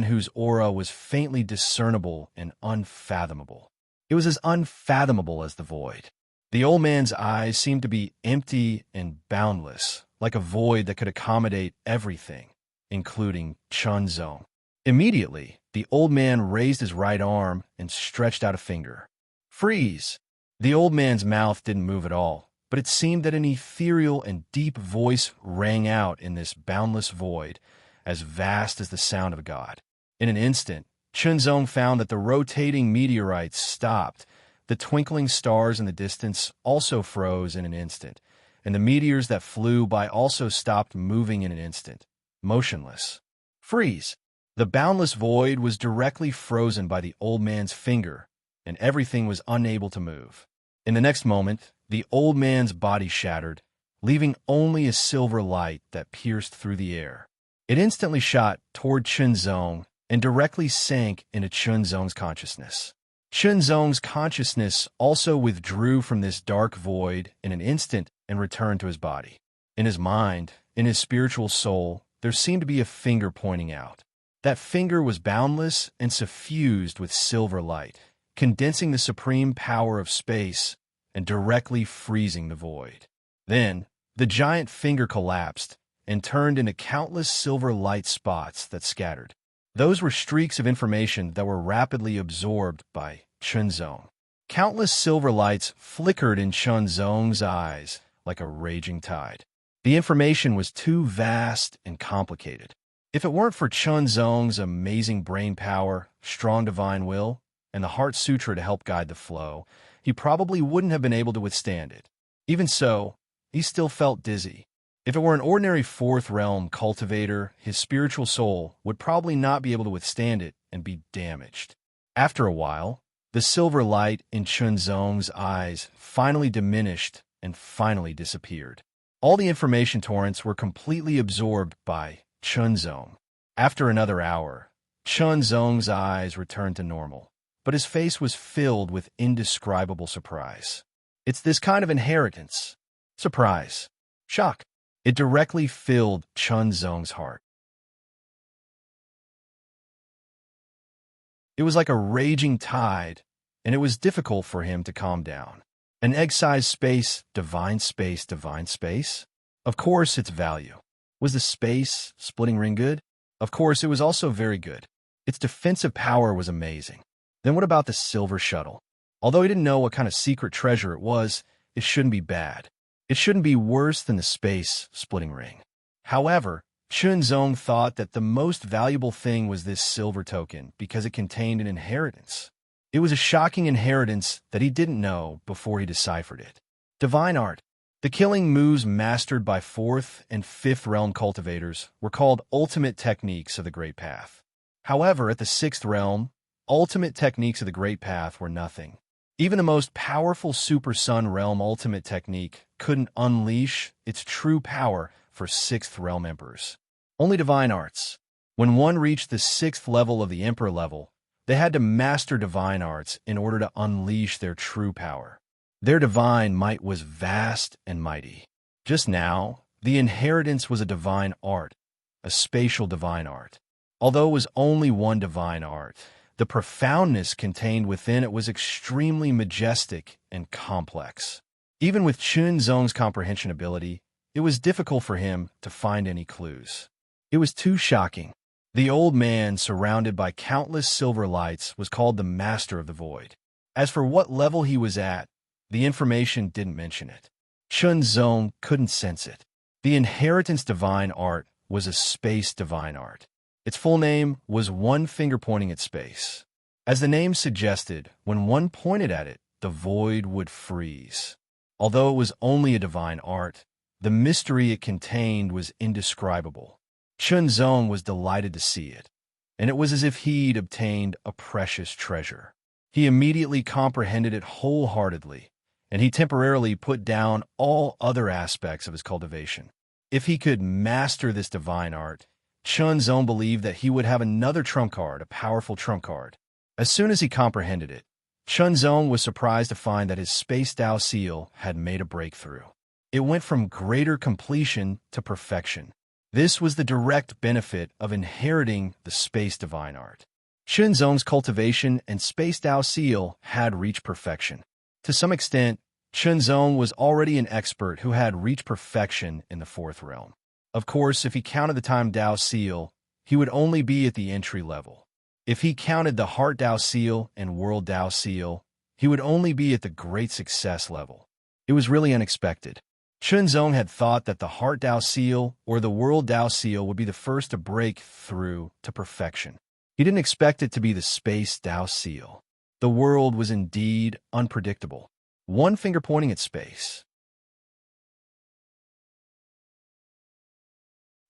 whose aura was faintly discernible and unfathomable. It was as unfathomable as the void. The old man's eyes seemed to be empty and boundless, like a void that could accommodate everything, including Chunzong. Immediately, the old man raised his right arm and stretched out a finger. Freeze! The old man's mouth didn't move at all, but it seemed that an ethereal and deep voice rang out in this boundless void, as vast as the sound of a god. In an instant, Chunzong found that the rotating meteorites stopped. The twinkling stars in the distance also froze in an instant, and the meteors that flew by also stopped moving in an instant, motionless. Freeze! The boundless void was directly frozen by the old man's finger, and everything was unable to move. In the next moment, the old man's body shattered, leaving only a silver light that pierced through the air. It instantly shot toward Chunzong and directly sank into Chunzong's consciousness. Chunzong's consciousness also withdrew from this dark void in an instant and returned to his body. In his mind, in his spiritual soul, there seemed to be a finger pointing out. That finger was boundless and suffused with silver light, condensing the supreme power of space and directly freezing the void. Then, the giant finger collapsed and turned into countless silver light spots that scattered. Those were streaks of information that were rapidly absorbed by Chunzong. Countless silver lights flickered in Chunzong's eyes like a raging tide. The information was too vast and complicated. If it weren't for Chunzong's amazing brain power, strong divine will, and the Heart Sutra to help guide the flow, he probably wouldn't have been able to withstand it. Even so, he still felt dizzy. If it were an ordinary fourth realm cultivator, his spiritual soul would probably not be able to withstand it and be damaged. After a while, the silver light in Chunzong's eyes finally diminished and finally disappeared. All the information torrents were completely absorbed by Chunzong. After another hour, Chunzong's eyes returned to normal, but his face was filled with indescribable surprise. It's this kind of inheritance. Surprise. Shock. It directly filled Chunzong's heart. It was like a raging tide, and it was difficult for him to calm down. An egg-sized space, divine space, divine space? Of course, its value. Was the space splitting ring good? Of course, it was also very good. Its defensive power was amazing. Then what about the silver shuttle? Although he didn't know what kind of secret treasure it was, it shouldn't be bad. It shouldn't be worse than the space splitting ring. However, Chunzong thought that the most valuable thing was this silver token because it contained an inheritance. It was a shocking inheritance that he didn't know before he deciphered it. Divine art. The killing moves mastered by 4th and 5th realm cultivators were called ultimate techniques of the Great Path. However, at the 6th realm, ultimate techniques of the Great Path were nothing. Even the most powerful Super Sun realm ultimate technique couldn't unleash its true power for 6th realm emperors. Only divine arts. When one reached the 6th level of the emperor level, they had to master divine arts in order to unleash their true power. Their divine might was vast and mighty. Just now, the inheritance was a divine art, a spatial divine art. Although it was only one divine art, the profoundness contained within it was extremely majestic and complex. Even with Chunzong's comprehension ability, it was difficult for him to find any clues. It was too shocking. The old man, surrounded by countless silver lights, was called the Master of the Void. As for what level he was at, the information didn't mention it. Chunzong couldn't sense it. The inheritance divine art was a space divine art. Its full name was one finger pointing at space. As the name suggested, when one pointed at it, the void would freeze. Although it was only a divine art, the mystery it contained was indescribable. Chunzong was delighted to see it, and it was as if he'd obtained a precious treasure. He immediately comprehended it wholeheartedly, and he temporarily put down all other aspects of his cultivation. If he could master this divine art, Chunzong believed that he would have another trump card, a powerful trump card. As soon as he comprehended it, Chunzong was surprised to find that his Space Dao seal had made a breakthrough. It went from greater completion to perfection. This was the direct benefit of inheriting the Space Divine Art. Chunzong's cultivation and Space Dao seal had reached perfection. To some extent, Chunzong was already an expert who had reached perfection in the fourth realm. Of course, if he counted the Time Dao seal, he would only be at the entry level. If he counted the Heart Dao seal and World Dao seal, he would only be at the Great Success level. It was really unexpected. Chunzong had thought that the Heart Dao seal or the World Dao seal would be the first to break through to perfection. He didn't expect it to be the Space Dao seal. The world was indeed unpredictable. One finger pointing at space.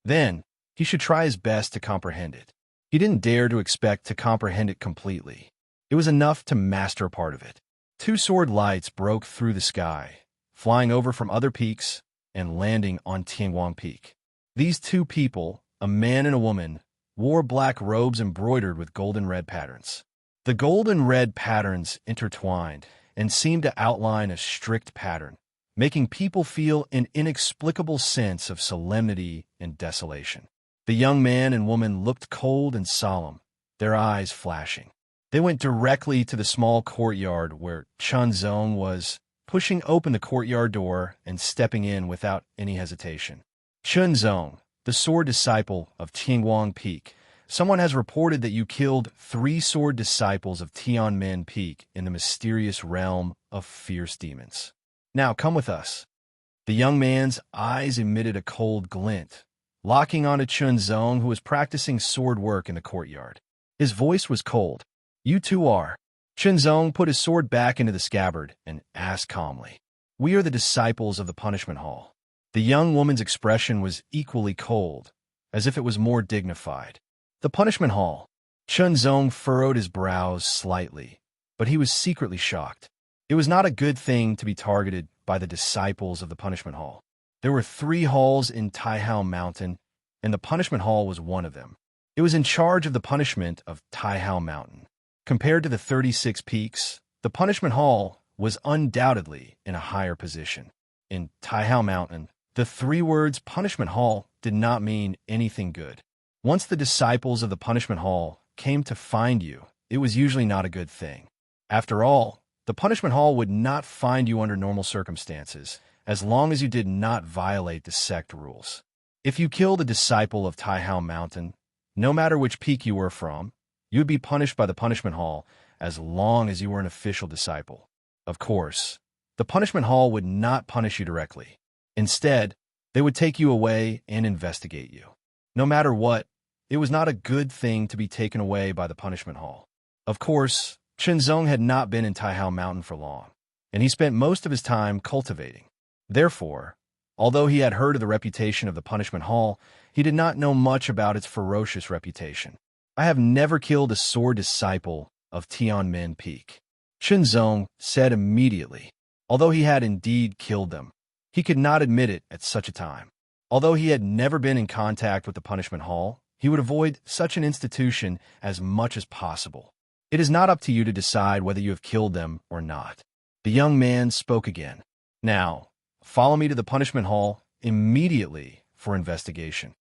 Then, he should try his best to comprehend it. He didn't dare to expect to comprehend it completely. It was enough to master a part of it. Two sword lights broke through the sky, flying over from other peaks and landing on Tianguang Peak. These two people, a man and a woman, wore black robes embroidered with golden red patterns. The golden red patterns intertwined and seemed to outline a strict pattern, making people feel an inexplicable sense of solemnity and desolation. The young man and woman looked cold and solemn, their eyes flashing. They went directly to the small courtyard where Chunzong was, pushing open the courtyard door and stepping in without any hesitation. Chunzong, the sword disciple of Tianguang Peak. Someone has reported that you killed 3 sword disciples of Tianmen Peak in the mysterious realm of fierce demons. Now come with us. The young man's eyes emitted a cold glint, locking onto Chunzong, who was practicing sword work in the courtyard. His voice was cold. You two are. Chunzong put his sword back into the scabbard and asked calmly. We are the disciples of the punishment hall. The young woman's expression was equally cold, as if it was more dignified. The punishment hall. Chunzong furrowed his brows slightly, but he was secretly shocked. It was not a good thing to be targeted by the disciples of the punishment hall. There were 3 halls in Taihao Mountain, and the punishment hall was one of them. It was in charge of the punishment of Taihao Mountain. Compared to the 36 peaks, the punishment hall was undoubtedly in a higher position. In Taihao Mountain, the 3 words punishment hall did not mean anything good. Once the disciples of the punishment hall came to find you, it was usually not a good thing. After all, the punishment hall would not find you under normal circumstances, as long as you did not violate the sect rules. If you killed a disciple of Taihao Mountain, no matter which peak you were from, you would be punished by the punishment hall as long as you were an official disciple. Of course, the punishment hall would not punish you directly. Instead, they would take you away and investigate you. No matter what, it was not a good thing to be taken away by the punishment hall. Of course, Chunzong had not been in Taihao Mountain for long, and he spent most of his time cultivating. Therefore, although he had heard of the reputation of the punishment hall, he did not know much about its ferocious reputation. I have never killed a sword disciple of Tianmen Peak, Chunzong said immediately. Although he had indeed killed them, he could not admit it at such a time. Although he had never been in contact with the punishment hall, he would avoid such an institution as much as possible. It is not up to you to decide whether you have killed them or not. The young man spoke again. Now, follow me to the punishment hall immediately for investigation.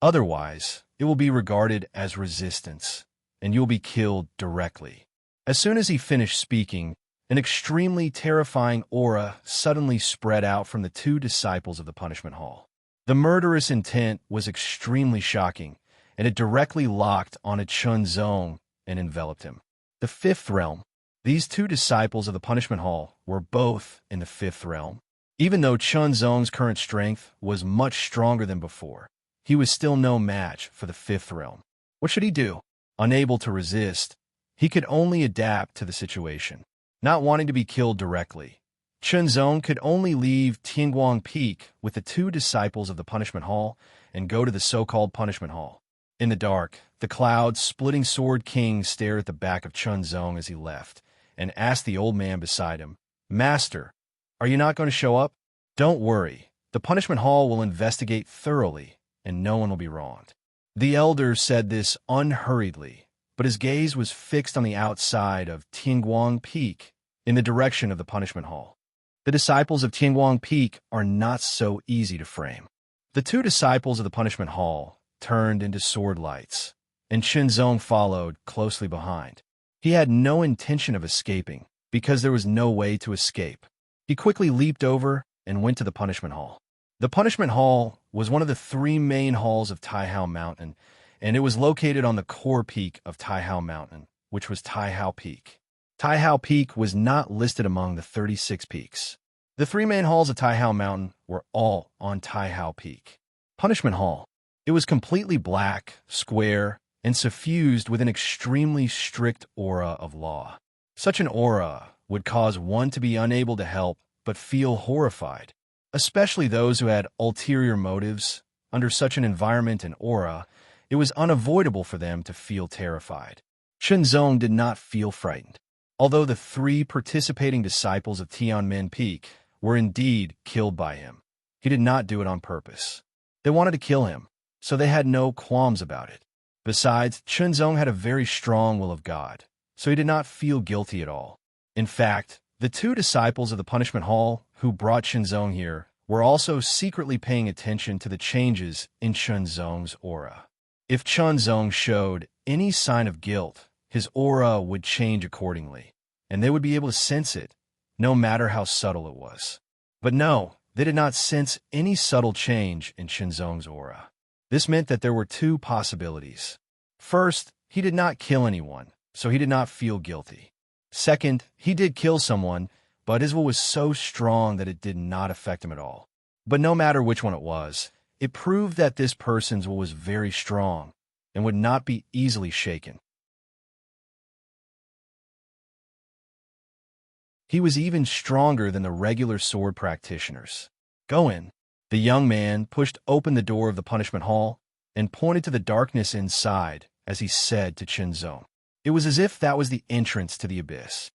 Otherwise, it will be regarded as resistance, and you will be killed directly. As soon as he finished speaking, an extremely terrifying aura suddenly spread out from the 2 disciples of the punishment hall. The murderous intent was extremely shocking, and it directly locked onto Chunzong and enveloped him. The 5th realm. These 2 disciples of the punishment hall were both in the 5th realm. Even though Chunzong's current strength was much stronger than before, he was still no match for the 5th realm. What should he do? Unable to resist, he could only adapt to the situation. Not wanting to be killed directly, Chunzong could only leave Tianguang Peak with the 2 disciples of the punishment hall and go to the so-called punishment hall. In the dark, The cloud-splitting Sword King stared at the back of Chunzong as he left, and asked the old man beside him, "Master, are you not going to show up? Don't worry. The punishment hall will investigate thoroughly, and no one will be wronged." The elder said this unhurriedly, but his gaze was fixed on the outside of Tianguang Peak, in the direction of the punishment hall. The disciples of Tianguang Peak are not so easy to frame. The two disciples of the punishment hall turned into sword lights, and Chunzong followed closely behind. He had no intention of escaping, because there was no way to escape. He quickly leaped over and went to the punishment hall. The punishment hall was one of the three main halls of Taihao Mountain, and it was located on the core peak of Taihao Mountain, which was Taihao Peak. Taihao Peak was not listed among the 36 peaks. The three main halls of Taihao Mountain were all on Taihao Peak. Punishment Hall. It was completely black, square, and suffused with an extremely strict aura of law. Such an aura would cause one to be unable to help but feel horrified, especially those who had ulterior motives. Under such an environment and aura, it was unavoidable for them to feel terrified. Chunzong did not feel frightened. Although the three participating disciples of Tianmen Peak were indeed killed by him, he did not do it on purpose. They wanted to kill him, so they had no qualms about it. Besides, Chunzong had a very strong will of God, so he did not feel guilty at all. In fact, the two disciples of the punishment hall who brought Chunzong here were also secretly paying attention to the changes in Chunzong's aura. If Chunzong showed any sign of guilt, his aura would change accordingly, and they would be able to sense it, no matter how subtle it was. But no, they did not sense any subtle change in Chunzong's aura. This meant that there were two possibilities. First, he did not kill anyone, so he did not feel guilty. Second, he did kill someone, but his will was so strong that it did not affect him at all. But no matter which one it was, it proved that this person's will was very strong and would not be easily shaken. He was even stronger than the regular sword practitioners. "Go in." The young man pushed open the door of the punishment hall and pointed to the darkness inside as he said to Chunzong. It was as if that was the entrance to the abyss.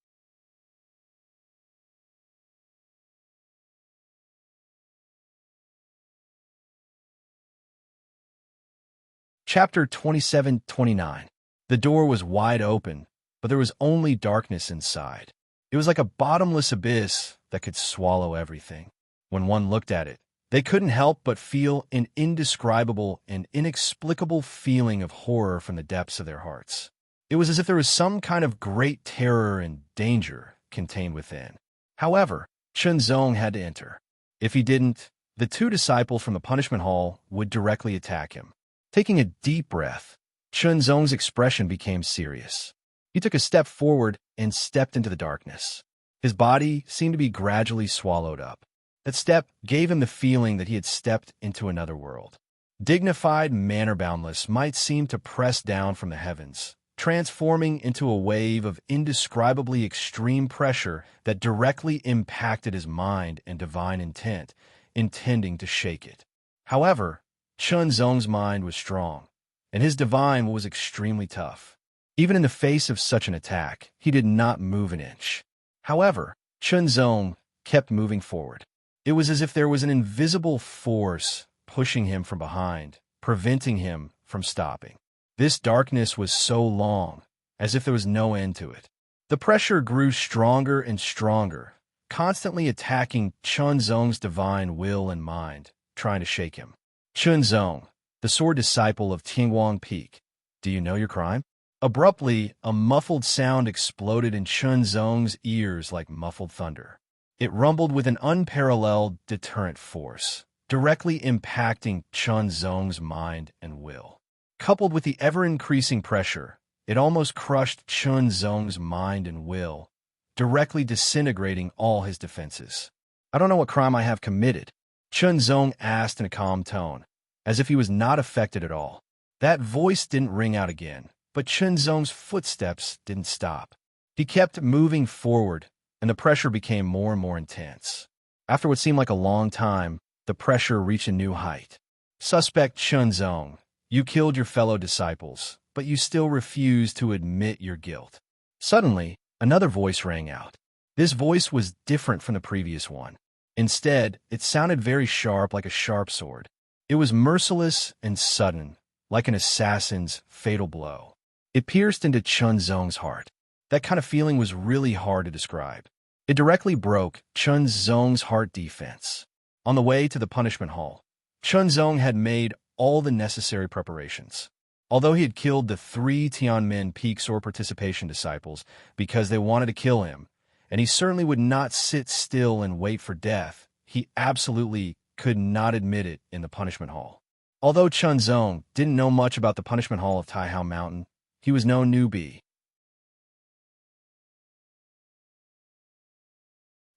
Chapter 27-29. The door was wide open, but there was only darkness inside. It was like a bottomless abyss that could swallow everything. When one looked at it, they couldn't help but feel an indescribable and inexplicable feeling of horror from the depths of their hearts. It was as if there was some kind of great terror and danger contained within. However, Chunzong had to enter. If he didn't, the two disciples from the punishment hall would directly attack him. Taking a deep breath, Chunzong's expression became serious. He took a step forward and stepped into the darkness. His body seemed to be gradually swallowed up. That step gave him the feeling that he had stepped into another world. Dignified, manner-boundless might seem to press down from the heavens, transforming into a wave of indescribably extreme pressure that directly impacted his mind and divine intent, intending to shake it. However, Chunzong's mind was strong, and his divine was extremely tough. Even in the face of such an attack, he did not move an inch. However, Chunzong kept moving forward. It was as if there was an invisible force pushing him from behind, preventing him from stopping. This darkness was so long, as if there was no end to it. The pressure grew stronger and stronger, constantly attacking Chunzong's divine will and mind, trying to shake him. "Chunzong, the sword disciple of Tianguang Peak, do you know your crime?" Abruptly, a muffled sound exploded in Chunzong's ears like muffled thunder. It rumbled with an unparalleled deterrent force, directly impacting Chunzong's mind and will. Coupled with the ever-increasing pressure, it almost crushed Chunzong's mind and will, directly disintegrating all his defenses. "I don't know what crime I have committed," Chunzong asked in a calm tone, as if he was not affected at all. That voice didn't ring out again, but Chunzong's footsteps didn't stop. He kept moving forward, and the pressure became more and more intense. After what seemed like a long time, the pressure reached a new height. "Suspect Chunzong, you killed your fellow disciples, but you still refuse to admit your guilt. Suddenly, another voice rang out. This voice was different from the previous one. Instead, it sounded very sharp, like a sharp sword. It was merciless and sudden, like an assassin's fatal blow. It pierced into Chun Zong's heart. That kind of feeling was really hard to describe. It directly broke Chun Zong's heart defense. On the way to the punishment hall, Chun Zong had made all the necessary preparations. Although he had killed the 3 Tianmen Peak Sword Participation disciples because they wanted to kill him, and he certainly would not sit still and wait for death, he absolutely could not admit it in the punishment hall. Although Chun Zong didn't know much about the punishment hall of Taihao Mountain, he was no newbie.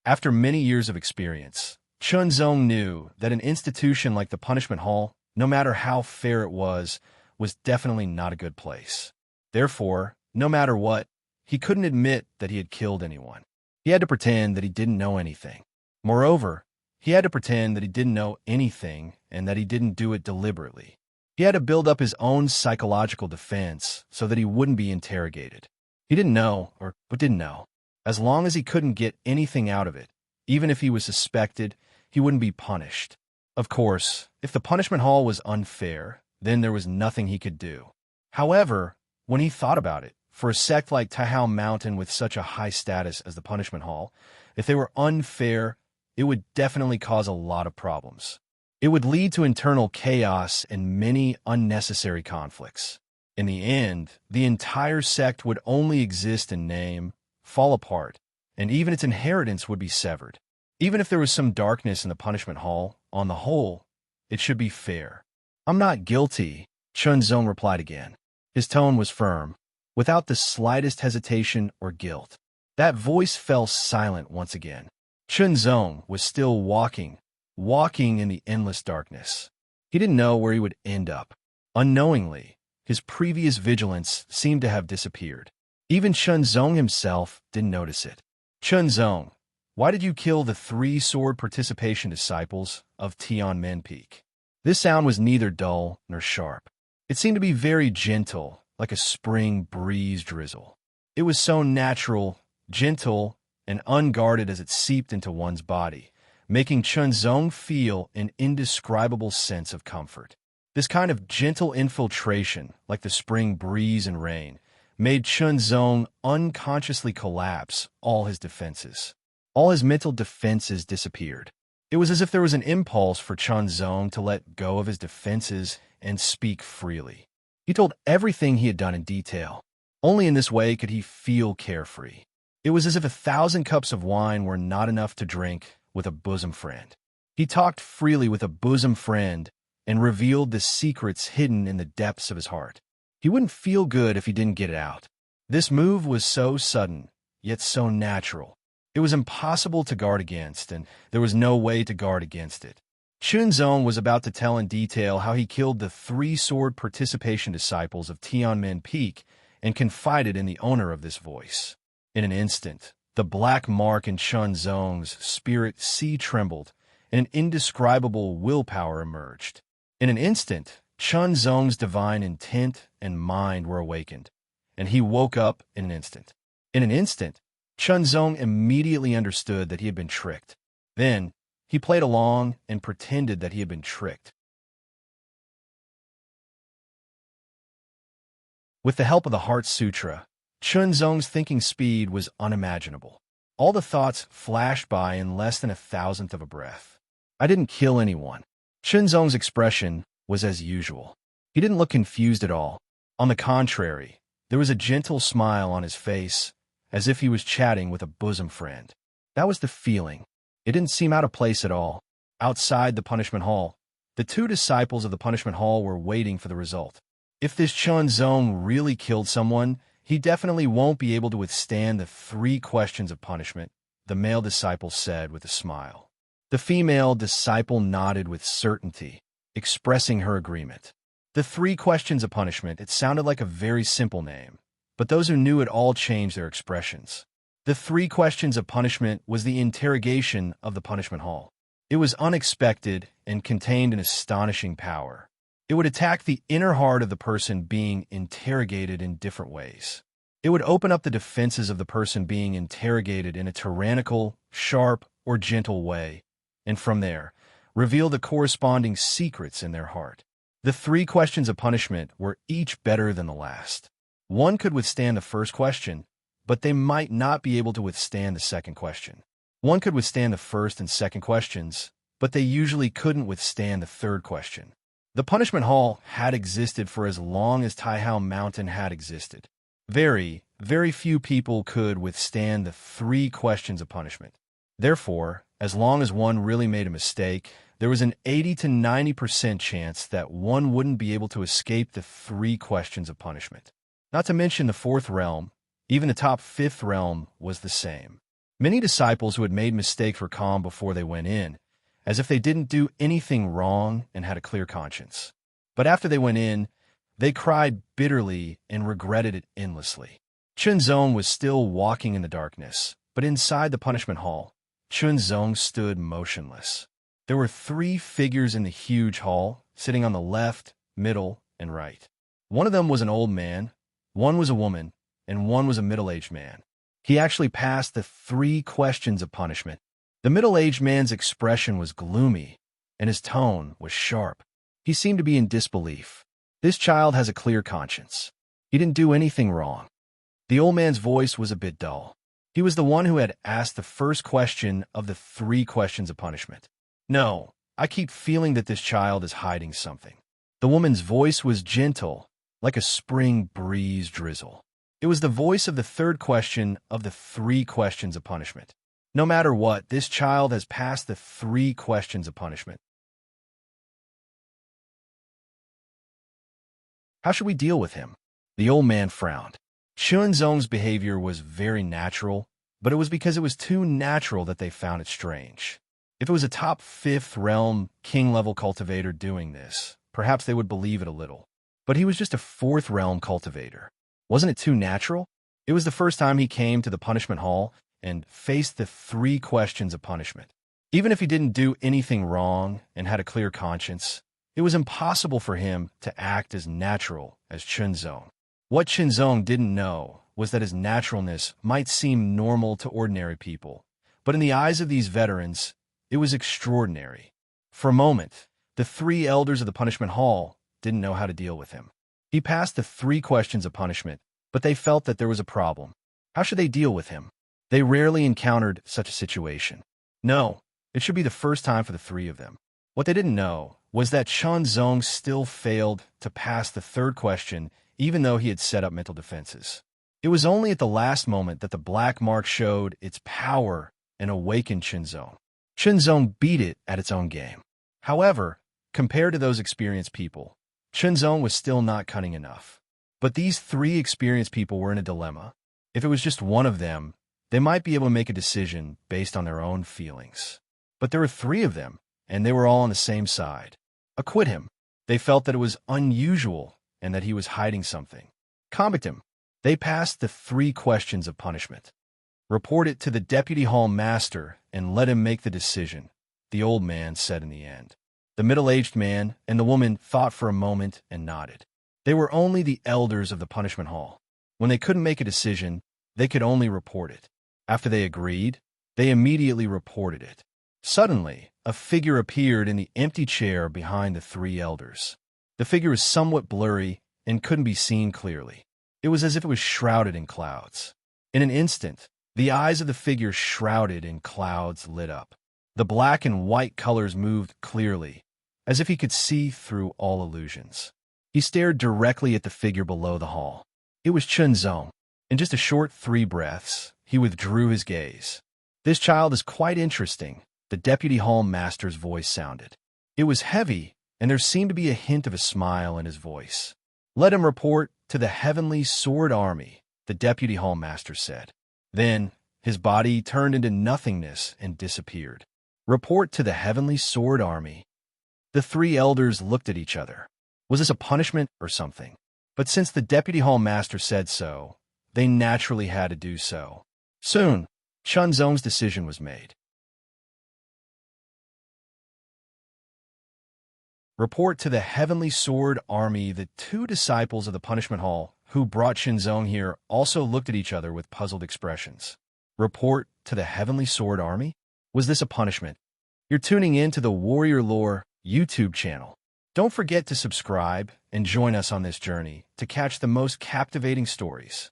After many years of experience, Chun Zong knew that an institution like the punishment hall, no matter how fair it was definitely not a good place. Therefore, no matter what, he couldn't admit that he had killed anyone. He had to pretend that he didn't know anything. Moreover, he had to pretend that he didn't know anything and that he didn't do it deliberately. He had to build up his own psychological defense so that he wouldn't be interrogated. He didn't know, but didn't know. As long as he couldn't get anything out of it, even if he was suspected, he wouldn't be punished. Of course, if the punishment hall was unfair, then there was nothing he could do. However, when he thought about it, for a sect like Taihao Mountain with such a high status as the punishment hall, if they were unfair, it would definitely cause a lot of problems. It would lead to internal chaos and many unnecessary conflicts. In the end, the entire sect would only exist in name, fall apart, and even its inheritance would be severed. Even if there was some darkness in the punishment hall, on the whole, it should be fair. "I'm not guilty," Chun Zong replied again. His tone was firm, without the slightest hesitation or guilt. That voice fell silent once again. Chun Zong was still walking in the endless darkness. He didn't know where he would end up. Unknowingly, his previous vigilance seemed to have disappeared. Even Chun Zong himself didn't notice it. "Chun Zong, why did you kill the 3 sword participation disciples of Tianmen Peak?" This sound was neither dull nor sharp. It seemed to be very gentle, like a spring breeze drizzle. It was so natural, gentle, and unguarded as it seeped into one's body, making Chun Zong feel an indescribable sense of comfort. This kind of gentle infiltration, like the spring breeze and rain, made Chun Zong unconsciously collapse all his defenses. All his mental defenses disappeared. It was as if there was an impulse for Chun Zong to let go of his defenses and speak freely. He told everything he had done in detail. Only in this way could he feel carefree. It was as if 1,000 cups of wine were not enough to drink with a bosom friend. He talked freely with a bosom friend and revealed the secrets hidden in the depths of his heart. He wouldn't feel good if he didn't get it out. This move was so sudden, yet so natural. It was impossible to guard against, and there was no way to guard against it. Chun Zong was about to tell in detail how he killed the 3 sword participation disciples of Tianmen Peak and confided in the owner of this voice. In an instant, the black mark in Chun Zong's spirit sea trembled, and an indescribable willpower emerged. In an instant, Chun Zong's divine intent and mind were awakened, and he woke up in an instant. In an instant, Chun Zong immediately understood that he had been tricked. Then, he played along and pretended that he had been tricked. With the help of the Heart Sutra, Chun Zong's thinking speed was unimaginable. All the thoughts flashed by in less than 1,000th of a breath. "I didn't kill anyone." Chun Zong's expression was as usual. He didn't look confused at all. On the contrary, there was a gentle smile on his face, as if he was chatting with a bosom friend. That was the feeling. It didn't seem out of place at all. Outside the punishment hall, the 2 disciples of the punishment hall were waiting for the result. If this Chun Zong really killed someone, he definitely won't be able to withstand the 3 questions of punishment, the male disciple said with a smile. The female disciple nodded with certainty, expressing her agreement. The 3 questions of punishment, it sounded like a very simple name, but those who knew it all changed their expressions. The 3 questions of punishment was the interrogation of the punishment hall. It was unexpected and contained an astonishing power. It would attack the inner heart of the person being interrogated in different ways. It would open up the defenses of the person being interrogated in a tyrannical, sharp, or gentle way, and from there, reveal the corresponding secrets in their heart. The 3 questions of punishment were each better than the last. One could withstand the first question, but they might not be able to withstand the second question. One could withstand the first and second questions, but they usually couldn't withstand the third question. The punishment hall had existed for as long as Taihao Mountain had existed. Very, very few people could withstand the 3 questions of punishment. Therefore, as long as one really made a mistake, there was an 80 to 90% chance that one wouldn't be able to escape the 3 questions of punishment. Not to mention the 4th realm, even the top 5th realm was the same. Many disciples who had made mistakes were calm before they went in, as if they didn't do anything wrong and had a clear conscience. But after they went in, they cried bitterly and regretted it endlessly. Chunzong was still walking in the darkness, but inside the punishment hall, Chunzong stood motionless. There were 3 figures in the huge hall, sitting on the left, middle, and right. One of them was an old man, one was a woman, and one was a middle-aged man. He actually passed the 3 questions of punishment. The middle-aged man's expression was gloomy, and his tone was sharp. He seemed to be in disbelief. This child has a clear conscience. He didn't do anything wrong. The old man's voice was a bit dull. He was the one who had asked the first question of the 3 questions of punishment. No, I keep feeling that this child is hiding something. The woman's voice was gentle, like a spring breeze drizzle. It was the voice of the 3rd question of the 3 questions of punishment. No matter what, this child has passed the 3 questions of punishment. How should we deal with him? The old man frowned. Chunzong's behavior was very natural, but it was because it was too natural that they found it strange. If it was a top 5th realm, king-level cultivator doing this, perhaps they would believe it a little. But he was just a 4th realm cultivator. Wasn't it too natural? It was the first time he came to the punishment hall and faced the 3 questions of punishment. Even if he didn't do anything wrong and had a clear conscience, it was impossible for him to act as natural as Chunzong. What Chunzong didn't know was that his naturalness might seem normal to ordinary people, but in the eyes of these veterans, it was extraordinary. For a moment, the 3 elders of the punishment hall didn't know how to deal with him. He passed the 3 questions of punishment, but they felt that there was a problem. How should they deal with him? They rarely encountered such a situation. No, it should be the first time for the 3 of them. What they didn't know was that Chunzong still failed to pass the 3rd question even though he had set up mental defenses. It was only at the last moment that the black mark showed its power and awakened Chunzong. Chunzong beat it at its own game. However, compared to those experienced people, Chunzong was still not cunning enough. But these 3 experienced people were in a dilemma. If it was just one of them, they might be able to make a decision based on their own feelings. But there were 3 of them, and they were all on the same side. Acquit him. They felt that it was unusual and that he was hiding something. Convict him. They passed the 3 questions of punishment. Report it to the deputy hall master and let him make the decision, the old man said in the end. The middle-aged man and the woman thought for a moment and nodded. They were only the elders of the punishment hall. When they couldn't make a decision, they could only report it. After they agreed, they immediately reported it. Suddenly, a figure appeared in the empty chair behind the 3 elders. The figure was somewhat blurry and couldn't be seen clearly. It was as if it was shrouded in clouds. In an instant, the eyes of the figure shrouded in clouds lit up. The black and white colors moved clearly, as if he could see through all illusions. He stared directly at the figure below the hall. It was Chunzong. In just a short 3 breaths, he withdrew his gaze. This child is quite interesting, the deputy hall master's voice sounded. It was heavy, and there seemed to be a hint of a smile in his voice. Let him report to the Heavenly Sword Army, the deputy hall master said. Then, his body turned into nothingness and disappeared. Report to the Heavenly Sword Army. The 3 elders looked at each other. Was this a punishment or something? But since the deputy hall master said so, they naturally had to do so. Soon, Chunzong's decision was made. Report to the Heavenly Sword Army. The two disciples of the Punishment Hall who brought Shinzong here also looked at each other with puzzled expressions. Report to the Heavenly Sword Army? Was this a punishment? You're tuning in to the Warrior Lore YouTube channel. Don't forget to subscribe and join us on this journey to catch the most captivating stories.